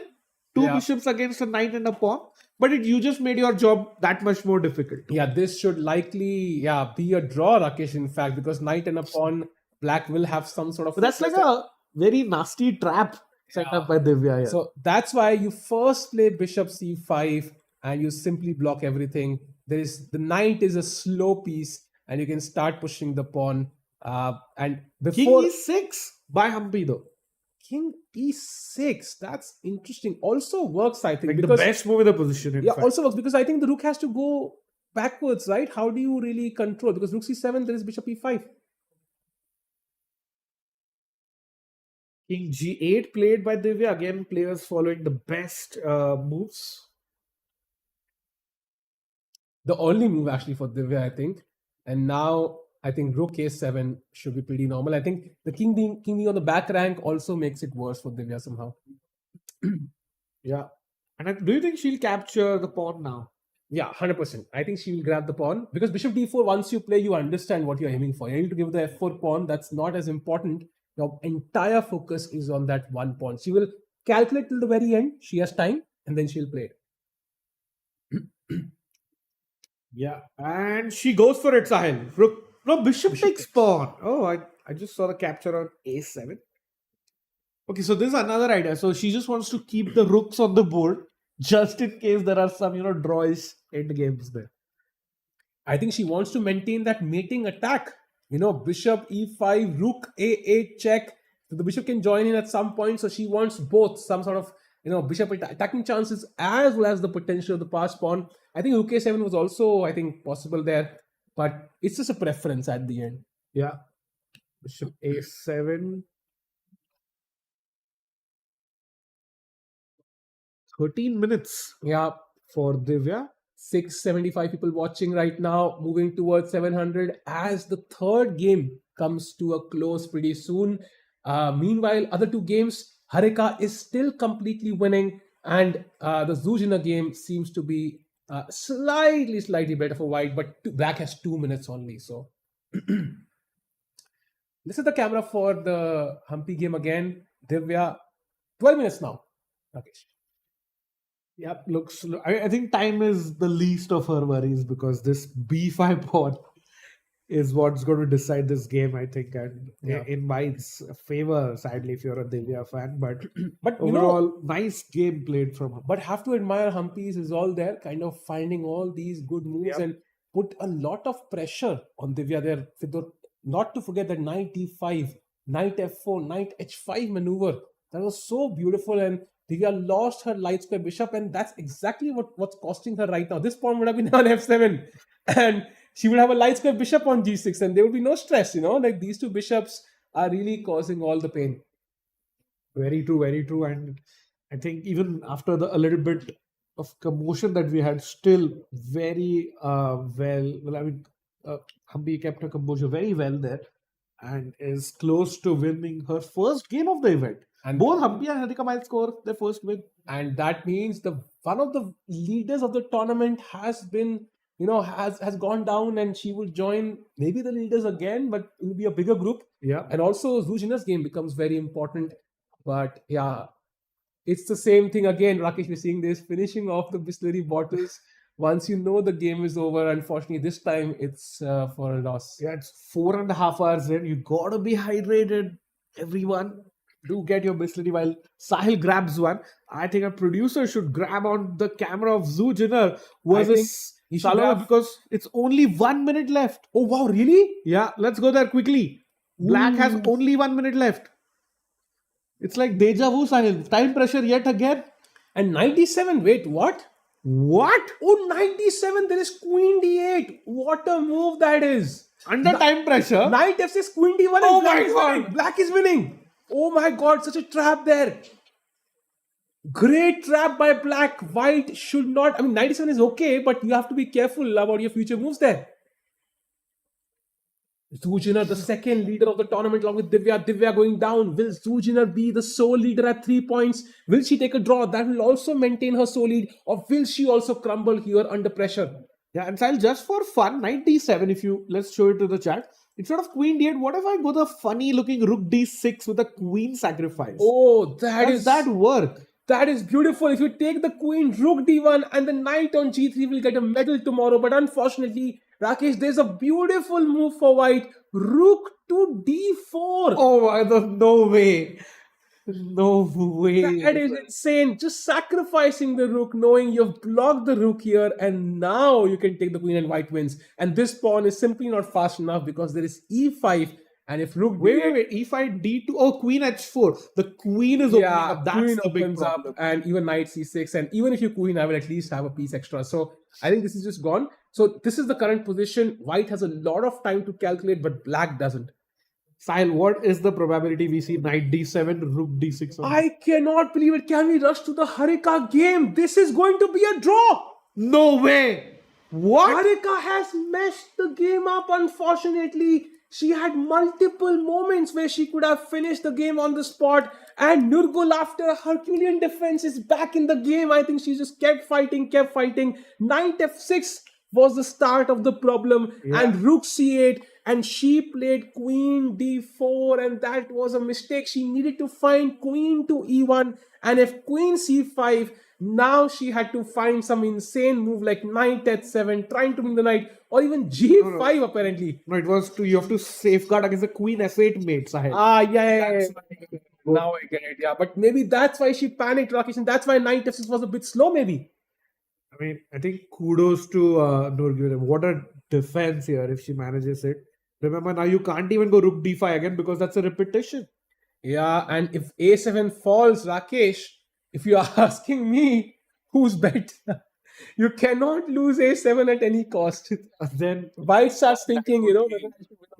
Two bishops against a knight and a pawn. But you just made your job that much more difficult. Yeah, this should likely be a draw, Rakesh, in fact, because knight and a pawn, black will have some sort of... But that's like a very nasty trap set up by Divya here. So that's why you first play bishop c5 and you simply block everything. The knight is a slow piece and you can start pushing the pawn. And before... King e6 by Humpy though. King e6, that's interesting. Also works, I think. Like because the best move in the position. Yeah, also works because I think the rook has to go backwards, right? How do you really control? Because rook c7, there is bishop e5. King g8 played by Divya. Again, players following the best moves. The only move actually for Divya, I think. And now I think rook a7 should be pretty normal. I think the king being on the back rank also makes it worse for Divya somehow. Yeah. And do you think she'll capture the pawn now? Yeah, 100%. I think she will grab the pawn. Because bishop d4, once you play, you understand what you're aiming for. You need to give the f4 pawn. That's not as important. Your entire focus is on that one pawn. She will calculate till the very end. She has time. And then she'll play it. Yeah. And she goes for it, Sahil. No, bishop takes pawn. Oh, I just saw the capture on a7. Okay, so this is another idea. So she just wants to keep the rooks on the board just in case there are some, draws end games there. I think she wants to maintain that mating attack. Bishop e5, rook a8 check. So the bishop can join in at some point. So she wants both some sort of, bishop attacking chances as well as the potential of the passed pawn. I think rook a7 was also, I think, possible there. But it's just a preference at the end. Yeah. Bishop a7. 13 minutes. Yeah. For Divya. 675 people watching right now, moving towards 700 as the third game comes to a close pretty soon. Meanwhile, other two games, Harika is still completely winning, and the Zujina game seems to be slightly better for white, but black has 2 minutes only. So this is the camera for the Humpy game again. Divya, 12 minutes now. Okay. Yep, I think time is the least of her worries because this B5 pawn is what's going to decide this game, I think, and Yeah. in White's favor, sadly, if you're a Divya fan. But But overall, nice game played from her. but have to admire Humpy's is all there, kind of finding all these good moves Yep. and put a lot of pressure on Divya there. Not to forget that knight d5, knight f4, knight h5 maneuver. That was so beautiful, and Divya lost her light square bishop, and that's exactly what's costing her right now. This pawn would have been on f7, and she would have a light square bishop on g6, and there would be no stress. Like these two bishops are really causing all the pain. Very true, very true. And I think even after a little bit of commotion that we had, still very well. I mean, Humpy kept her composure very well there and is close to winning her first game of the event. And Both Humpy and Harika might score their first win. and that means the one of the leaders of the tournament has been has gone down, and she will join maybe the leaders again, but it will be a bigger group. Yeah. And also Zujina's game becomes very important. But yeah, it's the same thing again. Rakesh, we're seeing this finishing off the Bisleri bottles once you know the game is over. Unfortunately, this time it's for a loss. Yeah, it's 4.5 hours in. You gotta be hydrated, everyone. Do get your Bisleri while Sahil grabs one. I think a producer should grab on the camera of Zoo Jinner versus he should Salwa have- because it's only 1 minute left. Oh wow, really? Yeah, let's go there quickly. Black has Ooh. only 1 minute left. It's like deja vu, Sahil. Time pressure yet again. And 97, wait, what? What? Oh, 97, there is queen d8. What a move that is. Under time pressure. Knight f6, queen d1, Oh and black my is God. winning. Black is winning. Oh my god, such a trap there. Great trap by black. White should not. I mean, 97 is okay, but you have to be careful about your future moves there. Zujiner, the second leader of the tournament, along with Divya. Divya going down. Will Zujiner be the sole leader at 3 points? Will she take a draw? That will also maintain her sole lead. Or will she also crumble here under pressure? Yeah, and Sahil, just for fun, knight d7, let's show it to the chat. Instead of queen d8, what if I go the funny looking rook d6 with a queen sacrifice? Oh, Does that work? That is beautiful. If you take the queen, rook d1, and the knight on g3 will get a medal tomorrow. But unfortunately, Rakesh, there's a beautiful move for white. Rook to d4. Oh, no way. No way. That is insane. Just sacrificing the rook, knowing you've blocked the rook here, and now you can take the queen and white wins. And this pawn is simply not fast enough because there is e5. And if rook Wait. e5, d2. Oh, queen h4. The queen is opening up. That's queen the big opens problem. up, and even knight c6, and even if you queen, I will at least have a piece extra. So I think this is just gone. So this is the current position. White has a lot of time to calculate, but black doesn't. Sahil, what is the probability we see knight d7, rook d6? I cannot believe it. Can we rush to the Harika game? This is going to be a draw. No way. What? Harika has messed the game up, unfortunately. She had multiple moments where she could have finished the game on the spot. And Nurgul, after a Herculean defense, is back in the game. I think she just kept fighting. Knight f6 was the start of the problem. Yeah. And rook c8. And she played queen d4. And that was a mistake. She needed to find queen to e1. And if queen c5, now she had to find some insane move like knight h7, trying to win the knight, or even g5 apparently. No, it was you have to safeguard against the queen f8 mate, Sahil. Yeah. Now I get it, yeah. But maybe that's why she panicked, Rakesh, and that's why knight f6 was a bit slow, maybe. I mean, I think kudos to Nurgul. What a defense here if she manages it. Remember, now you can't even go rook d5 again because that's a repetition. Yeah, and if a7 falls, Rakesh, if you are asking me, who's bet? You cannot lose a7 at any cost. Then White starts thinking, whether I should win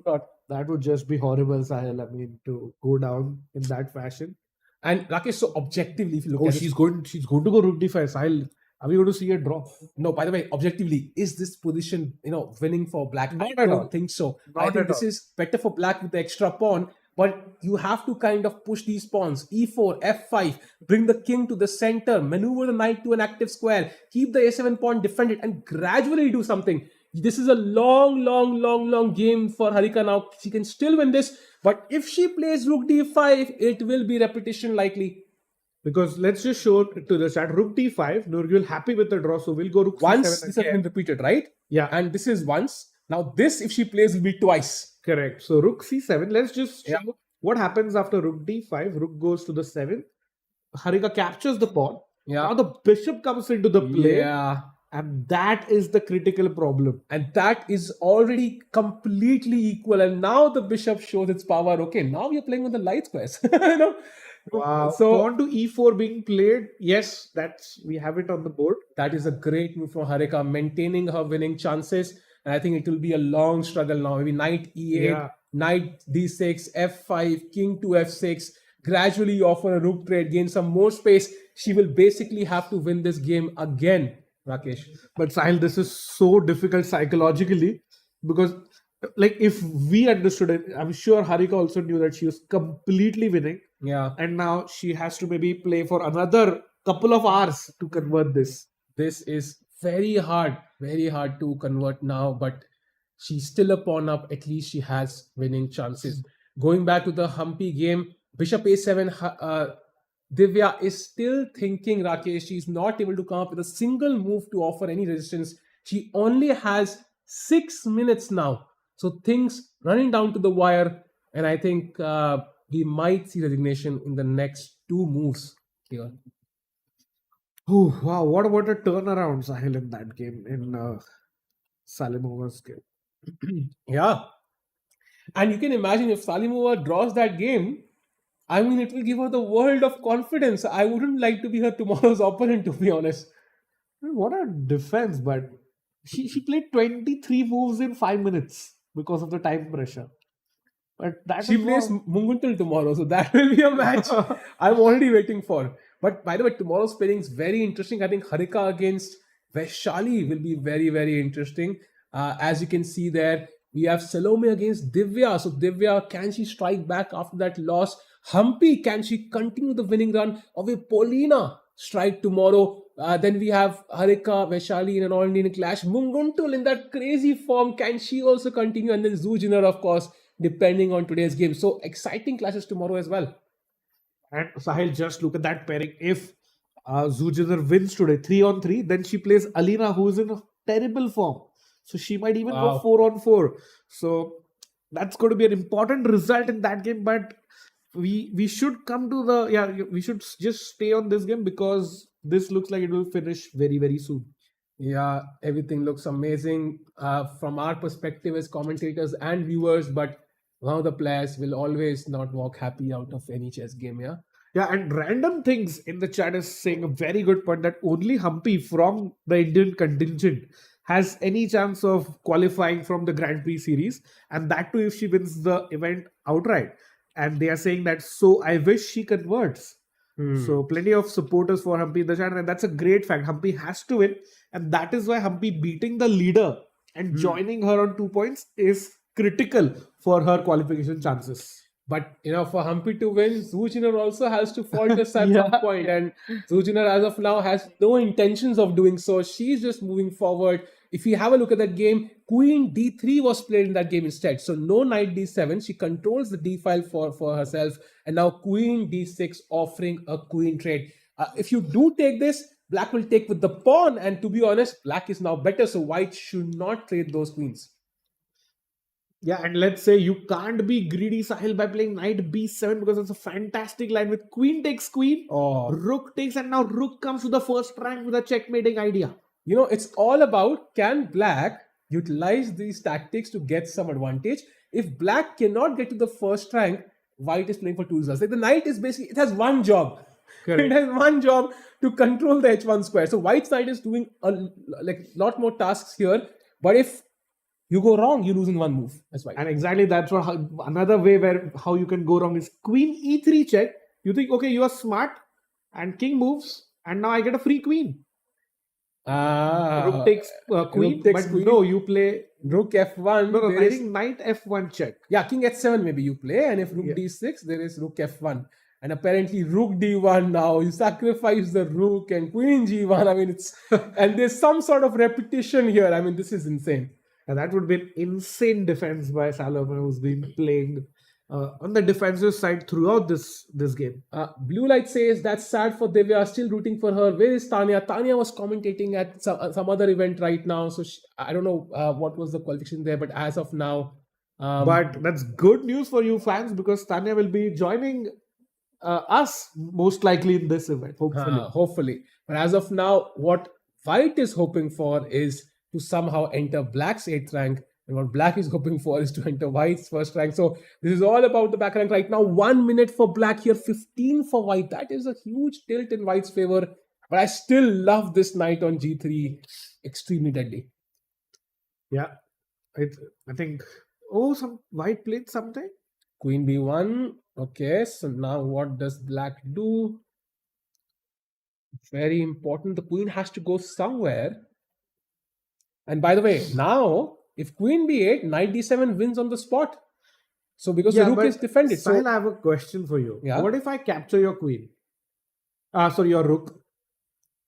or not. that would just be horrible, Sahil. I mean, to go down in that fashion. And Rakesh, so objectively, if you look Oh, at she's going to go rook d5. Sahil, are we going to see a draw? No, by the way, objectively, is this position, winning for black? Not I at don't all. think so. Not I think at this all. is better for black with the extra pawn. But you have to kind of push these pawns. E4, F5, bring the king to the center, maneuver the knight to an active square, keep the A7 pawn defended, and gradually do something. This is a long game for Harika now. She can still win this, but if she plays rook d5, it will be repetition likely. Because let's just show it to the chat. Rook d5. Nurgul happy with the draw, so we'll go rook Once c7 this has again. been repeated, right? Yeah, And this is once. Now this, if she plays, will be twice. correct. So rook c7. Let's just Yeah. show what happens after rook d5. Rook goes to the 7th. Harika captures the pawn. Yeah. Now the bishop comes into the play. Yeah. And that is the critical problem. And that is already completely equal. And now the bishop shows its power. Okay, now you're playing with the light squares. You know? Wow. So Pawn to e4 being played. Yes, we have it on the board. that is a great move from Harika, maintaining her winning chances. And I think it will be a long struggle now. Maybe knight e8, Yeah. knight d6, f5, king to f6. Gradually offer a rook trade, gain some more space. She will basically have to win this game again, Rakesh. But Sahil, this is so difficult psychologically because, like, if we understood it, I'm sure Harika also knew that she was completely winning, Yeah. and now she has to maybe play for another couple of hours to convert this. This is very hard to convert now, but she's still a pawn up. At least she has winning chances. Going back to the Humpy game, bishop a7, Divya is still thinking, Rakesh. She's not able to come up with a single move to offer any resistance. She only has 6 minutes now. So things running down to the wire, and I think we might see resignation in the next 2 moves here. Oh, wow, what about a turnaround, Sahil, in that game, in Salimova's game? Yeah. And you can imagine if Salimova draws that game, I mean, it will give her the world of confidence. I wouldn't like to be her tomorrow's opponent, to be honest. What a defense, but she played 23 moves in 5 minutes because of the time pressure. But that She is plays what- Munguntul tomorrow, so that will be a match I'm already waiting for. But by the way, tomorrow's pairing is very interesting. I think Harika against Vaishali will be very interesting. As you can see there, we have Salome against Divya. So Divya, can she strike back after that loss? Humpy, can she continue the winning run? Or will Paulina strike tomorrow? Then we have Harika, Vaishali in an all-Indian clash. Munguntul in that crazy form, can she also continue? And then Zujiner, of course, depending on today's game. So exciting clashes tomorrow as well. And Sahil, just look at that pairing. If Zujiner wins today 3-on-3, then she plays Alina, who is in a terrible form. So she might even Wow. go 4-on-4. So that's going to be an important result in that game. But we should come to we should just stay on this game because this looks like it will finish very soon. Yeah, everything looks amazing from our perspective as commentators and viewers, but one of the players will always not walk happy out of any chess game, yeah? Yeah, and random things in the chat is saying a very good point that only Humpy from the Indian contingent has any chance of qualifying from the Grand Prix series, and that too if she wins the event outright. And they are saying that, so I wish she converts. So plenty of supporters for Humpy in the chat, and that's a great fact. Humpy has to win, and that is why Humpy beating the leader and joining her on 2 points is critical for her qualification chances. But for Humpy to win, Zujiner also has to falter at some Yeah. point, and Zujiner as of now has no intentions of doing so. She's just moving forward. If you have a look at that game, Queen d3 was played in that game instead. So no knight d7. She controls the d file for herself, and now Queen d6 offering a queen trade. If you do take this, Black will take with the pawn, and to be honest, Black is now better. So White should not trade those queens. Yeah, and let's say you can't be greedy, Sahil, by playing knight b7 because it's a fantastic line with queen takes queen, Oh, rook takes, and now rook comes to the first rank with a checkmating idea. it's all about, can Black utilize these tactics to get some advantage? If Black cannot get to the first rank, White is playing for two results. Like the knight is basically, it has one job. Correct. It has one job to control the h1 square. So White's knight is doing a lot more tasks here. But if you go wrong, you lose in one move. That's why. And exactly that's what another way where how you can go wrong is queen e3 check. You think, okay, you are smart, and king moves, and now I get a free queen. Rook takes queen, Rook takes but queen. no, you play. Rook F1. No, there I is- think knight F1 check. yeah, King H7 maybe you play, and if Rook Yeah. D6, there is Rook F1. And apparently Rook D1 now, you sacrifice the Rook and Queen G1. I mean, it's, and there's some sort of repetition here. I mean, this is insane. And that would be an insane defense by Salome, who's been playing on the defensive side throughout this game. Blue Light says that's sad for Divya, still rooting for her. Where is Tanya? Tanya was commentating at some other event right now. So I don't know what was the qualification there, but as of now. But that's good news for you fans, because Tanya will be joining us most likely in this event, hopefully. Hopefully. But as of now, what White is hoping for is to somehow enter Black's 8th rank. And what Black is hoping for is to enter White's 1st rank. So this is all about the back rank right now. 1 minute for Black here, 15 for White. That is a huge tilt in White's favor. But I still love this knight on G3. Extremely deadly. Yeah. I think, some White played sometime. Queen B1. Okay, so now what does Black do? Very important. The queen has to go somewhere. And by the way, now, if Queen B8, Knight D7 wins on the spot. So because the Rook is defended. Sahil, So I have a question for you. Yeah. What if I capture your queen? Your Rook.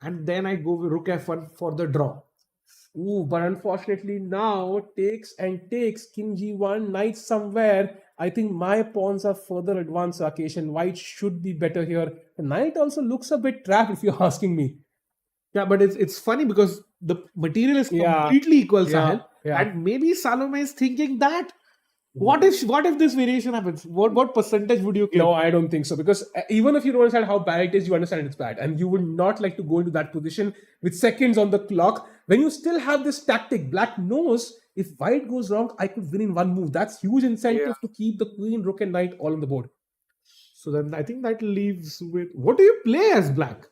And then I go with Rook F1 for the draw. but unfortunately now takes King G1, Knight somewhere. I think my pawns are further advanced, Rakesh, and White should be better here. The Knight also looks a bit trapped if you're asking me. Yeah, but it's funny because the material is Yeah. completely equal, Yeah, Sahil. yeah. And maybe Salome is thinking that. What if this variation happens? What percentage would you give? No, I don't think so. Because even if you don't understand how bad it is, you understand it's bad. And you would not like to go into that position with seconds on the clock. When you still have this tactic, Black knows if White goes wrong, I could win in one move. That's huge incentive to keep the Queen, Rook and Knight all on the board. So then I think that leaves with, what do you play as Black?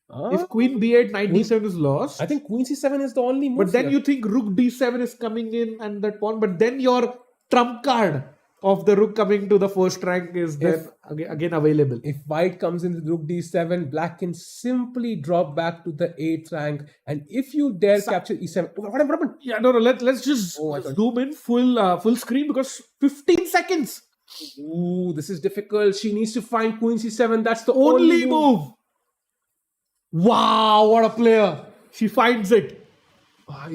If Queen B8, Knight D7 is lost. I think Queen C7 is the only move. But then here. you think Rook D7 is coming in and that pawn. But then your trump card of the Rook coming to the first rank is then again available. If White comes in with Rook D7, Black can simply drop back to the 8th rank. And if you dare capture E7, what happened? Yeah, no. Let's just zoom in full screen because 15 seconds. Ooh, this is difficult. She needs to find Queen C7. That's the Only move. Wow, what a player. She finds it.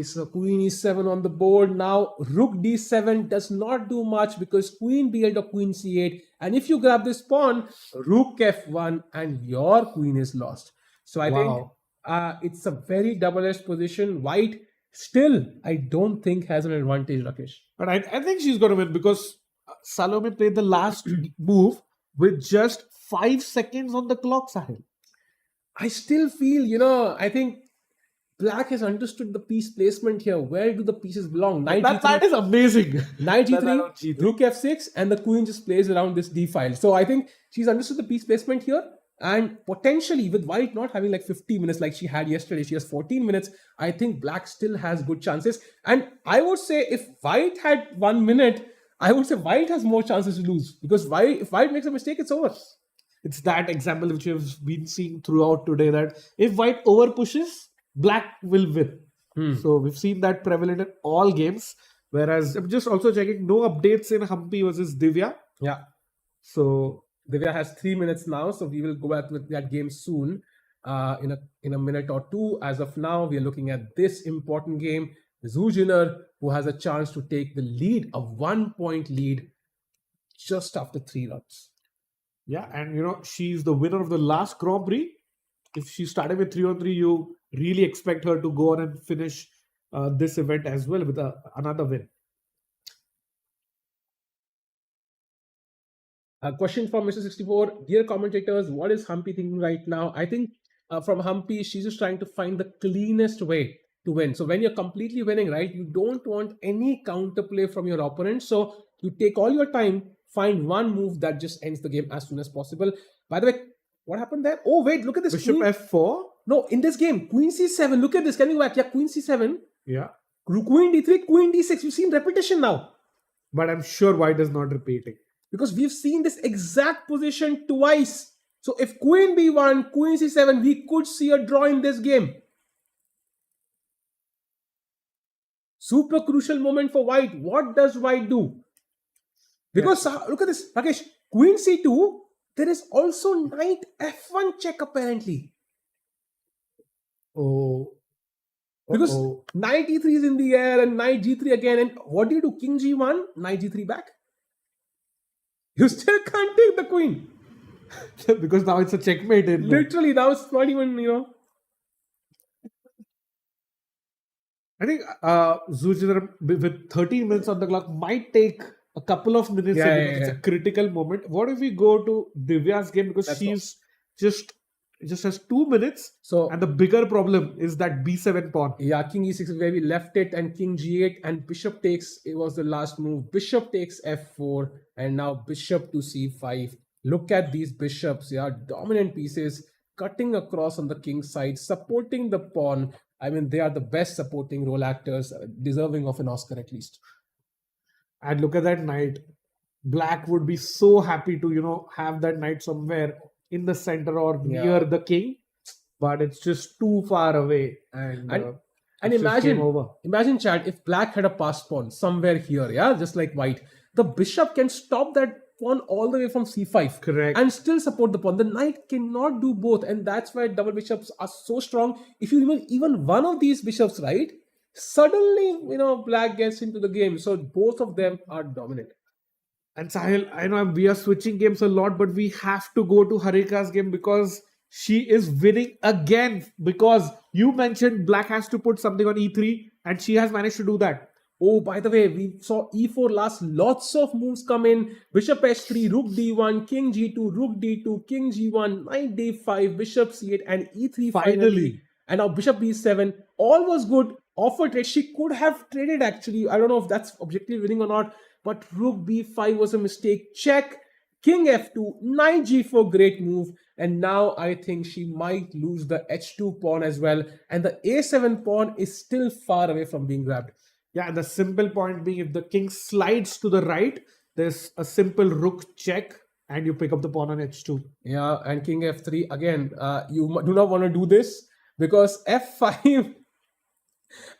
So Queen E7 on the board. Now Rook D7 does not do much because Queen B8 or Queen C8. And if you grab this pawn, Rook F1 and your Queen is lost. So I think it's a very double-edged position. White still, I don't think, has an advantage, Rakesh. But I think she's going to win because Salome played the last move with just 5 seconds on the clock, Sahil. I still feel, I think Black has understood the piece placement here. Where do the pieces belong? That is amazing. Knight G3, Rook F6, and the Queen just plays around this D file. So I think she's understood the piece placement here. And potentially, with White not having like 50 minutes like she had yesterday, she has 14 minutes. I think Black still has good chances. And I would say if White had 1 minute, I would say White has more chances to lose. Because if White makes a mistake, it's over. It's that example which we have been seeing throughout today that if White over pushes, Black will win. So we've seen that prevalent in all games. Whereas I'm just also checking, no updates in Humpy versus Divya. Yeah. So Divya has 3 minutes now, so we will go back with that game soon in a minute or two. As of now, we are looking at this important game. Zujiner, who has a chance to take the lead, a 1-point lead, just after 3 rounds. Yeah, and she's the winner of the last Grand Prix. If she started with 3-on-3, you really expect her to go on and finish this event as well with another win. A question from Mr. 64. Dear commentators, what is Humpy thinking right now? I think from Humpy, she's just trying to find the cleanest way to win. So when you're completely winning, right, you don't want any counterplay from your opponent. So you take all your time, find one move that just ends the game as soon as possible. By the way, what happened there? Oh, wait, look at this. Bishop F4. No, in this game, Queen C7. Look at this. Can you go back? Yeah, Queen C7. Yeah. Queen D3, Queen D6. You've seen repetition now. But I'm sure White is not repeating. Because we've seen this exact position twice. So if Queen B1, Queen C7, we could see a draw in this game. Super crucial moment for white. What does white do? Because look at this, Rakesh. Queen c2. There is also knight f1 check apparently. Oh, Because uh-oh. knight e3 is in the air and knight g3 again. And what do you do? King g1, knight g3 back. You still can't take the queen. Because now it's a checkmate. Literally, now it's not even, I think Zujiner with 13 minutes on the clock might take a couple of minutes because it's a critical moment. What if we go to Divya's game because she's just has 2 minutes. So and the bigger problem is that b7 pawn. Yeah, king e6 is where we left it, and king g8 and bishop takes. It was the last move. Bishop takes f4, and now bishop to c5. Look at these bishops. Yeah, dominant pieces cutting across on the king side, supporting the pawn. I mean, they are the best supporting role actors, deserving of an Oscar at least. And look at that knight. Black would be so happy to have that knight somewhere in the center or near the king, but it's just too far away. And imagine, Chad, if black had a passed pawn somewhere here, just like white, the bishop can stop that pawn all the way from c5, correct, and still support the pawn. The knight cannot do both, and that's why double bishops are so strong. If you remove even one of these bishops, right, suddenly black gets into the game. So both of them are dominant. And Sahil, I know we are switching games a lot, but we have to go to Harika's game because she is winning again. Because you mentioned black has to put something on e3, and she has managed to do that. Oh, by the way, we saw e4 last. Lots of moves come in. Bishop h3, rook d1, king g2, rook d2, king g1, knight d5, bishop c8, and e3 finally. And now bishop b7. All was good. Offer trade. She could have traded actually. I don't know if that's objective winning or not. But rook b5 was a mistake. Check. King f2, knight g4, great move. And now I think she might lose the h2 pawn as well. And the a7 pawn is still far away from being grabbed. Yeah, and the simple point being if the king slides to the right, there's a simple rook check and you pick up the pawn on h2. Yeah, and king f3. Again, you do not want to do this because f5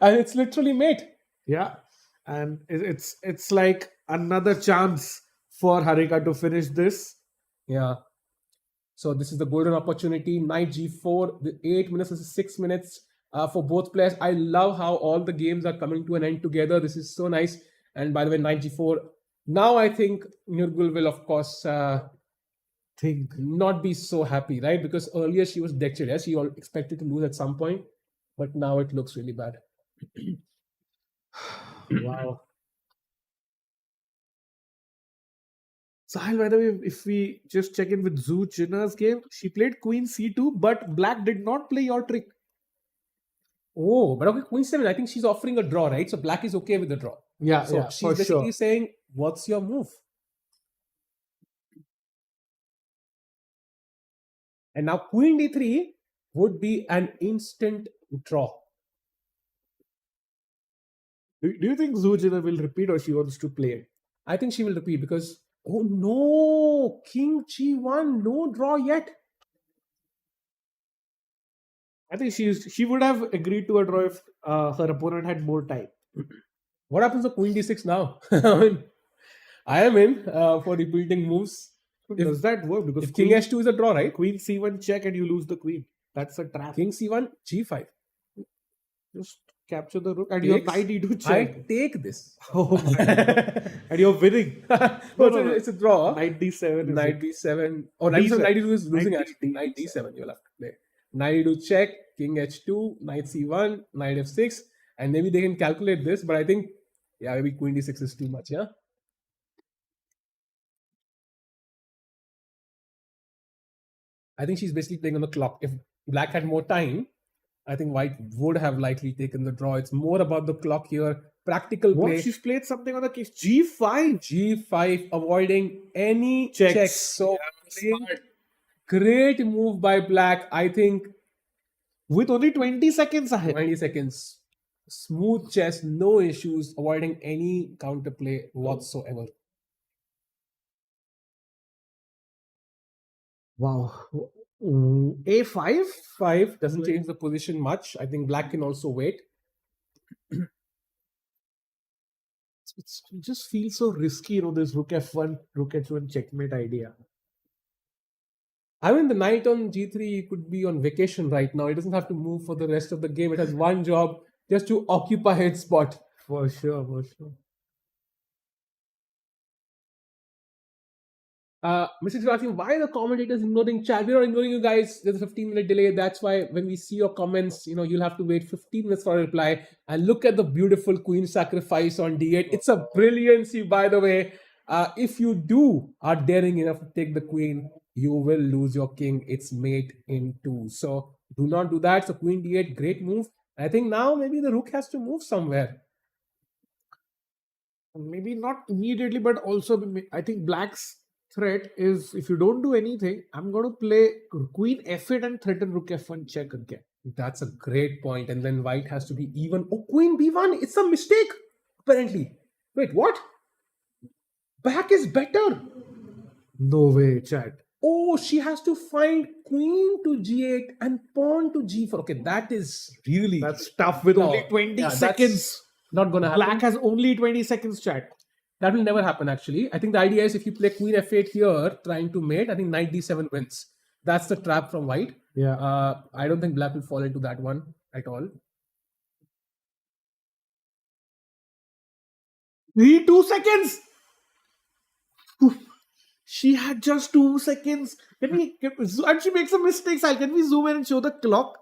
and it's literally mate. Yeah. And it's like another chance for Harika to finish this. Yeah. So this is the golden opportunity. Knight g4, the 8 minutes is 6 minutes for both players. I love how all the games are coming to an end together. This is so nice. And by the way, knight g4. Now I think Nurgul will, of course, not be so happy, right? Because earlier she was decked. Yes, she expected to lose at some point. But now it looks really bad. Wow. Sahil, by the way, if we just check in with Zhu Chinna's game, she played queen c2, but black did not play your trick. Oh, but okay, queen 7. I think she's offering a draw, right? So black is okay with the draw. Yeah, so she's basically saying, what's your move? And now queen d3 would be an instant draw. Do you think Zhu Chinna will repeat or she wants to play it? I think she will repeat because, oh no, king g1, no draw yet. I think she would have agreed to a draw if her opponent had more time. What happens to queen d6 now? I am in for repeating moves. Does that work? Because if king h2 is a draw, right? Queen c1 check and you lose the queen. That's a trap. King c1, g5. Just capture the rook and your knight e2 check. I take this. Oh my God. And you're winning. It's a draw. Knight d7. Knight d7. Oh, knight d2 is losing actually. Knight d7 you'll have to play. Knight e2 check, king h2, knight c1, knight f6. And maybe they can calculate this, but I think, maybe queen d6 is too much, yeah? I think she's basically playing on the clock. If black had more time, I think white would have likely taken the draw. It's more about the clock here. Practical play. She's played something on the case. G5. G5, avoiding any checks. So smart. Great move by black, I think. With only 20 seconds ahead. 20 seconds. Smooth chess, no issues, avoiding any counterplay whatsoever. Wow. A5? 5 doesn't change the position much. I think black can also wait. it just feels so risky, this rook f1, rook h1 checkmate idea. I mean, the knight on g3 could be on vacation right now. It doesn't have to move for the rest of the game. It has one job, just to occupy its spot. For sure, for sure. Mr. asking, why are the commentators ignoring chat? We're not ignoring you guys. There's a 15-minute delay. That's why when we see your comments, you'll have to wait 15 minutes for a reply. And look at the beautiful queen sacrifice on d8. It's a brilliancy, by the way. If you are daring enough to take the queen, you will lose your king. It's mate in 2. So do not do that. So queen d8, great move. I think now maybe the rook has to move somewhere. Maybe not immediately, but also I think black's threat is, if you don't do anything, I'm going to play queen f8 and threaten rook f1 check again. That's a great point. And then white has to be even. Oh, queen b1. It's a mistake, apparently. Wait, what? Black is better. No way, chat. Oh, she has to find queen to g8 and pawn to g4. Okay, that is really... That's tough with only 20 seconds. Not going to happen. Black has only 20 seconds, chat. That will never happen, actually. I think the idea is if you play queen f8 here, trying to mate, I think knight d7 wins. That's the trap from white. Yeah. I don't think black will fall into that one at all. 2 seconds! She had just 2 seconds. And she makes a mistake. Can we zoom in and show the clock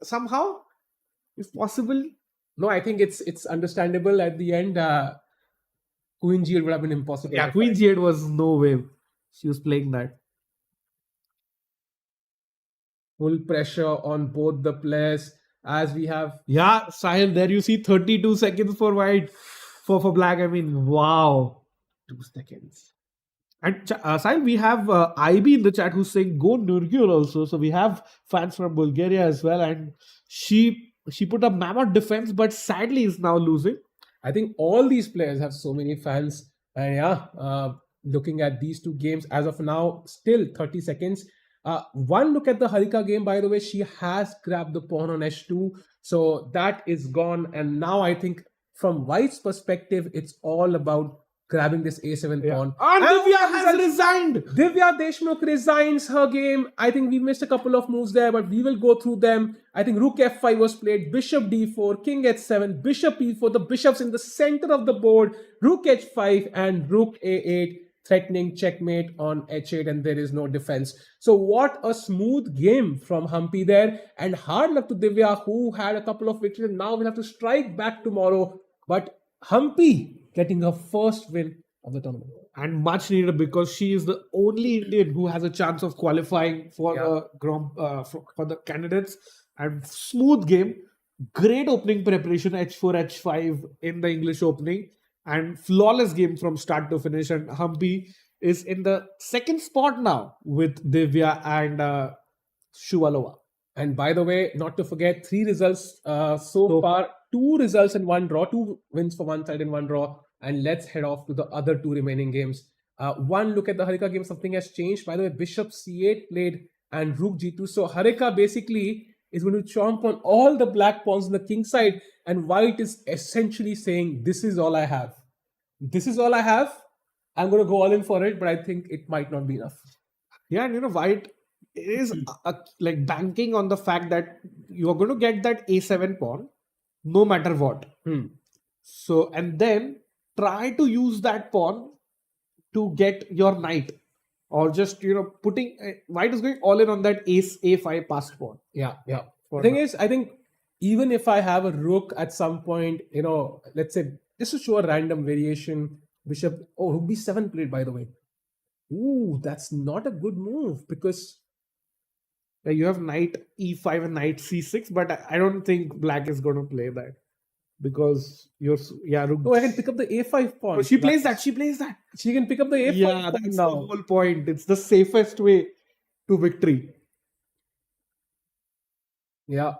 somehow, if possible? No, I think it's understandable at the end. Queen g8 would have been impossible. Yeah, queen g8 was no way. She was playing that. Full pressure on both the players as we have... Yeah, Sahil, there you see 32 seconds for white. For black, I mean, wow. 2 seconds. And Sahil, we have IB in the chat who's saying go Nurgyul also. So we have fans from Bulgaria as well. And she put a mammoth defense, but sadly is now losing. I think all these players have so many fans. And yeah, looking at these two games, as of now, still 30 seconds. One look at the Harika game, by the way, she has grabbed the pawn on h2. So that is gone. And now I think from white's perspective, it's all about grabbing this a7 pawn. And Divya has resigned. Divya Deshmukh resigns her game. I think we missed a couple of moves there, but we will go through them. I think rook f5 was played, bishop d4, king h7, bishop e4, the bishop's in the center of the board, rook h5 and rook a8, threatening checkmate on h8, and there is no defense. So what a smooth game from Humpy there, and hard luck to Divya, who had a couple of victories, and now we'll have to strike back tomorrow. But Humpy getting her first win of the tournament. And much needed, because she is the only Indian who has a chance of qualifying for the candidates. And smooth game, great opening preparation, h4, h5 in the English opening, and flawless game from start to finish. And Humpy is in the second spot now with Divya and Shuvalova. And by the way, not to forget, 3 results so far, 2 results and 1 draw, 2 wins for one side and 1 draw. And let's head off to the other 2 remaining games. One look at the Harika game, something has changed. By the way, bishop c8 played and rook g2. So Harika basically is going to chomp on all the black pawns on the king side. And white is essentially saying, this is all I have. This is all I have. I'm going to go all in for it, but I think it might not be enough. Yeah, and white is like banking on the fact that you are going to get that a7 pawn no matter what. So, and then try to use that pawn to get your knight, or just putting white is going all in on that ace a5 passed pawn. Yeah. The thing is, I think even if I have a rook at some point, let's say just to show a random variation, bishop, rook b7 played, by the way. Ooh, that's not a good move, because you have knight e5 and knight c6, but I don't think black is going to play that, because rook. I can pick up the a5 pawn. She plays that. She can pick up the a5 pawn that's now. The whole point. It's the safest way to victory. Yeah.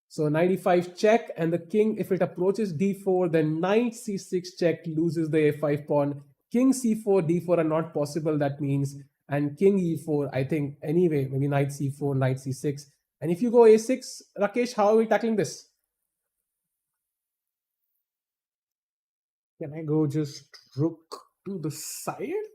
So knight e5 check, and the king, if it approaches d4, then knight c6 check, loses the a5 pawn. King c4, d4 are not possible, that means. And king e4, I think, anyway, maybe knight c4, knight c6. And if you go a6, Rakesh, how are we tackling this? Can I go just rook to the side?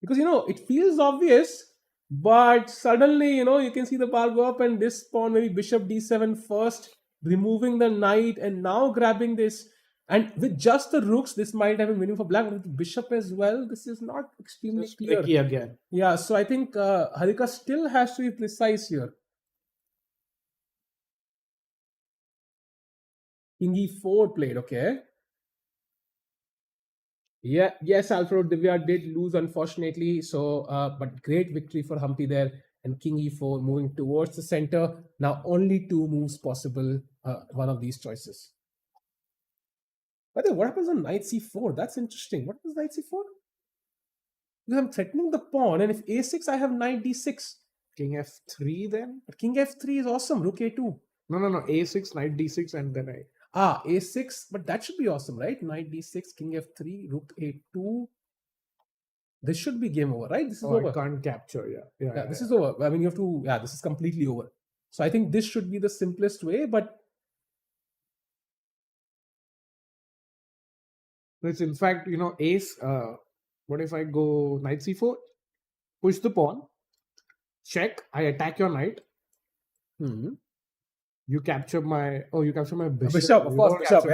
Because it feels obvious, but suddenly you can see the bar go up, and this pawn, maybe bishop d7 first, removing the knight, and now grabbing this. And with just the rooks, this might have been winning for black. But with the bishop as well, this is not extremely Just clear. tricky again. Yeah, so I think Harika still has to be precise here. King e4 played, okay. Yeah, yes, Alfred Divya did lose, unfortunately. So, but great victory for Humpy there. And King e4 moving towards the center. Now, only two moves possible. One of these choices. By the way, what happens on knight c4? That's interesting. What is knight c4? Because I'm threatening the pawn, and if a6, I have knight d6. King f3 then? But king f3 is awesome. Rook a2. No, a6, knight d6, and then I. A6, but that should be awesome, right? Knight d6, king f3, rook a2. This should be game over, right? This is over. I can't capture, yeah. This is over. I mean, you have to, this is completely over. So I think this should be the simplest way, but it's in fact, ace. What if I go knight c4, push the pawn, check, I attack your knight. You capture my bishop. Bishop, of course, bishop.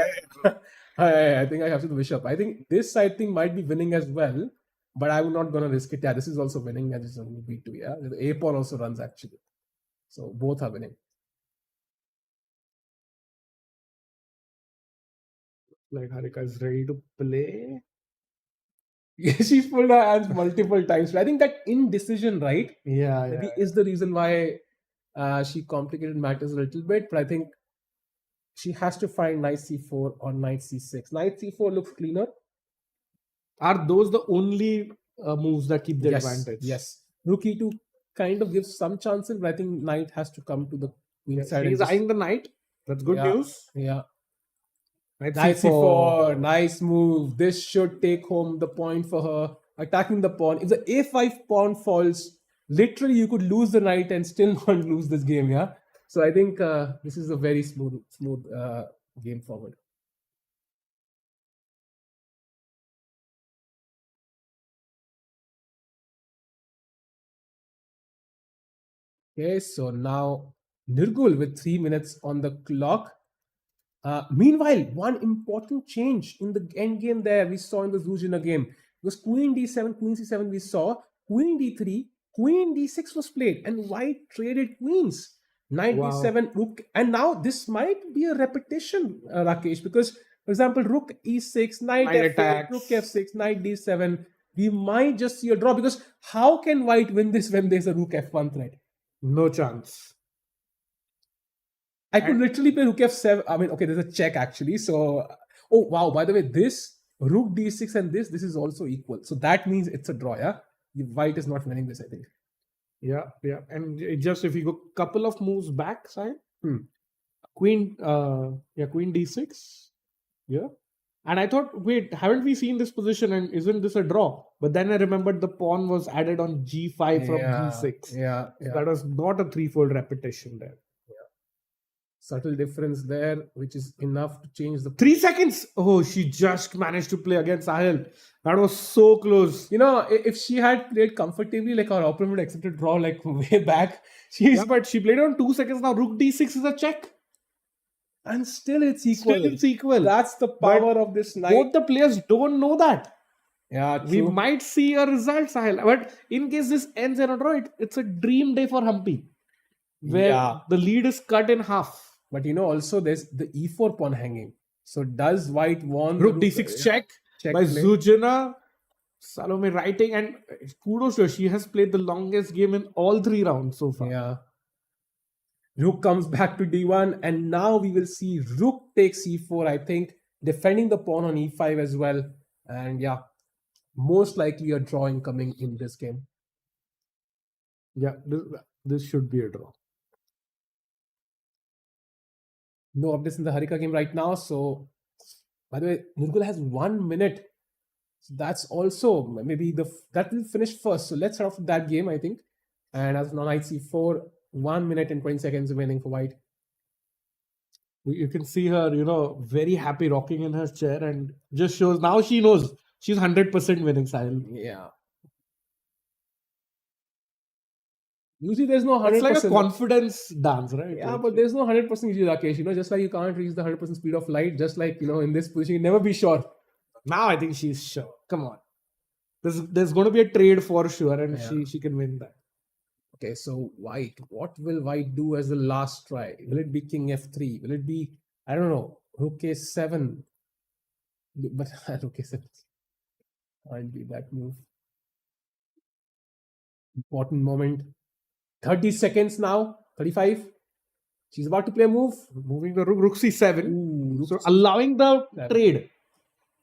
I think I have to the bishop. I think this side thing might be winning as well, but I'm not going to risk it. Yeah, this is also winning. I just only b2. Yeah, the a pawn also runs actually, so both are winning. Like Harika is ready to play. Yeah, she's pulled her hands multiple times. But I think that indecision, right? Yeah. Is the reason why she complicated matters a little bit. But I think she has to find knight c4 or knight c6. Knight c4 looks cleaner. Are those the only moves that keep the advantage? Yes. Rook e2 kind of gives some chances, but I think knight has to come to the queen side. He's eyeing the knight. That's good news. Yeah. Knight c4. Nice move. This should take home the point for her. Attacking the pawn. If the a5 pawn falls, literally you could lose the knight and still not lose this game. Yeah. So I think this is a very smooth game forward. Okay, so now Nirgul with 3 minutes on the clock. Meanwhile, one important change in the end game there we saw in the Zuzhina game was queen d7, queen c7 we saw, queen d3, queen d6 was played, and white traded queens. Knight d7, rook, and now this might be a repetition, Rakesh, because, for example, rook e6, knight f8, rook f6, knight d7, we might just see a draw, because how can white win this when there's a rook f1 threat? No chance. I could literally play rook f7. I mean, okay, there's a check actually. So, oh wow, by the way, this rook d6 and this is also equal. So that means it's a draw, yeah? White is not winning this, I think. Yeah. And just if you go couple of moves back side, queen d6. Yeah. And I thought, wait, haven't we seen this position and isn't this a draw? But then I remembered the pawn was added on g5 from g6. Yeah. That was not a threefold repetition there. Subtle difference there, which is enough to change the 3 seconds. Oh, she just managed to play against Sahil. That was so close. If she had played comfortably, like our opponent would accept a draw like way back. But she played on 2 seconds now. Rook d6 is a check. And still it's equal. That's the power of this knight. Both the players don't know that. Yeah, true. We might see a result, Sahil. But in case this ends in a draw, it's a dream day for Humpy, where the lead is cut in half. But also there's the e4 pawn hanging. So does white want rook d6 check by Zuzhina, Salome writing, and kudos to her. She has played the longest game in all 3 rounds so far. Yeah. Rook comes back to d1, and now we will see rook takes e4, I think, defending the pawn on e5 as well. And yeah, most likely a drawing coming in this game. Yeah, this should be a draw. No updates in the Harika game right now. So, by the way, Nirgul has 1 minute. So that's also maybe that will finish first. So let's start off with that game, I think. And as now knight c4, 1 minute and 20 seconds remaining for white. You can see her, very happy rocking in her chair, and just shows now she knows she's 100% winning, Sahil. Yeah. Usually there's no It's 100%. like a confidence dance, right? Yeah, Like, but there's no 100% usually, Rakesh. Just like you can't reach the 100% speed of light, just like, in this position, you never be sure. now I think she's sure. Come on. There's going to be a trade for sure, and Yeah. she can win that. Okay, so white. What will white do as the last try? Will it be king f3? Will it be, I don't know, rook a7? But rook a7 can't be that move. Important moment. 30 seconds now. 35. She's about to play a move. Moving the rook c7. Ooh, So allowing the That- trade.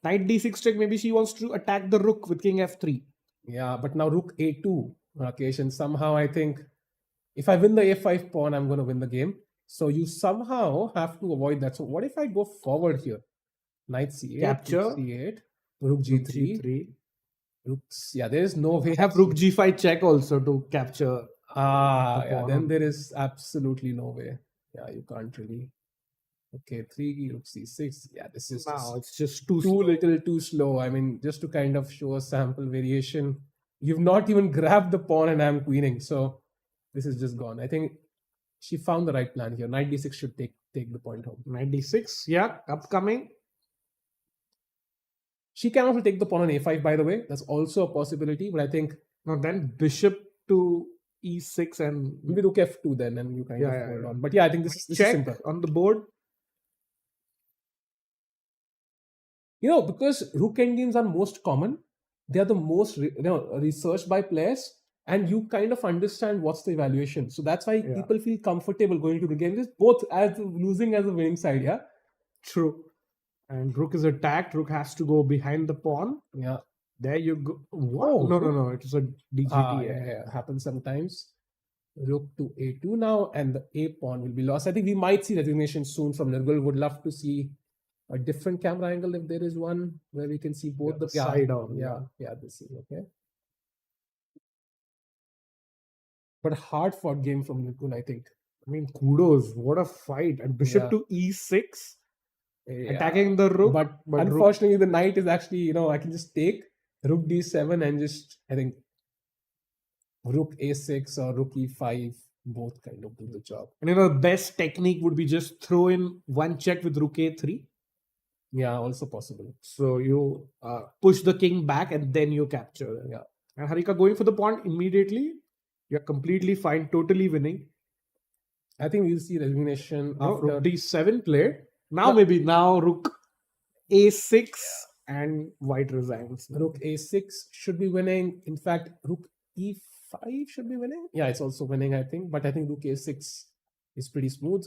Knight d6 check. Maybe she wants to attack the rook with king f3. Yeah, but now rook a2, Rakesh, and somehow I think if I win the a5 pawn, I'm going to win the game. So you somehow have to avoid that. So what if I go forward here? Knight c8, Capture. rook c8, rook g3. Rooks, yeah, there is no way. We have rook g5 check also to capture. Yeah, pawn. then there is absolutely no way. Yeah, you can't really. Okay, 3, rook c6. Yeah, this is Now just it's just too too slow. little too slow. I mean, just to kind of show a sample variation, you've not even grabbed the pawn and I'm queening. So this is just gone. I think she found the right plan here. Knight d6 should take the point home. Knight d6. Yeah, upcoming. She can also take the pawn on a5, by the way. That's also a possibility. But I think Now then bishop to e6 and maybe rook f2 then, and you kind of hold on. But yeah, I think this is check simple. on the board. Because rook endgames are most common. They are the most researched by players, and you kind of understand what's the evaluation. So that's why people feel comfortable going to the game. Just both as losing as a winning side. Yeah, true. And rook is attacked. Rook has to go behind the pawn. Yeah. There you go. Wow. No. It was a DGT. Yeah. Happens sometimes. Rook to a2 now, and the a pawn will be lost. I think we might see resignation soon from Nirgal. Would love to see a different camera angle if there is one where we can see both the side on. Yeah, this is okay. But a hard fought game from Nirgal, I think. I mean, kudos. What a fight. And bishop to e6. Yeah. Attacking the rook. But unfortunately, the knight is actually, I can just take rook d7 and just, I think, rook a6 or rook e5, both kind of do the job. And the best technique would be just throw in one check with rook a3. Yeah, also possible. So you push the king back and then you capture. Yeah. And Harika going for the pawn immediately. You're completely fine, totally winning. I think we'll see resignation after rook d7 played. Now rook a6 and white resigns. Rook a6 should be winning. In fact, rook e5 should be winning. Yeah, it's also winning, I think. But I think rook a6 is pretty smooth.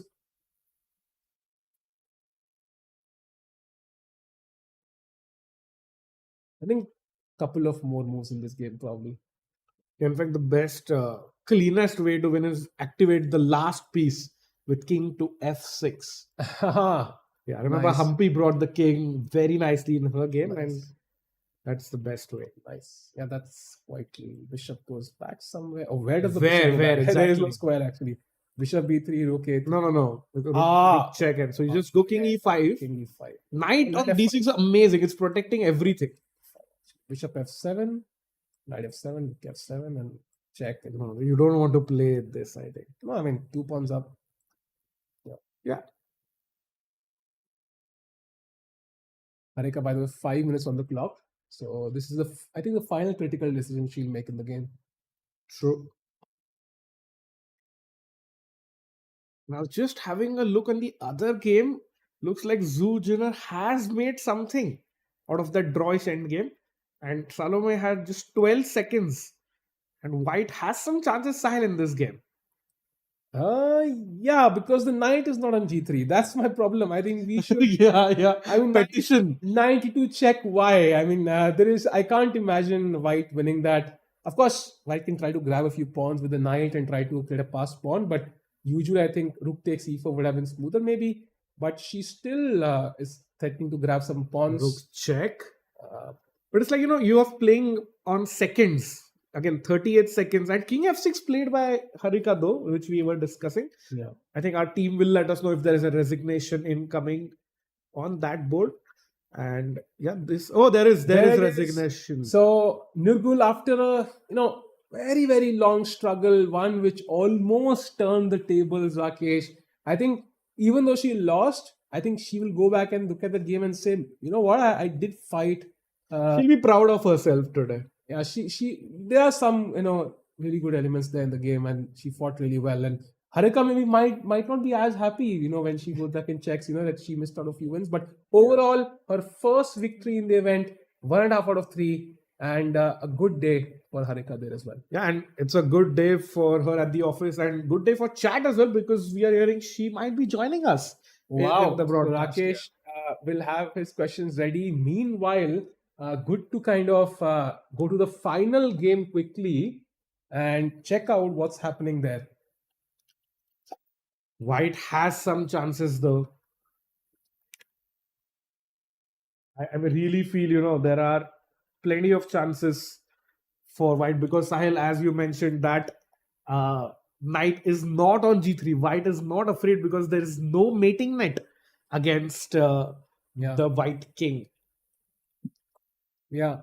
I think a couple of more moves in this game probably. In fact, the best, cleanest way to win is activate the last piece with king to f6. Yeah, remember Nice. Humpy brought the king very nicely in her game, Nice. and that's the best way. Nice. Yeah, that's quite clean. Bishop goes back somewhere. Oh, where does the Where, bishop go where, back? There is no exactly. square actually. Bishop b3, rook a3. No. Rook check it. So you just go king e5. King e5. Knight on Knight d6 is amazing. It's protecting everything. Bishop f7, knight f7, rook f7, and check. No, you don't want to play this, I think. No, I mean 2 pawns up. Yeah. Harika, by the way, 5 minutes on the clock. So this is I think the final critical decision she'll make in the game. True. Now, just having a look on the other game, looks like Zhu Jiner has made something out of that drawish endgame. And Salome had just 12 seconds. And White has some chances, Sahil, in this game. Yeah, because the knight is not on g3. That's my problem. I think we should. yeah. I mean, Petition. 92 check. Why? I mean, I can't imagine White winning that. Of course, White can try to grab a few pawns with the knight and try to get a passed pawn. But usually, I think rook takes e4 would have been smoother, maybe. But she still is threatening to grab some pawns. Rook check. But it's like, you are playing on seconds. again 38 seconds. And King F6 played by Harika, though, which we were discussing. Yeah. I think our team will let us know if there is a resignation incoming on that board. And yeah, there is There it is. resignation. So Nurgul, after a very very long struggle, one which almost turned the tables, Rakesh. I think even though she lost, I think she will go back and look at the game and say, you know what, I did fight. She'll be proud of herself today. Yeah, she there are some really good elements there in the game, and she fought really well. And Harika maybe might not be as happy, when she goes back and checks, that she missed out a few wins. But overall, her first victory in the event, 1.5 out of 3, and a good day for Harika there as well. Yeah, and it's a good day for her at the office, and good day for chat as well, because we are hearing she might be joining us. Wow, in the so broadcast. Rakesh will have his questions ready. Meanwhile, good to kind of go to the final game quickly and check out what's happening there. White has some chances, though. I really feel, there are plenty of chances for White, because Sahil, as you mentioned, that Knight is not on G3. White is not afraid because there is no mating net against Yeah. the White King. Yeah.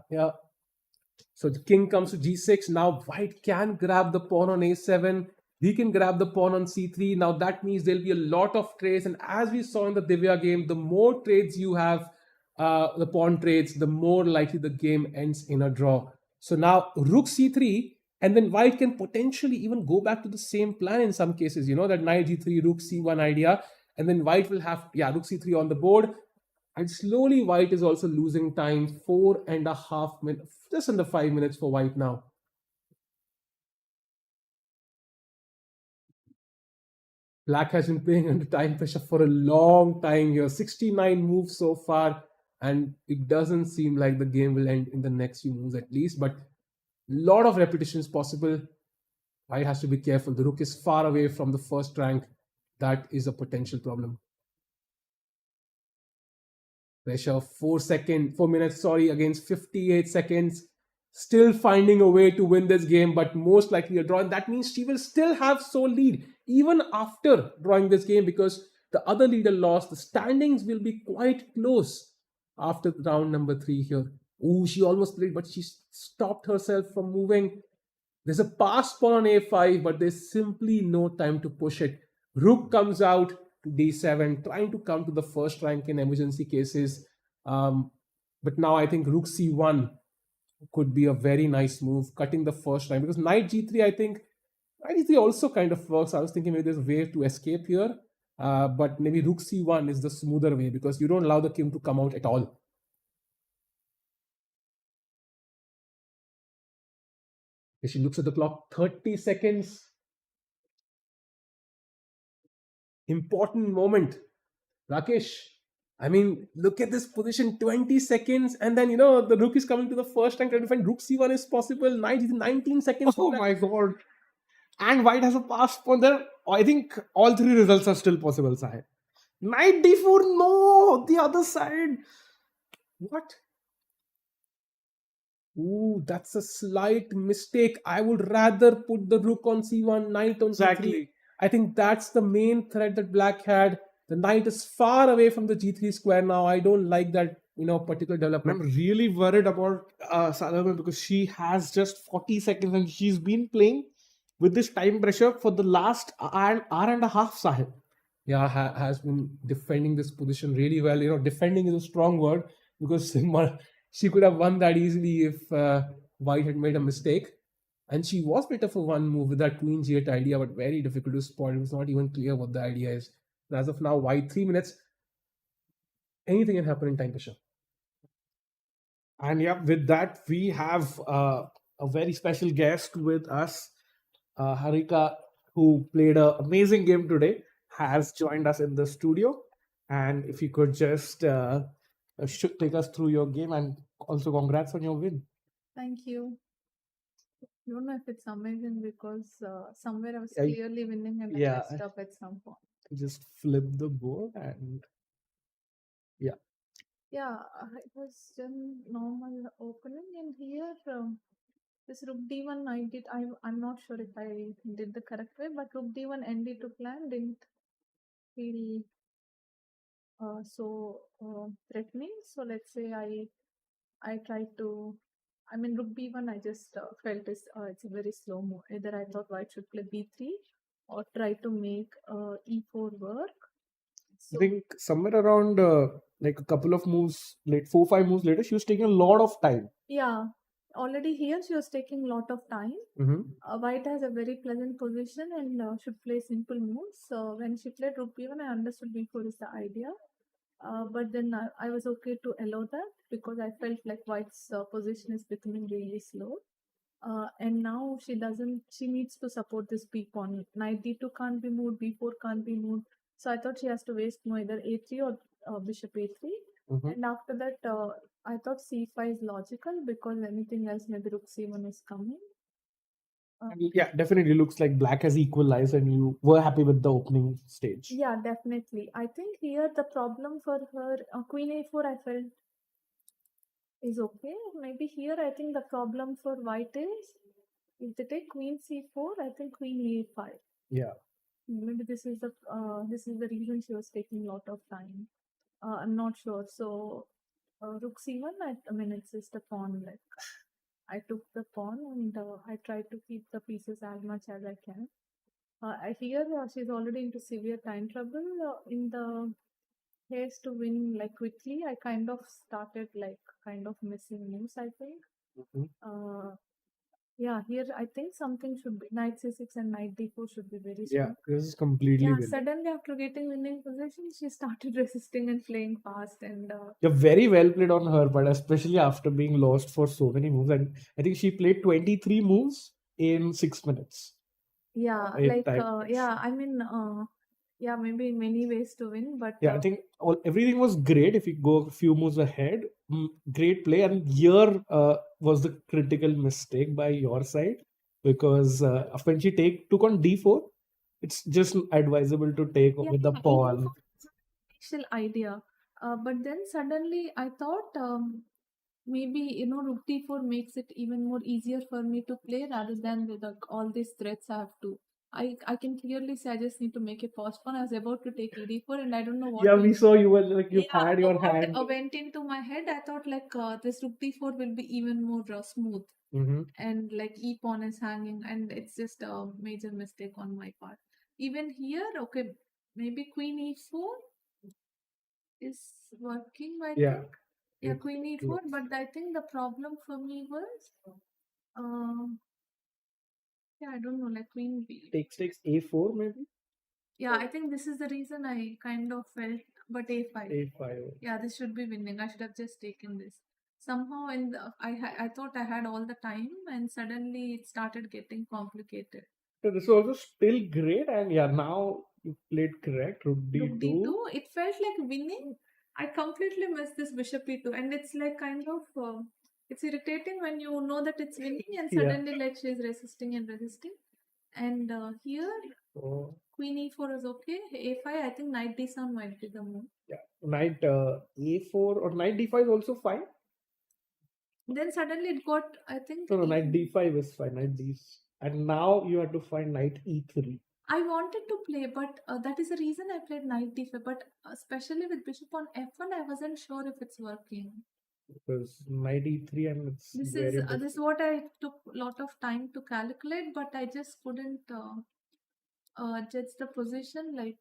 So the king comes to G6. Now White can grab the pawn on A7. He can grab the pawn on C3. Now that means there'll be a lot of trades. And as we saw in the Divya game, the more trades you have, the pawn trades, the more likely the game ends in a draw. So now Rook C3, and then White can potentially even go back to the same plan in some cases. That Knight G3, Rook C1 idea. And then White will have, Rook C3 on the board. And slowly White is also losing time. 4.5 minutes, just under 5 minutes for White now. Black has been playing under time pressure for a long time here. 69 moves so far, and it doesn't seem like the game will end in the next few moves at least. But a lot of repetition is possible. White has to be careful. The rook is far away from the first rank. That is a potential problem. Pressure, 4 minutes, against 58 seconds. Still finding a way to win this game, but most likely a draw. And that means she will still have sole lead even after drawing this game, because the other leader lost. The standings will be quite close after round number 3 here. Ooh, she almost played, but she stopped herself from moving. There's a pass pawn on A5, but there's simply no time to push it. Rook comes out to D7, trying to come to the first rank in emergency cases. But now I think Rook C1 could be a very nice move, cutting the first rank. Because Knight G3, I think, Knight G3 also kind of works. I was thinking maybe there's a way to escape here. But maybe Rook C1 is the smoother way, because you don't allow the king to come out at all. She looks at the clock, 30 seconds. Important moment. Rakesh, I mean, look at this position, 20 seconds, and then, the rook is coming to the first rank, trying to find Rook C1 is possible. Knight is 19 seconds. Oh my god. And White has a pass pawn there. I think all 3 results are still possible, Sahib. Knight D4, no! The other side. What? Ooh, that's a slight mistake. I would rather put the rook on C1, knight on C3. Exactly. I think that's the main threat that Black had. The knight is far away from the G3 square now. I don't like that, particular development. I'm really worried about Salome, because she has just 40 seconds and she's been playing with this time pressure for the last hour and a half, Sahib. Yeah, has been defending this position really well. Defending is a strong word, because she could have won that easily if White had made a mistake. And she was better for one move with that Queen G8 idea, but very difficult to spot. It was not even clear what the idea is. And as of now, White 3 minutes. Anything can happen in time pressure. And yeah, with that, we have a very special guest with us. Harika, who played an amazing game today, has joined us in the studio. And if you could just take us through your game, and also congrats on your win. Thank you. I don't know if it's amazing, because somewhere I was Yeah, clearly winning and I yeah. messed up at some point. Just flip the board and Yeah, it was just normal opening, and here This rook d1 I did. I'm not sure if I did the correct way, but rook d1 nd2 plan didn't feel so threatening. So let's say I tried to. I mean, rook b1. I just felt it's a very slow move. Either I thought white should play b3 or try to make e4 work. I think somewhere around like a couple of moves, like 4-5 moves later, she was taking a lot of time. Yeah, already here she was taking a lot of time. White has a very pleasant position and should play simple moves. So when she played rook b1, I understood b4 is the idea. But then I was okay to allow that because I felt like White's position is becoming really slow. And now she needs to support this b pawn. Knight d2 can't be moved, b4 can't be moved. So I thought she has to waste more either a3 or bishop a3. And after that, I thought c5 is logical because anything else, maybe rook c1 is coming. Yeah, definitely looks like black has equalized and you were happy with the opening stage. Yeah, definitely. I think here the problem for her, queen a4, I felt is okay. Maybe here I think the problem for white is if they take queen c4, I think queen e5. Yeah. Maybe this is the reason she was taking a lot of time. I'm not sure. So rook c1, I mean it's just a pawn. Like I took the pawn and I tried to keep the pieces as much as I can. I hear she's already into severe time trouble in the haste to win like quickly. I kind of started like kind of missing moves. I think. Yeah, here I think something should be knight c6 and knight d4 should be very Yeah, strong. this is completely Yeah, winning. suddenly after getting winning position, she started resisting and playing fast and You're very well played on her, but especially after being lost for so many moves. And I think she played 23 moves in 6 minutes. yeah, in like time. yeah, I mean yeah, maybe in many ways to win, but Yeah, I think everything was great. If you go a few moves ahead, great play. And here was the critical mistake by your side because when she took on d4, it's just advisable to take yeah, with the yeah, pawn. initial idea. But then suddenly I thought maybe rook d4 makes it even more easier for me to play rather than with all these threats I have to. I can clearly say I just need to make a postpone. I was about to take e4 and I don't know what. Yeah, we saw you were like you Yeah, had your what hand. went into my head, I thought like this rook d4 will be even more smooth and like e pawn is hanging and it's just a major mistake on my part. Even here, okay, maybe queen e4 is working, I Yeah. think. Yeah, queen e4, but I think the problem for me was, yeah, I don't know, like queen b. Takes a4 maybe. Yeah, I think this is the reason I kind of felt, but a5. A5. Yeah, this should be winning. I should have just taken this. Somehow, I thought I had all the time, and suddenly it started getting complicated. So this is also still great, and yeah, now you played correct. Rook Rook d2. d2, it felt like winning. I completely missed this bishop e2, and it's like kind of it's irritating when you know that it's winning, and Yeah. suddenly like she's resisting and resisting. And here, Oh, queen e4 is okay. A5, I think knight d7 might be the move. yeah. Knight a4 or knight d5 is also fine. Then suddenly it got, I think. No, knight d5 is fine. Knight d, and now you have to find knight e3. I wanted to play, but that is the reason I played knight d5. But especially with bishop on f1, I wasn't sure if it's working. Because knight e3 and it's This very is this is what I took a lot of time to calculate, but I just couldn't judge the position like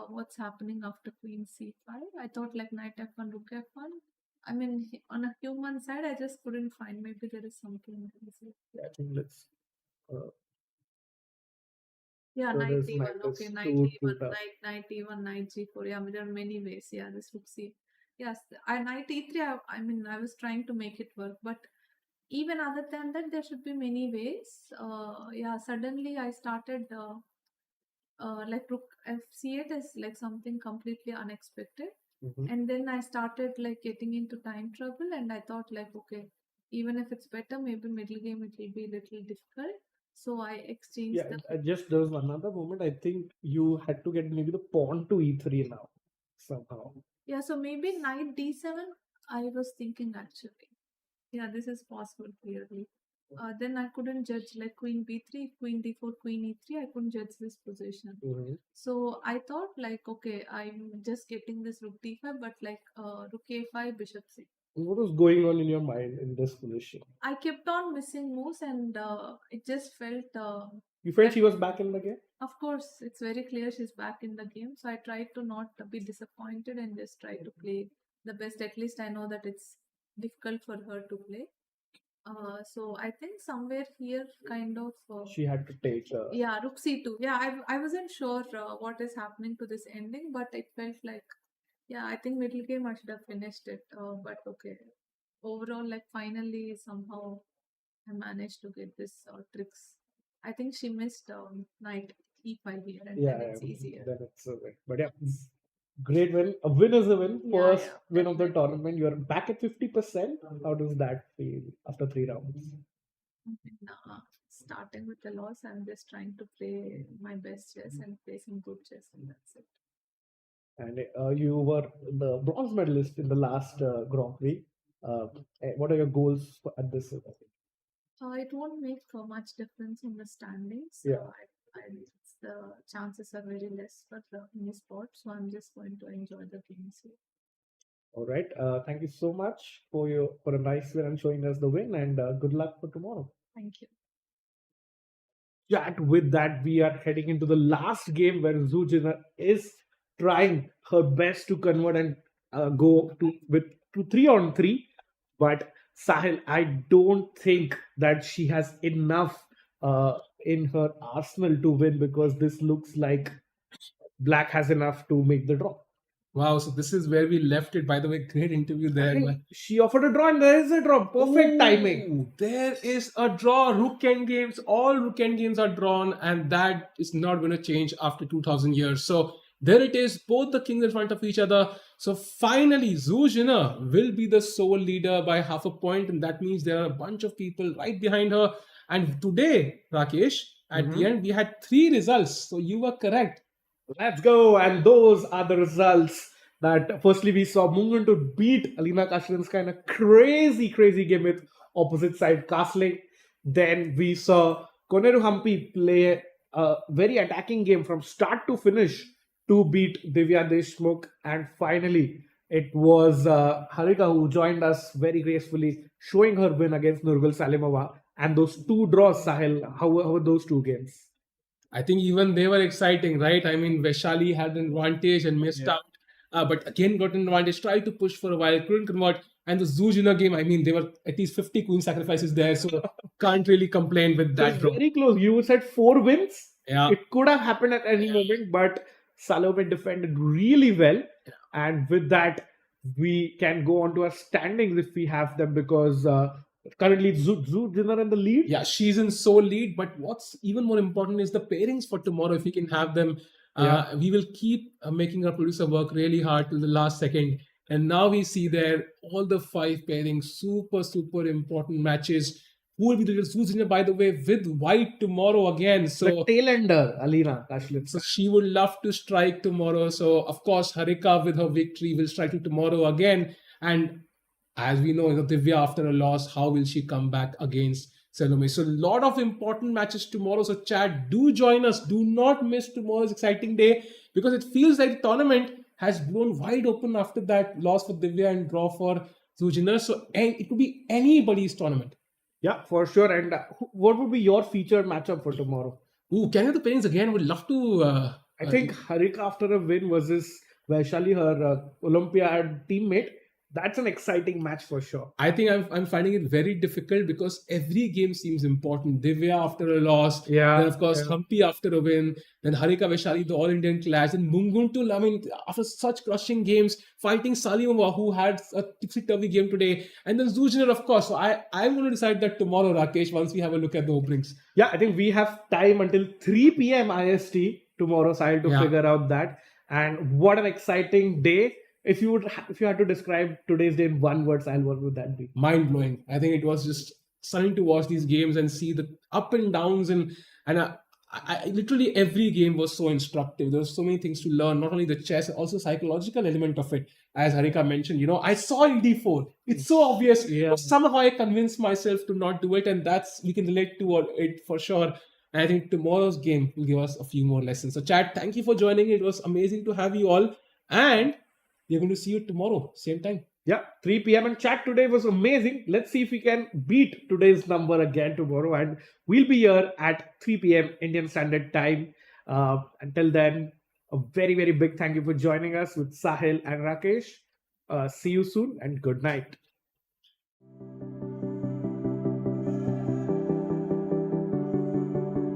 what's happening after queen c5. I thought like knight f1, rook f1. I mean, on a human side, I just couldn't find. Maybe there is something. Yeah, I think let's. Yeah, So knight this d1. knight Okay, is knight too e1, tough. knight e1, knight g4. Yeah, there are many ways. Yeah, this rook c. Yes, I knight e3. I mean, I was trying to make it work, but even other than that, there should be many ways. Yeah, suddenly I started like rook f8 is like something completely unexpected. And then I started like getting into time trouble, and I thought like, okay, even if it's better, maybe middle game it will be a little difficult. So I exchanged Yeah, just there was another moment. I think you had to get maybe the pawn to e3 now somehow. Yeah, so maybe knight d7. I was thinking actually. Yeah, this is possible clearly. Then I couldn't judge like queen b3, queen d4, queen e3. I couldn't judge this position. So I thought like, okay, I'm just getting this rook d5, but like rook a5, bishop c. What was going on in your mind in this position? I kept on missing moves, and it just felt. You felt she was back in the game? Of course, it's very clear she's back in the game. So I tried to not be disappointed and just try to play the best. At least I know that it's difficult for her to play. So I think somewhere here, kind of. She had to take. Yeah, rook c2. Yeah, I wasn't sure what is happening to this ending, but it felt like, yeah, I think middle game I should have finished it. But okay, overall, like finally somehow I managed to get this tricks. I think she missed knight e5 here, and then it's easier. Then it's a win. But yeah, great win. A win is a win. Yeah, First yeah, win of the definitely. tournament. You're back at 50%. How does that feel after 3 rounds? And, starting with the loss, I'm just trying to play my best chess and play some good chess, and that's it. And you were the bronze medalist in the last Grand Prix. What are your goals at this event? It won't make much difference in the standings. Yeah. The chances are very less for any sport, so I'm just going to enjoy the games here. All right. Thank you so much for a nice win and showing us the win, and good luck for tomorrow. Thank you. Chat with that, we are heading into the last game where Zhu Jin is trying her best to convert and go to 3-on-3. But Sahil, I don't think that she has enough in her arsenal to win, because this looks like Black has enough to make the draw. Wow, so this is where we left it. By the way, great interview there. She offered a draw and there is a draw. Perfect timing. There is a draw. Rook end games, all rook end games are drawn, and that is not going to change after 2000 years. So there it is, both the kings in front of each other. So finally, Zhu Jina will be the sole leader by half a point, and that means there are a bunch of people right behind her. And today, Rakesh, at the end, we had 3 results. So you were correct. Let's go. And those are the results. That firstly we saw Mungun to beat Alina Kashirinskaya in a crazy game with opposite side castling. Then we saw Koneru Humpy play a very attacking game from start to finish to beat Divya Deshmukh. And finally, it was Harika who joined us very gracefully, showing her win against Nurgul Salimova. And those 2 draws, Sahil, how were those 2 games? I think even they were exciting, right? I mean, Vaishali had an advantage and missed out. But again, got an advantage, tried to push for a while, couldn't convert. And the Zhu Jina game, I mean, there were at least 50 queen sacrifices there, so can't really complain with that draw. Very close. You said 4 wins. Yeah. It could have happened at any moment, but Salome defended really well. Yeah. And with that, we can go on to our standings if we have them, because currently Zhu Jina in the lead. Yeah, she's in sole lead. But what's even more important is the pairings for tomorrow. If we can have them, we will keep making our producer work really hard till the last second. And now we see there all the 5 pairings, super important matches. Who will be the Zhu Jina, by the way, with white tomorrow again? So the tailender, Alina Kashirinskaya. So she would love to strike tomorrow. So of course, Harika with her victory will strike it tomorrow again. And as we know, Divya after a loss, how will she come back against Salome? So a lot of important matches tomorrow. So chat, do join us. Do not miss tomorrow's exciting day, because it feels like the tournament has blown wide open after that loss for Divya and draw for Zhu Jina. So it could be anybody's tournament. Yeah, for sure. And what would be your featured matchup for tomorrow? Ooh, can you have the pairings again? Would love to. I think Harika after a win versus Vaishali, her Olympiad teammate. That's an exciting match for sure. I think I'm finding it very difficult, because every game seems important. Divya after a loss, then of course Humpy after a win, then Harika Vaishali, the All-Indian clash, and Munguntul, I mean, after such crushing games, fighting Salimova, who had a tipsy-turvy game today, and then Zhu Jina, of course. So I want to decide that tomorrow, Rakesh, once we have a look at the openings. Yeah, I think we have time until 3 p.m. IST tomorrow, Sahil, to figure out that. And what an exciting day. If you had to describe today's day in one word, Sahil, what would that be? Mind-blowing. I think it was just stunning to watch these games and see the up and downs, and literally every game was so instructive. There were so many things to learn, not only the chess, also psychological element of it. As Harika mentioned, I saw in d4. It's so obvious, Yeah. but somehow I convinced myself to not do it, and that's we can relate to it for sure. And I think tomorrow's game will give us a few more lessons. So, Chad, thank you for joining. It was amazing to have you all, and we're going to see you tomorrow, same time. Yeah, 3 p.m. and chat today was amazing. Let's see if we can beat today's number again tomorrow. And we'll be here at 3 p.m. Indian Standard Time. Until then, a very, very big thank you for joining us with Sahil and Rakesh. See you soon and good night.